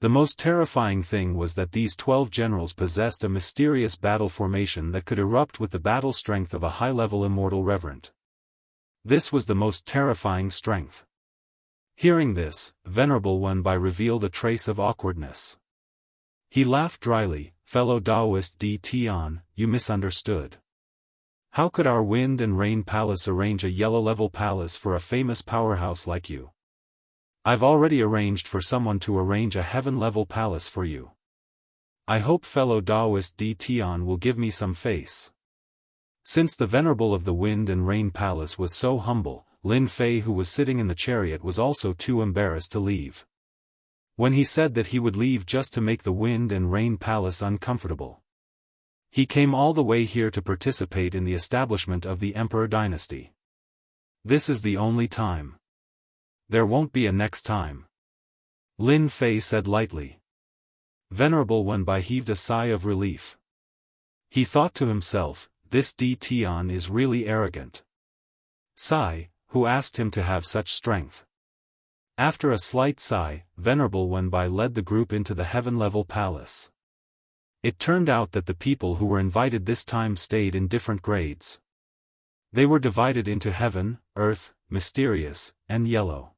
The most terrifying thing was that these 12 generals possessed a mysterious battle formation that could erupt with the battle strength of a high-level immortal reverend. This was the most terrifying strength. Hearing this, Venerable Wen Bai revealed a trace of awkwardness. He laughed dryly, "Fellow Daoist Di Tian, you misunderstood. How could our Wind and Rain Palace arrange a yellow-level palace for a famous powerhouse like you? I've already arranged for someone to arrange a heaven-level palace for you. I hope fellow Daoist Di Tian will give me some face." Since the Venerable of the Wind and Rain Palace was so humble, Lin Fei, who was sitting in the chariot, was also too embarrassed to leave. When he said that he would leave just to make the Wind and Rain Palace uncomfortable. He came all the way here to participate in the establishment of the Emperor dynasty. This is the only time. There won't be a next time. Lin Fei said lightly. Venerable Wen Bai heaved a sigh of relief. He thought to himself, this Di Tian is really arrogant. Sigh, who asked him to have such strength? After a slight sigh, Venerable Wen Bai led the group into the heaven-level palace. It turned out that the people who were invited this time stayed in different grades. They were divided into heaven, earth, mysterious, and yellow.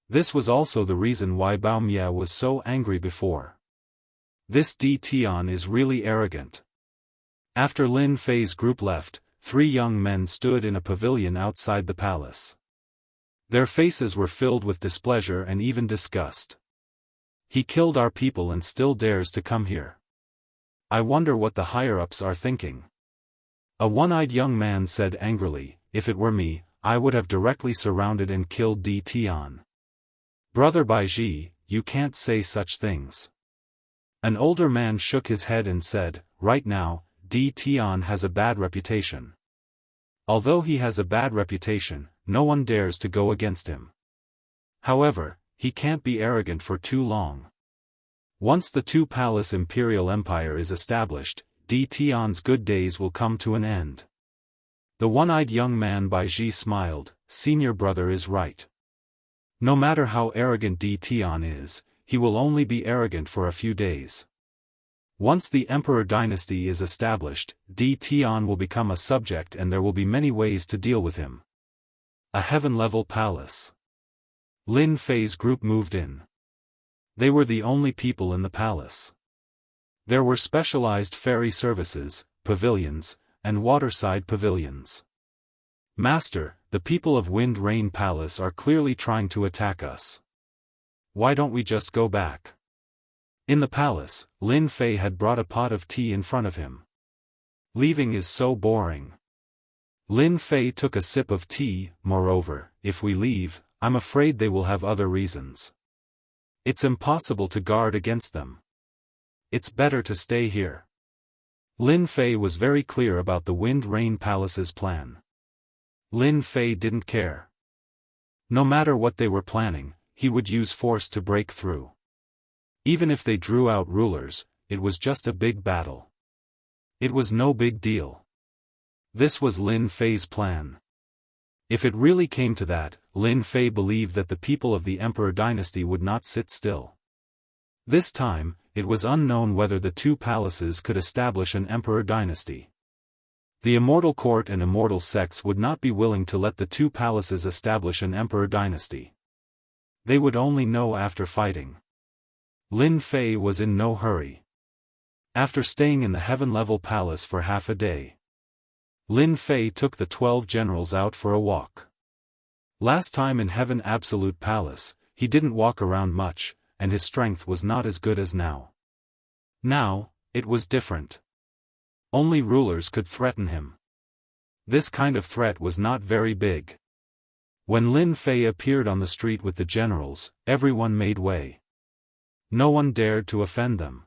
This was also the reason why Bao Mia was so angry before. This Di Tian is really arrogant. After Lin Fei's group left, 3 young men stood in a pavilion outside the palace. Their faces were filled with displeasure and even disgust. He killed our people and still dares to come here. I wonder what the higher-ups are thinking. A one-eyed young man said angrily, if it were me, I would have directly surrounded and killed Di Tian. Brother Baiji, you can't say such things. An older man shook his head and said, right now, Di Tian has a bad reputation. Although he has a bad reputation, no one dares to go against him. However, he can't be arrogant for too long. Once the two-palace imperial empire is established, Di Tian's good days will come to an end. The one-eyed young man Baiji smiled, senior brother is right. No matter how arrogant Di Tian is, he will only be arrogant for a few days. Once the emperor dynasty is established, Di Tian will become a subject and there will be many ways to deal with him. A heaven-level palace. Lin Fei's group moved in. They were the only people in the palace. There were specialized ferry services, pavilions, and waterside pavilions. Master, the people of Wind Rain Palace are clearly trying to attack us. Why don't we just go back? In the palace, Lin Fei had brought a pot of tea in front of him. Leaving is so boring. Lin Fei took a sip of tea. Moreover, if we leave, I'm afraid they will have other reasons. It's impossible to guard against them. It's better to stay here. Lin Fei was very clear about the Wind Rain Palace's plan. Lin Fei didn't care. No matter what they were planning, he would use force to break through. Even if they drew out rulers, it was just a big battle. It was no big deal. This was Lin Fei's plan. If it really came to that, Lin Fei believed that the people of the Emperor dynasty would not sit still. This time, it was unknown whether the two palaces could establish an Emperor dynasty. The Immortal Court and Immortal sects would not be willing to let the two palaces establish an Emperor dynasty. They would only know after fighting. Lin Fei was in no hurry. After staying in the heaven-level palace for half a day, Lin Fei took the 12 generals out for a walk. Last time in Heaven Absolute Palace, he didn't walk around much, and his strength was not as good as now. Now, it was different. Only rulers could threaten him. This kind of threat was not very big. When Lin Fei appeared on the street with the generals, everyone made way. No one dared to offend them.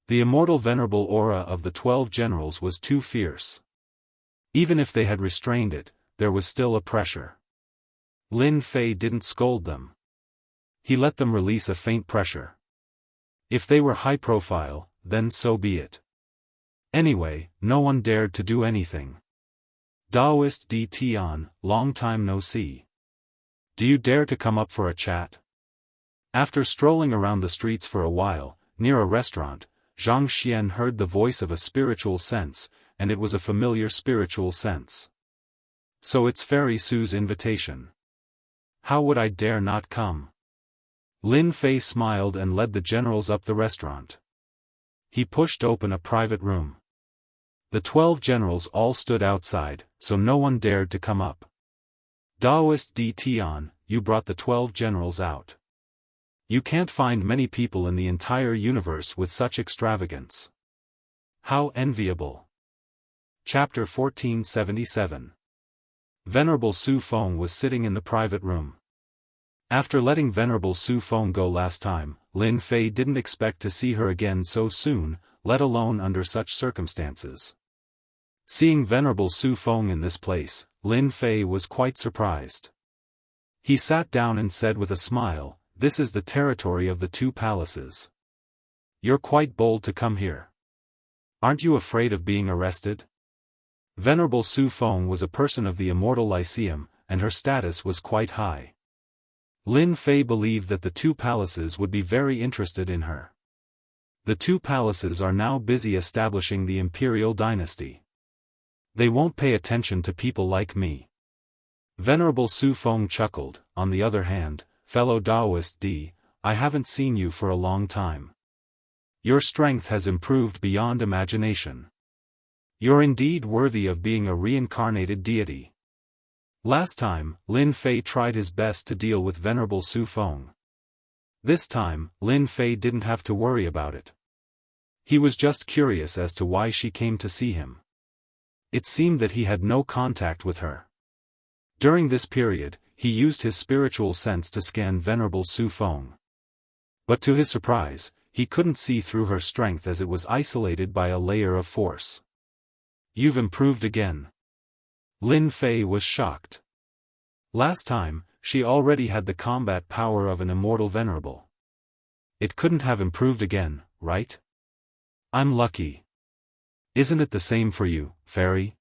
The immortal venerable aura of the 12 generals was too fierce. Even if they had restrained it, there was still a pressure. Lin Fei didn't scold them. He let them release a faint pressure. If they were high profile, then so be it. Anyway, no one dared to do anything. Daoist D. Tian, long time no see. Do you dare to come up for a chat? After strolling around the streets for a while, near a restaurant, Zhang Xian heard the voice of a spiritual sense, and it was a familiar spiritual sense. So it's Fairy Sue's invitation. How would I dare not come? Lin Fei smiled and led the generals up the restaurant. He pushed open a private room. The 12 generals all stood outside, so no one dared to come up. Daoist D. Tian, you brought the 12 generals out. You can't find many people in the entire universe with such extravagance. How enviable. Chapter 1477. Venerable Su Feng was sitting in the private room. After letting Venerable Su Feng go last time, Lin Fei didn't expect to see her again so soon, let alone under such circumstances. Seeing Venerable Su Feng in this place, Lin Fei was quite surprised. He sat down and said with a smile, "This is the territory of the 2 palaces. You're quite bold to come here. Aren't you afraid of being arrested?" Venerable Su Feng was a person of the Immortal Lyceum, and her status was quite high. Lin Fei believed that the 2 palaces would be very interested in her. The 2 palaces are now busy establishing the imperial dynasty. They won't pay attention to people like me. Venerable Su Feng chuckled. On the other hand, fellow Daoist D, I haven't seen you for a long time. Your strength has improved beyond imagination. You're indeed worthy of being a reincarnated deity. Last time, Lin Fei tried his best to deal with Venerable Su Feng. This time, Lin Fei didn't have to worry about it. He was just curious as to why she came to see him. It seemed that he had no contact with her. During this period, he used his spiritual sense to scan Venerable Su Feng. But to his surprise, he couldn't see through her strength as it was isolated by a layer of force. You've improved again. Lin Fei was shocked. Last time, she already had the combat power of an immortal venerable. It couldn't have improved again, right? I'm lucky. Isn't it the same for you, Fairy?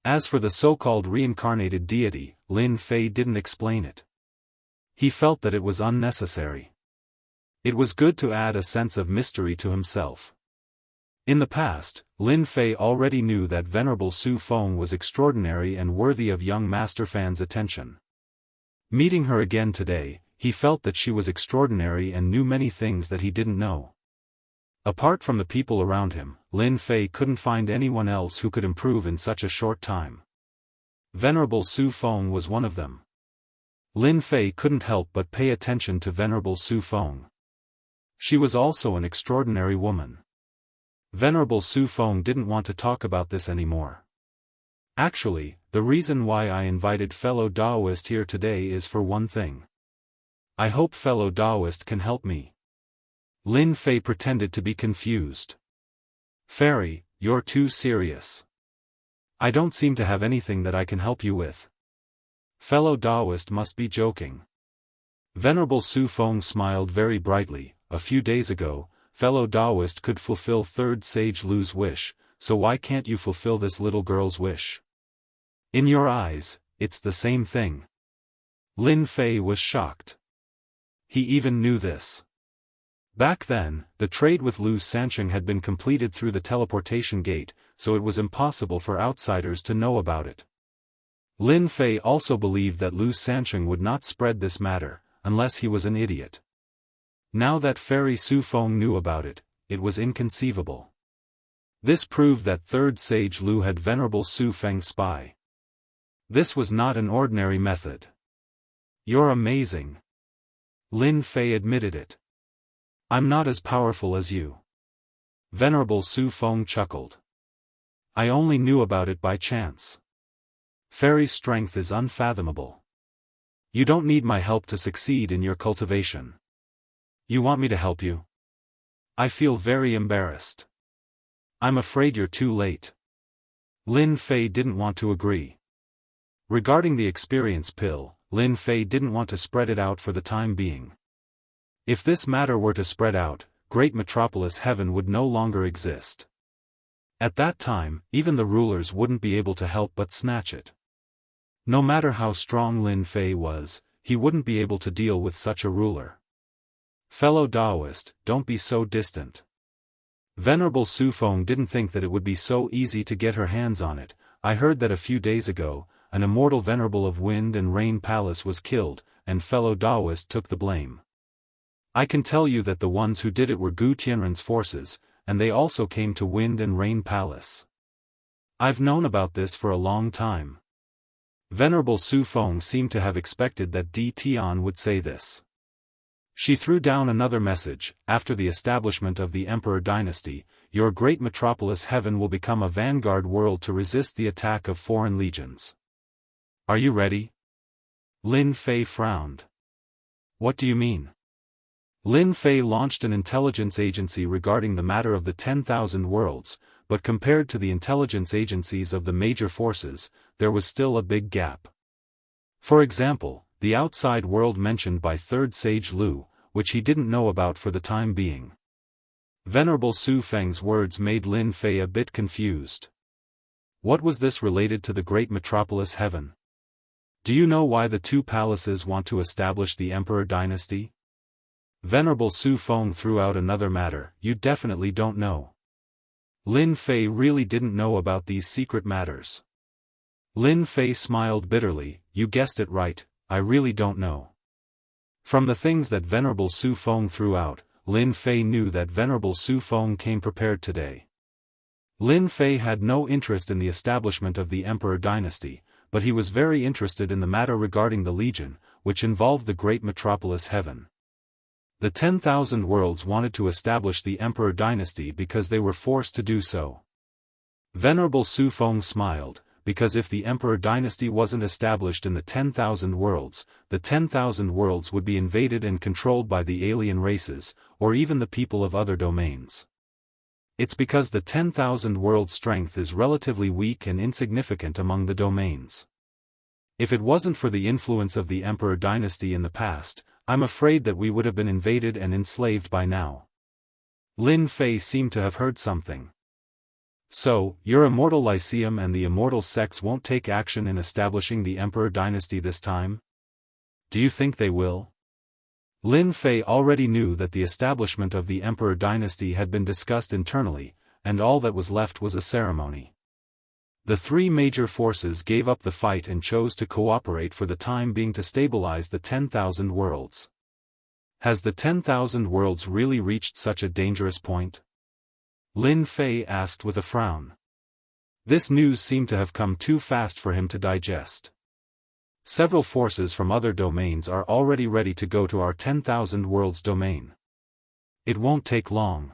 As for the so-called reincarnated deity, Lin Fei didn't explain it. He felt that it was unnecessary. It was good to add a sense of mystery to himself. In the past, Lin Fei already knew that Venerable Su Feng was extraordinary and worthy of young Master Fan's attention. Meeting her again today, he felt that she was extraordinary and knew many things that he didn't know. Apart from the people around him, Lin Fei couldn't find anyone else who could improve in such a short time. Venerable Su Feng was one of them. Lin Fei couldn't help but pay attention to Venerable Su Feng. She was also an extraordinary woman. Venerable Su Feng didn't want to talk about this anymore. Actually, the reason why I invited fellow Daoist here today is for one thing. I hope fellow Daoist can help me. Lin Fei pretended to be confused. Fairy, you're too serious. I don't seem to have anything that I can help you with. Fellow Daoist must be joking. Venerable Su Feng smiled very brightly. A few days ago, fellow Daoist could fulfill Third Sage Lu's wish, so why can't you fulfill this little girl's wish? In your eyes, it's the same thing. Lin Fei was shocked. He even knew this. Back then, the trade with Lu Sancheng had been completed through the teleportation gate, so it was impossible for outsiders to know about it. Lin Fei also believed that Lu Sancheng would not spread this matter, unless he was an idiot. Now that Fairy Su Feng knew about it, it was inconceivable. This proved that Third Sage Lu had Venerable Su Feng's spy. This was not an ordinary method. You're amazing. Lin Fei admitted it. I'm not as powerful as you. Venerable Su Feng chuckled. I only knew about it by chance. Fairy's strength is unfathomable. You don't need my help to succeed in your cultivation. You want me to help you? I feel very embarrassed. I'm afraid you're too late. Lin Fei didn't want to agree. Regarding the experience pill, Lin Fei didn't want to spread it out for the time being. If this matter were to spread out, Great Metropolis Heaven would no longer exist. At that time, even the rulers wouldn't be able to help but snatch it. No matter how strong Lin Fei was, he wouldn't be able to deal with such a ruler. Fellow Daoist, don't be so distant. Venerable Su Feng didn't think that it would be so easy to get her hands on it. I heard that a few days ago, an immortal venerable of Wind and Rain Palace was killed, and fellow Daoist took the blame. I can tell you that the ones who did it were Gu Tianren's forces, and they also came to Wind and Rain Palace. I've known about this for a long time. Venerable Su Feng seemed to have expected that Di Tian would say this. She threw down another message. After the establishment of the Emperor dynasty, your great metropolis Heaven will become a vanguard world to resist the attack of foreign legions. Are you ready? Lin Fei frowned. What do you mean? Lin Fei launched an intelligence agency regarding the matter of the 10,000 worlds, but compared to the intelligence agencies of the major forces, there was still a big gap. For example, the outside world mentioned by Third Sage Lu, which he didn't know about for the time being. Venerable Su Feng's words made Lin Fei a bit confused. What was this related to the great metropolis Heaven? Do you know why the two palaces want to establish the Emperor dynasty? Venerable Su Feng threw out another matter. You definitely don't know. Lin Fei really didn't know about these secret matters. Lin Fei smiled bitterly. You guessed it right, I really don't know. From the things that Venerable Su Feng threw out, Lin Fei knew that Venerable Su Feng came prepared today. Lin Fei had no interest in the establishment of the Emperor dynasty, but he was very interested in the matter regarding the Legion, which involved the great metropolis Heaven. The 10,000 worlds wanted to establish the Emperor dynasty because they were forced to do so. Venerable Su Feng smiled, because if the Emperor dynasty wasn't established in the 10,000 worlds, the 10,000 worlds would be invaded and controlled by the alien races, or even the people of other domains. It's because the 10,000 world strength is relatively weak and insignificant among the domains. If it wasn't for the influence of the Emperor dynasty in the past, I'm afraid that we would have been invaded and enslaved by now. Lin Fei seemed to have heard something. So, your Immortal Lyceum and the Immortal sects won't take action in establishing the Emperor dynasty this time? Do you think they will? Lin Fei already knew that the establishment of the Emperor dynasty had been discussed internally, and all that was left was a ceremony. The three major forces gave up the fight and chose to cooperate for the time being to stabilize the 10,000 worlds. Has the 10,000 worlds really reached such a dangerous point? Lin Fei asked with a frown. This news seemed to have come too fast for him to digest. Several forces from other domains are already ready to go to our 10,000 worlds domain. It won't take long.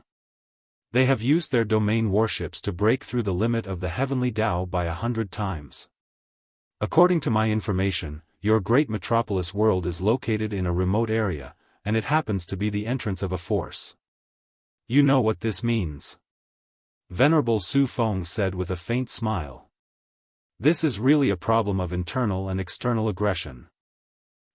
They have used their domain warships to break through the limit of the heavenly Tao by 100 times. According to my information, your great metropolis world is located in a remote area, and it happens to be the entrance of a force. You know what this means? Venerable Su Feng said with a faint smile. This is really a problem of internal and external aggression.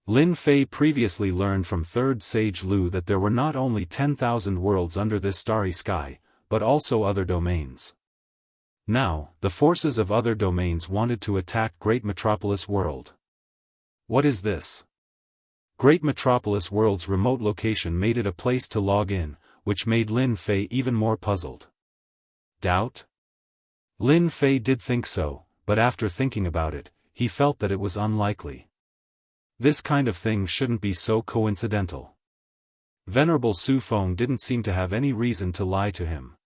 Lin Fei previously learned from Third Sage Lu that there were not only 10,000 worlds under this starry sky, but also other domains. Now, the forces of other domains wanted to attack Great Metropolis World. What is this? Great Metropolis World's remote location made it a place to log in, which made Lin Fei even more puzzled. Doubt? Lin Fei did think so, but after thinking about it, he felt that it was unlikely. This kind of thing shouldn't be so coincidental. Venerable Su Feng didn't seem to have any reason to lie to him.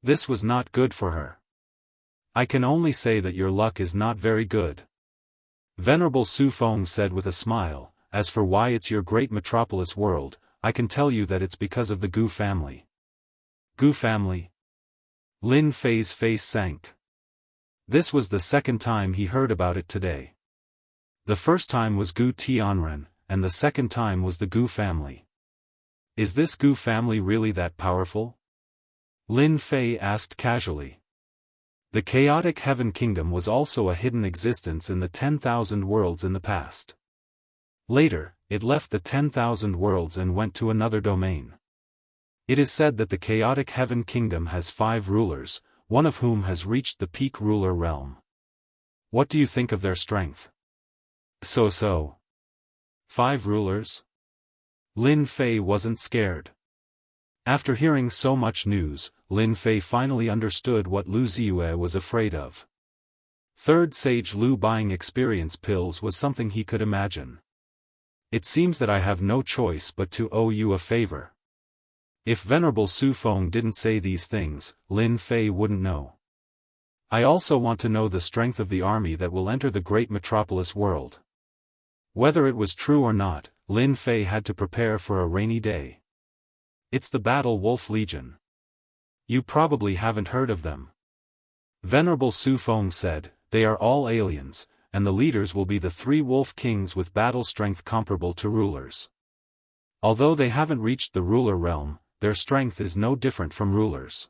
This was not good for her. I can only say that your luck is not very good. Venerable Su Feng said with a smile. As for why it's your great metropolis world, I can tell you that it's because of the Gu family. Gu family? Lin Fei's face sank. This was the second time he heard about it today. The first time was Gu Tianren, and the second time was the Gu family. Is this Gu family really that powerful? Lin Fei asked casually. The chaotic Heaven Kingdom was also a hidden existence in the 10,000 worlds in the past. Later, it left the 10,000 worlds and went to another domain. It is said that the chaotic Heaven Kingdom has 5 rulers, one of whom has reached the peak ruler realm. What do you think of their strength? So. 5 rulers? Lin Fei wasn't scared. After hearing so much news, Lin Fei finally understood what Lu Ziyue was afraid of. Third Sage Lu buying experience pills was something he could imagine. It seems that I have no choice but to owe you a favor. If Venerable Su Feng didn't say these things, Lin Fei wouldn't know. I also want to know the strength of the army that will enter the great metropolis world. Whether it was true or not, Lin Fei had to prepare for a rainy day. It's the Battle Wolf Legion. You probably haven't heard of them. Venerable Su Feng said, they are all aliens, and the leaders will be the 3 wolf kings with battle strength comparable to rulers. Although they haven't reached the ruler realm, their strength is no different from rulers.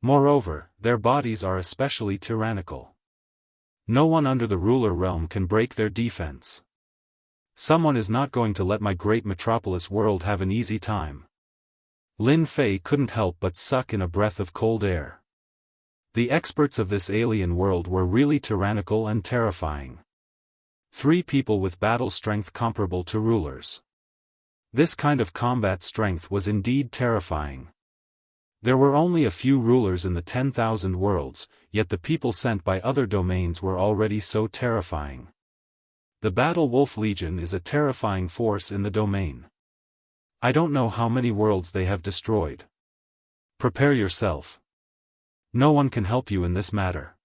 Moreover, their bodies are especially tyrannical. No one under the ruler realm can break their defense. Someone is not going to let my great metropolis world have an easy time. Lin Fei couldn't help but suck in a breath of cold air. The experts of this alien world were really tyrannical and terrifying. 3 people with battle strength comparable to rulers. This kind of combat strength was indeed terrifying. There were only a few rulers in the 10,000 worlds, yet the people sent by other domains were already so terrifying. The Battle Wolf Legion is a terrifying force in the domain. I don't know how many worlds they have destroyed. Prepare yourself. No one can help you in this matter.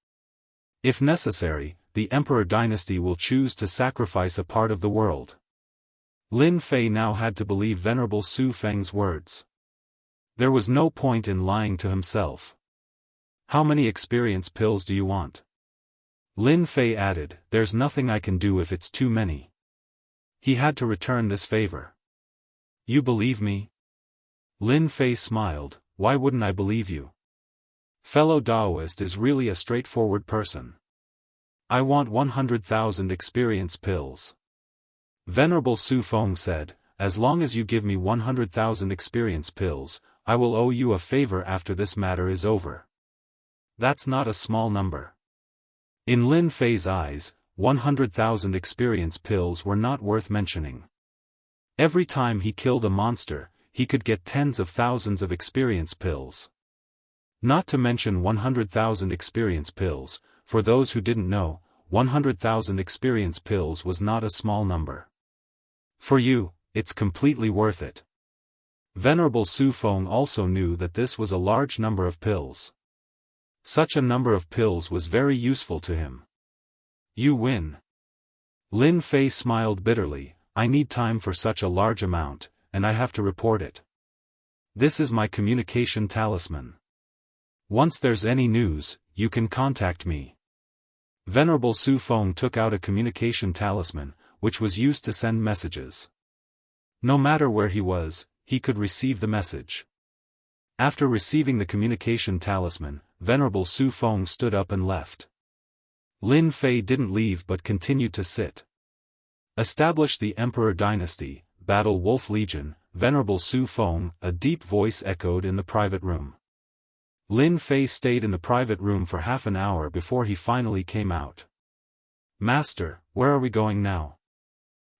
If necessary, the Emperor Dynasty will choose to sacrifice a part of the world. Lin Fei now had to believe Venerable Su Feng's words. There was no point in lying to himself. How many experience pills do you want? Lin Fei added, there's nothing I can do if it's too many. He had to return this favor. You believe me? Lin Fei smiled, why wouldn't I believe you? Fellow Daoist is really a straightforward person. I want 100,000 experience pills. Venerable Su Feng said, as long as you give me 100,000 experience pills, I will owe you a favor after this matter is over. That's not a small number. In Lin Fei's eyes, 100,000 experience pills were not worth mentioning. Every time he killed a monster, he could get tens of thousands of experience pills. Not to mention 100,000 experience pills, for those who didn't know, 100,000 experience pills was not a small number. For you, it's completely worth it. Venerable Su Feng also knew that this was a large number of pills. Such a number of pills was very useful to him. You win. Lin Fei smiled bitterly, I need time for such a large amount, and I have to report it. This is my communication talisman. Once there's any news, you can contact me. Venerable Su Feng took out a communication talisman, which was used to send messages. No matter where he was, he could receive the message. After receiving the communication talisman, Venerable Su Feng stood up and left. Lin Fei didn't leave but continued to sit. Establish the Emperor Dynasty, Battle Wolf Legion, Venerable Su Feng, a deep voice echoed in the private room. Lin Fei stayed in the private room for half an hour before he finally came out. Master, where are we going now?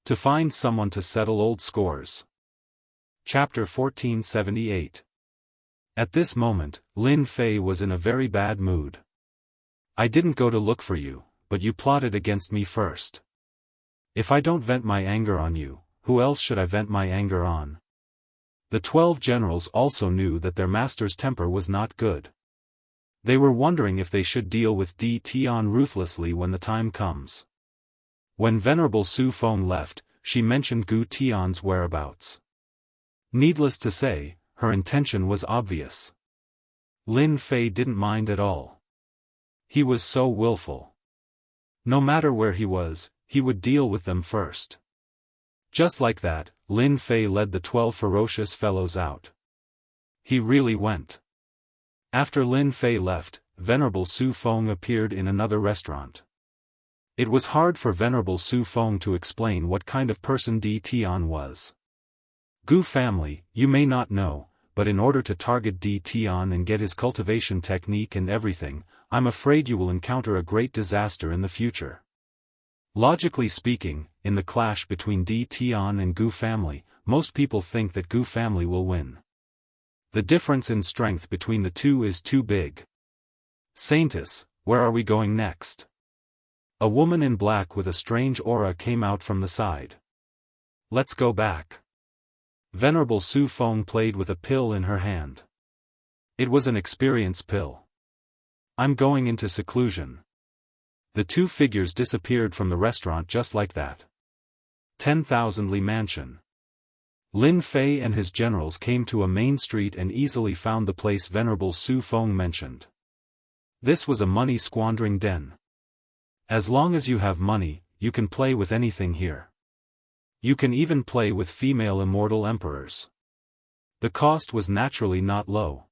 To find someone to settle old scores. Chapter 1478. At this moment, Lin Fei was in a very bad mood. I didn't go to look for you, but you plotted against me first. If I don't vent my anger on you, who else should I vent my anger on? The 12 generals also knew that their master's temper was not good. They were wondering if they should deal with Di Tian ruthlessly when the time comes. When Venerable Su Feng left, she mentioned Gu Tian's whereabouts. Needless to say, her intention was obvious. Lin Fei didn't mind at all. He was so willful. No matter where he was, he would deal with them first. Just like that, Lin Fei led the 12 ferocious fellows out. He really went. After Lin Fei left, Venerable Su Feng appeared in another restaurant. It was hard for Venerable Su Feng to explain what kind of person Di Tian was. Gu family, you may not know, but in order to target Di Tian and get his cultivation technique and everything, I'm afraid you will encounter a great disaster in the future. Logically speaking, in the clash between Di Tian and Gu family, most people think that Gu family will win. The difference in strength between the two is too big. Saintess, where are we going next? A woman in black with a strange aura came out from the side. Let's go back. Venerable Su Feng played with a pill in her hand. It was an experience pill. I'm going into seclusion. The two figures disappeared from the restaurant just like that. 10,000 Li Mansion. Lin Fei and his generals came to a main street and easily found the place Venerable Su Feng mentioned. This was a money-squandering den. As long as you have money, you can play with anything here. You can even play with female immortal emperors. The cost was naturally not low.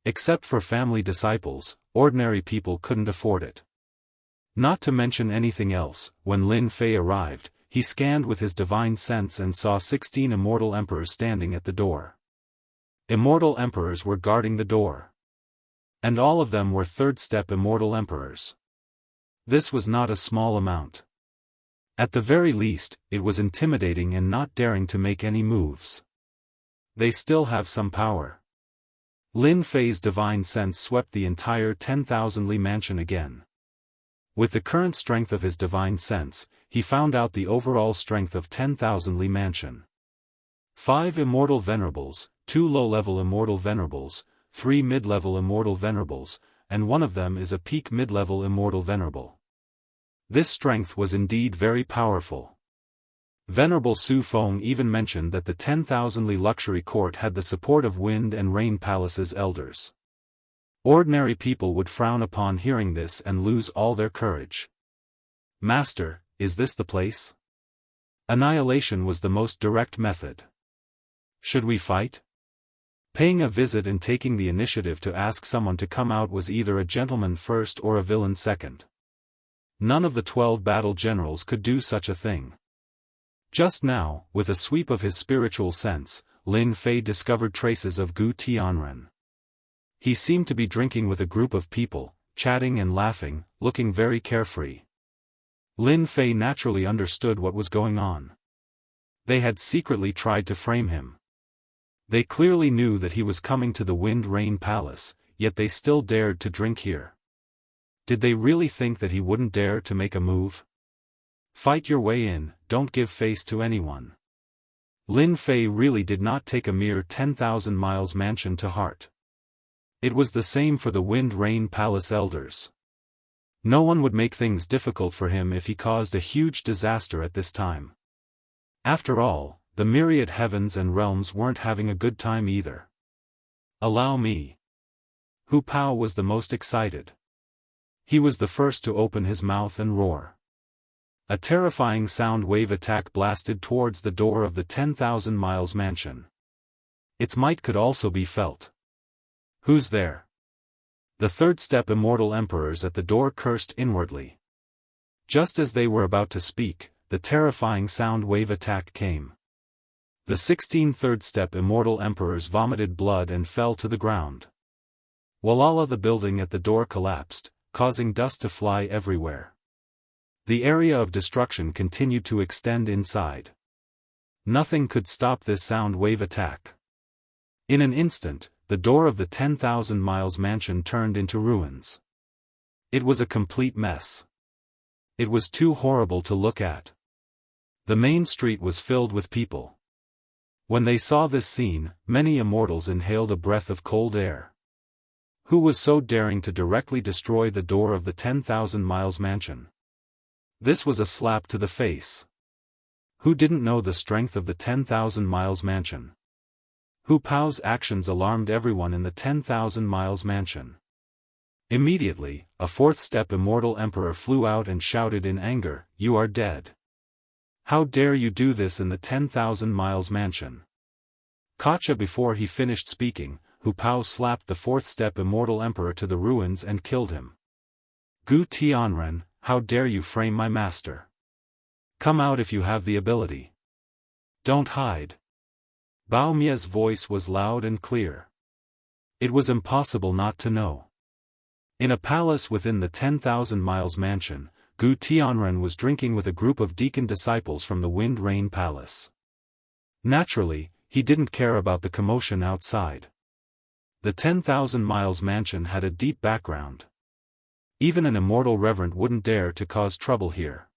Except for family disciples, ordinary people couldn't afford it. Not to mention anything else, when Lin Fei arrived, he scanned with his divine sense and saw 16 immortal emperors standing at the door. Immortal emperors were guarding the door. And all of them were third-step immortal emperors. This was not a small amount. At the very least, it was intimidating and not daring to make any moves. They still have some power. Lin Fei's divine sense swept the entire 10,000 Li Mansion again. With the current strength of his divine sense, he found out the overall strength of 10,000 Li Mansion. 5 immortal venerables, 2 low-level immortal venerables, 3 mid-level immortal venerables, and one of them is a peak mid-level immortal venerable. This strength was indeed very powerful. Venerable Su Feng even mentioned that the 10,000 Li luxury court had the support of Wind and Rain Palace's elders. Ordinary people would frown upon hearing this and lose all their courage. Master, is this the place? Annihilation was the most direct method. Should we fight? Paying a visit and taking the initiative to ask someone to come out was either a gentleman first or a villain second. None of the 12 battle generals could do such a thing. Just now, with a sweep of his spiritual sense, Lin Fei discovered traces of Gu Tianren. He seemed to be drinking with a group of people, chatting and laughing, looking very carefree. Lin Fei naturally understood what was going on. They had secretly tried to frame him. They clearly knew that he was coming to the Wind Rain Palace, yet they still dared to drink here. Did they really think that he wouldn't dare to make a move? Fight your way in, don't give face to anyone. Lin Fei really did not take a mere 10,000 miles mansion to heart. It was the same for the Wind Rain Palace elders. No one would make things difficult for him if he caused a huge disaster at this time. After all, the myriad heavens and realms weren't having a good time either. Allow me. Hu Pao was the most excited. He was the first to open his mouth and roar. A terrifying sound wave attack blasted towards the door of the 10,000 miles mansion. Its might could also be felt. Who's there? The third-step immortal emperors at the door cursed inwardly. Just as they were about to speak, the terrifying sound wave attack came. The 16 third-step immortal emperors vomited blood and fell to the ground. Walala, the building at the door collapsed, causing dust to fly everywhere. The area of destruction continued to extend inside. Nothing could stop this sound wave attack. In an instant, the door of the 10,000 miles mansion turned into ruins. It was a complete mess. It was too horrible to look at. The main street was filled with people. When they saw this scene, many immortals inhaled a breath of cold air. Who was so daring to directly destroy the door of the 10,000 miles mansion? This was a slap to the face. Who didn't know the strength of the 10,000 miles mansion? Hu Pao's actions alarmed everyone in the 10,000 miles mansion. Immediately, a fourth-step immortal emperor flew out and shouted in anger, "You are dead." How dare you do this in the 10,000 Miles mansion? Gotcha! Before he finished speaking, Hu Pao slapped the fourth step Immortal Emperor to the ruins and killed him. Gu Tianren, how dare you frame my master? Come out if you have the ability. Don't hide. Bao Mia's voice was loud and clear. It was impossible not to know. In a palace within the 10,000 Miles mansion, Gu Tianren was drinking with a group of deacon disciples from the Wind Rain Palace. Naturally, he didn't care about the commotion outside. The 10,000 Miles mansion had a deep background. Even an immortal reverend wouldn't dare to cause trouble here.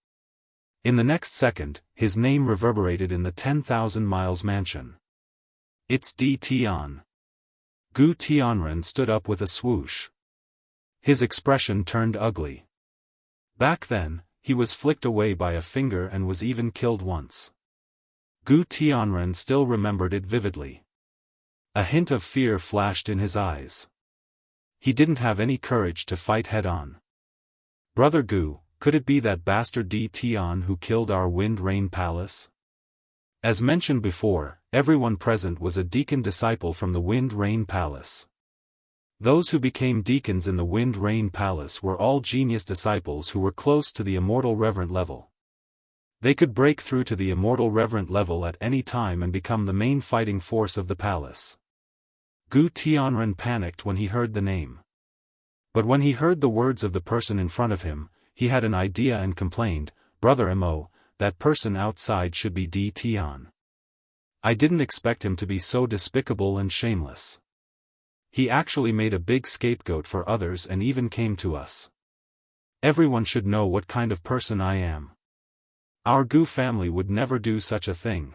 In the next second, his name reverberated in the 10,000 Miles mansion. It's Di Tian. Gu Tianren stood up with a swoosh. His expression turned ugly. Back then, he was flicked away by a finger and was even killed once. Gu Tianren still remembered it vividly. A hint of fear flashed in his eyes. He didn't have any courage to fight head-on. Brother Gu, could it be that bastard Di Tian who killed our Wind Rain Palace? As mentioned before, everyone present was a deacon disciple from the Wind Rain Palace. Those who became deacons in the Wind Rain Palace were all genius disciples who were close to the Immortal Reverend level. They could break through to the Immortal Reverend level at any time and become the main fighting force of the palace. Gu Tianren panicked when he heard the name. But when he heard the words of the person in front of him, he had an idea and complained, "Brother Mo, that person outside should be Di Tian. I didn't expect him to be so despicable and shameless. He actually made a big scapegoat for others and even came to us. Everyone should know what kind of person I am. Our Gu family would never do such a thing."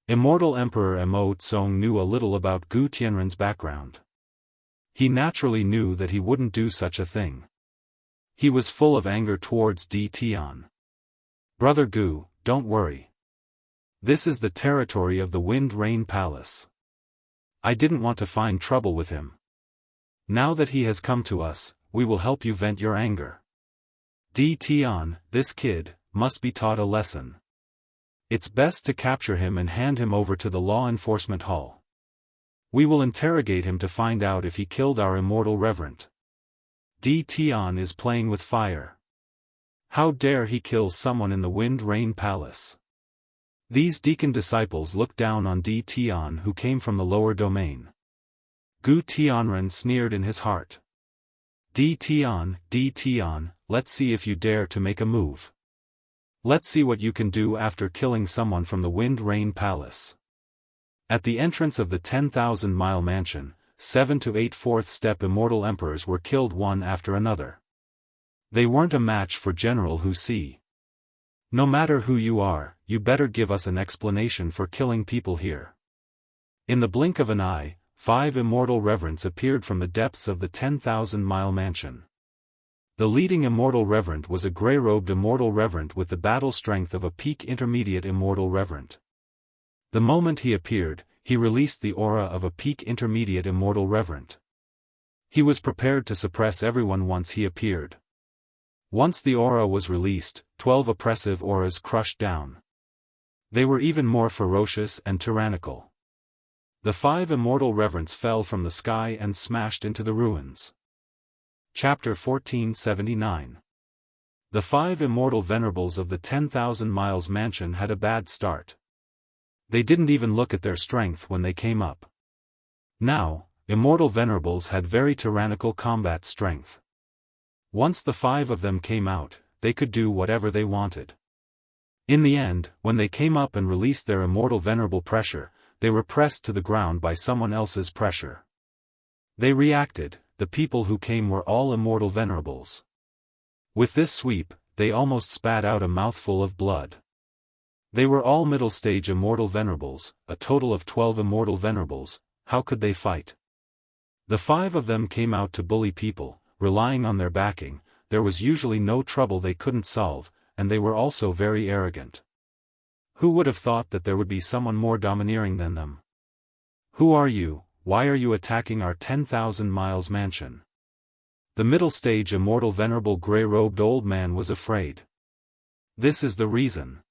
Immortal Emperor Mo Tsong knew a little about Gu Tianren's background. He naturally knew that he wouldn't do such a thing. He was full of anger towards Di Tian. "Brother Gu, don't worry. This is the territory of the Wind Rain Palace. I didn't want to find trouble with him. Now that he has come to us, we will help you vent your anger. Di Tian, this kid, must be taught a lesson. It's best to capture him and hand him over to the law enforcement hall. We will interrogate him to find out if he killed our immortal reverend. Di Tian is playing with fire. How dare he kill someone in the Wind Rain Palace?" These deacon disciples looked down on Di Tian who came from the lower domain. Gu Tianren sneered in his heart. Di Tian, let's see if you dare to make a move. Let's see what you can do after killing someone from the Wind Rain Palace." At the entrance of the 10,000 Mile mansion, 7 to 8 fourth step immortal emperors were killed one after another. They weren't a match for General Hu Si. "No matter who you are, you better give us an explanation for killing people here." In the blink of an eye, 5 immortal reverends appeared from the depths of the 10,000 Mile mansion. The leading immortal reverend was a grey-robed immortal reverend with the battle strength of a peak intermediate immortal reverend. The moment he appeared, he released the aura of a peak intermediate immortal reverend. He was prepared to suppress everyone once he appeared. Once the aura was released, 12 oppressive auras crushed down. They were even more ferocious and tyrannical. The 5 immortal reverends fell from the sky and smashed into the ruins. Chapter 1479. The 5 immortal venerables of the 10,000 Miles mansion had a bad start. They didn't even look at their strength when they came up. Now, immortal venerables had very tyrannical combat strength. Once the 5 of them came out, they could do whatever they wanted. In the end, when they came up and released their immortal venerable pressure, they were pressed to the ground by someone else's pressure. They reacted. The people who came were all immortal venerables. With this sweep, they almost spat out a mouthful of blood. They were all middle-stage immortal venerables, a total of 12 immortal venerables. How could they fight? The 5 of them came out to bully people, relying on their backing. There was usually no trouble they couldn't solve, and they were also very arrogant. Who would have thought that there would be someone more domineering than them? "Who are you? Why are you attacking our 10,000 Miles mansion?" The middle-stage immortal venerable grey-robed old man was afraid. "This is the reason.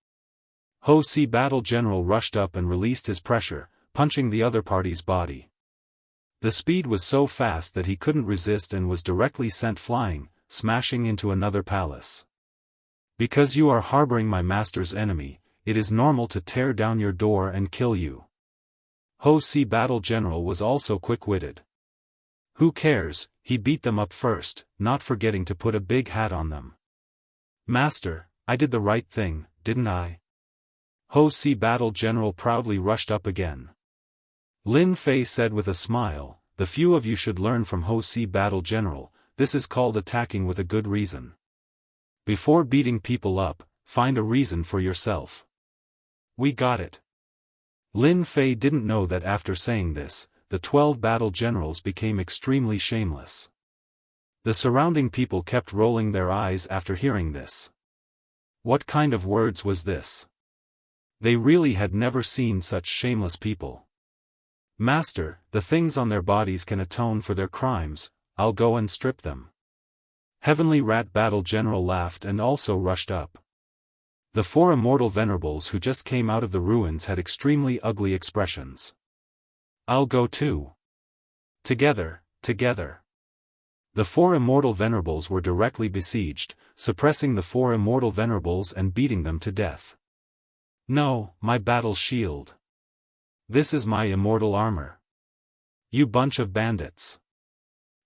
Ho Si Battle General rushed up and released his pressure, punching the other party's body. The speed was so fast that he couldn't resist and was directly sent flying, smashing into another palace. Because you are harboring my master's enemy, it is normal to tear down your door and kill you. Ho Si Battle General was also quick-witted. Who cares, he beat them up first, not forgetting to put a big hat on them. Master, I did the right thing, didn't I? Ho Si Battle General proudly rushed up again. Lin Fei said with a smile, the few of you should learn from Ho Si Battle General, this is called attacking with a good reason. Before beating people up, find a reason for yourself. We got it. Lin Fei didn't know that after saying this, the 12 battle generals became extremely shameless. The surrounding people kept rolling their eyes after hearing this. What kind of words was this? They really had never seen such shameless people. Master, the things on their bodies can atone for their crimes, I'll go and strip them. Heavenly Rat Battle General laughed and also rushed up. The 4 immortal venerables who just came out of the ruins had extremely ugly expressions. I'll go too. Together, together. The 4 immortal venerables were directly besieged, suppressing the 4 immortal venerables and beating them to death. No, my battle shield. This is my immortal armor. You bunch of bandits.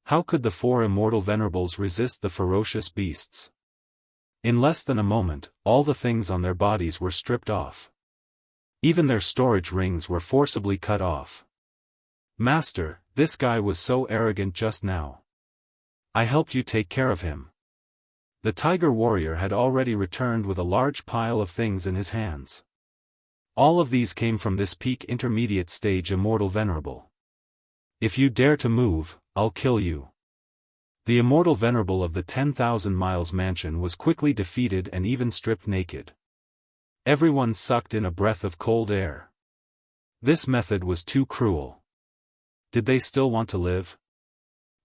How could the 4 immortal venerables resist the ferocious beasts? In less than a moment, all the things on their bodies were stripped off. Even their storage rings were forcibly cut off. Master, this guy was so arrogant just now. I helped you take care of him. The tiger warrior had already returned with a large pile of things in his hands. All of these came from this peak intermediate stage immortal venerable. If you dare to move, I'll kill you. The immortal venerable of the 10,000 miles mansion was quickly defeated and even stripped naked. Everyone sucked in a breath of cold air. This method was too cruel. Did they still want to live?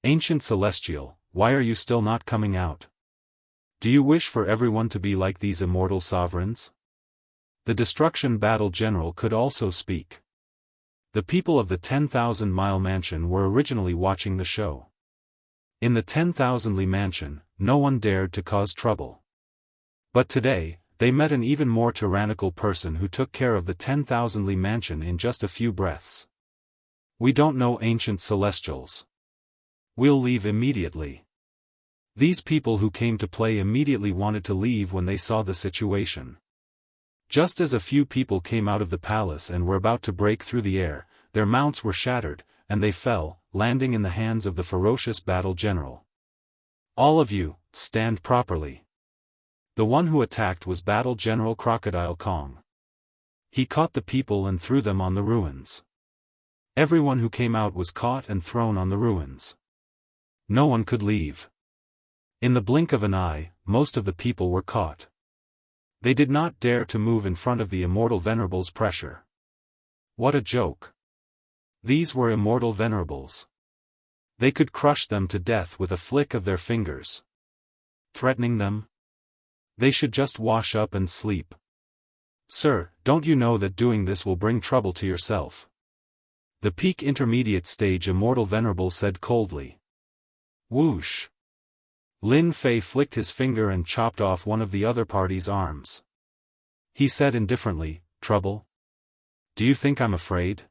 Ancient Celestial, why are you still not coming out? Do you wish for everyone to be like these immortal sovereigns? The Destruction Battle General could also speak. The people of the 10,000-mile mansion were originally watching the show. In the 10,000-li mansion, no one dared to cause trouble. But today, they met an even more tyrannical person who took care of the 10,000-li mansion in just a few breaths. We don't know ancient celestials. We'll leave immediately. These people who came to play immediately wanted to leave when they saw the situation. Just as a few people came out of the palace and were about to break through the air, their mounts were shattered, and they fell, landing in the hands of the ferocious battle general. All of you, stand properly. The one who attacked was Battle General Crocodile Kong. He caught the people and threw them on the ruins. Everyone who came out was caught and thrown on the ruins. No one could leave. In the blink of an eye, most of the people were caught. They did not dare to move in front of the immortal venerable's pressure. What a joke. These were immortal venerables. They could crush them to death with a flick of their fingers. Threatening them? They should just wash up and sleep. Sir, don't you know that doing this will bring trouble to yourself? The peak intermediate stage immortal venerable said coldly. Whoosh. Lin Fei flicked his finger and chopped off one of the other party's arms. He said indifferently, trouble? Do you think I'm afraid?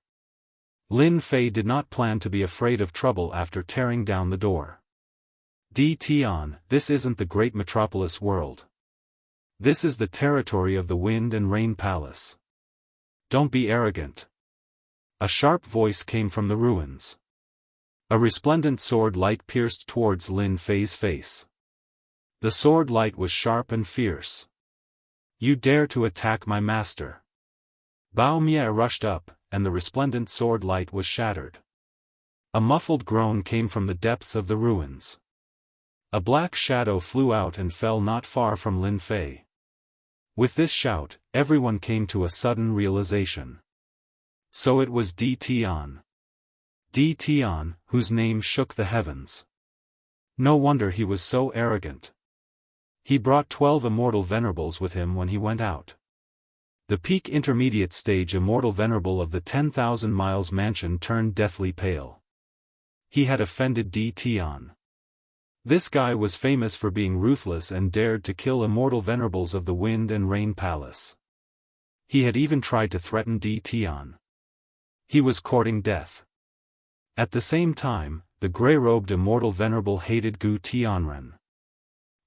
Lin Fei did not plan to be afraid of trouble after tearing down the door. DT this isn't the great metropolis world. This is the territory of the Wind and Rain Palace. Don't be arrogant. A sharp voice came from the ruins. A resplendent sword light pierced towards Lin Fei's face. The sword light was sharp and fierce. You dare to attack my master? Bao Mie rushed up, and the resplendent sword light was shattered. A muffled groan came from the depths of the ruins. A black shadow flew out and fell not far from Lin Fei. With this shout, everyone came to a sudden realization. So it was DT whose name shook the heavens. No wonder he was so arrogant. He brought 12 immortal venerables with him when he went out. The peak intermediate stage Immortal Venerable of the 10,000 Miles Mansion turned deathly pale. He had offended D. Tian. This guy was famous for being ruthless and dared to kill Immortal Venerables of the Wind and Rain Palace. He had even tried to threaten D. Tian. He was courting death. At the same time, the grey-robed Immortal Venerable hated Gu Tianren.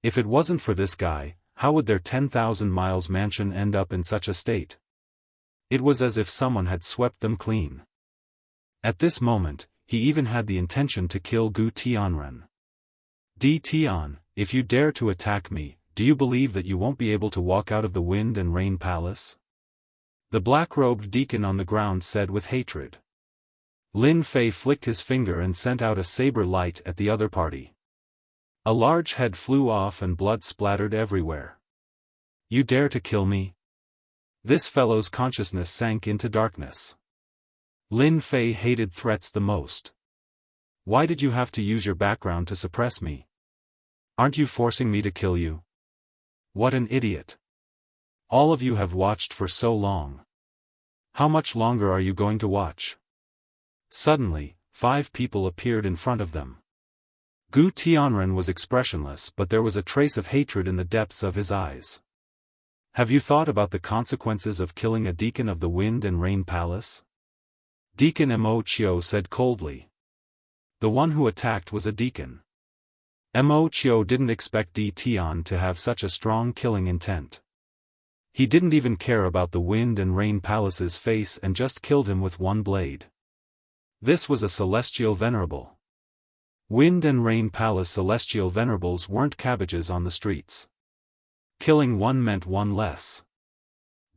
If it wasn't for this guy, how would their 10,000 Miles Mansion end up in such a state? It was as if someone had swept them clean. At this moment, he even had the intention to kill Gu Tianren. D. Tian, if you dare to attack me, do you believe that you won't be able to walk out of the Wind and Rain Palace? The black-robed deacon on the ground said with hatred. Lin Fei flicked his finger and sent out a saber light at the other party. A large head flew off and blood splattered everywhere. You dare to kill me? This fellow's consciousness sank into darkness. Lin Fei hated threats the most. Why did you have to use your background to suppress me? Aren't you forcing me to kill you? What an idiot. All of you have watched for so long. How much longer are you going to watch? Suddenly, 5 people appeared in front of them. Gu Tianren was expressionless, but there was a trace of hatred in the depths of his eyes. Have you thought about the consequences of killing a deacon of the Wind and Rain Palace? Deacon Mo Chio said coldly. The one who attacked was a deacon. Mo Chio didn't expect D. Tian to have such a strong killing intent. He didn't even care about the Wind and Rain Palace's face and just killed him with one blade. This was a celestial venerable. Wind and Rain Palace celestial venerables weren't cabbages on the streets. Killing one meant one less.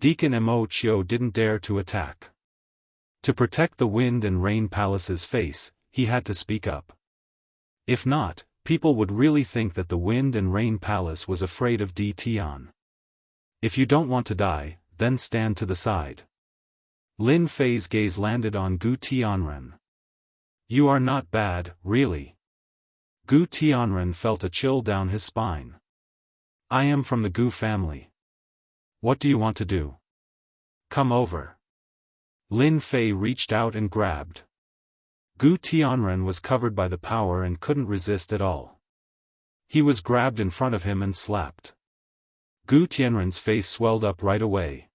Deacon Mo Chio didn't dare to attack. To protect the Wind and Rain Palace's face, he had to speak up. If not, people would really think that the Wind and Rain Palace was afraid of D. Tian. If you don't want to die, then stand to the side. Lin Fei's gaze landed on Gu Tianren. You are not bad, really. Gu Tianren felt a chill down his spine. I am from the Gu family. What do you want to do? Come over. Lin Fei reached out and grabbed. Gu Tianren was covered by the power and couldn't resist at all. He was grabbed in front of him and slapped. Gu Tianren's face swelled up right away.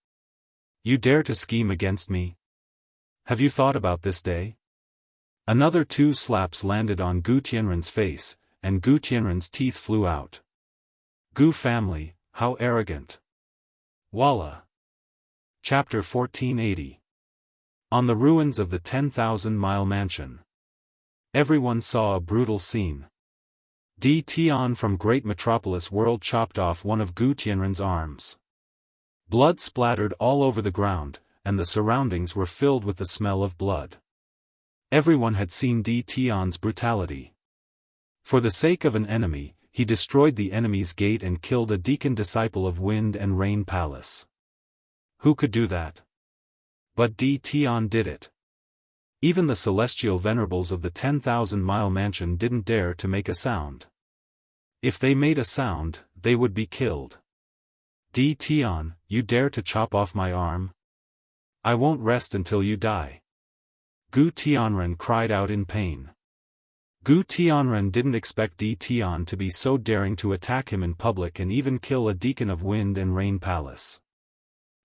You dare to scheme against me? Have you thought about this day? Another 2 slaps landed on Gu Tianren's face, and Gu Tianren's teeth flew out. Gu family, how arrogant. Walla. Chapter 1480. On the ruins of the 10,000-mile mansion. Everyone saw a brutal scene. D. Tian from Great Metropolis World chopped off one of Gu Tianren's arms. Blood splattered all over the ground, and the surroundings were filled with the smell of blood. Everyone had seen D. Tian's brutality. For the sake of an enemy, he destroyed the enemy's gate and killed a deacon disciple of Wind and Rain Palace. Who could do that? But D. Tian did it. Even the celestial venerables of the 10,000-mile mansion didn't dare to make a sound. If they made a sound, they would be killed. D. Tian, you dare to chop off my arm? I won't rest until you die. Gu Tianren cried out in pain. Gu Tianren didn't expect D. Tian to be so daring to attack him in public and even kill a deacon of Wind and Rain Palace.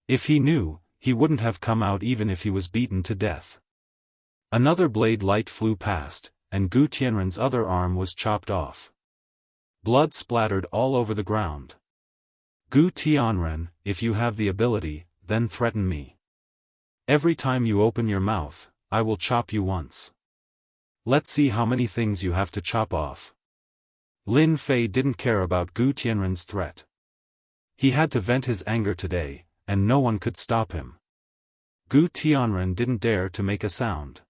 If he knew, he wouldn't have come out even if he was beaten to death. Another blade light flew past, and Gu Tianren's other arm was chopped off. Blood splattered all over the ground. Gu Tianren, if you have the ability, then threaten me. Every time you open your mouth, I will chop you once. Let's see how many things you have to chop off. Lin Fei didn't care about Gu Tianren's threat. He had to vent his anger today, and no one could stop him. Gu Tianren didn't dare to make a sound.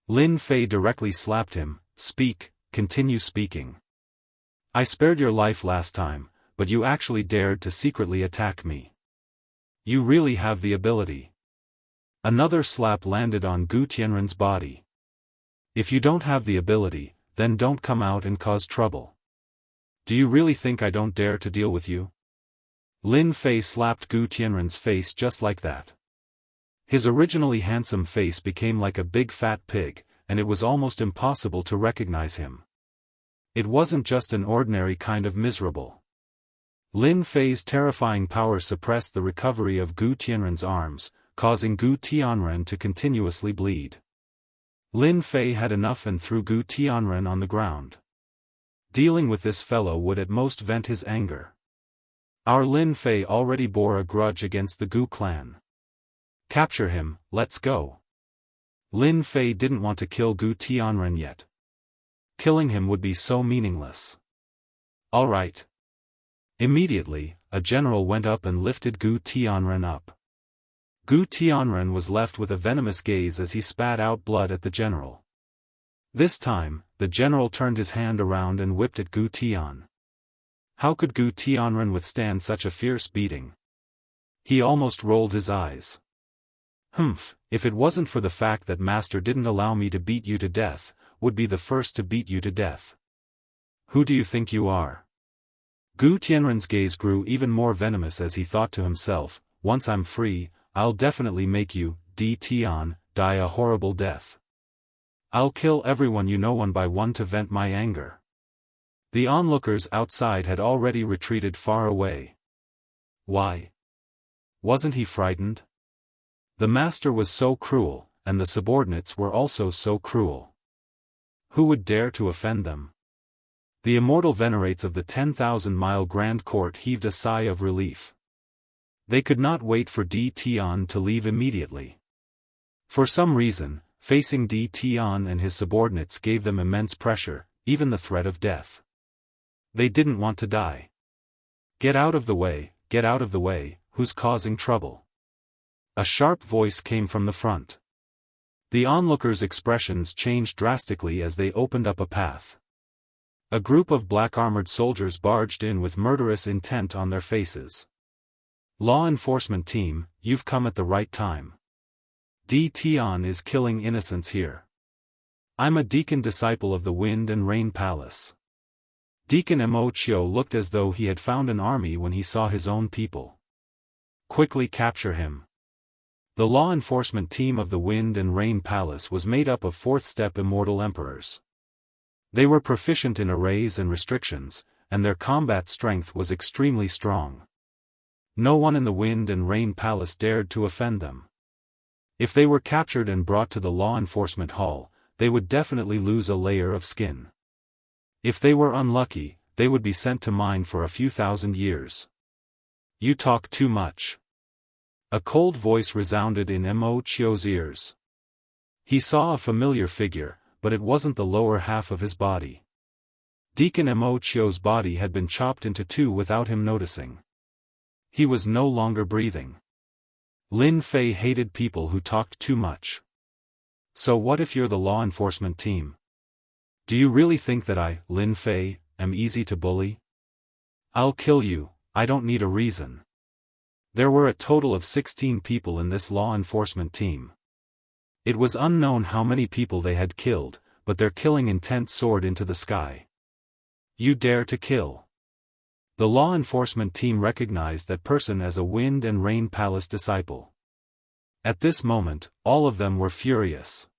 Lin Fei directly slapped him. Speak, continue speaking. I spared your life last time, but you actually dared to secretly attack me. You really have the ability. Another slap landed on Gu Tianren's body. If you don't have the ability, then don't come out and cause trouble. Do you really think I don't dare to deal with you? Lin Fei slapped Gu Tianren's face just like that. His originally handsome face became like a big fat pig, and it was almost impossible to recognize him. It wasn't just an ordinary kind of miserable. Lin Fei's terrifying power suppressed the recovery of Gu Tianren's arms, causing Gu Tianren to continuously bleed. Lin Fei had enough and threw Gu Tianren on the ground. Dealing with this fellow would at most vent his anger. Our Lin Fei already bore a grudge against the Gu clan. Capture him, let's go. Lin Fei didn't want to kill Gu Tianren yet. Killing him would be so meaningless. All right. Immediately, a general went up and lifted Gu Tianren up. Gu Tianren was left with a venomous gaze as he spat out blood at the general. This time, the general turned his hand around and whipped at Gu Tian. How could Gu Tianren withstand such a fierce beating? He almost rolled his eyes. Humph, if it wasn't for the fact that Master didn't allow me to beat you to death, would be the first to beat you to death. Who do you think you are? Gu Tianren's gaze grew even more venomous as he thought to himself, once I'm free, I'll definitely make you, Di Tian, die a horrible death. I'll kill everyone you know one by one to vent my anger. The onlookers outside had already retreated far away. Why? Wasn't he frightened? The master was so cruel, and the subordinates were also so cruel. Who would dare to offend them? The immortal venerates of the 10,000-mile Grand Court heaved a sigh of relief. They could not wait for Di Tian to leave immediately. For some reason, facing Di Tian and his subordinates gave them immense pressure, even the threat of death. They didn't want to die. Get out of the way, who's causing trouble? A sharp voice came from the front. The onlookers' expressions changed drastically as they opened up a path. A group of black-armored soldiers barged in with murderous intent on their faces. Law enforcement team, you've come at the right time. Di Tian is killing innocents here. I'm a deacon disciple of the Wind and Rain Palace. Deacon Mo Chio looked as though he had found an army when he saw his own people. Quickly capture him. The law enforcement team of the Wind and Rain Palace was made up of fourth-step immortal emperors. They were proficient in arrays and restrictions, and their combat strength was extremely strong. No one in the Wind and Rain Palace dared to offend them. If they were captured and brought to the law enforcement hall, they would definitely lose a layer of skin. If they were unlucky, they would be sent to mine for a few thousand years. You talk too much. A cold voice resounded in Mo Chio's ears. He saw a familiar figure, but it wasn't the lower half of his body. Deacon Mo Chio's body had been chopped into two without him noticing. He was no longer breathing. Lin Fei hated people who talked too much. So what if you're the law enforcement team? Do you really think that I, Lin Fei, am easy to bully? I'll kill you, I don't need a reason. There were a total of 16 people in this law enforcement team. It was unknown how many people they had killed, but their killing intent soared into the sky. You dare to kill? The law enforcement team recognized that person as a Wind and Rain Palace disciple. At this moment, all of them were furious.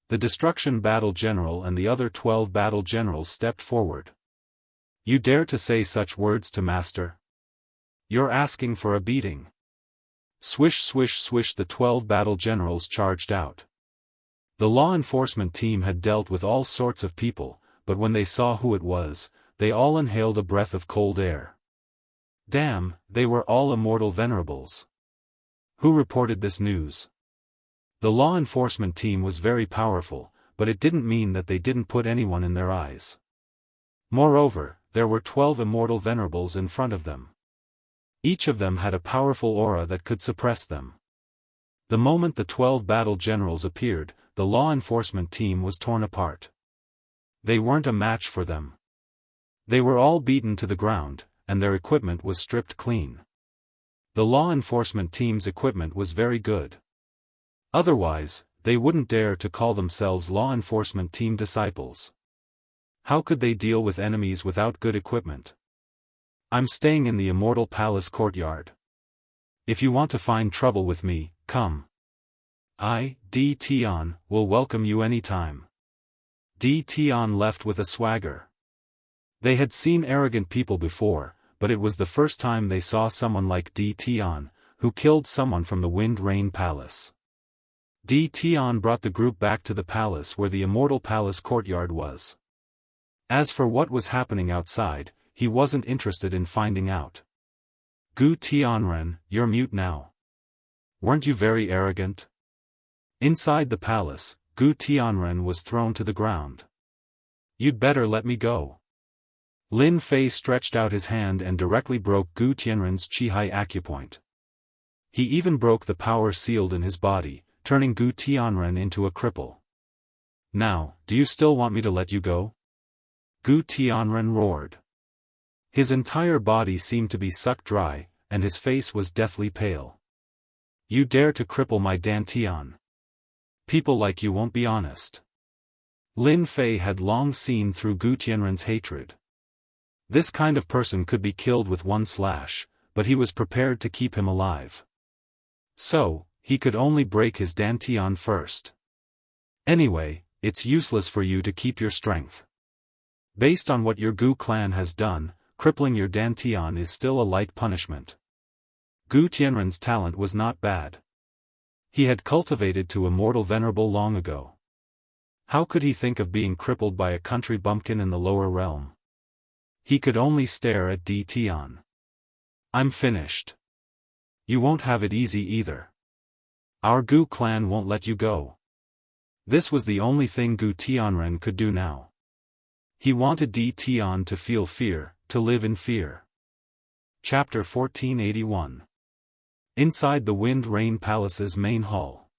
The Destruction Battle General and the other 12 battle generals stepped forward. You dare to say such words to Master? You're asking for a beating. Swish swish swish, the 12 battle generals charged out. The law enforcement team had dealt with all sorts of people, but when they saw who it was, they all inhaled a breath of cold air. Damn, they were all immortal venerables. Who reported this news? The law enforcement team was very powerful, but it didn't mean that they didn't put anyone in their eyes. Moreover, there were 12 immortal venerables in front of them. Each of them had a powerful aura that could suppress them. The moment the 12 battle generals appeared, the law enforcement team was torn apart. They weren't a match for them. They were all beaten to the ground, and their equipment was stripped clean. The law enforcement team's equipment was very good. Otherwise, they wouldn't dare to call themselves law enforcement team disciples. How could they deal with enemies without good equipment? I'm staying in the Immortal Palace courtyard. If you want to find trouble with me, come. D. Tian, will welcome you anytime. D. Tian left with a swagger. They had seen arrogant people before, but it was the first time they saw someone like D. Tian, who killed someone from the Wind Rain Palace. D. Tian brought the group back to the palace where the Immortal Palace courtyard was. As for what was happening outside, he wasn't interested in finding out. Gu Tianren, you're mute now. Weren't you very arrogant? Inside the palace, Gu Tianren was thrown to the ground. You'd better let me go. Lin Fei stretched out his hand and directly broke Gu Tianren's Qihai acupoint. He even broke the power sealed in his body, turning Gu Tianren into a cripple. Now, do you still want me to let you go? Gu Tianren roared. His entire body seemed to be sucked dry, and his face was deathly pale. You dare to cripple my Dan Tian? People like you won't be honest. Lin Fei had long seen through Gu Tianren's hatred. This kind of person could be killed with one slash, but he was prepared to keep him alive. So, he could only break his Dan Tian first. Anyway, it's useless for you to keep your strength. Based on what your Gu clan has done, crippling your Dan Tian is still a light punishment. Gu Tianren's talent was not bad. He had cultivated to immortal venerable long ago. How could he think of being crippled by a country bumpkin in the lower realm? He could only stare at D. Tian. I'm finished. You won't have it easy either. Our Gu clan won't let you go. This was the only thing Gu Tianren could do now. He wanted D. Tian to feel fear, to live in fear. Chapter 1481. Inside the Wind Rain Palace's main hall.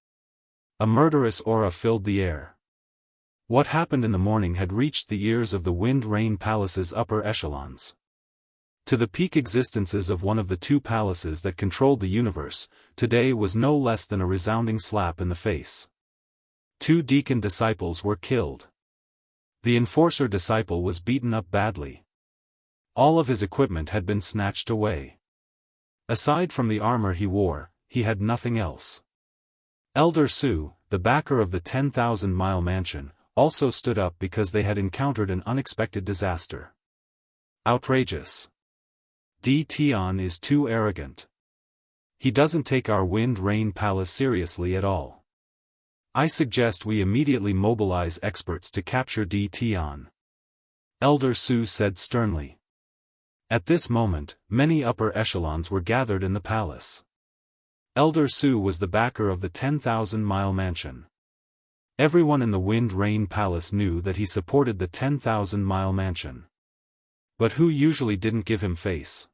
A murderous aura filled the air. What happened in the morning had reached the ears of the Wind Rain Palace's upper echelons. To the peak existences of one of the two palaces that controlled the universe, today was no less than a resounding slap in the face. 2 deacon disciples were killed. The enforcer disciple was beaten up badly. All of his equipment had been snatched away. Aside from the armor he wore, he had nothing else. Elder Su, the backer of the 10,000-mile mansion, also stood up because they had encountered an unexpected disaster. Outrageous. D. Tian is too arrogant. He doesn't take our Wind Rain Palace seriously at all. I suggest we immediately mobilize experts to capture D. Tian. Elder Su said sternly. At this moment, many upper echelons were gathered in the palace. Elder Su was the backer of the 10,000-mile mansion. Everyone in the Wind Rain Palace knew that he supported the 10,000-mile mansion. But who usually didn't give him face?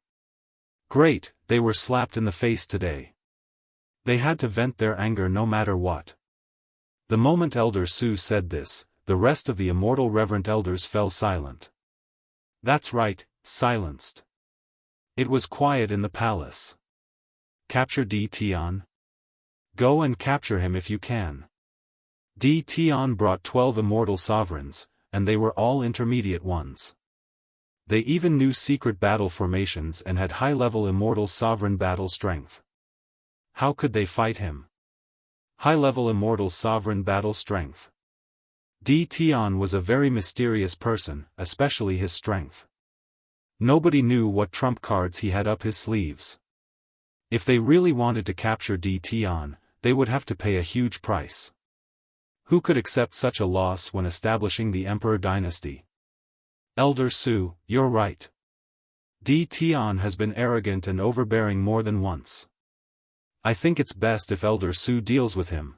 Great, they were slapped in the face today. They had to vent their anger no matter what. The moment Elder Su said this, the rest of the immortal reverent elders fell silent. That's right, silenced. It was quiet in the palace. Capture D. Tian? Go and capture him if you can. D. Tian brought 12 immortal sovereigns, and they were all intermediate ones. They even knew secret battle formations and had high-level immortal sovereign battle strength. How could they fight him? High-level immortal sovereign battle strength. D. Tian was a very mysterious person, especially his strength. Nobody knew what trump cards he had up his sleeves. If they really wanted to capture D. Tian, they would have to pay a huge price. Who could accept such a loss when establishing the Emperor dynasty? Elder Su, you're right. D. Tian has been arrogant and overbearing more than once. I think it's best if Elder Su deals with him.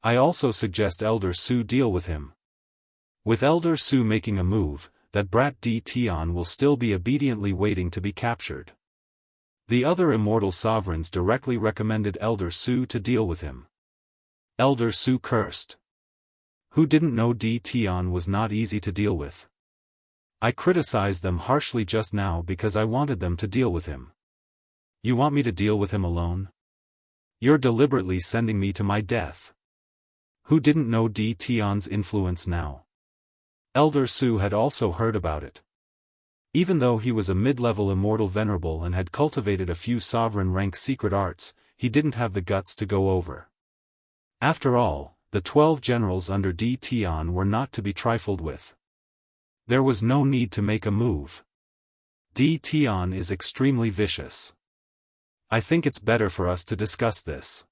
I also suggest Elder Su deal with him. With Elder Su making a move, that brat D. Tian will still be obediently waiting to be captured. The other immortal sovereigns directly recommended Elder Su to deal with him. Elder Su cursed. Who didn't know D. Tian was not easy to deal with? I criticized them harshly just now because I wanted them to deal with him. You want me to deal with him alone? You're deliberately sending me to my death. Who didn't know D. Tian's influence now? Elder Su had also heard about it. Even though he was a mid-level immortal venerable and had cultivated a few sovereign-rank secret arts, he didn't have the guts to go over. After all, the 12 generals under Di Tian were not to be trifled with. There was no need to make a move. Di Tian is extremely vicious. I think it's better for us to discuss this.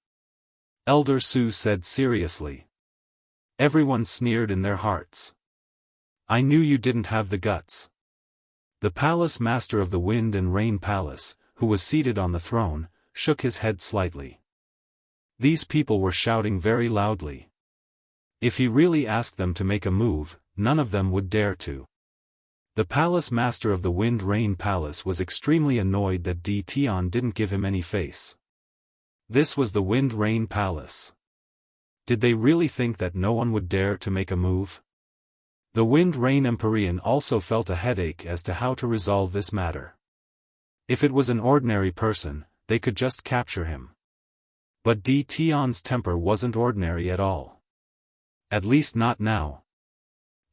Elder Su said seriously. Everyone sneered in their hearts. I knew you didn't have the guts. The palace master of the Wind and Rain Palace, who was seated on the throne, shook his head slightly. These people were shouting very loudly. If he really asked them to make a move, none of them would dare to. The palace master of the Wind Rain Palace was extremely annoyed that Di Tian didn't give him any face. This was the Wind Rain Palace. Did they really think that no one would dare to make a move? The Wind Rain Empyrean also felt a headache as to how to resolve this matter. If it was an ordinary person, they could just capture him. But Di Tian's temper wasn't ordinary at all. At least not now.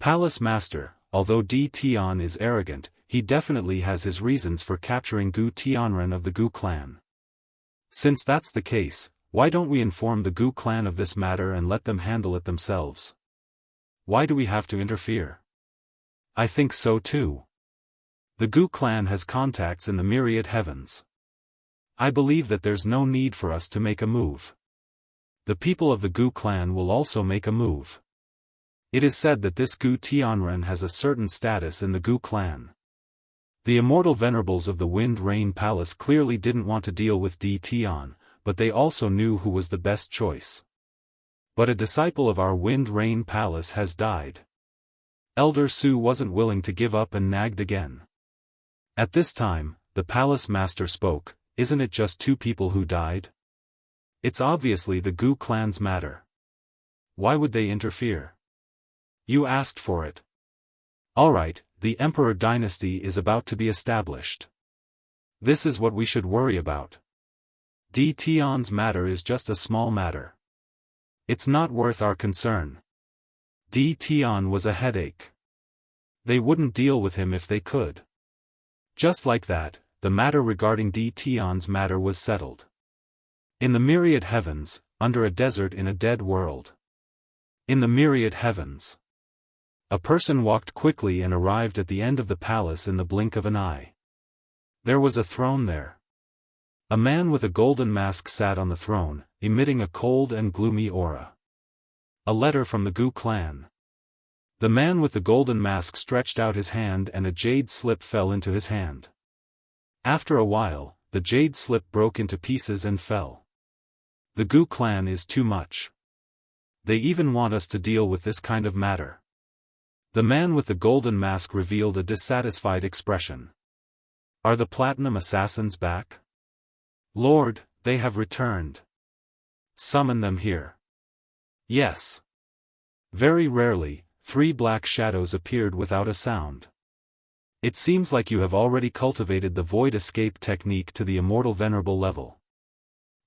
Palace Master, although Di Tian is arrogant, he definitely has his reasons for capturing Gu Tianren of the Gu clan. Since that's the case, why don't we inform the Gu clan of this matter and let them handle it themselves? Why do we have to interfere? I think so too. The Gu clan has contacts in the myriad heavens. I believe that there's no need for us to make a move. The people of the Gu clan will also make a move. It is said that this Gu Tianren has a certain status in the Gu clan. The immortal venerables of the Wind Rain Palace clearly didn't want to deal with Di Tian, but they also knew who was the best choice. But a disciple of our Wind Rain Palace has died. Elder Su wasn't willing to give up and nagged again. At this time, the palace master spoke. Isn't it just 2 people who died? It's obviously the Gu clan's matter. Why would they interfere? You asked for it. Alright, the Emperor dynasty is about to be established. This is what we should worry about. Di Tian's matter is just a small matter. It's not worth our concern. Di Tian was a headache. They wouldn't deal with him if they could. Just like that, the matter regarding Di Tian's matter was settled. In the myriad heavens, under a desert in a dead world. In the myriad heavens. A person walked quickly and arrived at the end of the palace in the blink of an eye. There was a throne there. A man with a golden mask sat on the throne, emitting a cold and gloomy aura. A letter from the Gu clan. The man with the golden mask stretched out his hand and a jade slip fell into his hand. After a while, the jade slip broke into pieces and fell. The Gu clan is too much. They even want us to deal with this kind of matter. The man with the golden mask revealed a dissatisfied expression. Are the platinum assassins back? Lord, they have returned. Summon them here. Yes. Very rarely, 3 black shadows appeared without a sound. It seems like you have already cultivated the void escape technique to the immortal venerable level.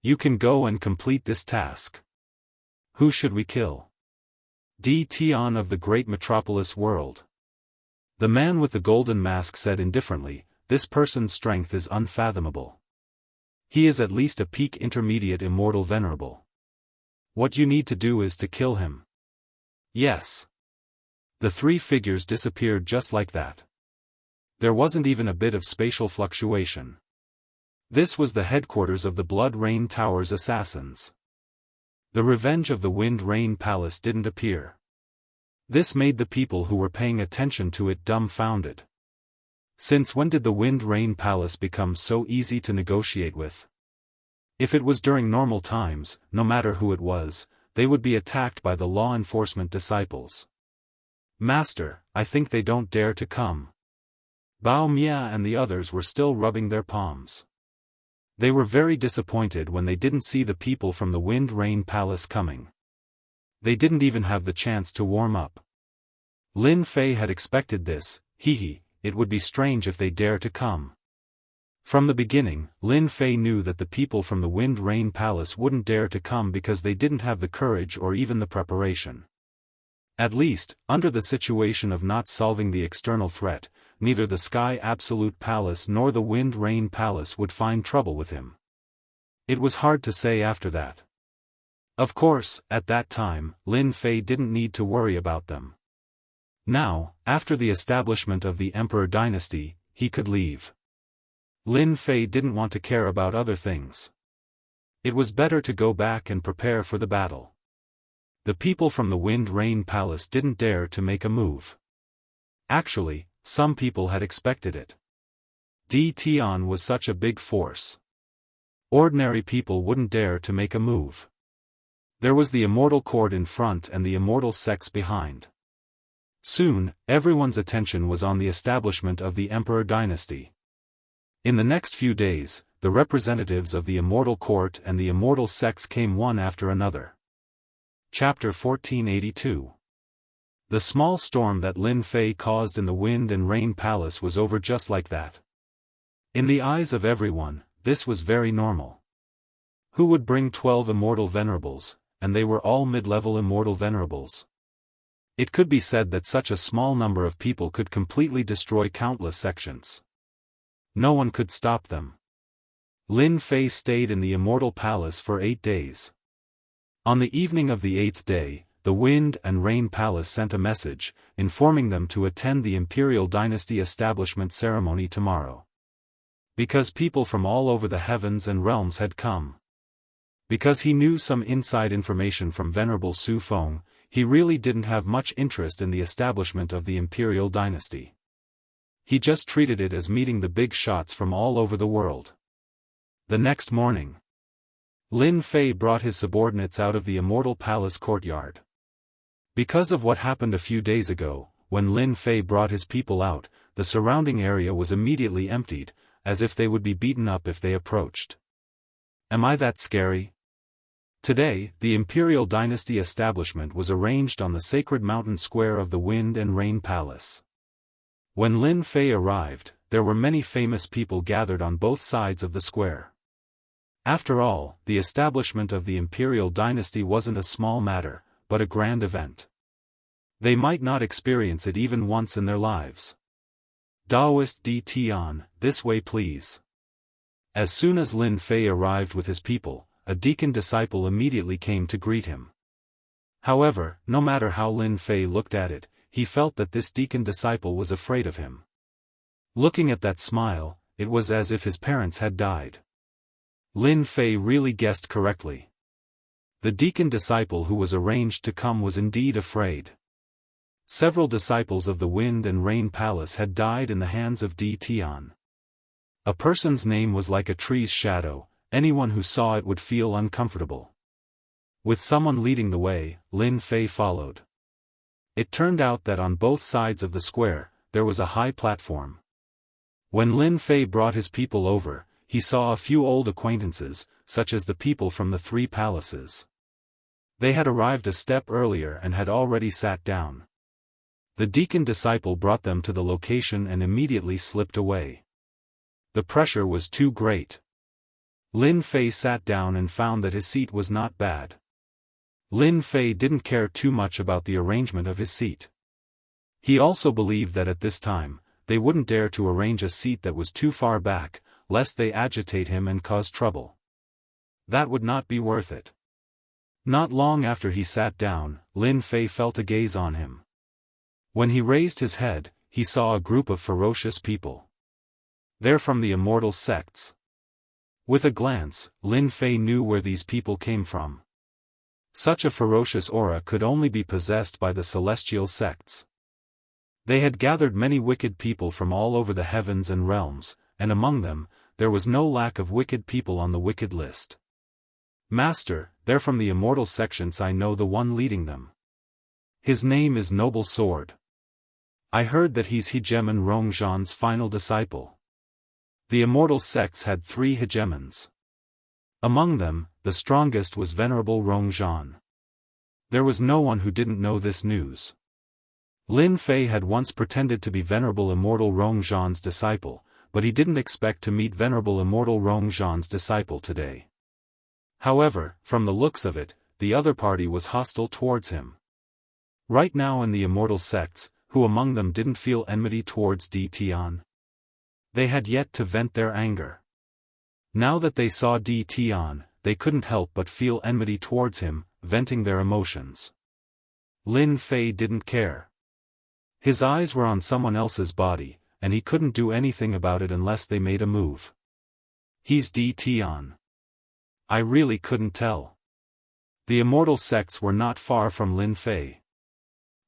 You can go and complete this task. Who should we kill? Di Tian of the great metropolis world. The man with the golden mask said indifferently, this person's strength is unfathomable. He is at least a peak intermediate immortal venerable. What you need to do is to kill him. Yes. The 3 figures disappeared just like that. There wasn't even a bit of spatial fluctuation. This was the headquarters of the Blood Rain Tower's assassins. The Revenge of the Wind Rain Palace didn't appear. This made the people who were paying attention to it dumbfounded. Since when did the Wind Rain Palace become so easy to negotiate with? If it was during normal times, no matter who it was, they would be attacked by the law enforcement disciples. Master, I think they don't dare to come. Bao Mia and the others were still rubbing their palms. They were very disappointed when they didn't see the people from the Wind Rain Palace coming. They didn't even have the chance to warm up. Lin Fei had expected this, it would be strange if they dare to come. From the beginning, Lin Fei knew that the people from the Wind Rain Palace wouldn't dare to come because they didn't have the courage or even the preparation. At least, under the situation of not solving the external threat, neither the Sky Absolute Palace nor the Wind Rain Palace would find trouble with him. It was hard to say after that. Of course, at that time, Lin Fei didn't need to worry about them. Now, after the establishment of the Emperor dynasty, he could leave. Lin Fei didn't want to care about other things. It was better to go back and prepare for the battle. The people from the Wind Rain Palace didn't dare to make a move. Actually, some people had expected it. Di Tian was such a big force. Ordinary people wouldn't dare to make a move. There was the Immortal Court in front and the Immortal sects behind. Soon, everyone's attention was on the establishment of the Emperor dynasty. In the next few days, the representatives of the Immortal Court and the Immortal sects came one after another. Chapter 1482. The small storm that Lin Fei caused in the Wind and Rain Palace was over just like that. In the eyes of everyone, this was very normal. Who would bring 12 immortal venerables, and they were all mid-level immortal venerables? It could be said that such a small number of people could completely destroy countless sections. No one could stop them. Lin Fei stayed in the Immortal Palace for 8 days. On the evening of the 8th day, the Wind and Rain Palace sent a message, informing them to attend the Imperial Dynasty establishment ceremony tomorrow. Because people from all over the heavens and realms had come. Because he knew some inside information from Venerable Su Feng, he really didn't have much interest in the establishment of the Imperial Dynasty. He just treated it as meeting the big shots from all over the world. The next morning, Lin Fei brought his subordinates out of the Immortal Palace courtyard. Because of what happened a few days ago, when Lin Fei brought his people out, the surrounding area was immediately emptied, as if they would be beaten up if they approached. Am I that scary? Today, the Imperial Dynasty establishment was arranged on the sacred mountain square of the Wind and Rain Palace. When Lin Fei arrived, there were many famous people gathered on both sides of the square. After all, the establishment of the Imperial Dynasty wasn't a small matter, but a grand event. They might not experience it even once in their lives. Daoist Di Tian, this way please. As soon as Lin Fei arrived with his people, a deacon disciple immediately came to greet him. However, no matter how Lin Fei looked at it, he felt that this deacon disciple was afraid of him. Looking at that smile, it was as if his parents had died. Lin Fei really guessed correctly. The deacon disciple who was arranged to come was indeed afraid. Several disciples of the Wind and Rain Palace had died in the hands of Di Tian. A person's name was like a tree's shadow, anyone who saw it would feel uncomfortable. With someone leading the way, Lin Fei followed. It turned out that on both sides of the square, there was a high platform. When Lin Fei brought his people over, he saw a few old acquaintances, such as the people from the 3 palaces. They had arrived a step earlier and had already sat down. The deacon disciple brought them to the location and immediately slipped away. The pressure was too great. Lin Fei sat down and found that his seat was not bad. Lin Fei didn't care too much about the arrangement of his seat. He also believed that at this time, they wouldn't dare to arrange a seat that was too far back, lest they agitate him and cause trouble. That would not be worth it. Not long after he sat down, Lin Fei felt a gaze on him. When he raised his head, he saw a group of ferocious people. They're from the immortal sects. With a glance, Lin Fei knew where these people came from. Such a ferocious aura could only be possessed by the celestial sects. They had gathered many wicked people from all over the heavens and realms, and among them, there was no lack of wicked people on the wicked list. Master, they're from the immortal sections. I know the one leading them. His name is Noble Sword. I heard that he's Hegemon Rongzhan's final disciple. The immortal sects had 3 hegemons. Among them, the strongest was Venerable Rongzhan. There was no one who didn't know this news. Lin Fei had once pretended to be Venerable Immortal Rongzhan's disciple, but he didn't expect to meet Venerable Immortal Rongzhan's disciple today. However, from the looks of it, the other party was hostile towards him. Right now in the immortal sects, who among them didn't feel enmity towards Di Tian? They had yet to vent their anger. Now that they saw Di Tian, they couldn't help but feel enmity towards him, venting their emotions. Lin Fei didn't care. His eyes were on someone else's body, and he couldn't do anything about it unless they made a move. He's Di Tian. I really couldn't tell. The immortal sects were not far from Lin Fei.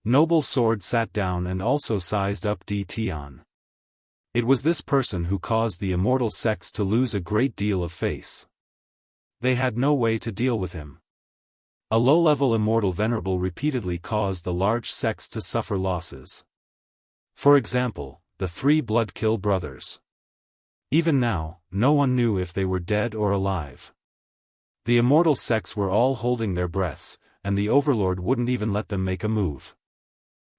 Noble Sword sat down and also sized up Di Tian. It was this person who caused the immortal sects to lose a great deal of face. They had no way to deal with him. A low-level immortal venerable repeatedly caused the large sects to suffer losses. For example, the 3 Bloodkill brothers. Even now, no one knew if they were dead or alive. The immortal sects were all holding their breaths, and the overlord wouldn't even let them make a move.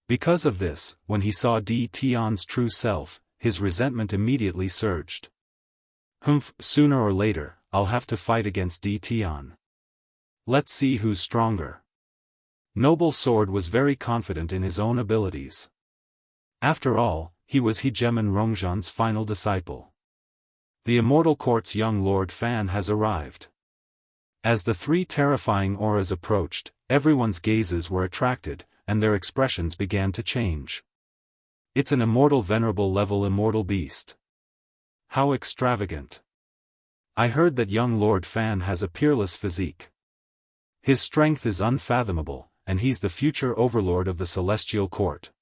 Because of this, when he saw Di Tian's true self, his resentment immediately surged. Sooner or later, I'll have to fight against Di Tian. Let's see who's stronger. Noble Sword was very confident in his own abilities. After all, he was Hegemon Rongzhan's final disciple. The immortal court's young Lord Fan has arrived. As the 3 terrifying auras approached, everyone's gazes were attracted, and their expressions began to change. It's an immortal venerable level immortal beast. How extravagant. I heard that young Lord Fan has a peerless physique. His strength is unfathomable, and he's the future overlord of the celestial court.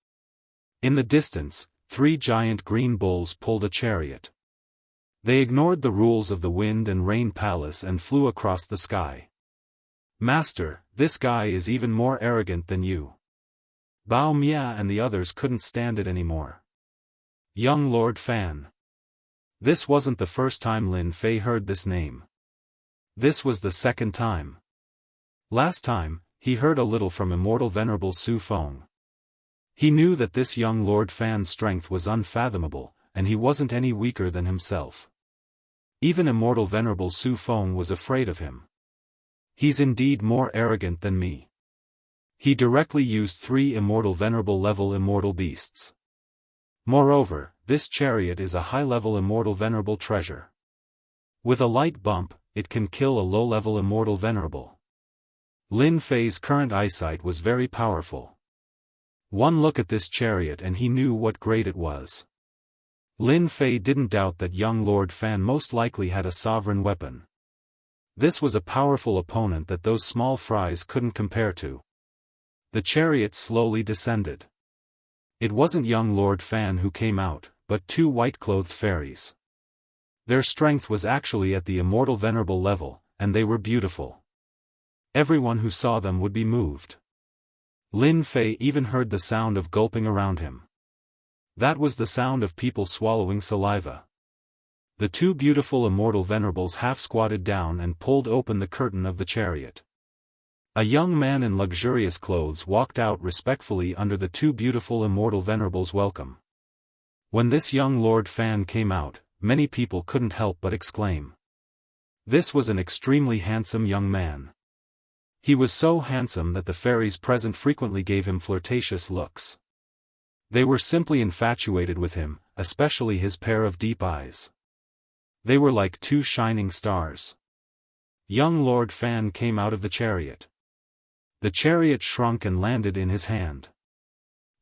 In the distance, 3 giant green bulls pulled a chariot. They ignored the rules of the wind and rain palace and flew across the sky. Master, this guy is even more arrogant than you. Bao Mia and the others couldn't stand it anymore. Young Lord Fan. This wasn't the first time Lin Fei heard this name. This was the second time. Last time, he heard a little from immortal venerable Su Feng. He knew that this young Lord Fan's strength was unfathomable, and he wasn't any weaker than himself. Even immortal venerable Su Feng was afraid of him. He's indeed more arrogant than me. He directly used 3 immortal venerable level immortal beasts. Moreover, this chariot is a high-level immortal venerable treasure. With a light bump, it can kill a low-level immortal venerable. Lin Fei's current eyesight was very powerful. One look at this chariot and he knew what grade it was. Lin Fei didn't doubt that young Lord Fan most likely had a sovereign weapon. This was a powerful opponent that those small fries couldn't compare to. The chariot slowly descended. It wasn't young Lord Fan who came out, but 2 white-clothed fairies. Their strength was actually at the immortal venerable level, and they were beautiful. Everyone who saw them would be moved. Lin Fei even heard the sound of gulping around him. That was the sound of people swallowing saliva. The 2 beautiful immortal venerables half squatted down and pulled open the curtain of the chariot. A young man in luxurious clothes walked out respectfully under the 2 beautiful immortal venerables' welcome. When this young Lord Fan came out, many people couldn't help but exclaim. This was an extremely handsome young man. He was so handsome that the fairies present frequently gave him flirtatious looks. They were simply infatuated with him, especially his pair of deep eyes. They were like 2 shining stars. Young Lord Fan came out of the chariot. The chariot shrunk and landed in his hand.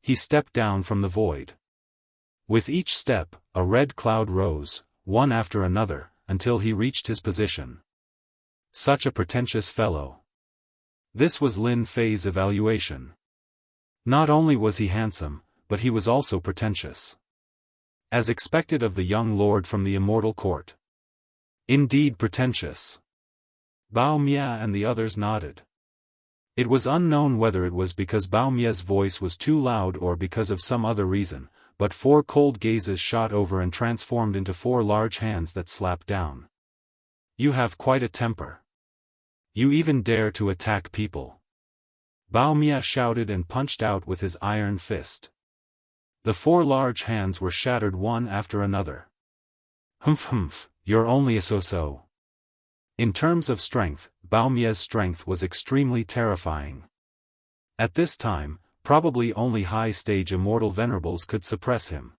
He stepped down from the void. With each step, a red cloud rose, one after another, until he reached his position. Such a pretentious fellow. This was Lin Fei's evaluation. Not only was he handsome, but he was also pretentious. As expected of the young lord from the immortal court. Indeed pretentious. Bao Mia and the others nodded. It was unknown whether it was because Bao Mia's voice was too loud or because of some other reason, but 4 cold gazes shot over and transformed into 4 large hands that slapped down. You have quite a temper. You even dare to attack people. Bao Mia shouted and punched out with his iron fist. The 4 large hands were shattered one after another. Humph, you're only a so-so. In terms of strength, Bao Mia's strength was extremely terrifying. At this time, probably only high-stage immortal venerables could suppress him.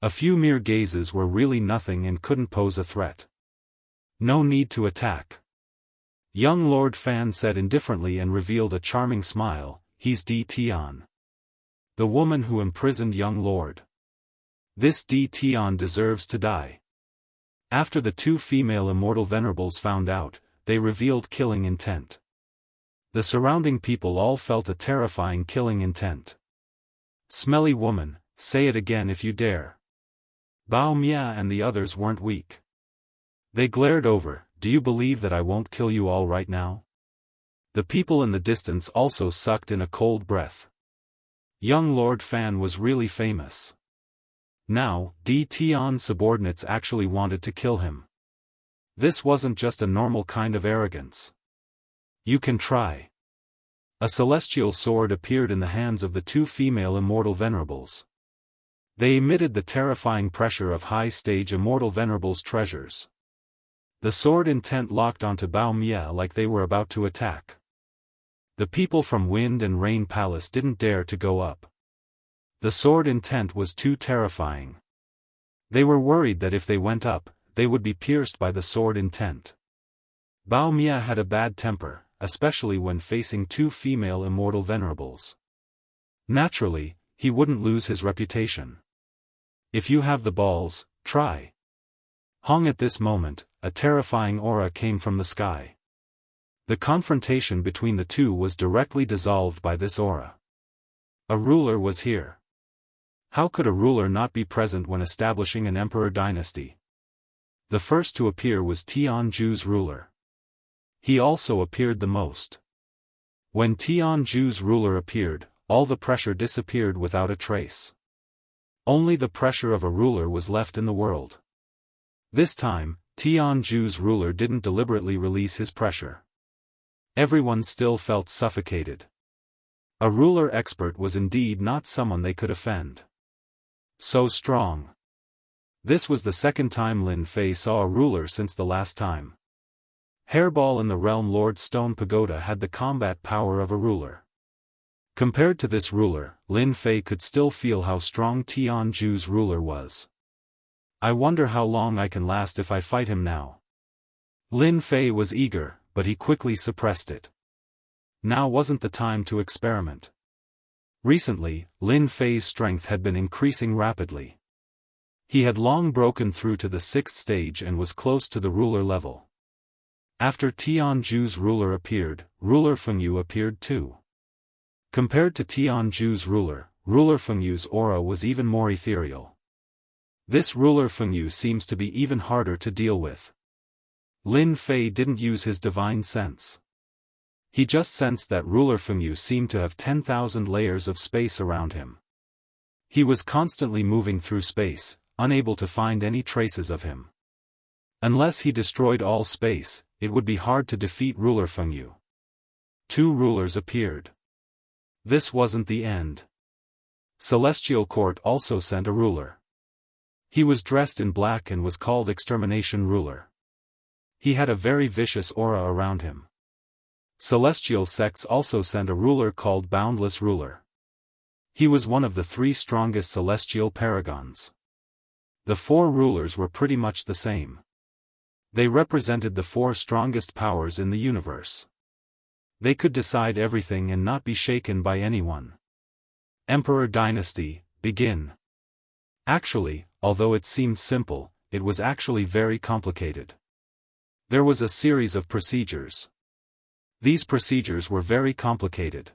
A few mere gazes were really nothing and couldn't pose a threat. No need to attack. Young Lord Fan said indifferently and revealed a charming smile. He's Di Tian, the woman who imprisoned young Lord. This Di Tian deserves to die. After the two female immortal venerables found out, they revealed killing intent. The surrounding people all felt a terrifying killing intent. Smelly woman, say it again if you dare. Bao Mia and the others weren't weak. They glared over. Do you believe that I won't kill you all right now? The people in the distance also sucked in a cold breath. Young Lord Fan was really famous. Now, Di Tian's subordinates actually wanted to kill him. This wasn't just a normal kind of arrogance. You can try. A celestial sword appeared in the hands of the two female immortal venerables. They emitted the terrifying pressure of high-stage immortal venerables' treasures. The sword intent locked onto Bao Mia like they were about to attack. The people from Wind and Rain Palace didn't dare to go up. The sword intent was too terrifying. They were worried that if they went up, they would be pierced by the sword intent. Bao Mia had a bad temper, especially when facing two female immortal venerables. Naturally, he wouldn't lose his reputation. If you have the balls, try. Hong at this moment, a terrifying aura came from the sky. The confrontation between the two was directly dissolved by this aura. A ruler was here. How could a ruler not be present when establishing an emperor dynasty? The first to appear was Tianju's ruler. He also appeared the most. When Tianju's ruler appeared, all the pressure disappeared without a trace. Only the pressure of a ruler was left in the world. This time, Tianju's ruler didn't deliberately release his pressure. Everyone still felt suffocated. A ruler expert was indeed not someone they could offend. So strong. This was the second time Lin Fei saw a ruler since the last time. Hairball in the Realm Lord Stone Pagoda had the combat power of a ruler. Compared to this ruler, Lin Fei could still feel how strong Tianju's ruler was. I wonder how long I can last if I fight him now. Lin Fei was eager, but he quickly suppressed it. Now wasn't the time to experiment. Recently, Lin Fei's strength had been increasing rapidly. He had long broken through to the 6th stage and was close to the ruler level. After Tianju's ruler appeared, Ruler Fengyu appeared too. Compared to Tianju's ruler, Ruler Fengyu's aura was even more ethereal. This Ruler Fengyu seems to be even harder to deal with. Lin Fei didn't use his divine sense. He just sensed that Ruler Fengyu seemed to have 10,000 layers of space around him. He was constantly moving through space, unable to find any traces of him. Unless he destroyed all space, it would be hard to defeat Ruler Fengyu. Two rulers appeared. This wasn't the end. Celestial Court also sent a ruler. He was dressed in black and was called Extermination Ruler. He had a very vicious aura around him. Celestial sects also sent a ruler called Boundless Ruler. He was one of the 3 strongest celestial paragons. The 4 rulers were pretty much the same. They represented the 4 strongest powers in the universe. They could decide everything and not be shaken by anyone. Emperor Dynasty, begin. Actually, although it seemed simple, it was actually very complicated. There was a series of procedures. These procedures were very complicated.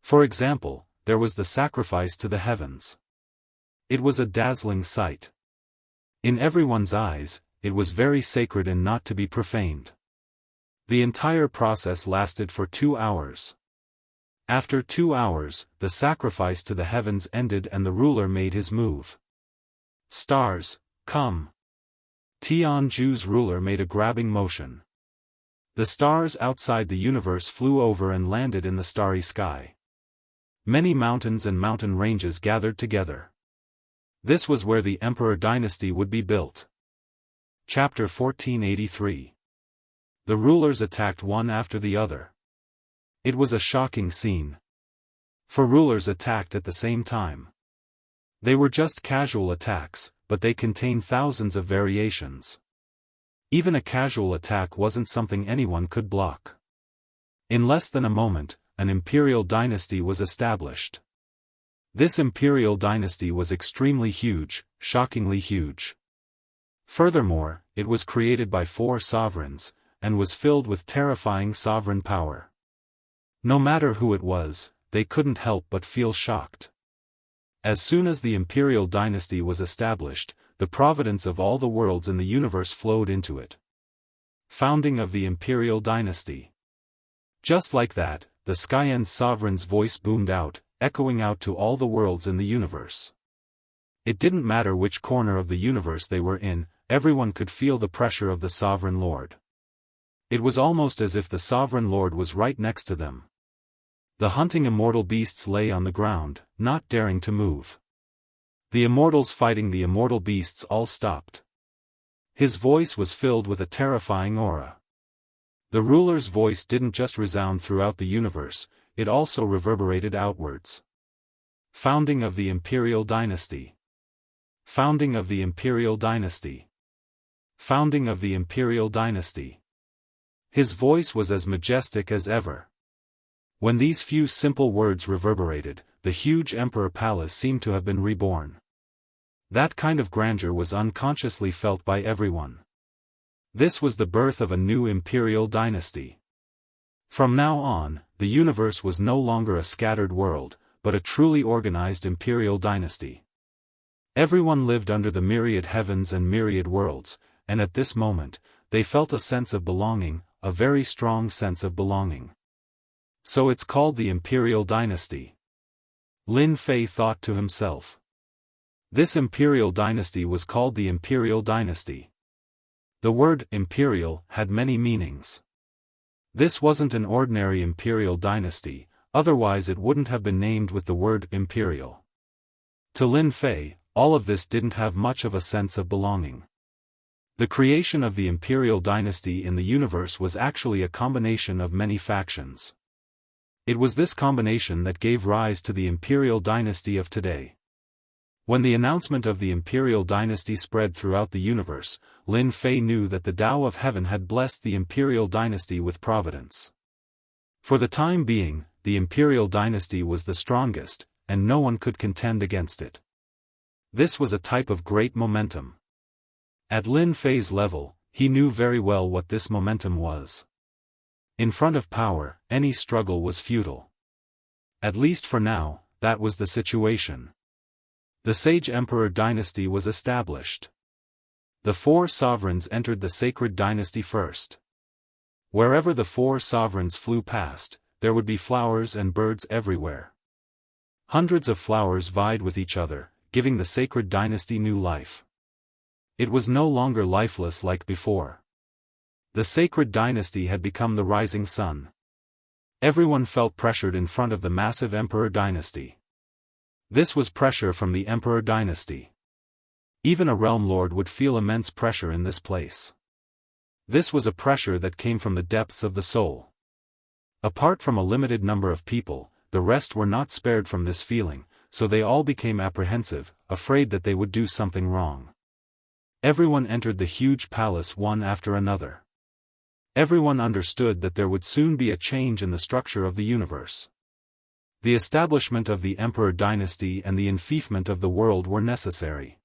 For example, there was the sacrifice to the heavens. It was a dazzling sight. In everyone's eyes, it was very sacred and not to be profaned. The entire process lasted for 2 hours. After 2 hours, the sacrifice to the heavens ended and the ruler made his move. Stars, come. Tianju's ruler made a grabbing motion. The stars outside the universe flew over and landed in the starry sky. Many mountains and mountain ranges gathered together. This was where the Emperor Dynasty would be built. Chapter 1483. The rulers attacked one after the other. It was a shocking scene. Four rulers attacked at the same time. They were just casual attacks, but they contained thousands of variations. Even a casual attack wasn't something anyone could block. In less than a moment, an imperial dynasty was established. This imperial dynasty was extremely huge, shockingly huge. Furthermore, it was created by 4 sovereigns, and was filled with terrifying sovereign power. No matter who it was, they couldn't help but feel shocked. As soon as the imperial dynasty was established, the providence of all the worlds in the universe flowed into it. Founding of the imperial dynasty. Just like that, the Skyend sovereign's voice boomed out, echoing out to all the worlds in the universe. It didn't matter which corner of the universe they were in, everyone could feel the pressure of the sovereign lord. It was almost as if the sovereign lord was right next to them. The hunting immortal beasts lay on the ground, not daring to move. The immortals fighting the immortal beasts all stopped. His voice was filled with a terrifying aura. The ruler's voice didn't just resound throughout the universe, it also reverberated outwards. Founding of the imperial dynasty. Founding of the imperial dynasty. Founding of the imperial dynasty. His voice was as majestic as ever. When these few simple words reverberated, the huge emperor palace seemed to have been reborn. That kind of grandeur was unconsciously felt by everyone. This was the birth of a new imperial dynasty. From now on, the universe was no longer a scattered world, but a truly organized imperial dynasty. Everyone lived under the myriad heavens and myriad worlds, and at this moment, they felt a sense of belonging, a very strong sense of belonging. So it's called the imperial dynasty. Lin Fei thought to himself. This imperial dynasty was called the imperial dynasty. The word imperial had many meanings. This wasn't an ordinary imperial dynasty, otherwise it wouldn't have been named with the word imperial. To Lin Fei, all of this didn't have much of a sense of belonging. The creation of the imperial dynasty in the universe was actually a combination of many factions. It was this combination that gave rise to the imperial dynasty of today. When the announcement of the imperial dynasty spread throughout the universe, Lin Fei knew that the Tao of Heaven had blessed the imperial dynasty with providence. For the time being, the imperial dynasty was the strongest, and no one could contend against it. This was a type of great momentum. At Lin Fei's level, he knew very well what this momentum was. In front of power, any struggle was futile. At least for now, that was the situation. The Sage Emperor dynasty was established. The 4 sovereigns entered the sacred dynasty first. Wherever the 4 sovereigns flew past, there would be flowers and birds everywhere. Hundreds of flowers vied with each other, giving the sacred dynasty new life. It was no longer lifeless like before. The sacred dynasty had become the rising sun. Everyone felt pressured in front of the massive emperor dynasty. This was pressure from the emperor dynasty. Even a realm lord would feel immense pressure in this place. This was a pressure that came from the depths of the soul. Apart from a limited number of people, the rest were not spared from this feeling, so they all became apprehensive, afraid that they would do something wrong. Everyone entered the huge palace one after another. Everyone understood that there would soon be a change in the structure of the universe. The establishment of the emperor dynasty and the enfeoffment of the world were necessary.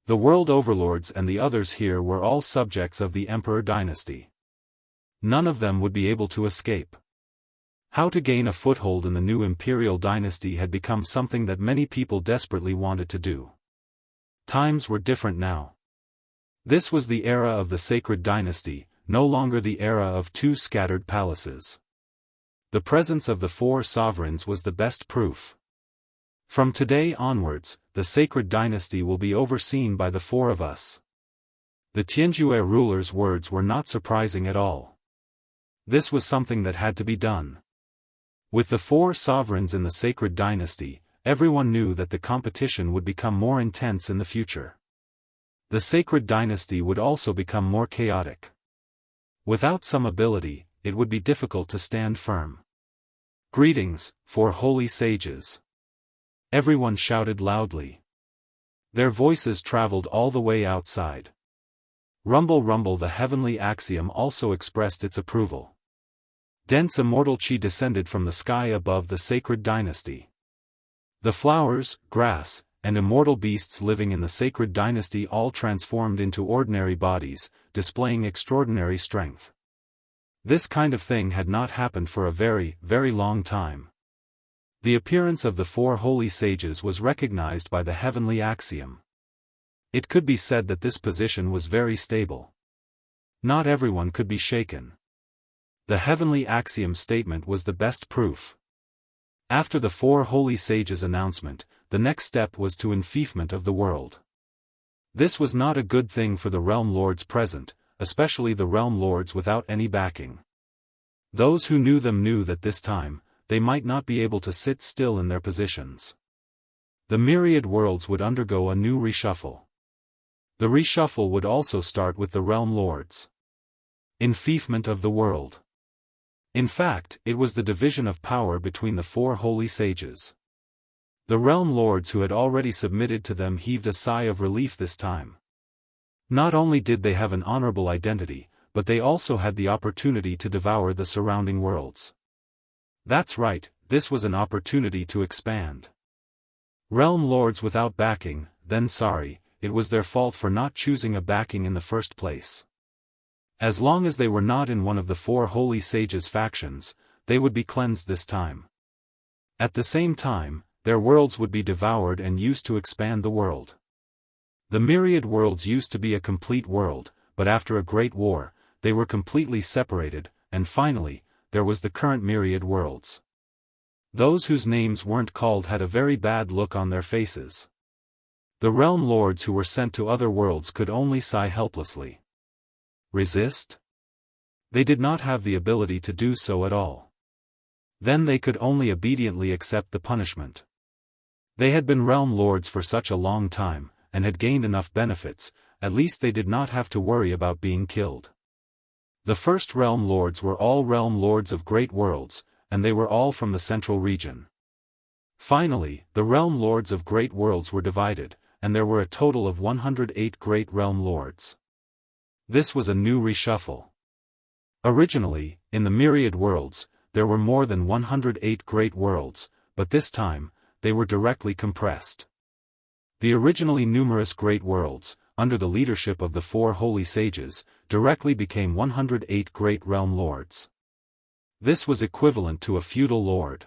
The world overlords and the others here were all subjects of the emperor dynasty. None of them would be able to escape. How to gain a foothold in the new imperial dynasty had become something that many people desperately wanted to do. Times were different now. This was the era of the sacred dynasty, no longer the era of 2 scattered palaces. The presence of the 4 sovereigns was the best proof. From today onwards, the sacred dynasty will be overseen by the 4 of us. The Tianjue ruler's words were not surprising at all. This was something that had to be done. With the 4 sovereigns in the sacred dynasty, everyone knew that the competition would become more intense in the future. The sacred dynasty would also become more chaotic. Without some ability, it would be difficult to stand firm. Greetings, four holy sages. Everyone shouted loudly. Their voices traveled all the way outside. Rumble rumble, the heavenly axiom also expressed its approval. Dense immortal chi descended from the sky above the sacred dynasty. The flowers, grass, and immortal beasts living in the sacred dynasty all transformed into ordinary bodies, displaying extraordinary strength. This kind of thing had not happened for a very, very long time. The appearance of the four holy sages was recognized by the heavenly axiom. It could be said that this position was very stable. Not everyone could be shaken. The heavenly axiom statement was the best proof. After the four holy sages' announcement, the next step was to enfeoffment of the world. This was not a good thing for the realm lords present, especially the realm lords without any backing. Those who knew them knew that this time, they might not be able to sit still in their positions. The myriad worlds would undergo a new reshuffle. The reshuffle would also start with the realm lords. Enfeoffment of the world. In fact, it was the division of power between the four holy sages. The realm lords who had already submitted to them heaved a sigh of relief this time. Not only did they have an honorable identity, but they also had the opportunity to devour the surrounding worlds. That's right, this was an opportunity to expand. Realm lords without backing, then sorry, it was their fault for not choosing a backing in the first place. As long as they were not in one of the four holy sages' factions, they would be cleansed this time. At the same time, their worlds would be devoured and used to expand the world. The myriad worlds used to be a complete world, but after a great war, they were completely separated, and finally, there was the current myriad worlds. Those whose names weren't called had a very bad look on their faces. The realm lords who were sent to other worlds could only sigh helplessly. Resist? They did not have the ability to do so at all. Then they could only obediently accept the punishment. They had been realm lords for such a long time, and had gained enough benefits, at least they did not have to worry about being killed. The first realm lords were all realm lords of great worlds, and they were all from the central region. Finally, the realm lords of great worlds were divided, and there were a total of 108 great realm lords. This was a new reshuffle. Originally, in the myriad worlds, there were more than 108 great worlds, but this time, they were directly compressed. The originally numerous great worlds, under the leadership of the four holy sages, directly became 108 great realm lords. This was equivalent to a feudal lord.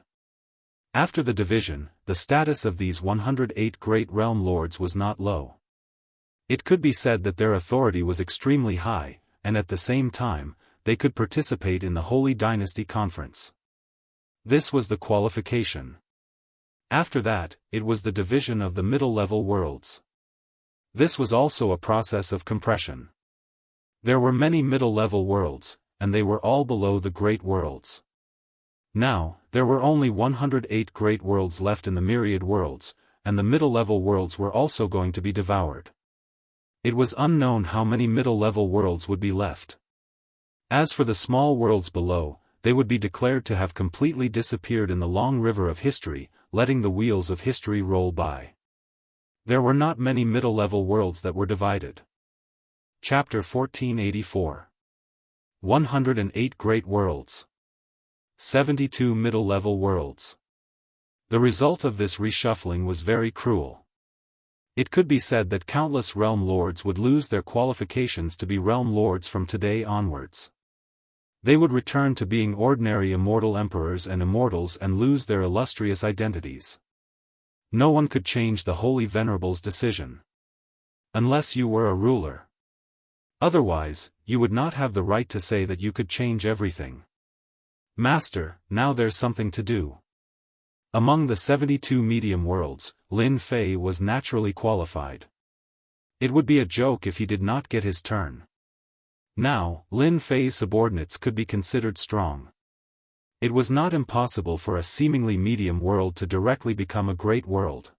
After the division, the status of these 108 great realm lords was not low. It could be said that their authority was extremely high, and at the same time, they could participate in the Holy Dynasty Conference. This was the qualification. After that, it was the division of the middle-level worlds. This was also a process of compression. There were many middle-level worlds, and they were all below the great worlds. Now, there were only 108 great worlds left in the myriad worlds, and the middle-level worlds were also going to be devoured. It was unknown how many middle-level worlds would be left. As for the small worlds below, they would be declared to have completely disappeared in the long river of history, letting the wheels of history roll by. There were not many middle-level worlds that were divided. Chapter 1484. 108 Great Worlds. 72 Middle-Level Worlds. The result of this reshuffling was very cruel. It could be said that countless realm lords would lose their qualifications to be realm lords from today onwards. They would return to being ordinary immortal emperors and immortals and lose their illustrious identities. No one could change the Holy Venerable's decision. Unless you were a ruler. Otherwise, you would not have the right to say that you could change everything. Master, now there's something to do. Among the 72 medium worlds, Lin Fei was naturally qualified. It would be a joke if he did not get his turn. Now, Lin Fei's subordinates could be considered strong. It was not impossible for a seemingly medium world to directly become a great world.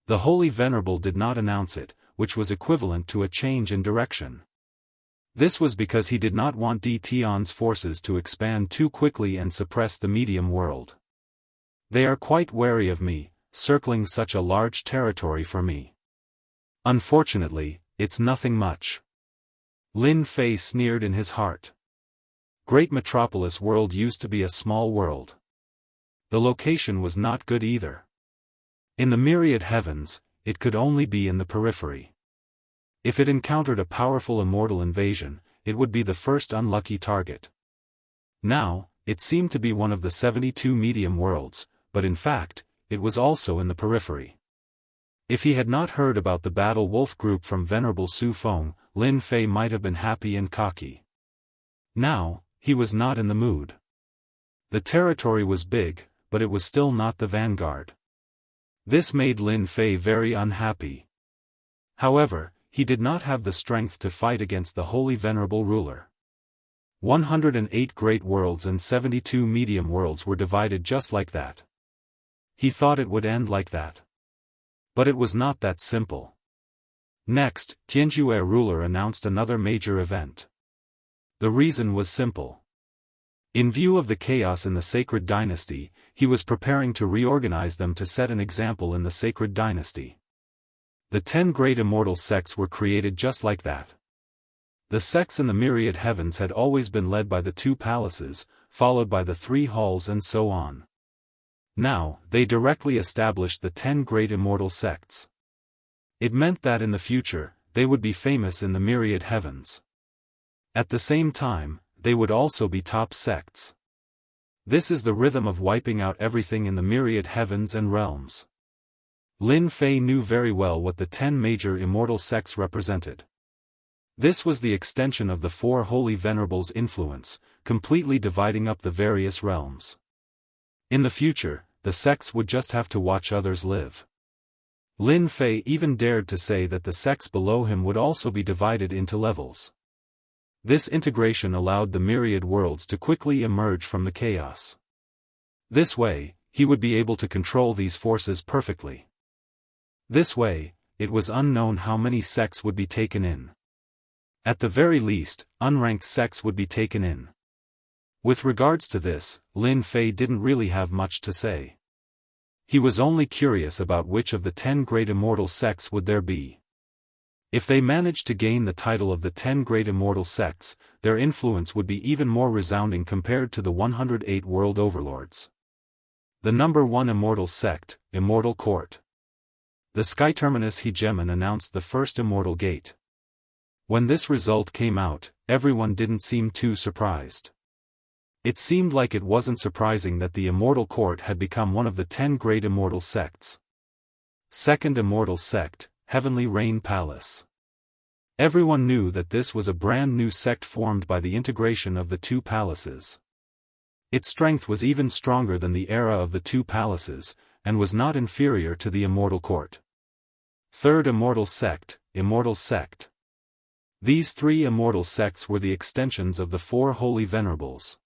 The Holy Venerable did not announce it, which was equivalent to a change in direction. This was because he did not want Tion's forces to expand too quickly and suppress the medium world. They are quite wary of me, circling such a large territory for me. Unfortunately, it's nothing much. Lin Fei sneered in his heart. Great Metropolis World used to be a small world. The location was not good either. In the myriad heavens, it could only be in the periphery. If it encountered a powerful immortal invasion, it would be the first unlucky target. Now, it seemed to be one of the 72 medium worlds, but in fact, it was also in the periphery. If he had not heard about the Battle Wolf group from Venerable Su Feng, Lin Fei might have been happy and cocky. Now, he was not in the mood. The territory was big, but it was still not the vanguard. This made Lin Fei very unhappy. However, he did not have the strength to fight against the holy venerable ruler. 108 great worlds and 72 medium worlds were divided just like that. He thought it would end like that. But it was not that simple. Next, Tianjue ruler announced another major event. The reason was simple. In view of the chaos in the sacred dynasty, he was preparing to reorganize them to set an example in the sacred dynasty. The 10 great immortal sects were created just like that. The sects in the myriad heavens had always been led by the 2 palaces, followed by the 3 halls and so on. Now, they directly established the 10 great immortal sects. It meant that in the future, they would be famous in the myriad heavens. At the same time, they would also be top sects. This is the rhythm of wiping out everything in the myriad heavens and realms. Lin Fei knew very well what the 10 major immortal sects represented. This was the extension of the 4 holy venerables' influence, completely dividing up the various realms. In the future, the sects would just have to watch others live. Lin Fei even dared to say that the sects below him would also be divided into levels. This integration allowed the myriad worlds to quickly emerge from the chaos. This way, he would be able to control these forces perfectly. This way, it was unknown how many sects would be taken in. At the very least, unranked sects would be taken in. With regards to this, Lin Fei didn't really have much to say. He was only curious about which of the 10 great immortal sects would there be. If they managed to gain the title of the 10 great immortal sects, their influence would be even more resounding compared to the 108 world overlords. The number 1 immortal sect, Immortal Court. The Sky Terminus Hegemon announced the first immortal gate. When this result came out, everyone didn't seem too surprised. It seemed like it wasn't surprising that the Immortal Court had become one of the 10 great immortal sects. Second immortal sect, Heavenly Rain Palace. Everyone knew that this was a brand new sect formed by the integration of the 2 palaces. Its strength was even stronger than the era of the 2 palaces, and was not inferior to the Immortal Court. Third immortal sect, Immortal Sect. These 3 immortal sects were the extensions of the 4 holy venerables.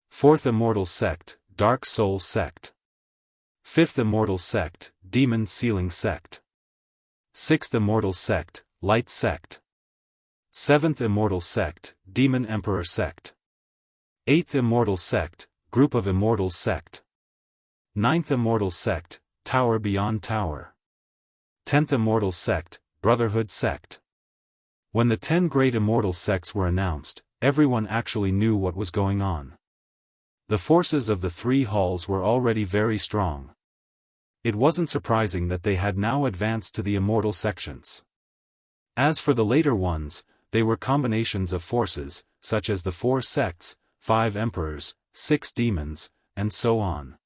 Fourth immortal sect, Dark Soul Sect. Fifth immortal sect, Demon Sealing Sect. Sixth immortal sect, Light Sect. Seventh immortal sect, Demon Emperor Sect. Eighth immortal sect, Group of Immortals Sect. Ninth immortal sect, Tower Beyond Tower. 10th immortal sect, Brotherhood Sect. When the 10 great immortal sects were announced, everyone actually knew what was going on. The forces of the 3 halls were already very strong. It wasn't surprising that they had now advanced to the immortal sections. As for the later ones, they were combinations of forces, such as the 4 sects, 5 emperors, 6 demons, and so on.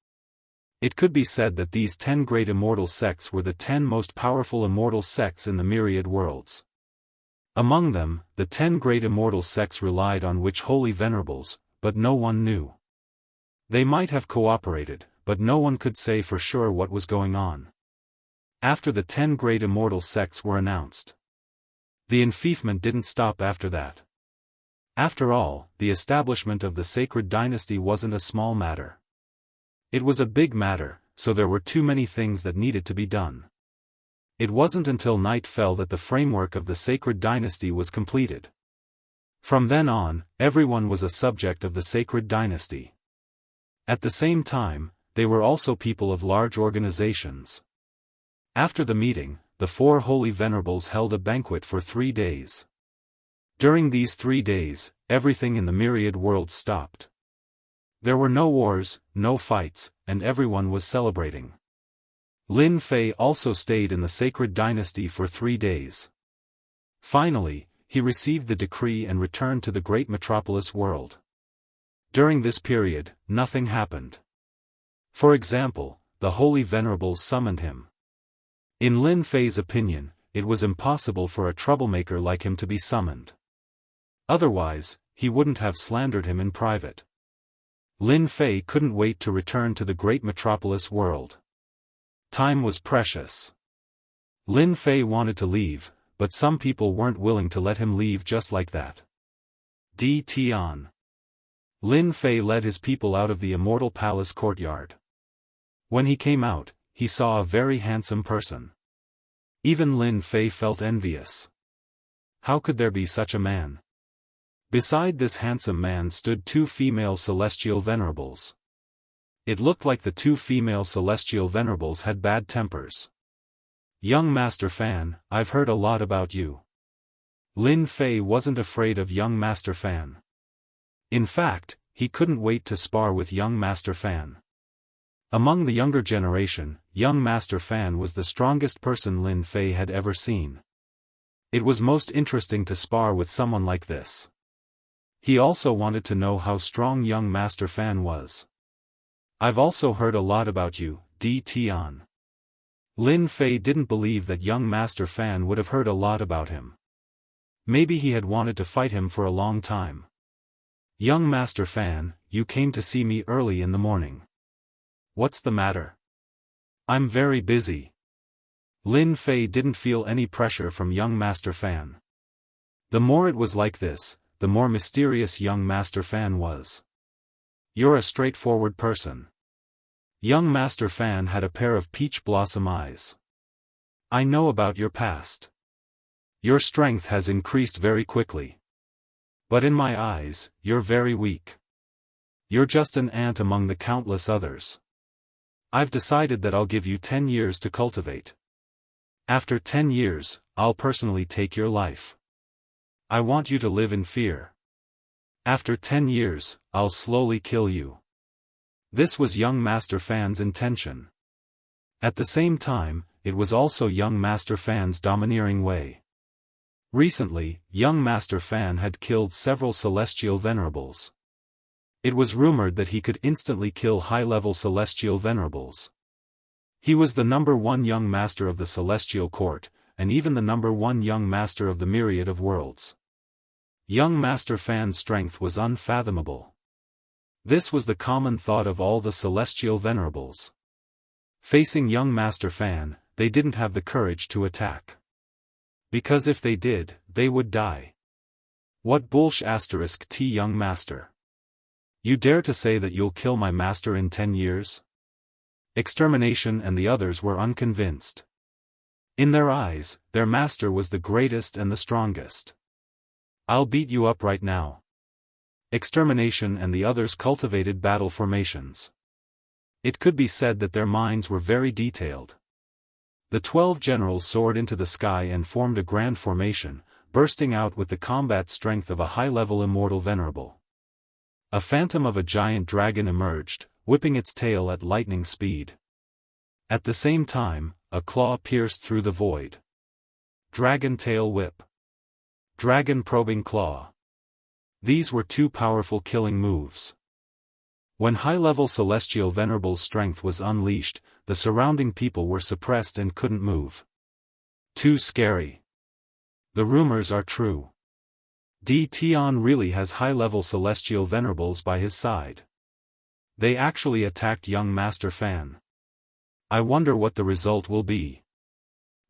It could be said that these 10 great immortal sects were the 10 most powerful immortal sects in the myriad worlds. Among them, the 10 great immortal sects relied on which holy venerables, but no one knew. They might have cooperated, but no one could say for sure what was going on. After the 10 great immortal sects were announced, the enfeoffment didn't stop after that. After all, the establishment of the sacred dynasty wasn't a small matter. It was a big matter, so there were too many things that needed to be done. It wasn't until night fell that the framework of the sacred dynasty was completed. From then on, everyone was a subject of the sacred dynasty. At the same time, they were also people of large organizations. After the meeting, the four holy venerables held a banquet for 3 days. During these 3 days, everything in the myriad worlds stopped. There were no wars, no fights, and everyone was celebrating. Lin Fei also stayed in the sacred dynasty for 3 days. Finally, he received the decree and returned to the great metropolis world. During this period, nothing happened. For example, the holy venerables summoned him. In Lin Fei's opinion, it was impossible for a troublemaker like him to be summoned. Otherwise, he wouldn't have slandered him in private. Lin Fei couldn't wait to return to the great metropolis world. Time was precious. Lin Fei wanted to leave, but some people weren't willing to let him leave just like that. D. Tian. Lin Fei led his people out of the Immortal Palace courtyard. When he came out, he saw a very handsome person. Even Lin Fei felt envious. How could there be such a man? Beside this handsome man stood 2 female celestial venerables. It looked like the 2 female celestial venerables had bad tempers. Young Master Fan, I've heard a lot about you. Lin Fei wasn't afraid of young Master Fan. In fact, he couldn't wait to spar with young Master Fan. Among the younger generation, young Master Fan was the strongest person Lin Fei had ever seen. It was most interesting to spar with someone like this. He also wanted to know how strong young Master Fan was. I've also heard a lot about you, D. Tian. Lin Fei didn't believe that young Master Fan would have heard a lot about him. Maybe he had wanted to fight him for a long time. Young Master Fan, you came to see me early in the morning. What's the matter? I'm very busy. Lin Fei didn't feel any pressure from young Master Fan. The more it was like this, the more mysterious young Master Fan was. You're a straightforward person. Young Master Fan had a pair of peach blossom eyes. I know about your past. Your strength has increased very quickly. But in my eyes, you're very weak. You're just an ant among the countless others. I've decided that I'll give you 10 years to cultivate. After 10 years, I'll personally take your life. I want you to live in fear. After 10 years, I'll slowly kill you. This was young Master Fan's intention. At the same time, it was also young Master Fan's domineering way. Recently, young Master Fan had killed several celestial venerables. It was rumored that he could instantly kill high-level celestial venerables. He was the #1 young master of the celestial court, and even the #1 young master of the myriad of worlds. Young Master Fan's strength was unfathomable. This was the common thought of all the celestial venerables. Facing young Master Fan, they didn't have the courage to attack. Because if they did, they would die. What bullsh***t young master. You dare to say that you'll kill my master in 10 years? Extermination and the others were unconvinced. In their eyes, their master was the greatest and the strongest. I'll beat you up right now. Extermination and the others cultivated battle formations. It could be said that their minds were very detailed. The 12 generals soared into the sky and formed a grand formation, bursting out with the combat strength of a high-level immortal venerable. A phantom of a giant dragon emerged, whipping its tail at lightning speed. At the same time, a claw pierced through the void. Dragon tail whip. Dragon probing claw. These were 2 powerful killing moves. When high-level celestial venerable's strength was unleashed, the surrounding people were suppressed and couldn't move. Too scary. The rumors are true. D. Tian really has high-level celestial venerables by his side. They actually attacked young Master Fan. I wonder what the result will be.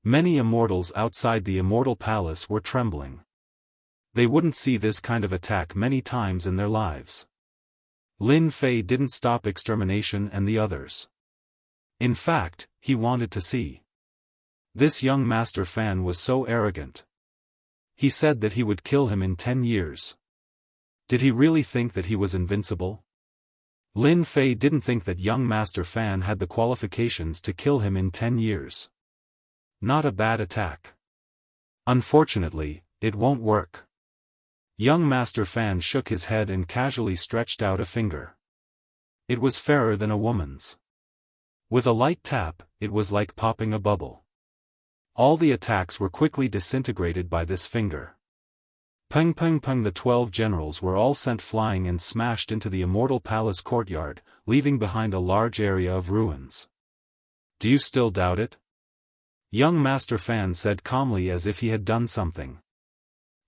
Many immortals outside the Immortal Palace were trembling. They wouldn't see this kind of attack many times in their lives. Lin Fei didn't stop extermination and the others. In fact, he wanted to see. This young Master Fan was so arrogant. He said that he would kill him in 10 years. Did he really think that he was invincible? Lin Fei didn't think that young Master Fan had the qualifications to kill him in 10 years. Not a bad attack. Unfortunately, it won't work. Young Master Fan shook his head and casually stretched out a finger. It was fairer than a woman's. With a light tap, it was like popping a bubble. All the attacks were quickly disintegrated by this finger. Peng peng peng, the 12 generals were all sent flying and smashed into the Immortal Palace courtyard, leaving behind a large area of ruins. Do you still doubt it? Young Master Fan said calmly as if he had done something.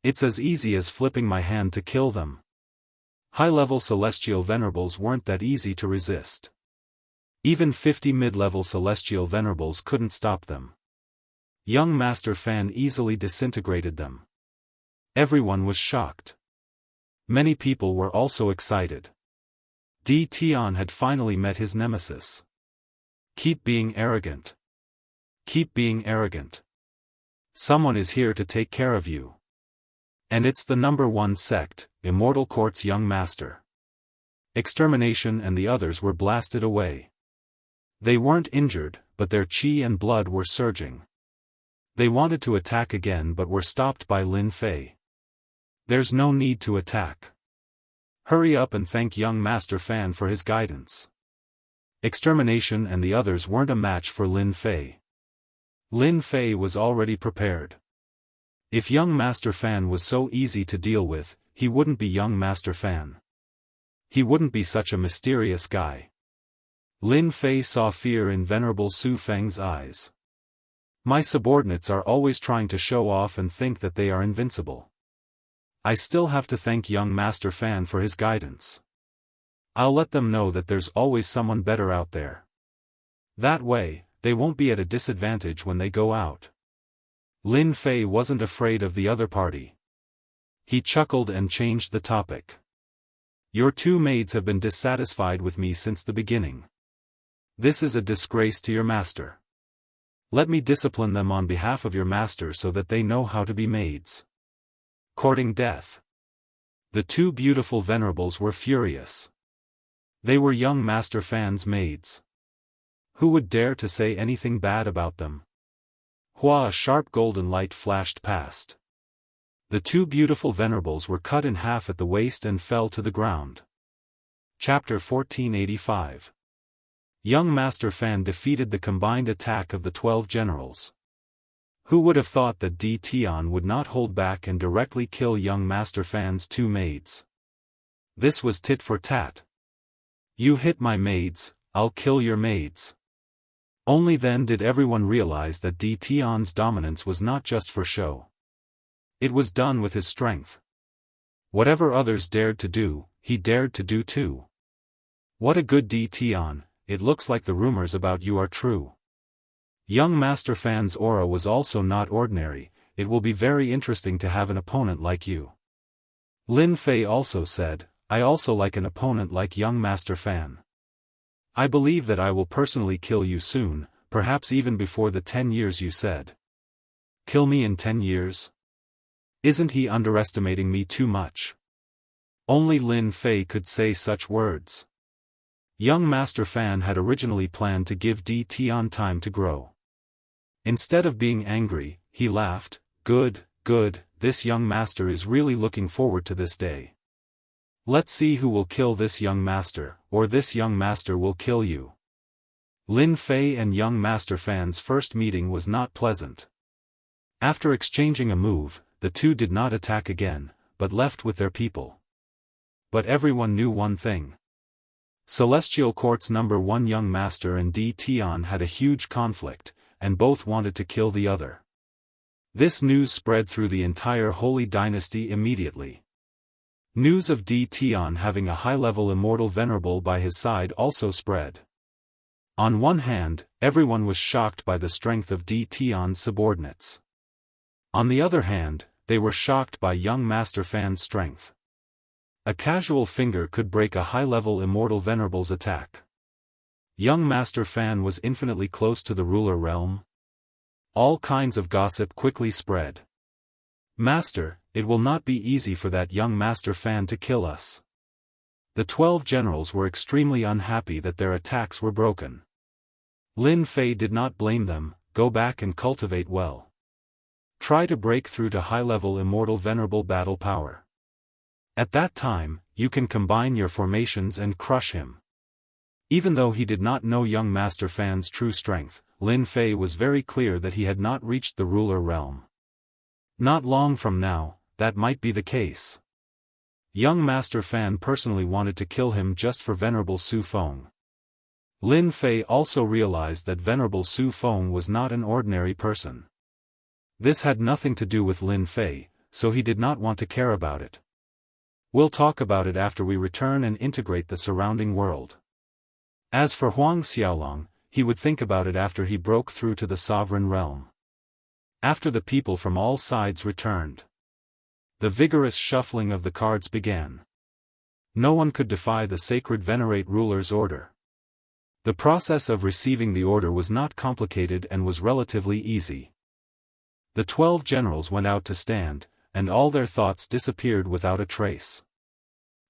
It's as easy as flipping my hand to kill them. High-level celestial venerables weren't that easy to resist. Even 50 mid-level celestial venerables couldn't stop them. Young Master Fan easily disintegrated them. Everyone was shocked. Many people were also excited. Di Tian had finally met his nemesis. Keep being arrogant. Keep being arrogant. Someone is here to take care of you. And it's the #1 sect, Immortal Court's young master. Extermination and the others were blasted away. They weren't injured, but their qi and blood were surging. They wanted to attack again but were stopped by Lin Fei. There's no need to attack. Hurry up and thank young Master Fan for his guidance. Extermination and the others weren't a match for Lin Fei. Lin Fei was already prepared. If young Master Fan was so easy to deal with, he wouldn't be young Master Fan. He wouldn't be such a mysterious guy. Lin Fei saw fear in Venerable Su Feng's eyes. My subordinates are always trying to show off and think that they are invincible. I still have to thank young Master Fan for his guidance. I'll let them know that there's always someone better out there. That way, they won't be at a disadvantage when they go out. Lin Fei wasn't afraid of the other party. He chuckled and changed the topic. Your 2 maids have been dissatisfied with me since the beginning. This is a disgrace to your master. Let me discipline them on behalf of your master so that they know how to be maids. Courting death. The 2 beautiful venerables were furious. They were young Master Fan's maids. Who would dare to say anything bad about them? Hua, a sharp golden light flashed past. The 2 beautiful venerables were cut in half at the waist and fell to the ground. Chapter 1485. Young Master Fan defeated the combined attack of the 12 generals. Who would have thought that Di Tian would not hold back and directly kill young Master Fan's 2 maids? This was tit for tat. You hit my maids, I'll kill your maids. Only then did everyone realize that Di Tian's dominance was not just for show. It was done with his strength. Whatever others dared to do, he dared to do too. What a good Di Tian, it looks like the rumors about you are true. Young Master Fan's aura was also not ordinary, it will be very interesting to have an opponent like you. Lin Fei also said, I also like an opponent like young Master Fan. I believe that I will personally kill you soon, perhaps even before the 10 years you said. Kill me in 10 years? Isn't he underestimating me too much? Only Lin Fei could say such words. Young Master Fan had originally planned to give Di Tian time to grow. Instead of being angry, he laughed, good, this young master is really looking forward to this day. Let's see who will kill this young master, or this young master will kill you. Lin Fei and young Master Fan's first meeting was not pleasant. After exchanging a move, the 2 did not attack again, but left with their people. But everyone knew one thing. Celestial Court's #1 young master and Di Tian had a huge conflict, and both wanted to kill the other. This news spread through the entire Holy Dynasty immediately. News of Di Tian having a high-level immortal venerable by his side also spread. On one hand, everyone was shocked by the strength of Di Tian's subordinates. On the other hand, they were shocked by young Master Fan's strength. A casual finger could break a high-level immortal venerable's attack. Young Master Fan was infinitely close to the ruler realm. All kinds of gossip quickly spread. Master, it will not be easy for that young Master Fan to kill us. The 12 generals were extremely unhappy that their attacks were broken. Lin Fei did not blame them. Go back and cultivate well. Try to break through to high-level immortal venerable battle power. At that time, you can combine your formations and crush him. Even though he did not know young Master Fan's true strength, Lin Fei was very clear that he had not reached the ruler realm. Not long from now, that might be the case. Young Master Fan personally wanted to kill him just for Venerable Su Feng. Lin Fei also realized that Venerable Su Feng was not an ordinary person. This had nothing to do with Lin Fei, so he did not want to care about it. We'll talk about it after we return and integrate the surrounding world. As for Huang Xiaolong, he would think about it after he broke through to the sovereign realm. After the people from all sides returned, the vigorous shuffling of the cards began. No one could defy the sacred venerate ruler's order. The process of receiving the order was not complicated and was relatively easy. The 12 generals went out to stand, and all their thoughts disappeared without a trace.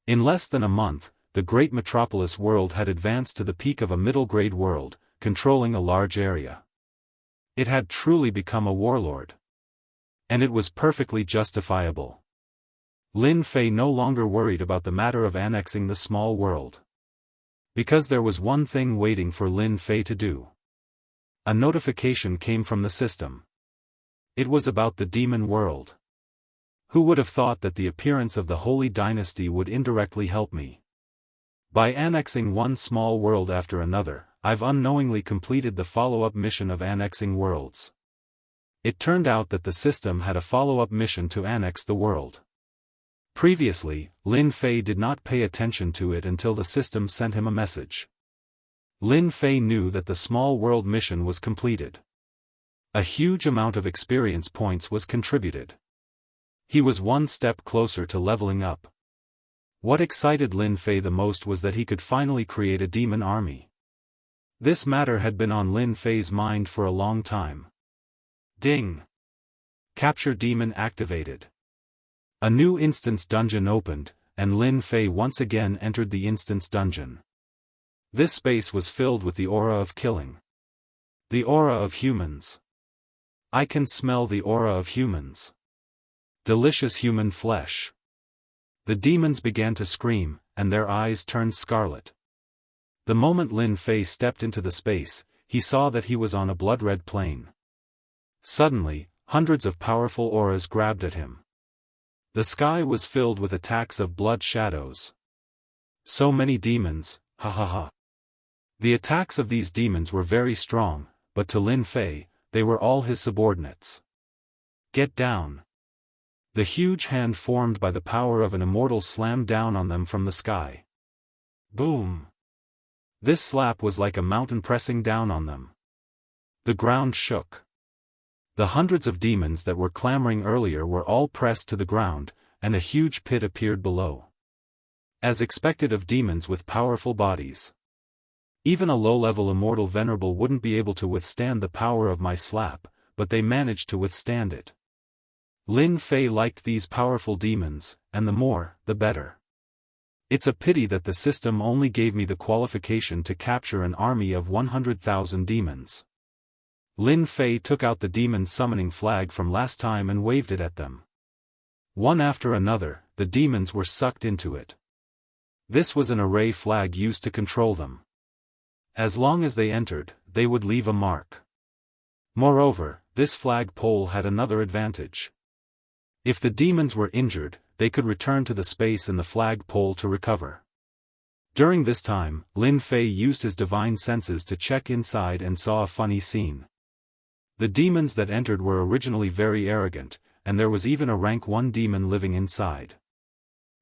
In less than a month, the great metropolis world had advanced to the peak of a middle-grade world, controlling a large area. It had truly become a warlord. And it was perfectly justifiable. Lin Fei no longer worried about the matter of annexing the small world. Because there was one thing waiting for Lin Fei to do. A notification came from the system. It was about the demon world. Who would have thought that the appearance of the Holy Dynasty would indirectly help me? By annexing one small world after another, I've unknowingly completed the follow-up mission of annexing worlds. It turned out that the system had a follow-up mission to annex the world. Previously, Lin Fei did not pay attention to it until the system sent him a message. Lin Fei knew that the small world mission was completed. A huge amount of experience points was contributed. He was one step closer to leveling up. What excited Lin Fei the most was that he could finally create a demon army. This matter had been on Lin Fei's mind for a long time. Ding! Capture demon activated. A new instance dungeon opened, and Lin Fei once again entered the instance dungeon. This space was filled with the aura of killing. The aura of humans. I can smell the aura of humans. Delicious human flesh. The demons began to scream, and their eyes turned scarlet. The moment Lin Fei stepped into the space, he saw that he was on a blood-red plain. Suddenly, hundreds of powerful auras grabbed at him. The sky was filled with attacks of blood shadows. So many demons, ha ha ha. The attacks of these demons were very strong, but to Lin Fei, they were all his subordinates. Get down. The huge hand formed by the power of an immortal slammed down on them from the sky. Boom! This slap was like a mountain pressing down on them. The ground shook. The hundreds of demons that were clamoring earlier were all pressed to the ground, and a huge pit appeared below. As expected of demons with powerful bodies. Even a low-level immortal venerable wouldn't be able to withstand the power of my slap, but they managed to withstand it. Lin Fei liked these powerful demons, and the more, the better. It's a pity that the system only gave me the qualification to capture an army of 100,000 demons. Lin Fei took out the demon summoning flag from last time and waved it at them. One after another, the demons were sucked into it. This was an array flag used to control them. As long as they entered, they would leave a mark. Moreover, this flag pole had another advantage. If the demons were injured, they could return to the space in the flag pole to recover. During this time, Lin Fei used his divine senses to check inside and saw a funny scene. The demons that entered were originally very arrogant, and there was even a rank 1 demon living inside.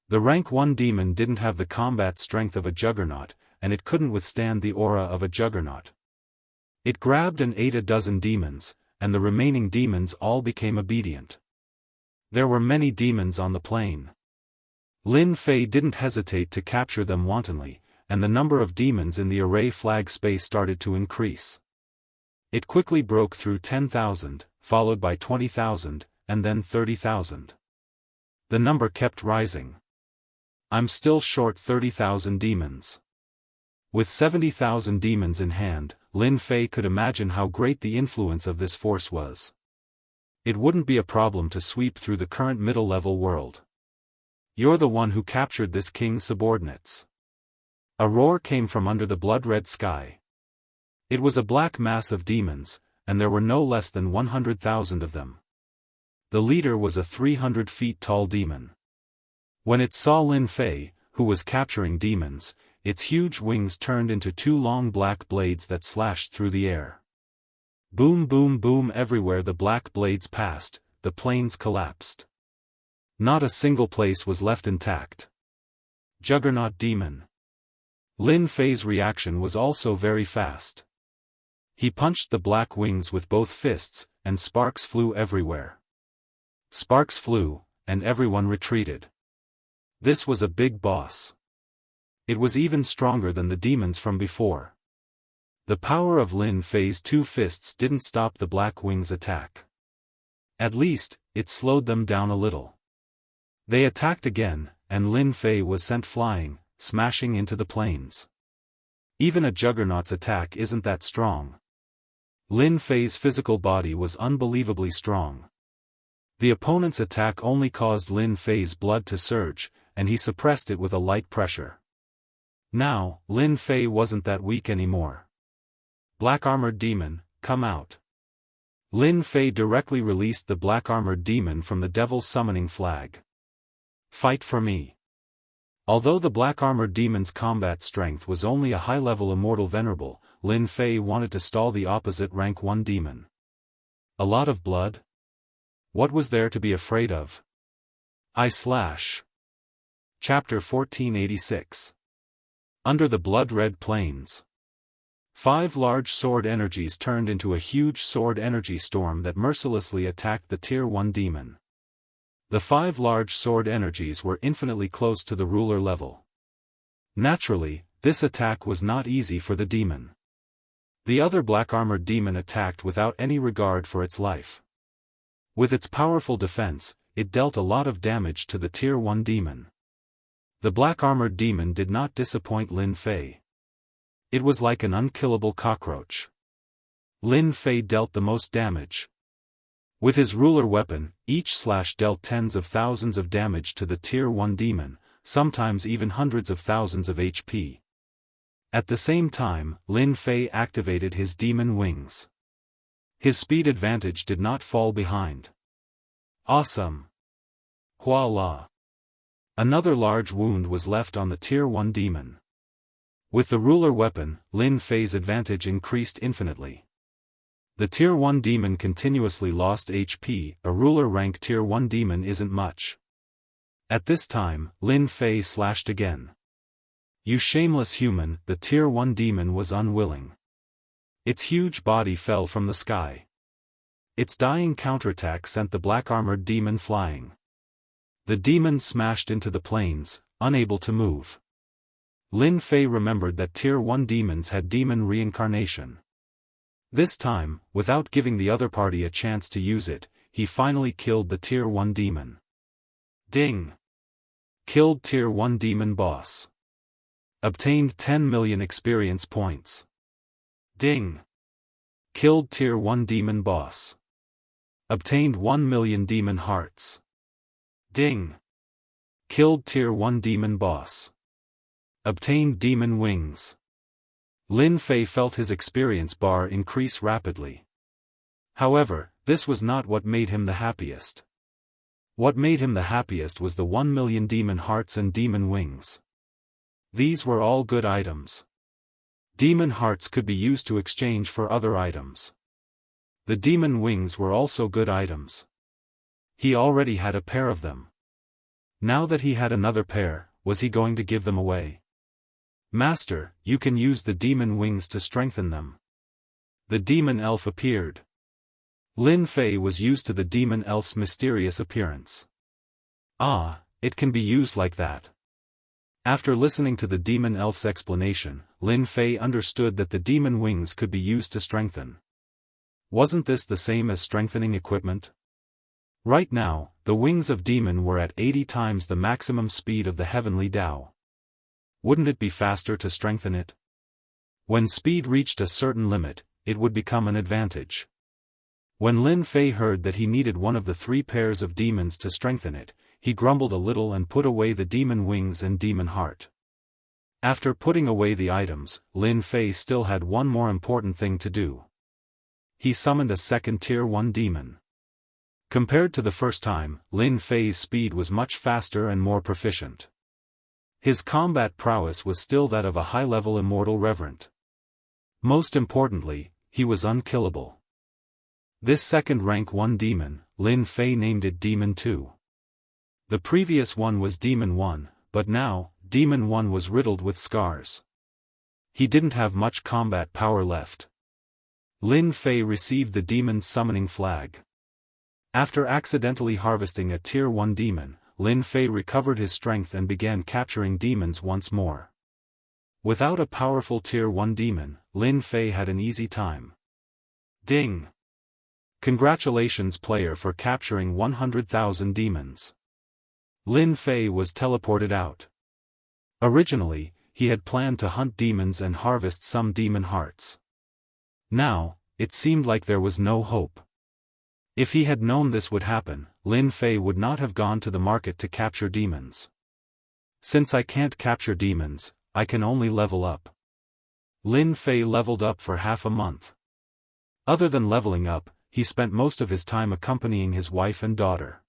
The rank 1 demon didn't have the combat strength of a juggernaut, and it couldn't withstand the aura of a juggernaut. It grabbed and ate a dozen demons, and the remaining demons all became obedient. There were many demons on the plain. Lin Fei didn't hesitate to capture them wantonly, and the number of demons in the array flag space started to increase. It quickly broke through 10,000, followed by 20,000, and then 30,000. The number kept rising. I'm still short 30,000 demons. With 70,000 demons in hand, Lin Fei could imagine how great the influence of this force was. It wouldn't be a problem to sweep through the current middle-level world. You're the one who captured this king's subordinates. A roar came from under the blood-red sky. It was a black mass of demons, and there were no less than 100,000 of them. The leader was a 300 feet tall demon. When it saw Lin Fei, who was capturing demons, its huge wings turned into two long black blades that slashed through the air. Boom boom boom everywhere the black blades passed, the plains collapsed. Not a single place was left intact. Juggernaut demon. Lin Fei's reaction was also very fast. He punched the black wings with both fists, and sparks flew everywhere. Sparks flew, and everyone retreated. This was a big boss. It was even stronger than the demons from before. The power of Lin Fei's two fists didn't stop the black wings' attack. At least, it slowed them down a little. They attacked again, and Lin Fei was sent flying, smashing into the plains. Even a juggernaut's attack isn't that strong. Lin Fei's physical body was unbelievably strong. The opponent's attack only caused Lin Fei's blood to surge, and he suppressed it with a light pressure. Now, Lin Fei wasn't that weak anymore. Black-armored demon, come out. Lin Fei directly released the black-armored demon from the devil's summoning flag. Fight for me. Although the black-armored demon's combat strength was only a high-level immortal venerable, Lin Fei wanted to stall the opposite rank 1 demon. A lot of blood? What was there to be afraid of? Chapter 1486. Under the blood-red plains. 5 large sword energies turned into a huge sword energy storm that mercilessly attacked the Tier 1 demon. The 5 large sword energies were infinitely close to the ruler level. Naturally, this attack was not easy for the demon. The other black-armored demon attacked without any regard for its life. With its powerful defense, it dealt a lot of damage to the Tier 1 demon. The black-armored demon did not disappoint Lin Fei. It was like an unkillable cockroach. Lin Fei dealt the most damage. With his ruler weapon, each slash dealt tens of thousands of damage to the Tier 1 demon, sometimes even hundreds of thousands of HP. At the same time, Lin Fei activated his demon wings. His speed advantage did not fall behind. Awesome! Voila! Another large wound was left on the Tier 1 demon. With the ruler weapon, Lin Fei's advantage increased infinitely. The Tier 1 demon continuously lost HP, a ruler rank Tier 1 demon isn't much. At this time, Lin Fei slashed again. You shameless human, the Tier 1 demon was unwilling. Its huge body fell from the sky. Its dying counterattack sent the black-armored demon flying. The demon smashed into the plains, unable to move. Lin Fei remembered that Tier 1 demons had demon reincarnation. This time, without giving the other party a chance to use it, he finally killed the Tier 1 demon. Ding! Killed Tier 1 demon boss. Obtained 10 million experience points. Ding! Killed Tier 1 demon boss. Obtained 1 million demon hearts. Ding! Killed Tier 1 demon boss. Obtained demon wings. Lin Fei felt his experience bar increase rapidly. However, this was not what made him the happiest. What made him the happiest was the 1 million demon hearts and demon wings. These were all good items. Demon hearts could be used to exchange for other items. The demon wings were also good items. He already had a pair of them. Now that he had another pair, was he going to give them away? Master, you can use the demon wings to strengthen them. The demon elf appeared. Lin Fei was used to the demon elf's mysterious appearance. Ah, it can be used like that. After listening to the demon elf's explanation, Lin Fei understood that the demon wings could be used to strengthen. Wasn't this the same as strengthening equipment? Right now, the wings of demon were at 80 times the maximum speed of the heavenly Tao. Wouldn't it be faster to strengthen it? When speed reached a certain limit, it would become an advantage. When Lin Fei heard that he needed one of the 3 pairs of demons to strengthen it, he grumbled a little and put away the demon wings and demon heart. After putting away the items, Lin Fei still had one more important thing to do. He summoned a second Tier 1 demon. Compared to the first time, Lin Fei's speed was much faster and more proficient. His combat prowess was still that of a high-level immortal reverent. Most importantly, he was unkillable. This second rank 1 demon, Lin Fei named it Demon 2. The previous one was Demon 1, but now, Demon 1 was riddled with scars. He didn't have much combat power left. Lin Fei received the demon's summoning flag. After accidentally harvesting a Tier 1 demon, Lin Fei recovered his strength and began capturing demons once more. Without a powerful Tier 1 demon, Lin Fei had an easy time. Ding! Congratulations player for capturing 100,000 demons. Lin Fei was teleported out. Originally, he had planned to hunt demons and harvest some demon hearts. Now, it seemed like there was no hope. If he had known this would happen, Lin Fei would not have gone to the market to capture demons. Since I can't capture demons, I can only level up. Lin Fei leveled up for half a month. Other than leveling up, he spent most of his time accompanying his wife and daughter.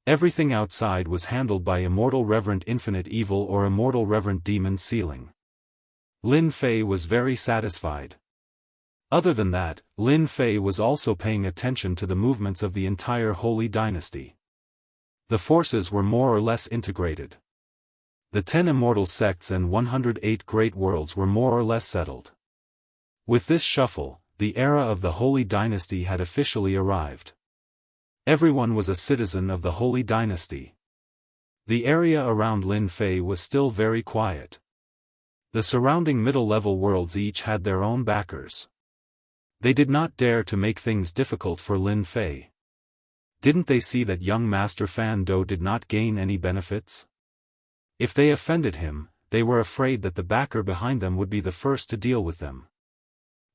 Everything outside was handled by Immortal Reverent Infinite Evil or Immortal Reverent Demon Sealing. Lin Fei was very satisfied. Other than that, Lin Fei was also paying attention to the movements of the entire Holy Dynasty. The forces were more or less integrated. The 10 immortal sects and 108 great worlds were more or less settled. With this shuffle, the era of the Holy Dynasty had officially arrived. Everyone was a citizen of the Holy Dynasty. The area around Lin Fei was still very quiet. The surrounding middle-level worlds each had their own backers. They did not dare to make things difficult for Lin Fei. Didn't they see that young Master Fan Do did not gain any benefits? If they offended him, they were afraid that the backer behind them would be the first to deal with them.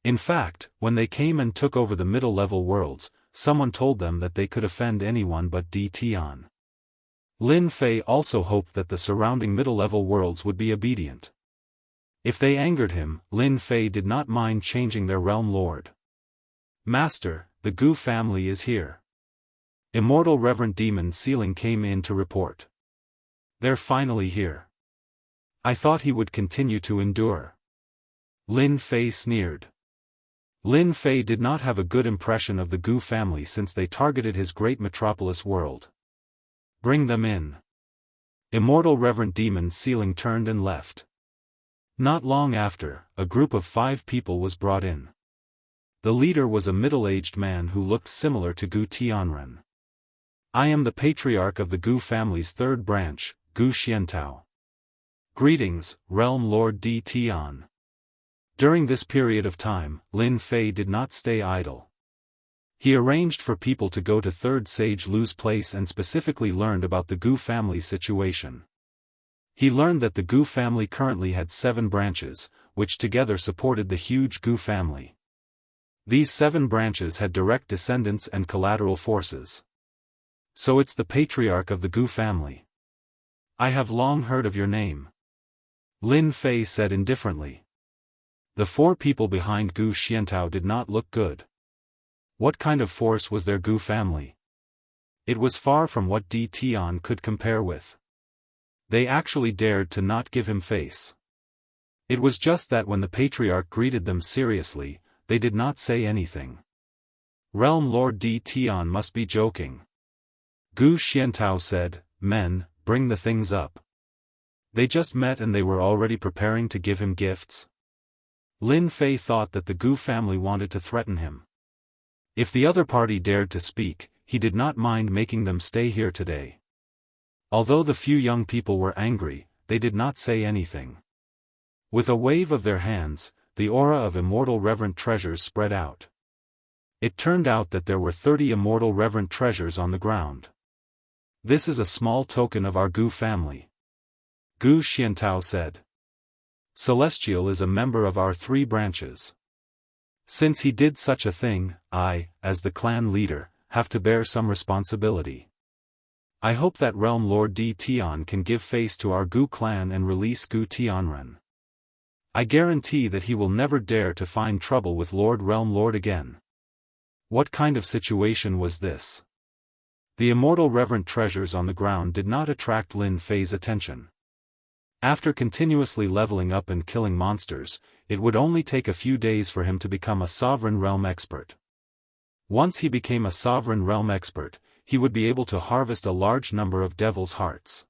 In fact, when they came and took over the middle-level worlds, someone told them that they could offend anyone but D. Tian. Lin Fei also hoped that the surrounding middle-level worlds would be obedient. If they angered him, Lin Fei did not mind changing their realm lord. Master, the Gu family is here. Immortal Reverent Demon Sealing came in to report. They're finally here. I thought he would continue to endure. Lin Fei sneered. Lin Fei did not have a good impression of the Gu family since they targeted his great metropolis world. Bring them in. Immortal Reverent Demon Sealing turned and left. Not long after, a group of 5 people was brought in. The leader was a middle-aged man who looked similar to Gu Tianren. I am the patriarch of the Gu family's 3rd branch, Gu Xiantao. Greetings, Realm Lord D. Tian. During this period of time, Lin Fei did not stay idle. He arranged for people to go to 3rd Sage Lu's place and specifically learned about the Gu family's situation. He learned that the Gu family currently had 7 branches, which together supported the huge Gu family. These 7 branches had direct descendants and collateral forces. So it's the patriarch of the Gu family. I have long heard of your name. Lin Fei said indifferently. The 4 people behind Gu Xiantao did not look good. What kind of force was their Gu family? It was far from what D. Tian could compare with. They actually dared to not give him face. It was just that when the patriarch greeted them seriously, they did not say anything. Realm Lord D. Tian must be joking. Gu Xiantao said, Men, bring the things up. They just met and they were already preparing to give him gifts. Lin Fei thought that the Gu family wanted to threaten him. If the other party dared to speak, he did not mind making them stay here today. Although the few young people were angry, they did not say anything. With a wave of their hands, the aura of immortal reverent treasures spread out. It turned out that there were 30 immortal reverent treasures on the ground. This is a small token of our Gu family. Gu Xiantao said. Celestial is a member of our 3 branches. Since he did such a thing, I, as the clan leader, have to bear some responsibility. I hope that Realm Lord Di Tian can give face to our Gu clan and release Gu Tianren. I guarantee that he will never dare to find trouble with Realm Lord again. What kind of situation was this? The immortal reverent treasures on the ground did not attract Lin Fei's attention. After continuously leveling up and killing monsters, it would only take a few days for him to become a sovereign realm expert. Once he became a sovereign realm expert, he would be able to harvest a large number of devil's hearts.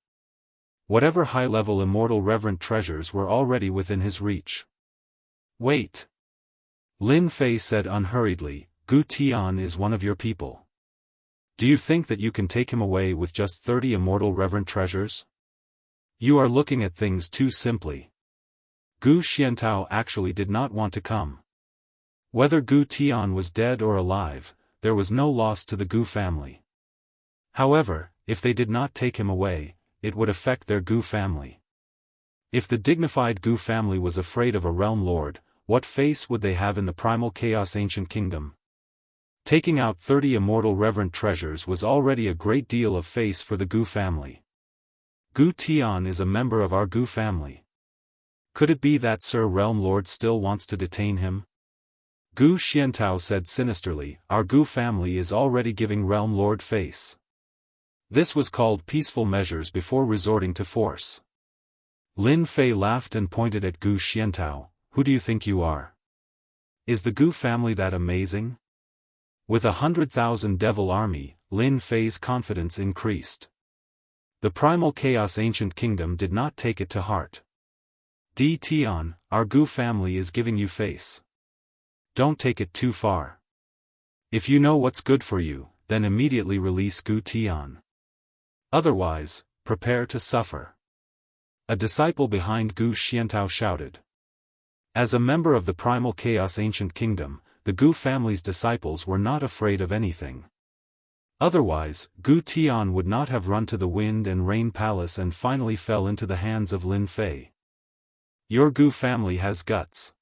Whatever high-level immortal reverent treasures were already within his reach. Wait. Lin Fei said unhurriedly, Gu Tian is one of your people. Do you think that you can take him away with just 30 immortal reverent treasures? You are looking at things too simply. Gu Xiantao actually did not want to come. Whether Gu Tian was dead or alive, there was no loss to the Gu family. However, if they did not take him away, it would affect their Gu family. If the dignified Gu family was afraid of a realm lord, what face would they have in the primal chaos ancient kingdom? Taking out 30 immortal reverent treasures was already a great deal of face for the Gu family. Gu Tian is a member of our Gu family. Could it be that Sir Realm Lord still wants to detain him? Gu Xiantao said sinisterly, our Gu family is already giving Realm Lord face. This was called peaceful measures before resorting to force. Lin Fei laughed and pointed at Gu Xiantao, who do you think you are? Is the Gu family that amazing? With 100,000 devil army, Lin Fei's confidence increased. The primal chaos ancient kingdom did not take it to heart. Di Tian, our Gu family is giving you face. Don't take it too far. If you know what's good for you, then immediately release Gu Tian. Otherwise, prepare to suffer. A disciple behind Gu Xiantao shouted. As a member of the primal chaos ancient kingdom, the Gu family's disciples were not afraid of anything. Otherwise, Gu Tian would not have run to the wind and rain palace and finally fell into the hands of Lin Fei. Your Gu family has guts.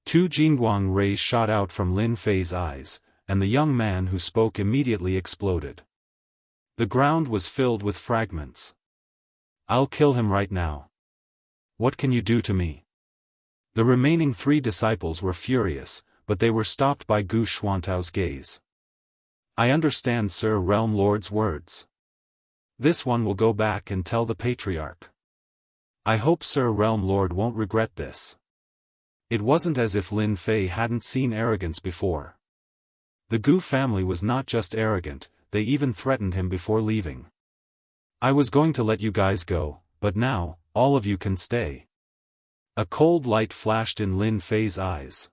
2 Jingguang rays shot out from Lin Fei's eyes, and the young man who spoke immediately exploded. The ground was filled with fragments. I'll kill him right now. What can you do to me? The remaining 3 disciples were furious, but they were stopped by Gu Xiantao's gaze. I understand Sir Realm Lord's words. This one will go back and tell the Patriarch. I hope Sir Realm Lord won't regret this. It wasn't as if Lin Fei hadn't seen arrogance before. The Gu family was not just arrogant, they even threatened him before leaving. I was going to let you guys go, but now, all of you can stay. A cold light flashed in Lin Fei's eyes.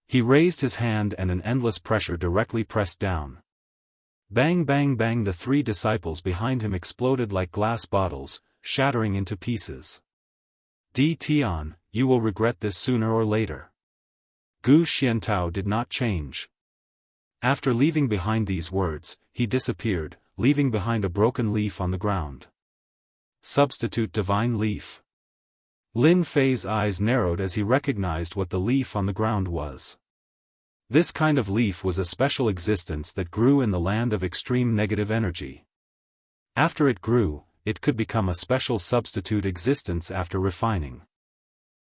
He raised his hand and an endless pressure directly pressed down. Bang bang bang, the 3 disciples behind him exploded like glass bottles, shattering into pieces. Di Tian, you will regret this sooner or later. Gu Xiantao did not change. After leaving behind these words, he disappeared, leaving behind a broken leaf on the ground. Substitute divine leaf. Lin Fei's eyes narrowed as he recognized what the leaf on the ground was. This kind of leaf was a special existence that grew in the land of extreme negative energy. After it grew, it could become a special substitute existence after refining.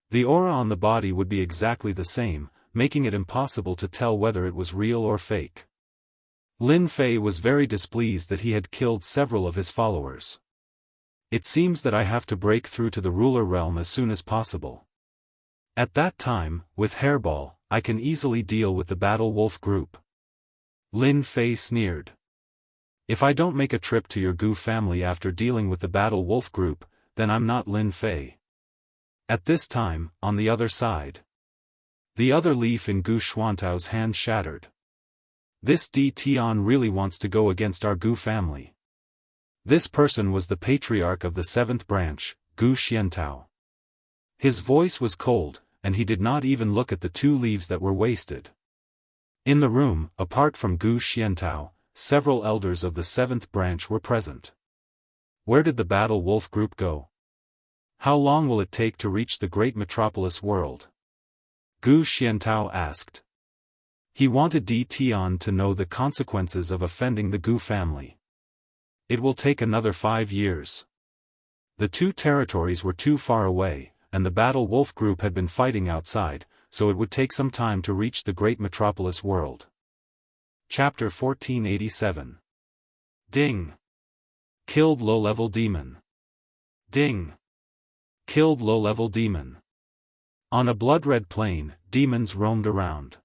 The aura on the body would be exactly the same, making it impossible to tell whether it was real or fake. Lin Fei was very displeased that he had killed several of his followers. It seems that I have to break through to the ruler realm as soon as possible. At that time, with Hairball, I can easily deal with the Battle Wolf group. Lin Fei sneered. If I don't make a trip to your Gu family after dealing with the Battle Wolf group, then I'm not Lin Fei. At this time, on the other side. The other leaf in Gu Xuantao's hand shattered. This Di Tian really wants to go against our Gu family. This person was the patriarch of the 7th branch, Gu Xiantao. His voice was cold, and he did not even look at the 2 leaves that were wasted. In the room, apart from Gu Xiantao, several elders of the 7th branch were present. Where did the battle wolf group go? How long will it take to reach the great metropolis world? Gu Xiantao asked. He wanted Di Tian to know the consequences of offending the Gu family. It will take another 5 years. The two territories were too far away, and the battle wolf group had been fighting outside, so it would take some time to reach the great metropolis world. Chapter 1487. Ding! Killed low-level demon. Ding! Killed low-level demon. On a blood-red plain, demons roamed around.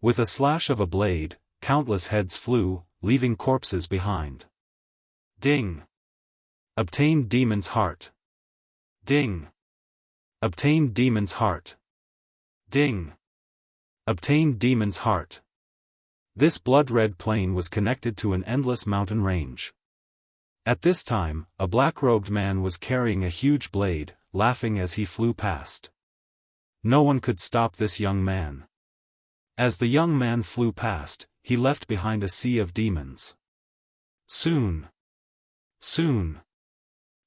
With a slash of a blade, countless heads flew, leaving corpses behind. Ding! Obtained demon's heart. Ding! Obtained demon's heart. Ding! Obtained demon's heart. This blood-red plain was connected to an endless mountain range. At this time, a black-robed man was carrying a huge blade, laughing as he flew past. No one could stop this young man. As the young man flew past, he left behind a sea of demons. Soon.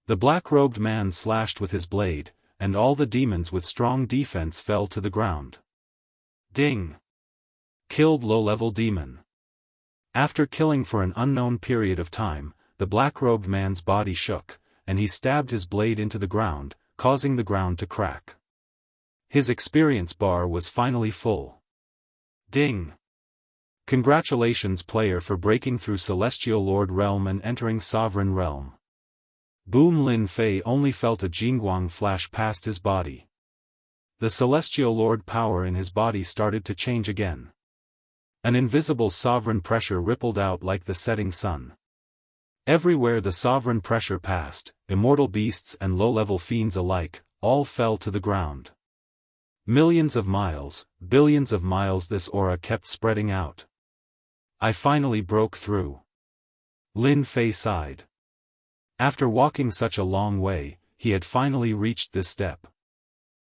The black-robed man slashed with his blade, and all the demons with strong defense fell to the ground. Ding! Killed low-level demon. After killing for an unknown period of time, the black-robed man's body shook, and he stabbed his blade into the ground, causing the ground to crack. His experience bar was finally full. Ding! Congratulations player for breaking through Celestial Lord Realm and entering Sovereign Realm. Boom Lin Fei only felt a jingguang flash past his body. The Celestial Lord power in his body started to change again. An invisible sovereign pressure rippled out like the setting sun. Everywhere the sovereign pressure passed, immortal beasts and low-level fiends alike, all fell to the ground. Millions of miles, billions of miles this aura kept spreading out. I finally broke through. Lin Fei sighed. After walking such a long way, he had finally reached this step.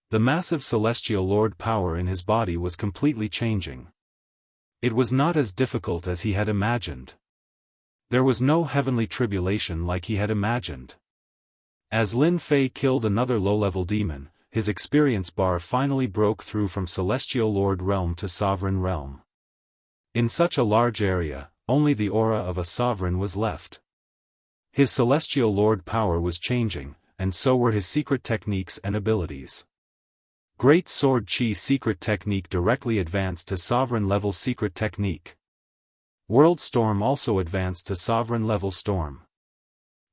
The massive Celestial Lord power in his body was completely changing. It was not as difficult as he had imagined. There was no heavenly tribulation like he had imagined. As Lin Fei killed another low-level demon, his experience bar finally broke through from Celestial Lord Realm to Sovereign Realm. In such a large area, only the aura of a sovereign was left. His Celestial Lord power was changing, and so were his secret techniques and abilities. Great Sword Chi secret technique directly advanced to Sovereign level secret technique. World Storm also advanced to Sovereign level Storm.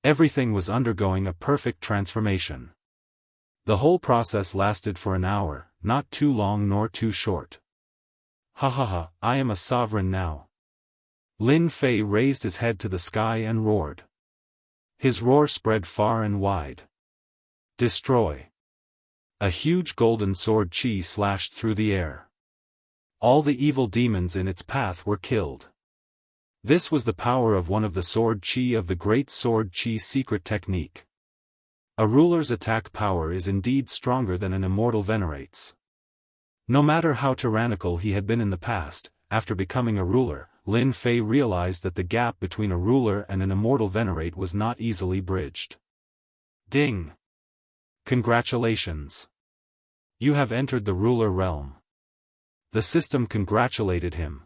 Everything was undergoing a perfect transformation. The whole process lasted for an hour, not too long nor too short. Ha ha ha, I am a sovereign now. Lin Fei raised his head to the sky and roared. His roar spread far and wide. Destroy. A huge golden sword chi slashed through the air. All the evil demons in its path were killed. This was the power of one of the sword chi of the great sword chi secret technique. A ruler's attack power is indeed stronger than an immortal venerates. No matter how tyrannical he had been in the past, after becoming a ruler, Lin Fei realized that the gap between a ruler and an immortal venerate was not easily bridged. Ding! Congratulations! You have entered the ruler realm. The system congratulated him.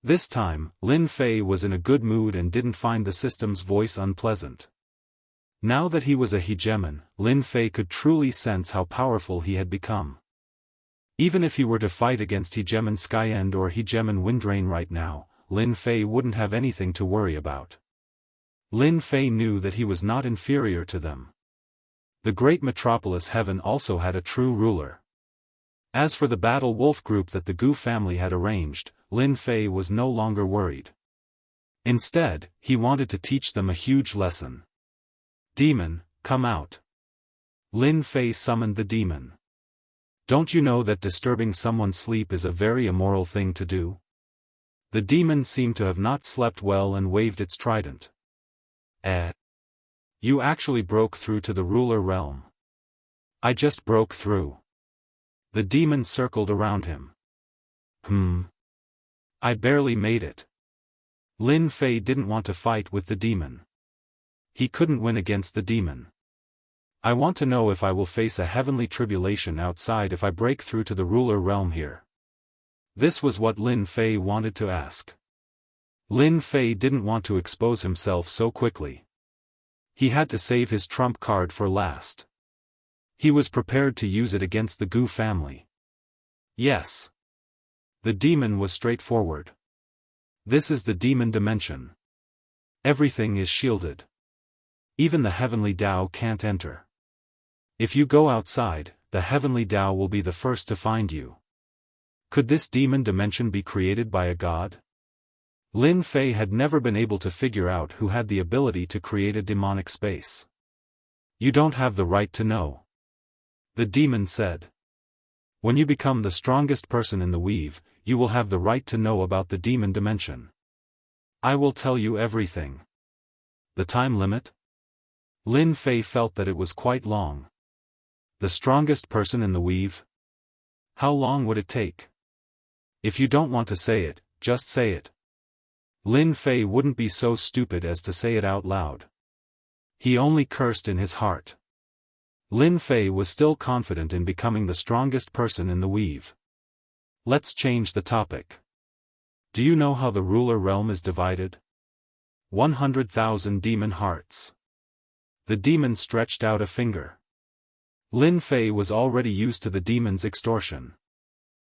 This time, Lin Fei was in a good mood and didn't find the system's voice unpleasant. Now that he was a hegemon, Lin Fei could truly sense how powerful he had become. Even if he were to fight against Hegemon Skyend or Hegemon Windrain right now, Lin Fei wouldn't have anything to worry about. Lin Fei knew that he was not inferior to them. The great metropolis heaven also had a true ruler. As for the battle wolf group that the Gu family had arranged, Lin Fei was no longer worried. Instead, he wanted to teach them a huge lesson. Demon, come out. Lin Fei summoned the demon. Don't you know that disturbing someone's sleep is a very immoral thing to do? The demon seemed to have not slept well and waved its trident. You actually broke through to the ruler realm. I just broke through. The demon circled around him. I barely made it. Lin Fei didn't want to fight with the demon. He couldn't win against the demon. I want to know if I will face a heavenly tribulation outside if I break through to the ruler realm here. This was what Lin Fei wanted to ask. Lin Fei didn't want to expose himself so quickly. He had to save his trump card for last. He was prepared to use it against the Gu family. Yes. The demon was straightforward. This is the demon dimension. Everything is shielded. Even the heavenly Tao can't enter. If you go outside, the heavenly Tao will be the first to find you. Could this demon dimension be created by a god? Lin Fei had never been able to figure out who had the ability to create a demonic space. You don't have the right to know. The demon said. When you become the strongest person in the weave, you will have the right to know about the demon dimension. I will tell you everything. The time limit? Lin Fei felt that it was quite long. The strongest person in the weave? How long would it take? If you don't want to say it, just say it. Lin Fei wouldn't be so stupid as to say it out loud. He only cursed in his heart. Lin Fei was still confident in becoming the strongest person in the weave. Let's change the topic. Do you know how the ruler realm is divided? 100,000 demon hearts. The demon stretched out a finger. Lin Fei was already used to the demon's extortion.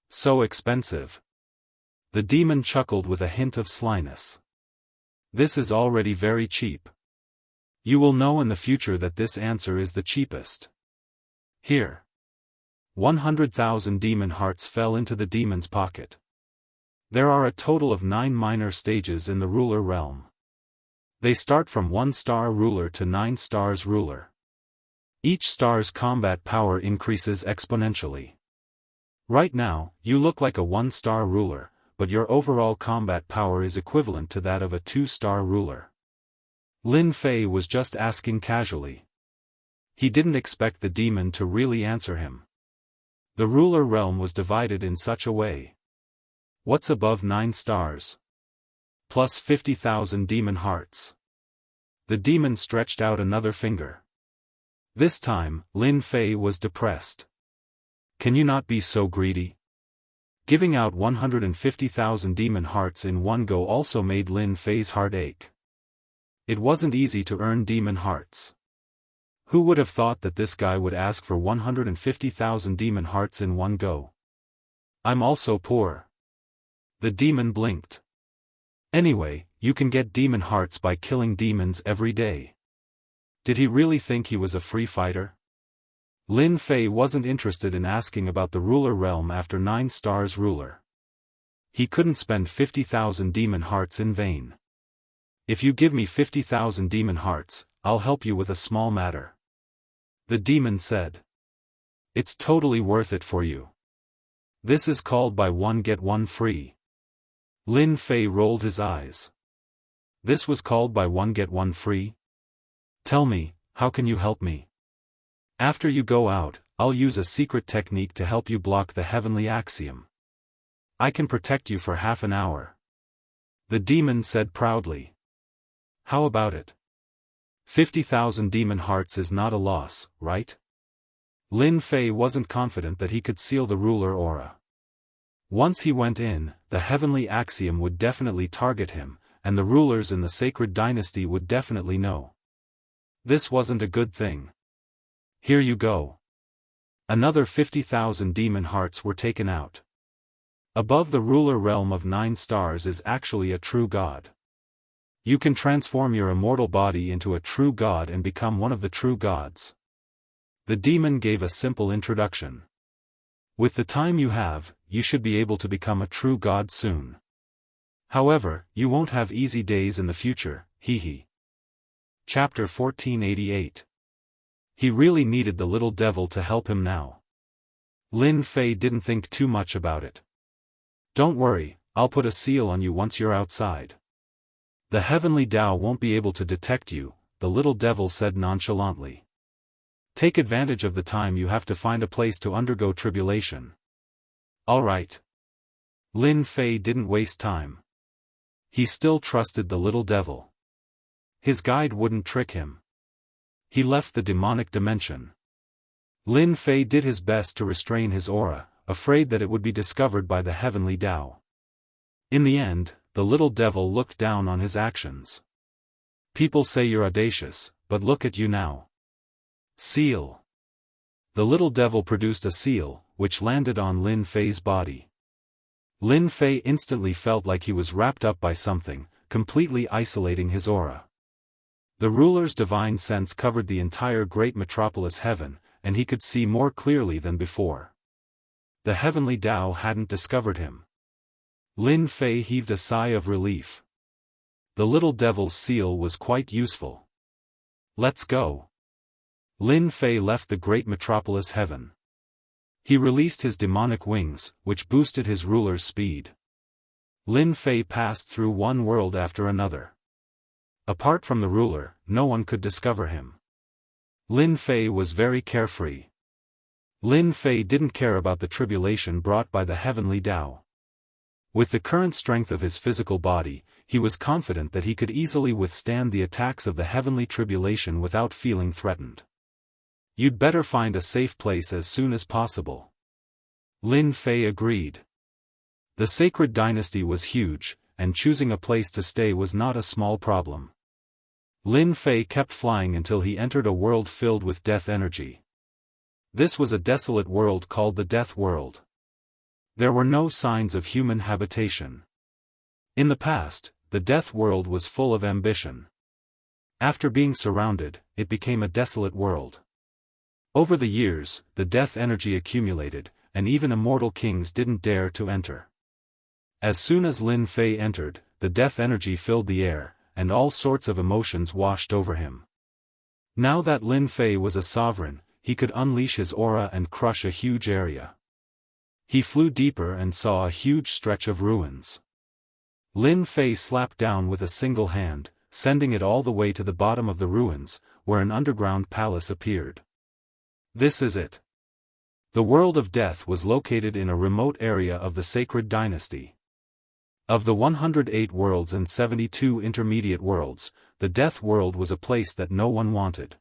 So expensive. The demon chuckled with a hint of slyness. This is already very cheap. You will know in the future that this answer is the cheapest. Here. 100,000 demon hearts fell into the demon's pocket. There are a total of 9 minor stages in the ruler realm. They start from 1-star ruler to 9 stars ruler. Each star's combat power increases exponentially. Right now, you look like a 1-star ruler, but your overall combat power is equivalent to that of a 2-star ruler. Lin Fei was just asking casually. He didn't expect the demon to really answer him. The ruler realm was divided in such a way. What's above 9 stars? Plus 50,000 demon hearts. The demon stretched out another finger. This time, Lin Fei was depressed. Can you not be so greedy? Giving out 150,000 demon hearts in one go also made Lin Fei's heart ache. It wasn't easy to earn demon hearts. Who would have thought that this guy would ask for 150,000 demon hearts in one go? I'm also poor. The demon blinked. Anyway, you can get demon hearts by killing demons every day. Did he really think he was a free fighter? Lin Fei wasn't interested in asking about the ruler realm after 9 stars ruler. He couldn't spend 50,000 demon hearts in vain. If you give me 50,000 demon hearts, I'll help you with a small matter. The demon said. It's totally worth it for you. This is called buy one get one free. Lin Fei rolled his eyes. This was called buy one get one free? Tell me, how can you help me? After you go out, I'll use a secret technique to help you block the heavenly axiom. I can protect you for half an hour. The demon said proudly. How about it? 50,000 demon hearts is not a loss, right? Lin Fei wasn't confident that he could seal the ruler aura. Once he went in, the heavenly axiom would definitely target him, and the rulers in the sacred dynasty would definitely know. This wasn't a good thing. Here you go. Another 50,000 demon hearts were taken out. Above the ruler realm of 9 stars is actually a true god. You can transform your immortal body into a true god and become one of the true gods. The demon gave a simple introduction. With the time you have, you should be able to become a true god soon. However, you won't have easy days in the future, hee. Chapter 1488. He really needed the little devil to help him now. Lin Fei didn't think too much about it. Don't worry, I'll put a seal on you once you're outside. The heavenly Tao won't be able to detect you, the little devil said nonchalantly. Take advantage of the time you have to find a place to undergo tribulation. All right. Lin Fei didn't waste time. He still trusted the little devil. His guide wouldn't trick him. He left the demonic dimension. Lin Fei did his best to restrain his aura, afraid that it would be discovered by the heavenly Tao. In the end, the little devil looked down on his actions. People say you're audacious, but look at you now. Seal. The little devil produced a seal, which landed on Lin Fei's body. Lin Fei instantly felt like he was wrapped up by something, completely isolating his aura. The ruler's divine sense covered the entire great metropolis heaven, and he could see more clearly than before. The heavenly Tao hadn't discovered him. Lin Fei heaved a sigh of relief. The little devil's seal was quite useful. Let's go. Lin Fei left the great metropolis heaven. He released his demonic wings, which boosted his ruler's speed. Lin Fei passed through one world after another. Apart from the ruler, no one could discover him. Lin Fei was very carefree. Lin Fei didn't care about the tribulation brought by the heavenly Tao. With the current strength of his physical body, he was confident that he could easily withstand the attacks of the heavenly tribulation without feeling threatened. You'd better find a safe place as soon as possible. Lin Fei agreed. The sacred dynasty was huge, and choosing a place to stay was not a small problem. Lin Fei kept flying until he entered a world filled with death energy. This was a desolate world called the Death World. There were no signs of human habitation. In the past, the Death World was full of ambition. After being surrounded, it became a desolate world. Over the years, the death energy accumulated, and even immortal kings didn't dare to enter. As soon as Lin Fei entered, the death energy filled the air, and all sorts of emotions washed over him. Now that Lin Fei was a sovereign, he could unleash his aura and crush a huge area. He flew deeper and saw a huge stretch of ruins. Lin Fei slapped down with a single hand, sending it all the way to the bottom of the ruins, where an underground palace appeared. This is it. The world of death was located in a remote area of the sacred dynasty. Of the 108 worlds and 72 intermediate worlds, the death world was a place that no one wanted.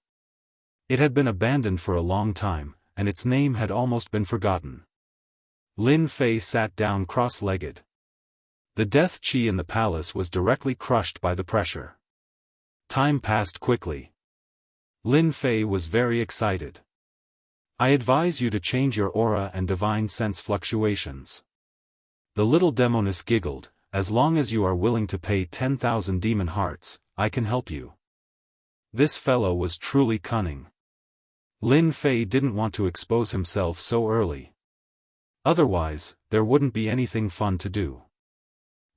It had been abandoned for a long time, and its name had almost been forgotten. Lin Fei sat down cross-legged. The death chi in the palace was directly crushed by the pressure. Time passed quickly. Lin Fei was very excited. I advise you to change your aura and divine sense fluctuations. The little demoness giggled, as long as you are willing to pay 10,000 demon hearts, I can help you. This fellow was truly cunning. Lin Fei didn't want to expose himself so early. Otherwise, there wouldn't be anything fun to do.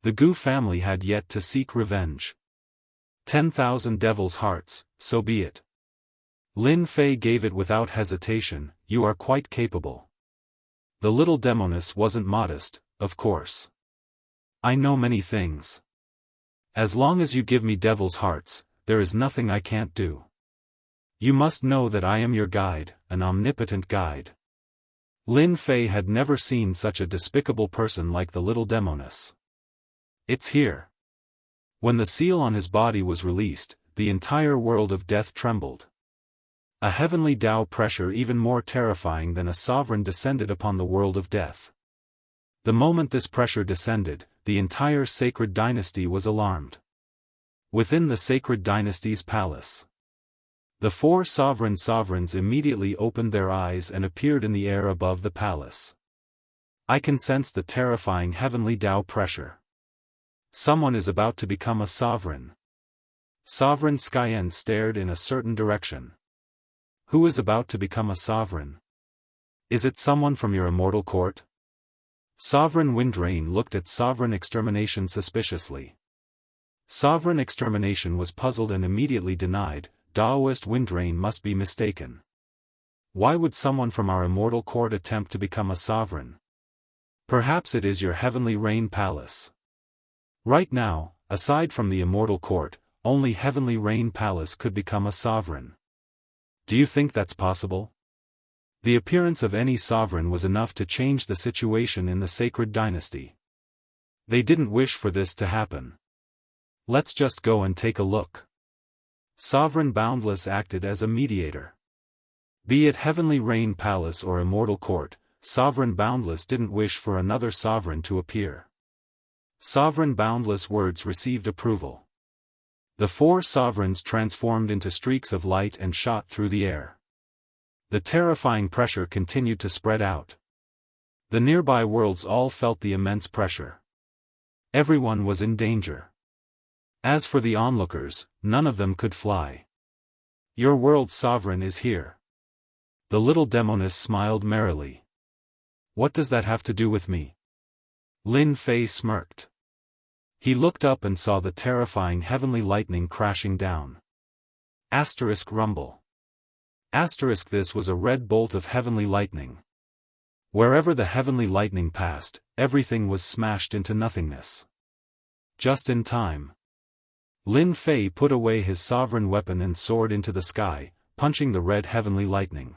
The Gu family had yet to seek revenge. 10,000 devil's hearts, so be it. Lin Fei gave it without hesitation. You are quite capable. The little demoness wasn't modest, of course. I know many things. As long as you give me devil's hearts, there is nothing I can't do. You must know that I am your guide, an omnipotent guide. Lin Fei had never seen such a despicable person like the little demoness. It's here. When the seal on his body was released, the entire world of death trembled. A heavenly Tao pressure even more terrifying than a sovereign descended upon the world of death. The moment this pressure descended, the entire sacred dynasty was alarmed. Within the sacred dynasty's palace, the four sovereigns immediately opened their eyes and appeared in the air above the palace. I can sense the terrifying heavenly Tao pressure. Someone is about to become a sovereign. Sovereign Xian stared in a certain direction. Who is about to become a sovereign? Is it someone from your immortal court? Sovereign Windrain looked at Sovereign Extermination suspiciously. Sovereign Extermination was puzzled and immediately denied. Daoist Windrain must be mistaken. Why would someone from our immortal court attempt to become a sovereign? Perhaps it is your heavenly rain palace. Right now, aside from the immortal court, only heavenly rain palace could become a sovereign. Do you think that's possible? The appearance of any sovereign was enough to change the situation in the sacred dynasty. They didn't wish for this to happen. Let's just go and take a look. Sovereign Boundless acted as a mediator. Be it Heavenly Rain Palace or Immortal Court, Sovereign Boundless didn't wish for another sovereign to appear. Sovereign Boundless words received approval. The 4 sovereigns transformed into streaks of light and shot through the air. The terrifying pressure continued to spread out. The nearby worlds all felt the immense pressure. Everyone was in danger. As for the onlookers, none of them could fly. Your world's sovereign is here. The little demoness smiled merrily. What does that have to do with me? Lin Fei smirked. He looked up and saw the terrifying heavenly lightning crashing down. Asterisk rumble. Asterisk this was a red bolt of heavenly lightning. Wherever the heavenly lightning passed, everything was smashed into nothingness. Just in time. Lin Fei put away his sovereign weapon and soared into the sky, punching the red heavenly lightning.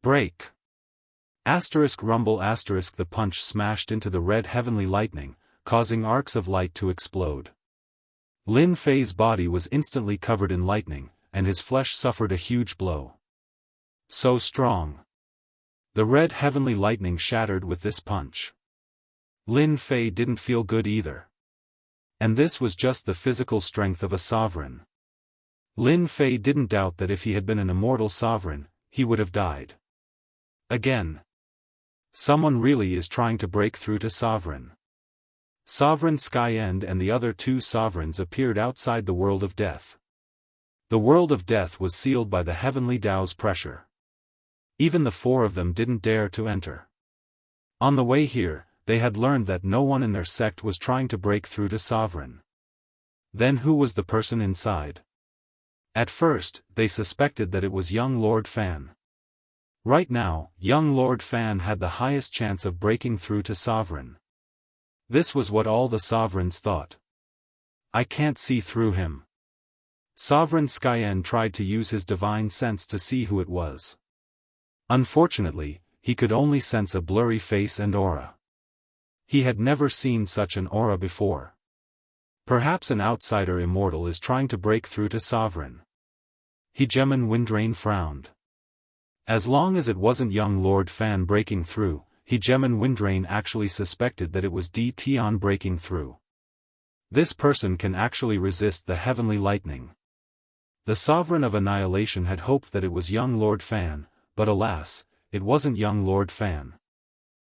Break. Asterisk rumble asterisk the punch smashed into the red heavenly lightning, causing arcs of light to explode. Lin Fei's body was instantly covered in lightning, and his flesh suffered a huge blow. So strong. The red heavenly lightning shattered with this punch. Lin Fei didn't feel good either. And this was just the physical strength of a sovereign. Lin Fei didn't doubt that if he had been an immortal sovereign, he would have died. Again. Someone really is trying to break through to sovereign. Sovereign Skyend and the other 2 sovereigns appeared outside the world of death. The world of death was sealed by the heavenly Tao's pressure. Even the 4 of them didn't dare to enter. On the way here, they had learned that no one in their sect was trying to break through to sovereign. Then who was the person inside? At first, they suspected that it was young Lord Fan. Right now, young Lord Fan had the highest chance of breaking through to sovereign. This was what all the sovereigns thought. I can't see through him. Sovereign Skyen tried to use his divine sense to see who it was. Unfortunately, he could only sense a blurry face and aura. He had never seen such an aura before. Perhaps an outsider immortal is trying to break through to sovereign. Hegemon Windrain frowned. As long as it wasn't young Lord Fan breaking through, Hegemon Windrain actually suspected that it was D. Tion breaking through. This person can actually resist the heavenly lightning. The Sovereign of Annihilation had hoped that it was young Lord Fan, but alas, it wasn't young Lord Fan.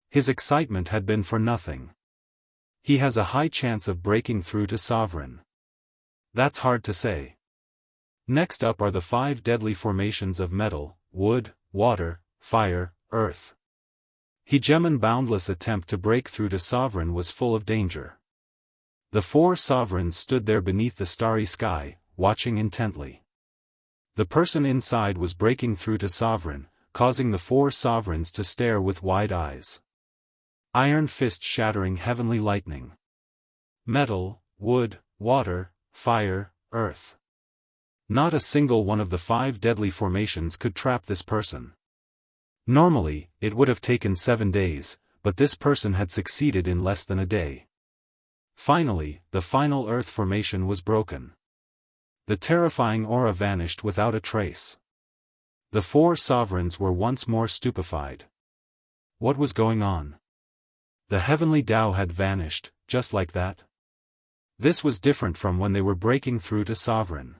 His excitement had been for nothing. He has a high chance of breaking through to sovereign. That's hard to say. Next up are the 5 deadly formations of metal, wood, water, fire, earth. Hegemon Boundless' attempt to break through to sovereign was full of danger. The 4 sovereigns stood there beneath the starry sky, watching intently. The person inside was breaking through to sovereign, causing the 4 sovereigns to stare with wide eyes. Iron fist shattering heavenly lightning. Metal, wood, water, fire, earth. Not a single one of the 5 deadly formations could trap this person. Normally, it would have taken 7 days, but this person had succeeded in less than a day. Finally, the final earth formation was broken. The terrifying aura vanished without a trace. The 4 sovereigns were once more stupefied. What was going on? The heavenly Tao had vanished, just like that. This was different from when they were breaking through to sovereign.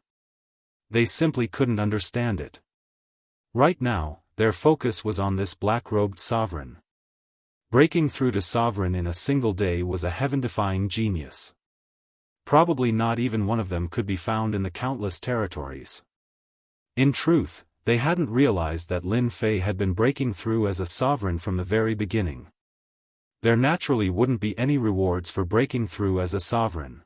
They simply couldn't understand it. Right now, their focus was on this black-robed sovereign. Breaking through to sovereign in a single day was a heaven-defying genius. Probably not even one of them could be found in the countless territories. In truth, they hadn't realized that Lin Fei had been breaking through as a sovereign from the very beginning. There naturally wouldn't be any rewards for breaking through as a sovereign.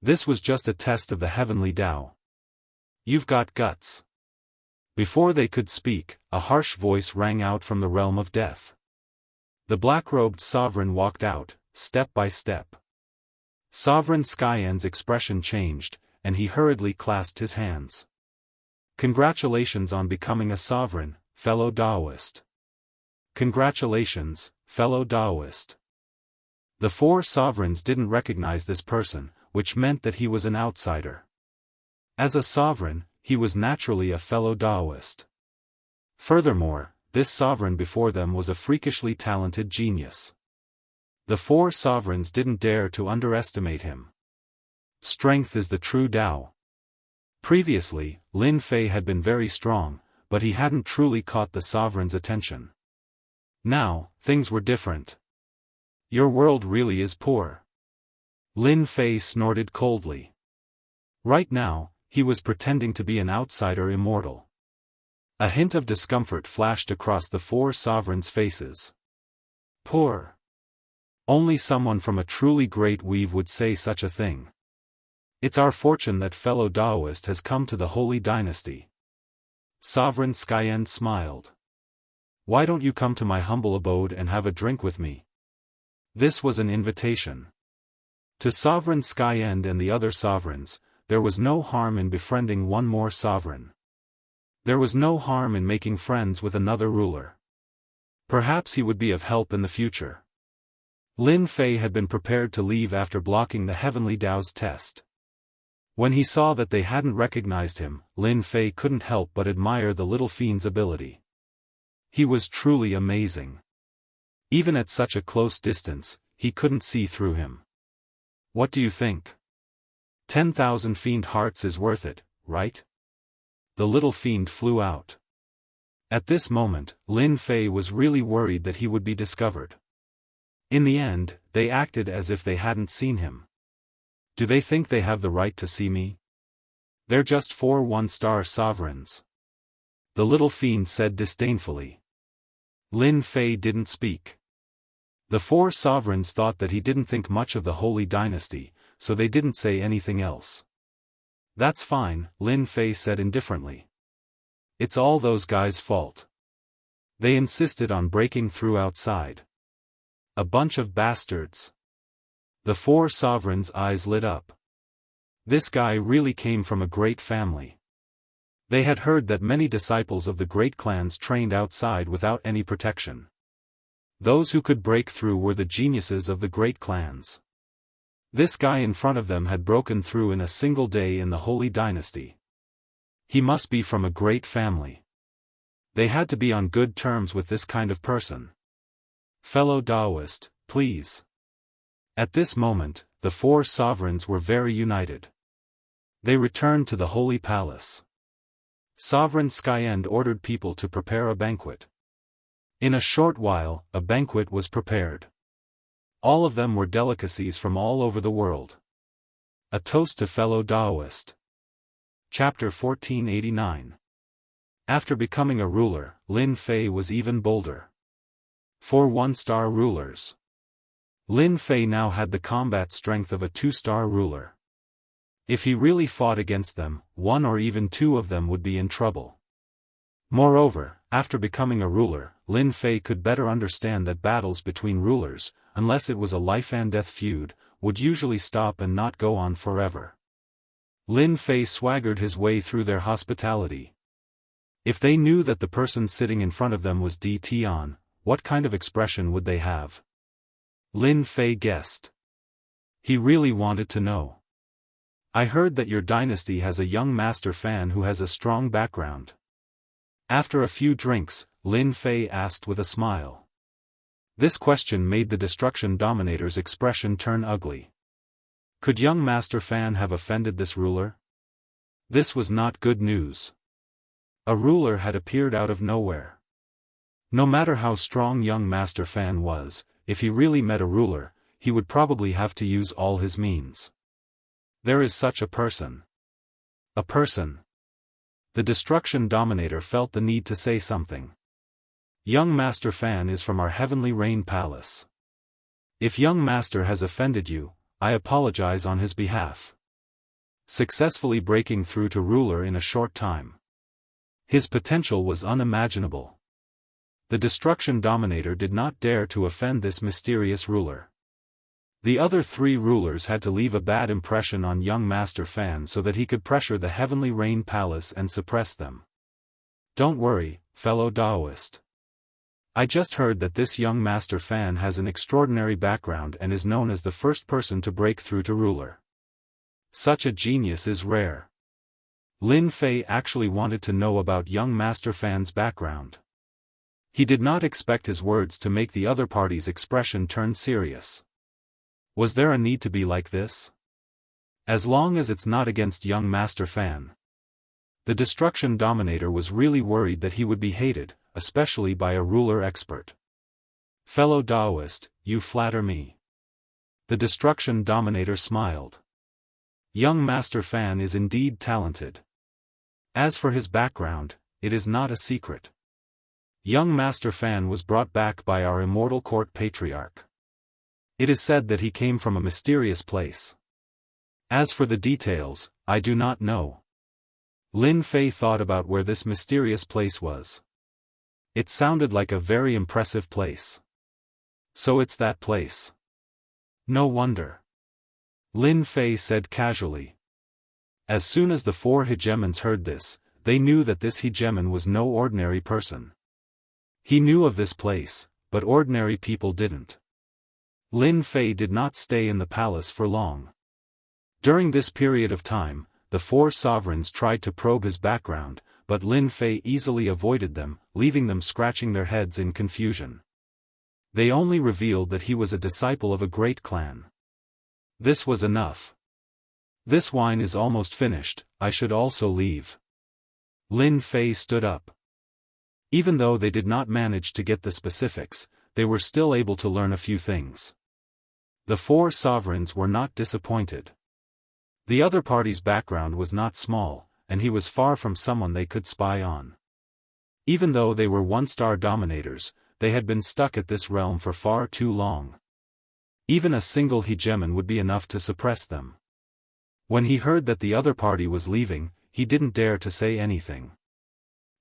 This was just a test of the heavenly Tao. You've got guts. Before they could speak, a harsh voice rang out from the realm of death. The black-robed sovereign walked out, step by step. Sovereign Skyen's expression changed, and he hurriedly clasped his hands. Congratulations on becoming a sovereign, fellow Daoist. Congratulations, fellow Daoist. The four sovereigns didn't recognize this person, which meant that he was an outsider. As a sovereign, he was naturally a fellow Daoist. Furthermore, this sovereign before them was a freakishly talented genius. The four sovereigns didn't dare to underestimate him. Strength is the true Tao. Previously, Lin Fei had been very strong, but he hadn't truly caught the sovereign's attention. Now, things were different. Your world really is poor. Lin Fei snorted coldly. Right now, he was pretending to be an outsider immortal. A hint of discomfort flashed across the four sovereigns' faces. Poor. Only someone from a truly great weave would say such a thing. It's our fortune that fellow Daoist has come to the holy dynasty. Sovereign Skyend smiled. Why don't you come to my humble abode and have a drink with me? This was an invitation. To Sovereign Skyend and the other sovereigns, there was no harm in befriending one more sovereign. There was no harm in making friends with another ruler. Perhaps he would be of help in the future. Lin Fei had been prepared to leave after blocking the Heavenly Dao's test. When he saw that they hadn't recognized him, Lin Fei couldn't help but admire the little fiend's ability. He was truly amazing. Even at such a close distance, he couldn't see through him. What do you think? 10,000 fiend hearts is worth it, right? The little fiend flew out. At this moment, Lin Fei was really worried that he would be discovered. In the end, they acted as if they hadn't seen him. Do they think they have the right to see me? They're just 4 one-star sovereigns. The little fiend said disdainfully. Lin Fei didn't speak. The 4 sovereigns thought that he didn't think much of the holy dynasty, so they didn't say anything else. That's fine, Lin Fei said indifferently. It's all those guys' fault. They insisted on breaking through outside. A bunch of bastards. The 4 sovereigns' eyes lit up. This guy really came from a great family. They had heard that many disciples of the great clans trained outside without any protection. Those who could break through were the geniuses of the great clans. This guy in front of them had broken through in a single day in the holy dynasty. He must be from a great family. They had to be on good terms with this kind of person. Fellow Daoist, please. At this moment, the 4 sovereigns were very united. They returned to the holy palace. Sovereign Skyend ordered people to prepare a banquet. In a short while, a banquet was prepared. All of them were delicacies from all over the world. A toast to fellow Daoist. Chapter 1489. After becoming a ruler, Lin Fei was even bolder. 4 one-star rulers. Lin Fei now had the combat strength of a 2-star ruler. If he really fought against them, 1 or even 2 of them would be in trouble. Moreover, after becoming a ruler, Lin Fei could better understand that battles between rulers, unless it was a life-and-death feud, would usually stop and not go on forever. Lin Fei swaggered his way through their hospitality. If they knew that the person sitting in front of them was D. Tian, what kind of expression would they have? Lin Fei guessed. He really wanted to know. I heard that your dynasty has a young master fan who has a strong background. After a few drinks, Lin Fei asked with a smile. This question made the Destruction Dominator's expression turn ugly. Could young Master Fan have offended this ruler? This was not good news. A ruler had appeared out of nowhere. No matter how strong young Master Fan was, if he really met a ruler, he would probably have to use all his means. There is such a person. A person. The Destruction Dominator felt the need to say something. Young Master Fan is from our Heavenly Rain Palace. If young Master has offended you, I apologize on his behalf. Successfully breaking through to ruler in a short time. His potential was unimaginable. The Destruction Dominator did not dare to offend this mysterious ruler. The other 3 rulers had to leave a bad impression on young Master Fan so that he could pressure the Heavenly Rain Palace and suppress them. Don't worry, fellow Daoist. I just heard that this young Master Fan has an extraordinary background and is known as the first person to break through to ruler. Such a genius is rare. Lin Fei actually wanted to know about young Master Fan's background. He did not expect his words to make the other party's expression turn serious. Was there a need to be like this? As long as it's not against young Master Fan. The Destruction Dominator was really worried that he would be hated, especially by a ruler expert. Fellow Daoist, you flatter me. The Destruction Dominator smiled. Young Master Fan is indeed talented. As for his background, it is not a secret. Young Master Fan was brought back by our immortal court patriarch. It is said that he came from a mysterious place. As for the details, I do not know. Lin Fei thought about where this mysterious place was. It sounded like a very impressive place. So it's that place. No wonder. Lin Fei said casually. As soon as the four hegemons heard this, they knew that this hegemon was no ordinary person. He knew of this place, but ordinary people didn't. Lin Fei did not stay in the palace for long. During this period of time, the four sovereigns tried to probe his background, but Lin Fei easily avoided them, leaving them scratching their heads in confusion. They only revealed that he was a disciple of a great clan. This was enough. This wine is almost finished, I should also leave. Lin Fei stood up. Even though they did not manage to get the specifics, they were still able to learn a few things. The four sovereigns were not disappointed. The other party's background was not small, and he was far from someone they could spy on. Even though they were one-star dominators, they had been stuck at this realm for far too long. Even a single hegemon would be enough to suppress them. When he heard that the other party was leaving, he didn't dare to say anything.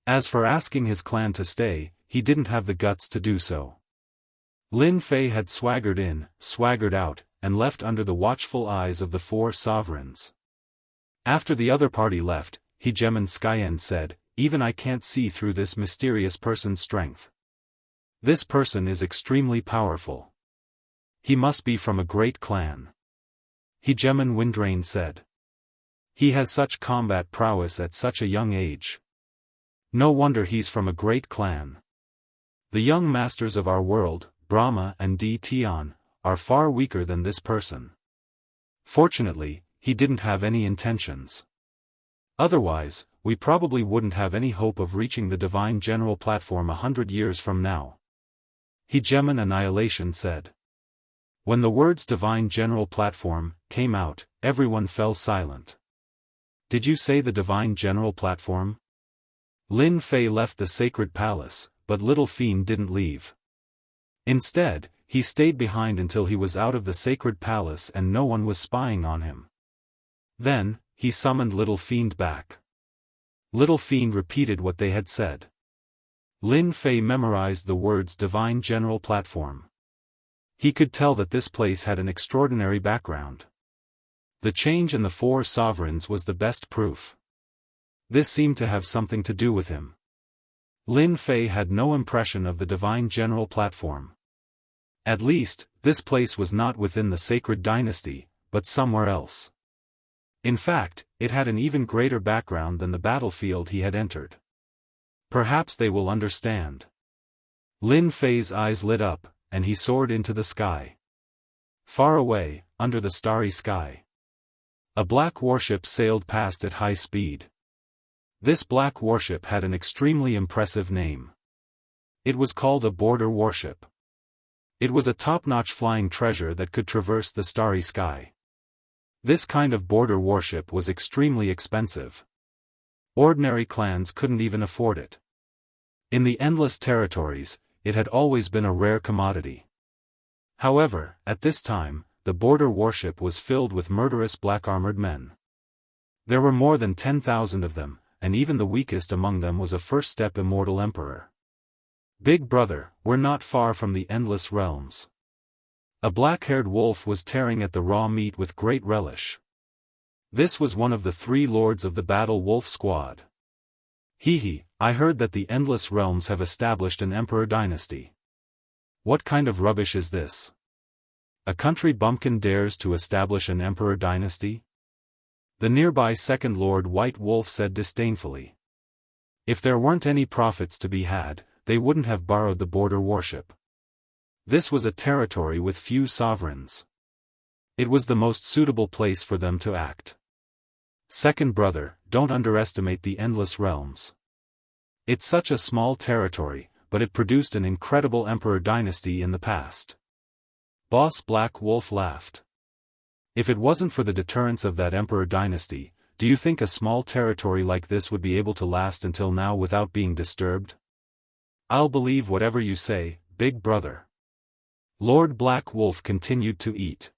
As for asking his clan to stay, he didn't have the guts to do so. Lin Fei had swaggered in, swaggered out, and left under the watchful eyes of the four sovereigns. After the other party left, Hegemon Skyen said, "Even I can't see through this mysterious person's strength. This person is extremely powerful. He must be from a great clan." Hegemon Windrain said. "He has such combat prowess at such a young age. No wonder he's from a great clan. The young masters of our world, Brahma and Di Tian, are far weaker than this person. Fortunately, he didn't have any intentions. Otherwise, we probably wouldn't have any hope of reaching the Divine General Platform 100 years from now." Hegemon Annihilation said. When the words Divine General Platform came out, everyone fell silent. "Did you say the Divine General Platform?" Lin Fei left the sacred palace, but Little Fiend didn't leave. Instead, he stayed behind until he was out of the sacred palace and no one was spying on him. Then, he summoned Little Fiend back. Little Fiend repeated what they had said. Lin Fei memorized the words Divine General Platform. He could tell that this place had an extraordinary background. The change in the four sovereigns was the best proof. This seemed to have something to do with him. Lin Fei had no impression of the Divine General Platform. At least, this place was not within the sacred dynasty, but somewhere else. In fact, it had an even greater background than the battlefield he had entered. Perhaps they will understand. Lin Fei's eyes lit up, and he soared into the sky. Far away, under the starry sky, a black warship sailed past at high speed. This black warship had an extremely impressive name. It was called a border warship. It was a top-notch flying treasure that could traverse the starry sky. This kind of border warship was extremely expensive. Ordinary clans couldn't even afford it. In the endless territories, it had always been a rare commodity. However, at this time, the border warship was filled with murderous black-armored men. There were more than 10,000 of them, and even the weakest among them was a first-step immortal emperor. "Big brother, we're not far from the endless realms." A black-haired wolf was tearing at the raw meat with great relish. This was one of the 3 lords of the Battle Wolf Squad. Hee, I heard that the Endless Realms have established an emperor dynasty. What kind of rubbish is this? A country bumpkin dares to establish an emperor dynasty? The nearby second Lord White Wolf said disdainfully. If there weren't any profits to be had, they wouldn't have borrowed the border warship. This was a territory with few sovereigns. It was the most suitable place for them to act. Second brother, don't underestimate the Endless Realms. It's such a small territory, but it produced an incredible emperor dynasty in the past. Boss Black Wolf laughed. If it wasn't for the deterrence of that emperor dynasty, do you think a small territory like this would be able to last until now without being disturbed? I'll believe whatever you say, big brother. Lord Black Wolf continued to eat.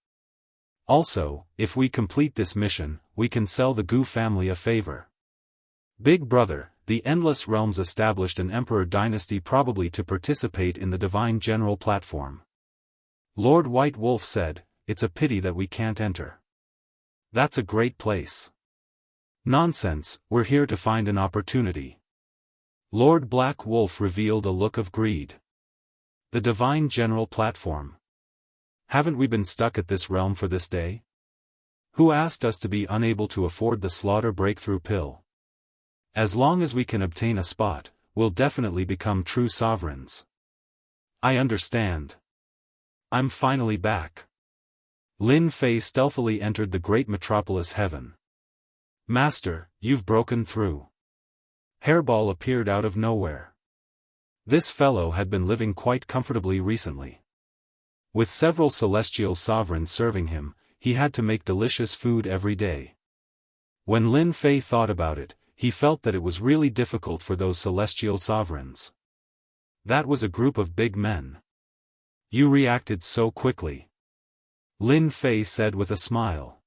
Also, if we complete this mission, we can sell the Gu family a favor. Big brother, the Endless Realms established an emperor dynasty probably to participate in the Divine General platform. Lord White Wolf said, it's a pity that we can't enter. That's a great place. Nonsense, we're here to find an opportunity. Lord Black Wolf revealed a look of greed. The Divine General platform. Haven't we been stuck at this realm for this day? Who asked us to be unable to afford the slaughter breakthrough pill? As long as we can obtain a spot, we'll definitely become true sovereigns. I understand. I'm finally back. Lin Fei stealthily entered the great metropolis heaven. Master, you've broken through. Hairball appeared out of nowhere. This fellow had been living quite comfortably recently. With several celestial sovereigns serving him, he had to make delicious food every day. When Lin Fei thought about it, he felt that it was really difficult for those celestial sovereigns. That was a group of big men. You reacted so quickly. Lin Fei said with a smile.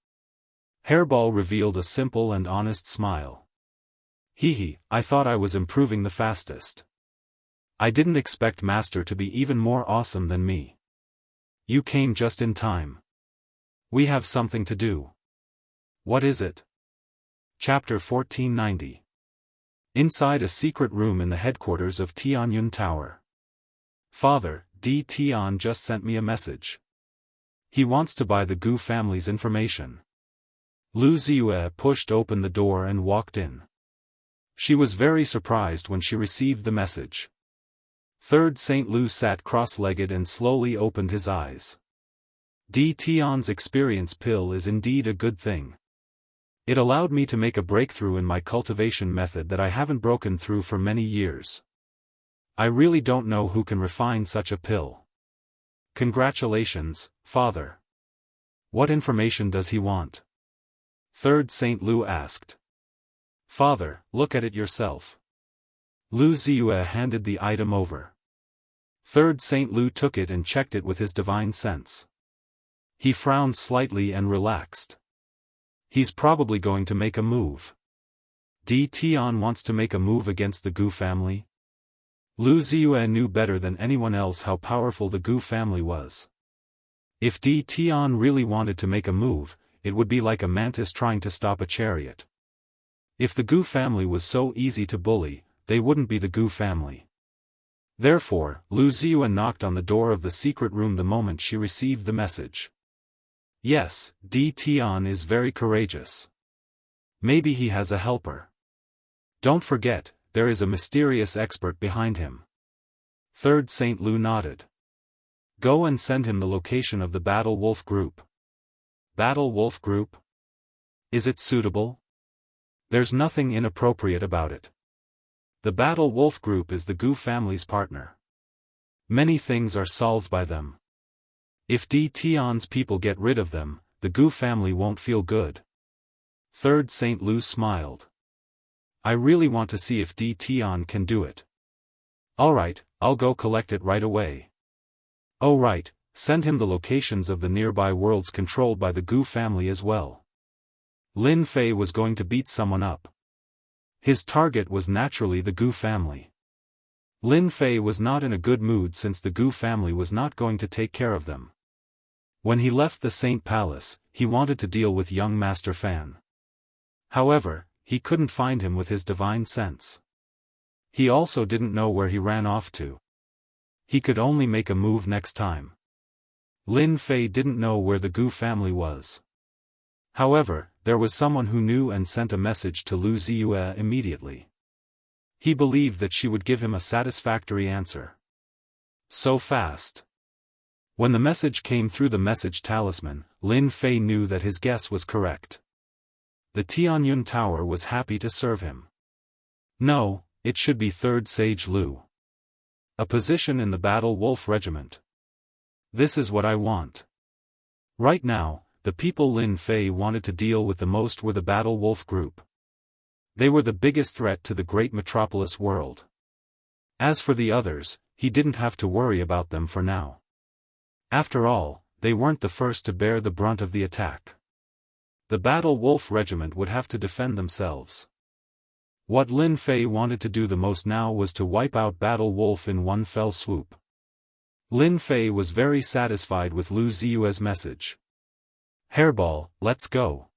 Hairball revealed a simple and honest smile. Hee, I thought I was improving the fastest. I didn't expect Master to be even more awesome than me. You came just in time. We have something to do. What is it? Chapter 1490. Inside a secret room in the headquarters of Tianyun Tower. Father, D. Tian just sent me a message. He wants to buy the Gu family's information. Lu Ziyue pushed open the door and walked in. She was very surprised when she received the message. Third Saint Lu sat cross-legged and slowly opened his eyes. D. Tian's experience pill is indeed a good thing. It allowed me to make a breakthrough in my cultivation method that I haven't broken through for many years. I really don't know who can refine such a pill. Congratulations, Father. What information does he want? Third Saint Lu asked. Father, look at it yourself. Lu Ziyue handed the item over. Third Saint Lu took it and checked it with his divine sense. He frowned slightly and relaxed. He's probably going to make a move. D. Tian wants to make a move against the Gu family? Lu Ziyue knew better than anyone else how powerful the Gu family was. If D. Tian really wanted to make a move, it would be like a mantis trying to stop a chariot. If the Gu family was so easy to bully, they wouldn't be the Gu family. Therefore, Lu Ziyue knocked on the door of the secret room the moment she received the message. Yes, D. Tian is very courageous. Maybe he has a helper. Don't forget, there is a mysterious expert behind him. Third Saint Lu nodded. Go and send him the location of the Battle Wolf Group. Battle Wolf Group? Is it suitable? There's nothing inappropriate about it. The Battle Wolf Group is the Gu family's partner. Many things are solved by them. If D. Tian's people get rid of them, the Gu family won't feel good. Third Saint Lu smiled. I really want to see if D. Tian can do it. Alright, I'll go collect it right away. Oh right, send him the locations of the nearby worlds controlled by the Gu family as well. Lin Fei was going to beat someone up. His target was naturally the Gu family. Lin Fei was not in a good mood since the Gu family was not going to take care of them. When he left the Saint Palace, he wanted to deal with young Master Fan. However, he couldn't find him with his divine sense. He also didn't know where he ran off to. He could only make a move next time. Lin Fei didn't know where the Gu family was. However, there was someone who knew and sent a message to Lu Ziyue immediately. He believed that she would give him a satisfactory answer. So fast. When the message came through the message talisman, Lin Fei knew that his guess was correct. The Tianyun Tower was happy to serve him. No, it should be 3rd Sage Lu. A position in the Battle Wolf Regiment. This is what I want. Right now, the people Lin Fei wanted to deal with the most were the Battle Wolf group. They were the biggest threat to the great metropolis world. As for the others, he didn't have to worry about them for now. After all, they weren't the first to bear the brunt of the attack. The Battle Wolf Regiment would have to defend themselves. What Lin Fei wanted to do the most now was to wipe out Battle Wolf in one fell swoop. Lin Fei was very satisfied with Lu Ziyue's message. Hairball, let's go.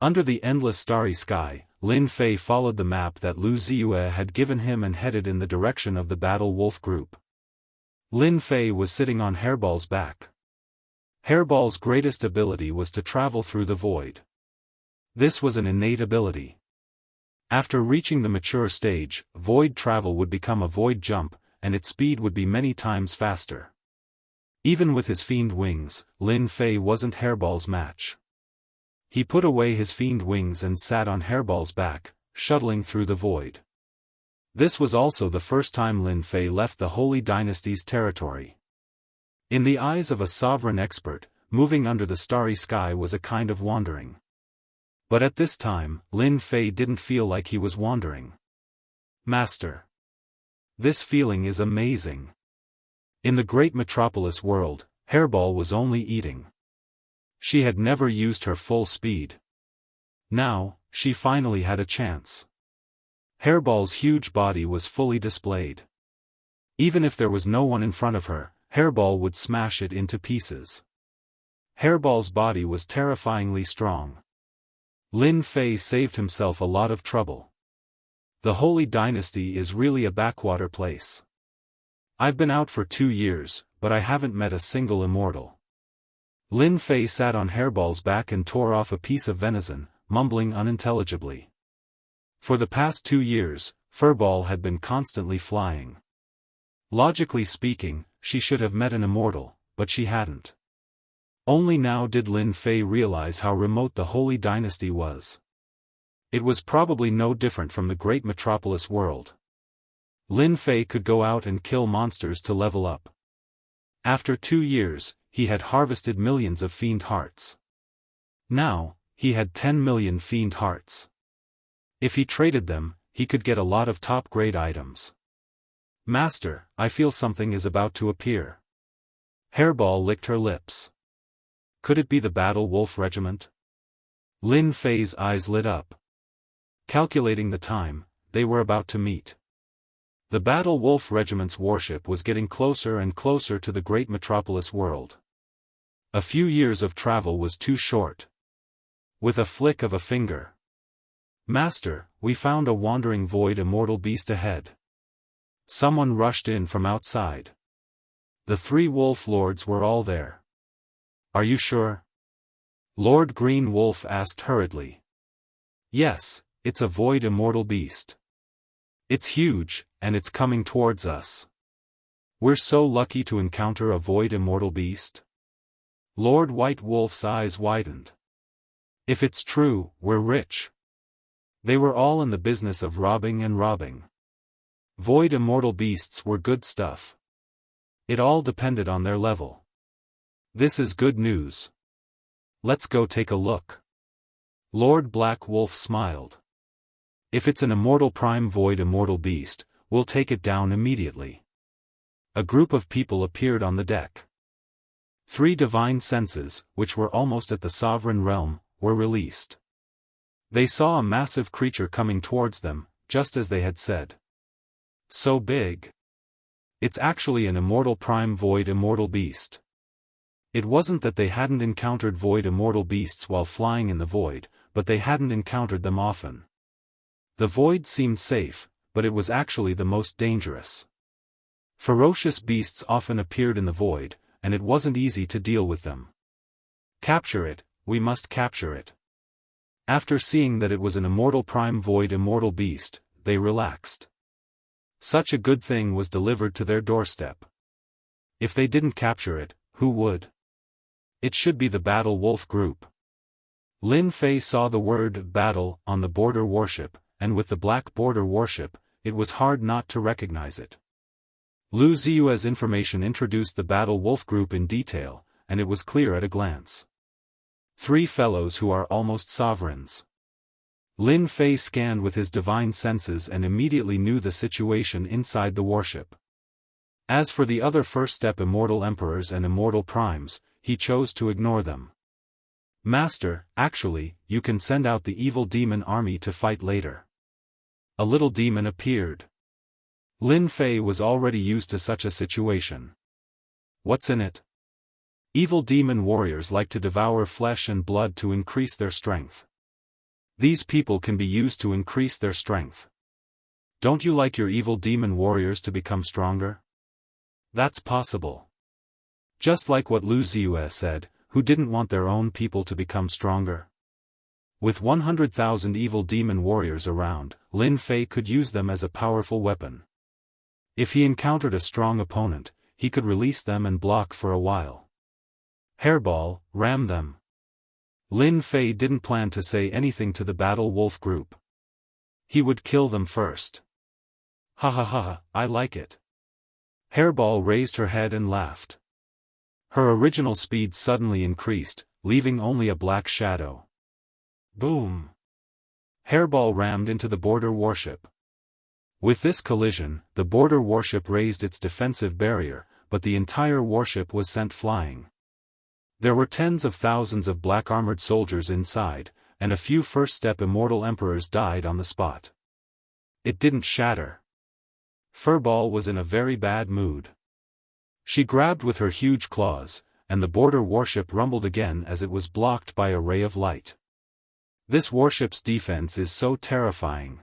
Under the endless starry sky, Lin Fei followed the map that Lu Ziyue had given him and headed in the direction of the Battle Wolf group. Lin Fei was sitting on Hairball's back. Hairball's greatest ability was to travel through the void. This was an innate ability. After reaching the mature stage, void travel would become a void jump, and its speed would be many times faster. Even with his fiend wings, Lin Fei wasn't Hairball's match. He put away his fiend wings and sat on Hairball's back, shuttling through the void. This was also the first time Lin Fei left the Holy Dynasty's territory. In the eyes of a sovereign expert, moving under the starry sky was a kind of wandering. But at this time, Lin Fei didn't feel like he was wandering. Master. This feeling is amazing. In the great metropolis world, Hairball was only eating. She had never used her full speed. Now, she finally had a chance. Hairball's huge body was fully displayed. Even if there was no one in front of her, Hairball would smash it into pieces. Hairball's body was terrifyingly strong. Lin Fei saved himself a lot of trouble. The Holy Dynasty is really a backwater place. I've been out for 2 years, but I haven't met a single immortal. Lin Fei sat on Hairball's back and tore off a piece of venison, mumbling unintelligibly. For the past 2 years, Furball had been constantly flying. Logically speaking, she should have met an immortal, but she hadn't. Only now did Lin Fei realize how remote the Holy Dynasty was. It was probably no different from the great metropolis world. Lin Fei could go out and kill monsters to level up. After 2 years, he had harvested millions of fiend hearts. Now, he had 10 million fiend hearts. If he traded them, he could get a lot of top-grade items. Master, I feel something is about to appear. Hairball licked her lips. Could it be the Battle Wolf Regiment? Lin Fei's eyes lit up. Calculating the time, they were about to meet. The Battle Wolf Regiment's warship was getting closer and closer to the great metropolis world. A few years of travel was too short. With a flick of a finger. Master, we found a wandering void immortal beast ahead. Someone rushed in from outside. The 3 wolf lords were all there. Are you sure? Lord Green Wolf asked hurriedly. Yes, it's a void immortal beast. It's huge, and it's coming towards us. We're so lucky to encounter a void immortal beast. Lord White Wolf's eyes widened. If it's true, we're rich. They were all in the business of robbing and robbing. Void immortal beasts were good stuff. It all depended on their level. This is good news. Let's go take a look. Lord Black Wolf smiled. If it's an immortal prime void immortal beast, we'll take it down immediately. A group of people appeared on the deck. 3 divine senses, which were almost at the sovereign realm, were released. They saw a massive creature coming towards them, just as they had said. So big. It's actually an immortal prime void immortal beast. It wasn't that they hadn't encountered void immortal beasts while flying in the void, but they hadn't encountered them often. The void seemed safe, but it was actually the most dangerous. Ferocious beasts often appeared in the void, and it wasn't easy to deal with them. Capture it, we must capture it. After seeing that it was an immortal prime void immortal beast, they relaxed. Such a good thing was delivered to their doorstep. If they didn't capture it, who would? It should be the Battle Wolf group. Lin Fei saw the word battle on the border warship, and with the black border warship, it was hard not to recognize it. Lu Ziyue's information introduced the Battle Wolf group in detail, and it was clear at a glance. 3 fellows who are almost sovereigns. Lin Fei scanned with his divine senses and immediately knew the situation inside the warship. As for the other first-step immortal emperors and immortal primes, he chose to ignore them. Master, actually, you can send out the evil demon army to fight later. A little demon appeared. Lin Fei was already used to such a situation. What's in it? Evil demon warriors like to devour flesh and blood to increase their strength. These people can be used to increase their strength. Don't you like your evil demon warriors to become stronger? That's possible. Just like what Lu Ziyue said, who didn't want their own people to become stronger? With 100,000 evil demon warriors around, Lin Fei could use them as a powerful weapon. If he encountered a strong opponent, he could release them and block for a while. Hairball, ram them. Lin Fei didn't plan to say anything to the Battle Wolf group. He would kill them first. Ha ha ha, I like it. Hairball raised her head and laughed. Her original speed suddenly increased, leaving only a black shadow. Boom! Hairball rammed into the border warship. With this collision, the border warship raised its defensive barrier, but the entire warship was sent flying. There were tens of thousands of black-armored soldiers inside, and a few first-step immortal emperors died on the spot. It didn't shatter. Furball was in a very bad mood. She grabbed with her huge claws, and the border warship rumbled again as it was blocked by a ray of light. This warship's defense is so terrifying.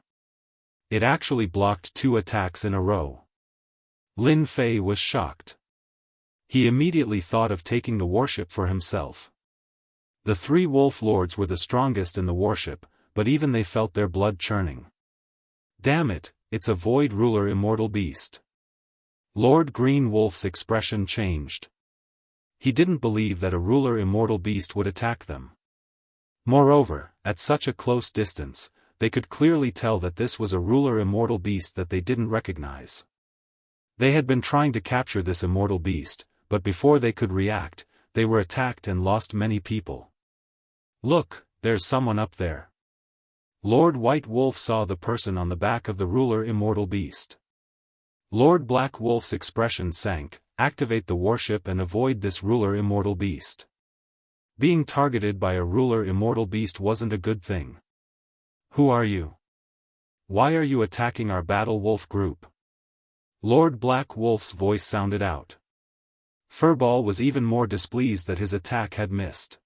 It actually blocked 2 attacks in a row. Lin Fei was shocked. He immediately thought of taking the warship for himself. The 3 wolf lords were the strongest in the warship, but even they felt their blood churning. Damn it, it's a void ruler immortal beast. Lord Green Wolf's expression changed. He didn't believe that a ruler immortal beast would attack them. Moreover, at such a close distance, they could clearly tell that this was a ruler immortal beast that they didn't recognize. They had been trying to capture this immortal beast, but before they could react, they were attacked and lost many people. Look, there's someone up there. Lord White Wolf saw the person on the back of the ruler immortal beast. Lord Black Wolf's expression sank. Activate the warship and avoid this ruler immortal beast. Being targeted by a ruler immortal beast wasn't a good thing. Who are you? Why are you attacking our Battle Wolf group? Lord Black Wolf's voice sounded out. Furball was even more displeased that his attack had missed.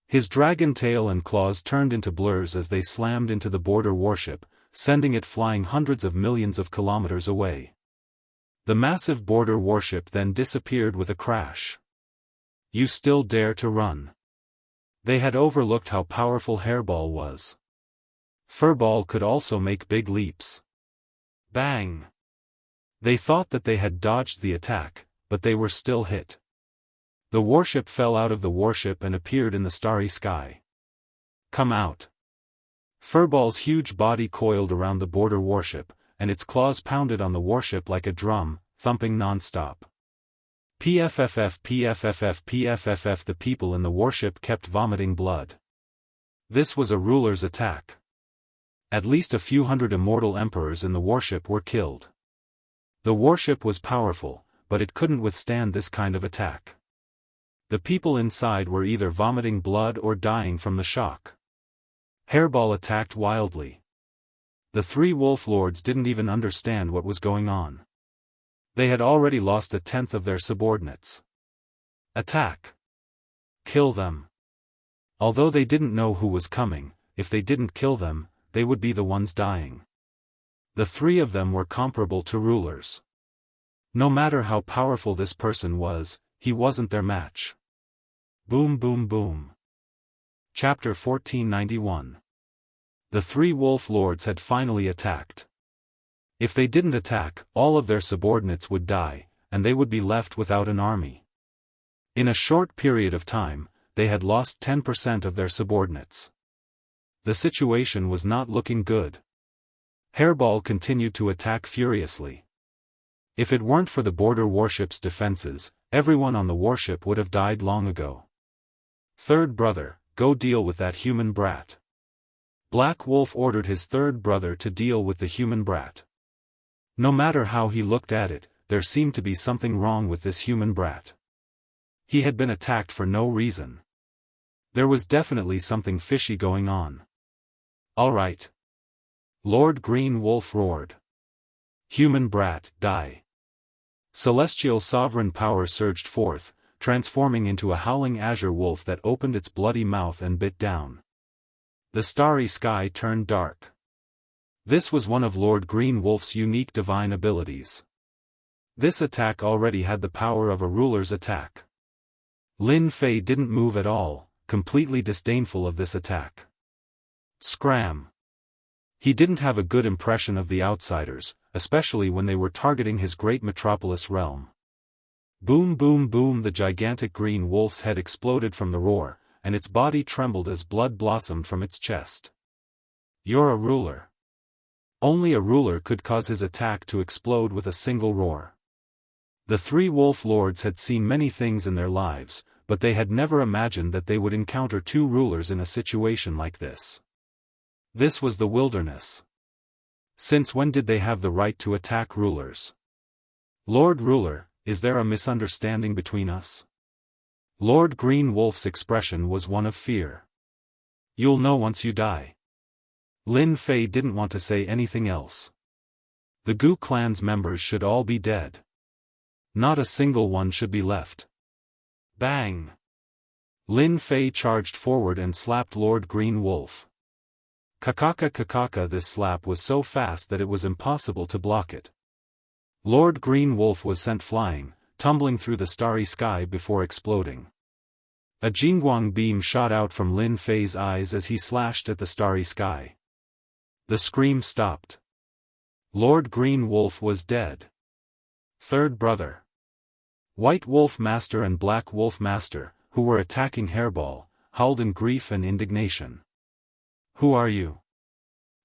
His dragon tail and claws turned into blurs as they slammed into the border warship, sending it flying hundreds of millions of kilometers away. The massive border warship then disappeared with a crash. You still dare to run? They had overlooked how powerful Hairball was. Furball could also make big leaps. Bang! They thought that they had dodged the attack, but they were still hit. The warship fell out of the warship and appeared in the starry sky. Come out! Furball's huge body coiled around the border warship, and its claws pounded on the warship like a drum, thumping non-stop. PFFF PFFF PFFF. The people in the warship kept vomiting blood. This was a ruler's attack. At least a few hundred immortal emperors in the warship were killed. The warship was powerful, but it couldn't withstand this kind of attack. The people inside were either vomiting blood or dying from the shock. Hairball attacked wildly. The 3 wolf lords didn't even understand what was going on. They had already lost a tenth of their subordinates. Attack! Kill them! Although they didn't know who was coming, if they didn't kill them, they would be the ones dying. The three of them were comparable to rulers. No matter how powerful this person was, he wasn't their match. Boom boom boom. Chapter 1491. The three wolf lords had finally attacked. If they didn't attack, all of their subordinates would die, and they would be left without an army. In a short period of time, they had lost 10% of their subordinates. The situation was not looking good. Hairball continued to attack furiously. If it weren't for the border warship's defenses, everyone on the warship would have died long ago. Third brother, go deal with that human brat. Black Wolf ordered his third brother to deal with the human brat. No matter how he looked at it, there seemed to be something wrong with this human brat. He had been attacked for no reason. There was definitely something fishy going on. All right. Lord Green Wolf roared. Human brat, die. Celestial sovereign power surged forth, transforming into a howling azure wolf that opened its bloody mouth and bit down. The starry sky turned dark. This was one of Lord Green Wolf's unique divine abilities. This attack already had the power of a ruler's attack. Lin Fei didn't move at all, completely disdainful of this attack. Scram. He didn't have a good impression of the outsiders, especially when they were targeting his great metropolis realm. Boom boom boom, the gigantic green wolf's head exploded from the roar, and its body trembled as blood blossomed from its chest. You're a ruler. Only a ruler could cause his attack to explode with a single roar. The three wolf lords had seen many things in their lives, but they had never imagined that they would encounter two rulers in a situation like this. This was the wilderness. Since when did they have the right to attack rulers? Lord Ruler, is there a misunderstanding between us? Lord Green Wolf's expression was one of fear. You'll know once you die. Lin Fei didn't want to say anything else. The Gu clan's members should all be dead. Not a single one should be left. Bang! Lin Fei charged forward and slapped Lord Green Wolf. Kakaka kakaka, this slap was so fast that it was impossible to block it. Lord Green Wolf was sent flying, tumbling through the starry sky before exploding. A Jingguang beam shot out from Lin Fei's eyes as he slashed at the starry sky. The scream stopped. Lord Green Wolf was dead. Third brother. White Wolf Master and Black Wolf Master, who were attacking Hairball, howled in grief and indignation. Who are you?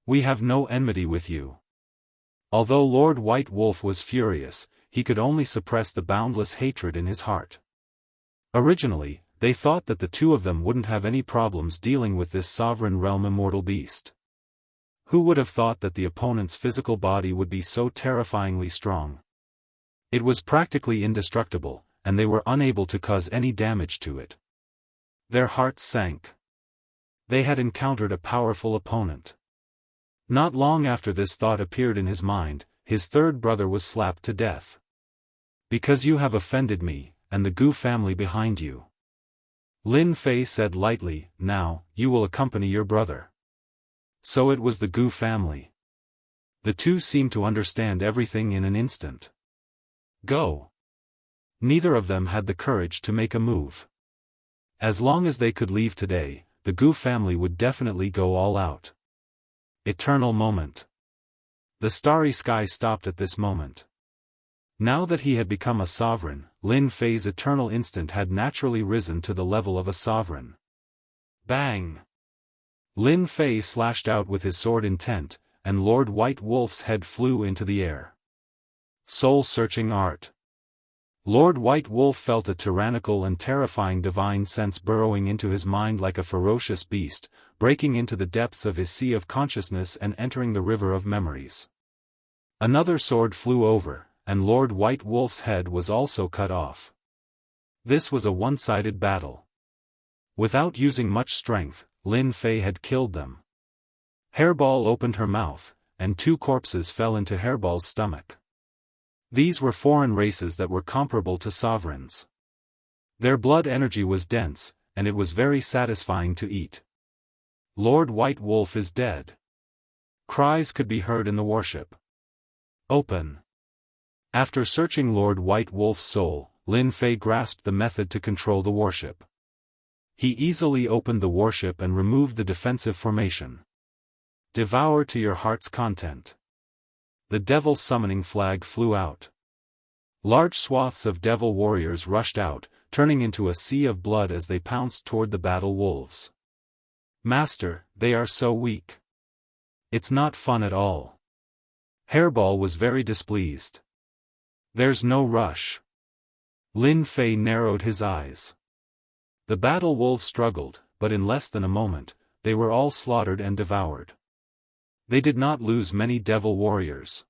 We have no enmity with you. Although Lord White Wolf was furious, he could only suppress the boundless hatred in his heart. Originally, they thought that the two of them wouldn't have any problems dealing with this sovereign realm immortal beast. Who would have thought that the opponent's physical body would be so terrifyingly strong? It was practically indestructible, and they were unable to cause any damage to it. Their hearts sank. They had encountered a powerful opponent. Not long after this thought appeared in his mind, his third brother was slapped to death. Because you have offended me, and the Gu family behind you. Lin Fei said lightly, now, you will accompany your brother. So it was the Gu family. The two seemed to understand everything in an instant. Go. Neither of them had the courage to make a move. As long as they could leave today, the Gu family would definitely go all out. Eternal moment. The starry sky stopped at this moment. Now that he had become a sovereign, Lin Fei's eternal instant had naturally risen to the level of a sovereign. Bang! Lin Fei slashed out with his sword intent, and Lord White Wolf's head flew into the air. Soul-searching art. Lord White Wolf felt a tyrannical and terrifying divine sense burrowing into his mind like a ferocious beast, breaking into the depths of his sea of consciousness and entering the river of memories. Another sword flew over, and Lord White Wolf's head was also cut off. This was a one-sided battle. Without using much strength, Lin Fei had killed them. Hairball opened her mouth, and two corpses fell into Hairball's stomach. These were foreign races that were comparable to sovereigns. Their blood energy was dense, and it was very satisfying to eat. Lord White Wolf is dead. Cries could be heard in the warship. Open. After searching Lord White Wolf's soul, Lin Fei grasped the method to control the warship. He easily opened the warship and removed the defensive formation. Devour to your heart's content. The devil summoning flag flew out. Large swaths of devil warriors rushed out, turning into a sea of blood as they pounced toward the battle wolves. Master, they are so weak. It's not fun at all. Hairball was very displeased. There's no rush. Lin Fei narrowed his eyes. The battle wolves struggled, but in less than a moment, they were all slaughtered and devoured. They did not lose many devil warriors.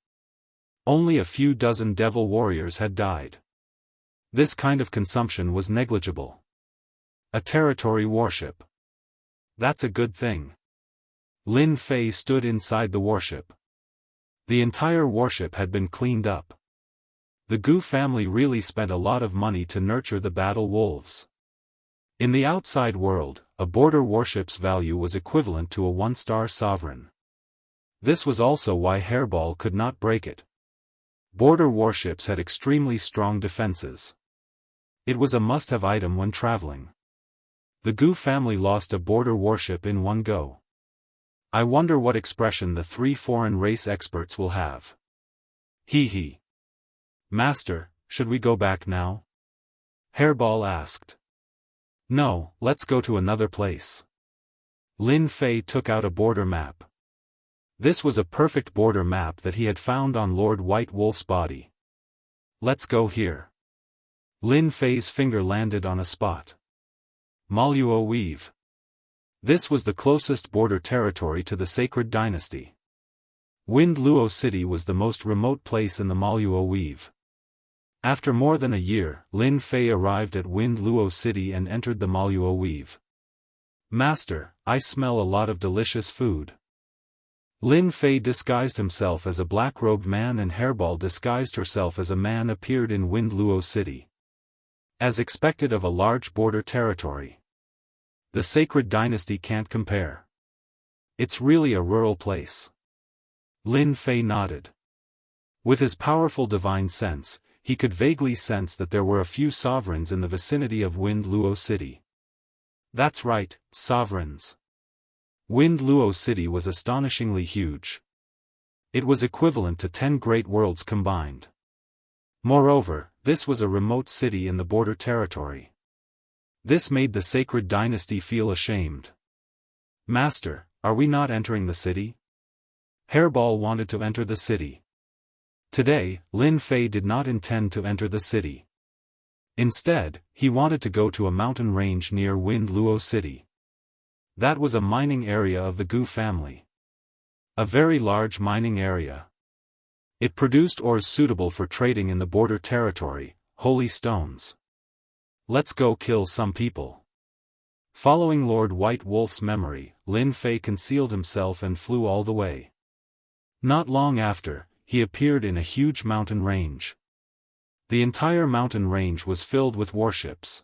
Only a few dozen devil warriors had died. This kind of consumption was negligible. A territory warship. That's a good thing. Lin Fei stood inside the warship. The entire warship had been cleaned up. The Gu family really spent a lot of money to nurture the battle wolves. In the outside world, a border warship's value was equivalent to a one-star sovereign. This was also why Hairball could not break it. Border warships had extremely strong defenses. It was a must-have item when traveling. The Gu family lost a border warship in one go. I wonder what expression the 3 foreign race experts will have. Hee hee. Master, should we go back now? Hairball asked. No, let's go to another place. Lin Fei took out a border map. This was a perfect border map that he had found on Lord White Wolf's body. Let's go here. Lin Fei's finger landed on a spot. Maluo Weave. This was the closest border territory to the Sacred Dynasty. Wind Luo City was the most remote place in the Maluo Weave. After more than a year, Lin Fei arrived at Wind Luo City and entered the Maluo Weave. Master, I smell a lot of delicious food. Lin Fei disguised himself as a black-robed man and Hairball disguised herself as a man appeared in Wind Luo City. As expected of a large border territory. The Sacred Dynasty can't compare. It's really a rural place. Lin Fei nodded. With his powerful divine sense, he could vaguely sense that there were a few sovereigns in the vicinity of Wind Luo City. That's right, sovereigns. Wind Luo City was astonishingly huge. It was equivalent to 10 great worlds combined. Moreover, this was a remote city in the border territory. This made the Sacred Dynasty feel ashamed. Master, are we not entering the city? Hairball wanted to enter the city. Today, Lin Fei did not intend to enter the city. Instead, he wanted to go to a mountain range near Wind Luo City. That was a mining area of the Gu family. A very large mining area. It produced ores suitable for trading in the border territory, holy stones. Let's go kill some people. Following Lord White Wolf's memory, Lin Fei concealed himself and flew all the way. Not long after, he appeared in a huge mountain range. The entire mountain range was filled with warships.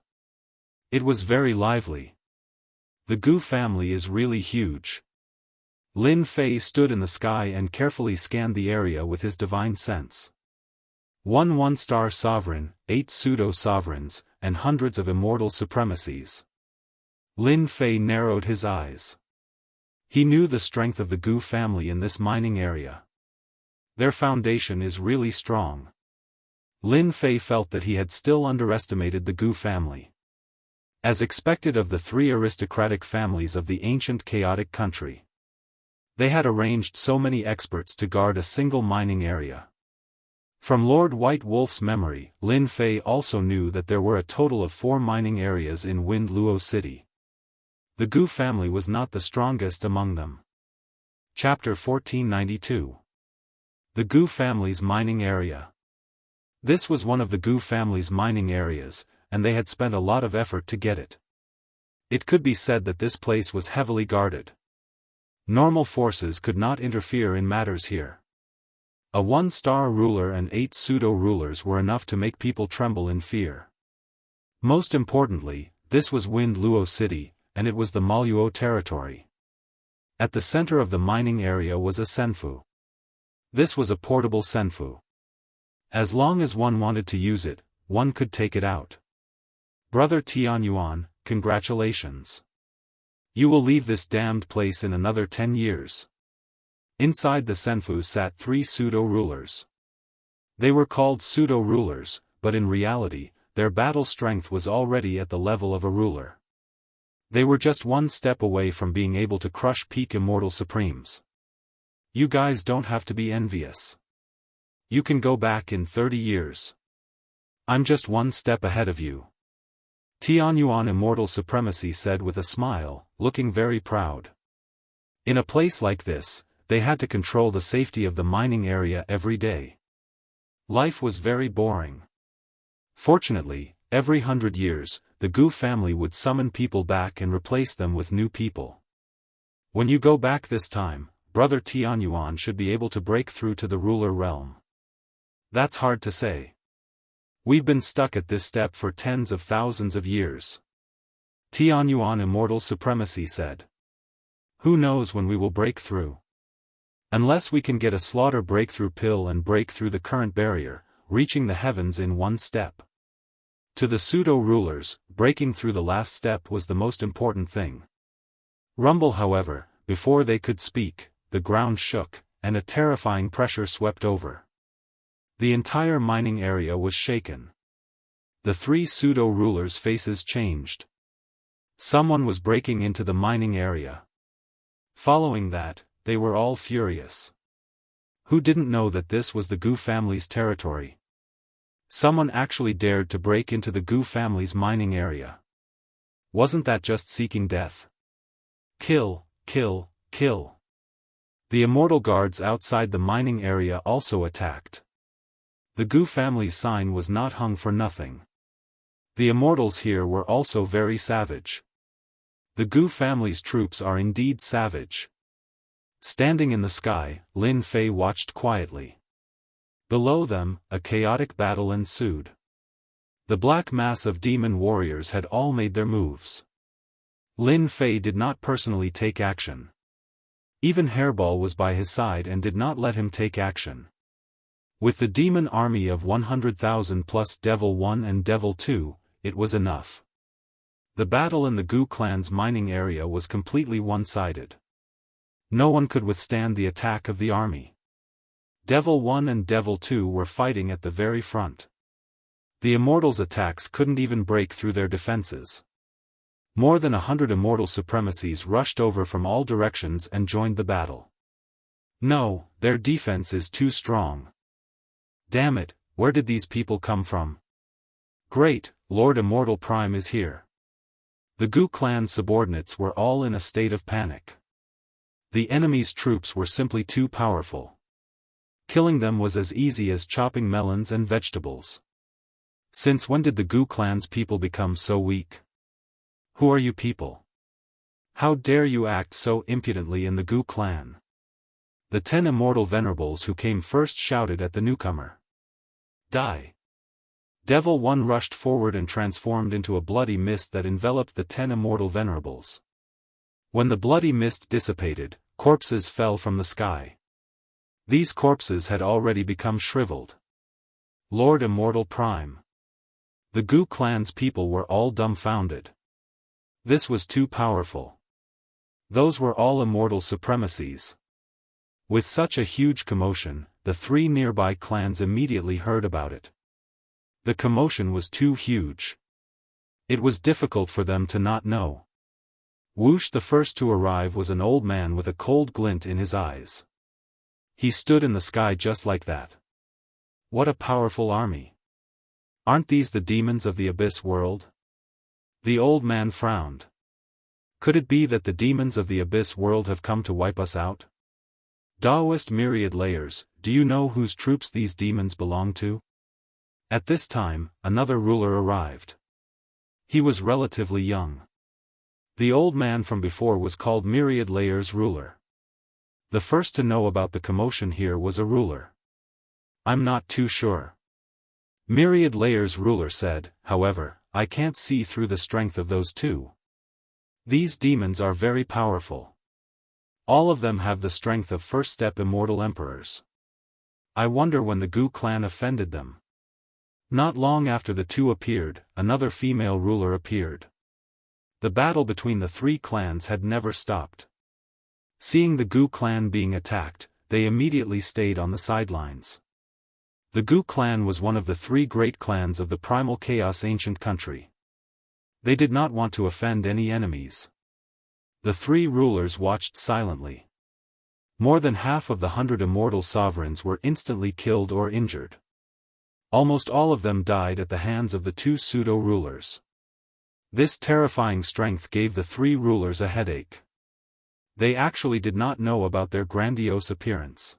It was very lively. The Gu family is really huge. Lin Fei stood in the sky and carefully scanned the area with his divine sense. 1 one-star sovereign, 8 pseudo-sovereigns, and hundreds of immortal supremacies. Lin Fei narrowed his eyes. He knew the strength of the Gu family in this mining area. Their foundation is really strong. Lin Fei felt that he had still underestimated the Gu family. As expected of the 3 aristocratic families of the ancient chaotic country. They had arranged so many experts to guard a single mining area. From Lord White Wolf's memory, Lin Fei also knew that there were a total of 4 mining areas in Wind Luo City. The Gu family was not the strongest among them. Chapter 1492. The Gu family's mining area. This was one of the Gu family's mining areas, and they had spent a lot of effort to get it. It could be said that this place was heavily guarded. Normal forces could not interfere in matters here. A 1-star ruler and 8 pseudo-rulers were enough to make people tremble in fear. Most importantly, this was Wind Luo City, and it was the Maluo territory. At the center of the mining area was a senfu. This was a portable senfu. As long as one wanted to use it, one could take it out. Brother Tianyuan, congratulations. You will leave this damned place in another 10 years. Inside the senfu sat 3 pseudo-rulers. They were called pseudo-rulers, but in reality, their battle strength was already at the level of a ruler. They were just one step away from being able to crush peak Immortal Supremes. You guys don't have to be envious. You can go back in 30 years. I'm just one step ahead of you. Tianyuan Immortal Supremacy said with a smile, looking very proud. In a place like this, they had to control the safety of the mining area every day. Life was very boring. Fortunately, every 100 years, the Gu family would summon people back and replace them with new people. When you go back this time, Brother Tianyuan should be able to break through to the ruler realm. That's hard to say. We've been stuck at this step for tens of thousands of years. Tianyuan Immortal Supremacy said. Who knows when we will break through? Unless we can get a slaughter breakthrough pill and break through the current barrier, reaching the heavens in one step. To the pseudo-rulers, breaking through the last step was the most important thing. Rumble, however, before they could speak, the ground shook, and a terrifying pressure swept over. The entire mining area was shaken. The 3 pseudo-rulers' faces changed. Someone was breaking into the mining area. Following that, they were all furious. Who didn't know that this was the Gu family's territory? Someone actually dared to break into the Gu family's mining area. Wasn't that just seeking death? Kill, kill, kill. The immortal guards outside the mining area also attacked. The Gu family's sign was not hung for nothing. The immortals here were also very savage. The Gu family's troops are indeed savage. Standing in the sky, Lin Fei watched quietly. Below them, a chaotic battle ensued. The black mass of demon warriors had all made their moves. Lin Fei did not personally take action. Even Hairball was by his side and did not let him take action. With the demon army of 100,000 plus Devil 1 and Devil 2, it was enough. The battle in the Gu clan's mining area was completely one-sided. No one could withstand the attack of the army. Devil 1 and Devil 2 were fighting at the very front. The Immortals' attacks couldn't even break through their defenses. More than 100 Immortal Supremacies rushed over from all directions and joined the battle. No, their defense is too strong. Damn it, where did these people come from? Great, Lord Immortal Prime is here. The Gu clan's subordinates were all in a state of panic. The enemy's troops were simply too powerful. Killing them was as easy as chopping melons and vegetables. Since when did the Gu clan's people become so weak? Who are you people? How dare you act so impudently in the Gu clan? The 10 immortal venerables who came first shouted at the newcomer. Die! Devil 1 rushed forward and transformed into a bloody mist that enveloped the 10 immortal venerables. When the bloody mist dissipated, corpses fell from the sky. These corpses had already become shriveled. Lord Immortal Prime. The Gu clan's people were all dumbfounded. This was too powerful. Those were all immortal supremacies. With such a huge commotion, the 3 nearby clans immediately heard about it. The commotion was too huge. It was difficult for them to not know. Whoosh, the first to arrive, was an old man with a cold glint in his eyes. He stood in the sky just like that. What a powerful army. Aren't these the demons of the Abyss world? The old man frowned. Could it be that the demons of the Abyss world have come to wipe us out? Daoist myriad layers, do you know whose troops these demons belong to? At this time, another ruler arrived. He was relatively young. The old man from before was called Myriad Layers ruler. The first to know about the commotion here was a ruler. I'm not too sure. Myriad Layers ruler said, however, I can't see through the strength of those 2. These demons are very powerful. All of them have the strength of first-step immortal emperors. I wonder when the Gu clan offended them. Not long after the two appeared, another female ruler appeared. The battle between the three clans had never stopped. Seeing the Gu clan being attacked, they immediately stayed on the sidelines. The Gu clan was one of the three great clans of the primal chaos ancient country. They did not want to offend any enemies. The three rulers watched silently. More than half of the 100 immortal sovereigns were instantly killed or injured. Almost all of them died at the hands of the two pseudo-rulers. This terrifying strength gave the three rulers a headache. They actually did not know about their grandiose appearance.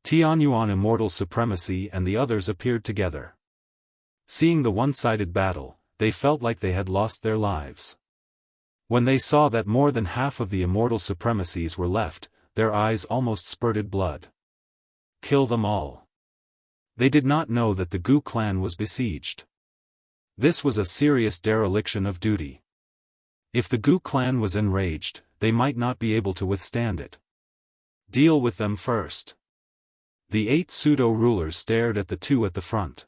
Tianyuan immortal supremacy and the others appeared together. Seeing the one-sided battle, they felt like they had lost their lives. When they saw that more than half of the immortal supremacies were left, their eyes almost spurted blood. Kill them all. They did not know that the Gu clan was besieged. This was a serious dereliction of duty. If the Gu clan was enraged, they might not be able to withstand it. Deal with them first. The 8 pseudo-rulers stared at the two at the front.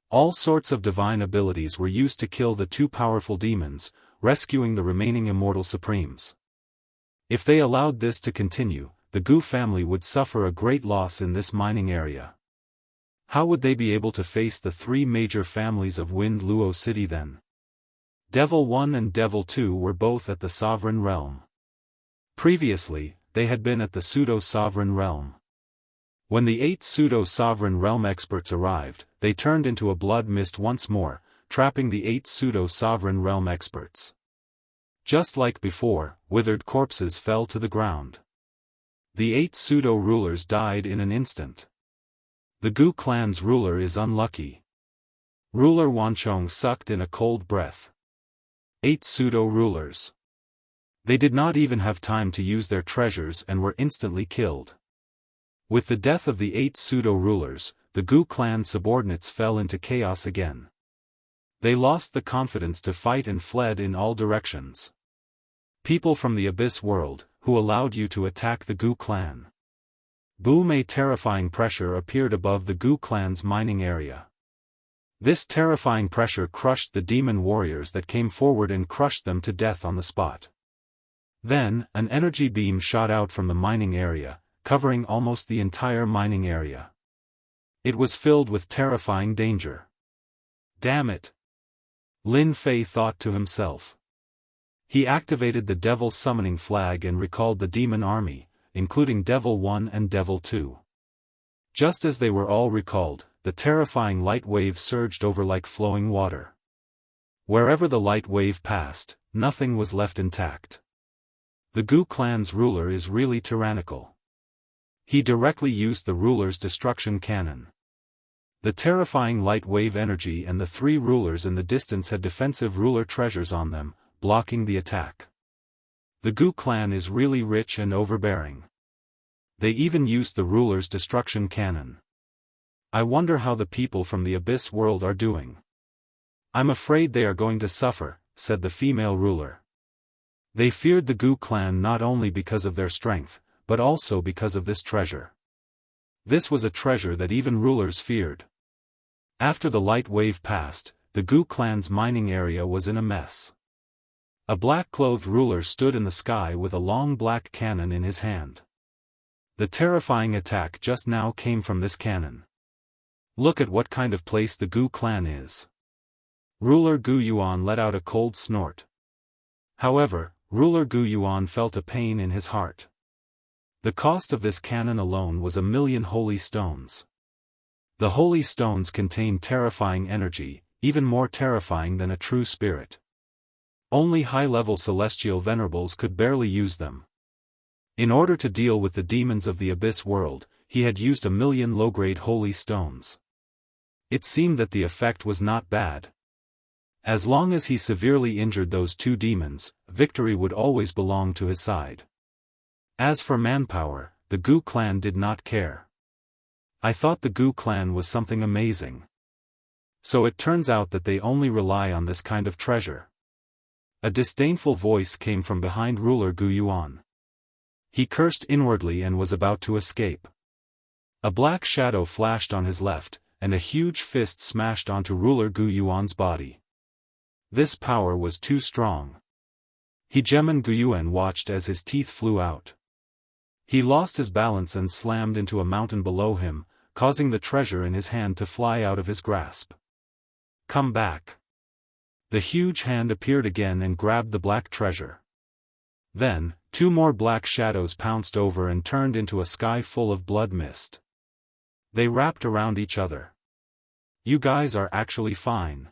All sorts of divine abilities were used to kill the two powerful demons, rescuing the remaining immortal supremes. If they allowed this to continue, the Gu family would suffer a great loss in this mining area. How would they be able to face the three major families of Wind Luo City then? Devil 1 and Devil 2 were both at the Sovereign Realm. Previously, they had been at the Pseudo-Sovereign Realm. When the 8 Pseudo-Sovereign Realm experts arrived, they turned into a blood mist once more, trapping the 8 Pseudo-Sovereign Realm experts. Just like before, withered corpses fell to the ground. The 8 pseudo-rulers died in an instant. The Gu clan's ruler is unlucky. Ruler Wanchong sucked in a cold breath. 8 pseudo-rulers. They did not even have time to use their treasures and were instantly killed. With the death of the 8 pseudo-rulers, the Gu clan subordinates fell into chaos again. They lost the confidence to fight and fled in all directions. People from the Abyss world, who allowed you to attack the Gu clan? Boom! A terrifying pressure appeared above the Gu clan's mining area. This terrifying pressure crushed the demon warriors that came forward and crushed them to death on the spot. Then, an energy beam shot out from the mining area, covering almost the entire mining area. It was filled with terrifying danger. Damn it! Lin Fei thought to himself. He activated the Devil Summoning Flag and recalled the demon army, including Devil 1 and Devil 2. Just as they were all recalled, the terrifying light wave surged over like flowing water. Wherever the light wave passed, nothing was left intact. The Gu clan's ruler is really tyrannical. He directly used the ruler's destruction cannon. The terrifying light wave energy and the 3 rulers in the distance had defensive ruler treasures on them, blocking the attack. The Gu clan is really rich and overbearing. They even used the ruler's destruction cannon. I wonder how the people from the Abyss world are doing. I'm afraid they are going to suffer, said the female ruler. They feared the Gu clan not only because of their strength, but also because of this treasure. This was a treasure that even rulers feared. After the light wave passed, the Gu clan's mining area was in a mess. A black-clothed ruler stood in the sky with a long black cannon in his hand. The terrifying attack just now came from this cannon. Look at what kind of place the Gu clan is. Ruler Gu Yuan let out a cold snort. However, Ruler Gu Yuan felt a pain in his heart. The cost of this cannon alone was 1,000,000 holy stones. The holy stones contain terrifying energy, even more terrifying than a true spirit. Only high-level celestial venerables could barely use them. In order to deal with the demons of the Abyss world, he had used 1,000,000 low-grade holy stones. It seemed that the effect was not bad. As long as he severely injured those 2 demons, victory would always belong to his side. As for manpower, the Gu clan did not care. I thought the Gu clan was something amazing. So it turns out that they only rely on this kind of treasure. A disdainful voice came from behind Ruler Gu Yuan. He cursed inwardly and was about to escape. A black shadow flashed on his left, and a huge fist smashed onto ruler Gu Yuan's body. This power was too strong. Hegemon Gu Yuan watched as his teeth flew out. He lost his balance and slammed into a mountain below him, causing the treasure in his hand to fly out of his grasp. Come back. The huge hand appeared again and grabbed the black treasure. Then, two more black shadows pounced over and turned into a sky full of blood mist. They wrapped around each other. You guys are actually fine.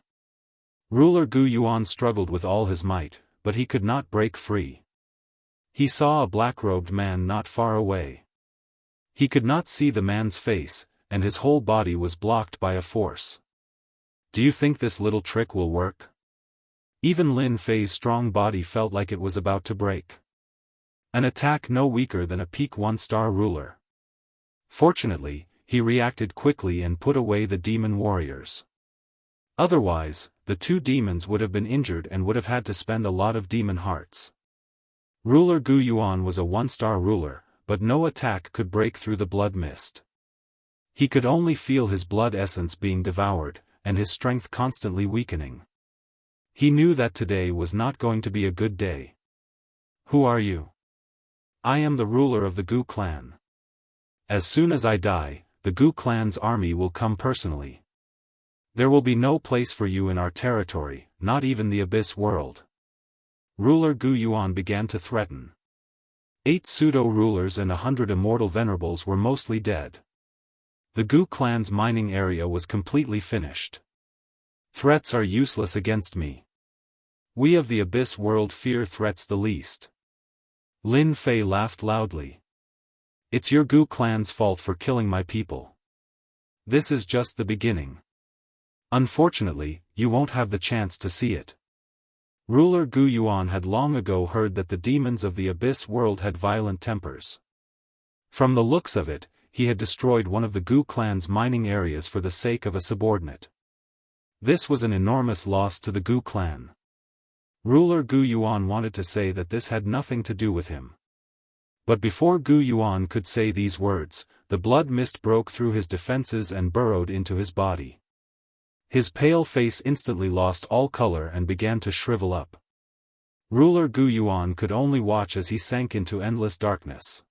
Ruler Gu Yuan struggled with all his might, but he could not break free. He saw a black-robed man not far away. He could not see the man's face, and his whole body was blocked by a force. Do you think this little trick will work? Even Lin Fei's strong body felt like it was about to break. An attack no weaker than a peak one-star ruler. Fortunately, he reacted quickly and put away the demon warriors. Otherwise, the two demons would have been injured and would have had to spend a lot of demon hearts. Ruler Gu Yuan was a one-star ruler, but no attack could break through the blood mist. He could only feel his blood essence being devoured, and his strength constantly weakening. He knew that today was not going to be a good day. Who are you? I am the ruler of the Gu clan. As soon as I die, the Gu clan's army will come personally. There will be no place for you in our territory, not even the Abyss world. Ruler Gu Yuan began to threaten. 8 pseudo-rulers and 100 immortal venerables were mostly dead. The Gu clan's mining area was completely finished. Threats are useless against me. We of the Abyss world fear threats the least. Lin Fei laughed loudly. It's your Gu clan's fault for killing my people. This is just the beginning. Unfortunately, you won't have the chance to see it. Ruler Gu Yuan had long ago heard that the demons of the Abyss world had violent tempers. From the looks of it, he had destroyed one of the Gu clan's mining areas for the sake of a subordinate. This was an enormous loss to the Gu clan. Ruler Gu Yuan wanted to say that this had nothing to do with him. But before Gu Yuan could say these words, the blood mist broke through his defenses and burrowed into his body. His pale face instantly lost all color and began to shrivel up. Ruler Gu Yuan could only watch as he sank into endless darkness.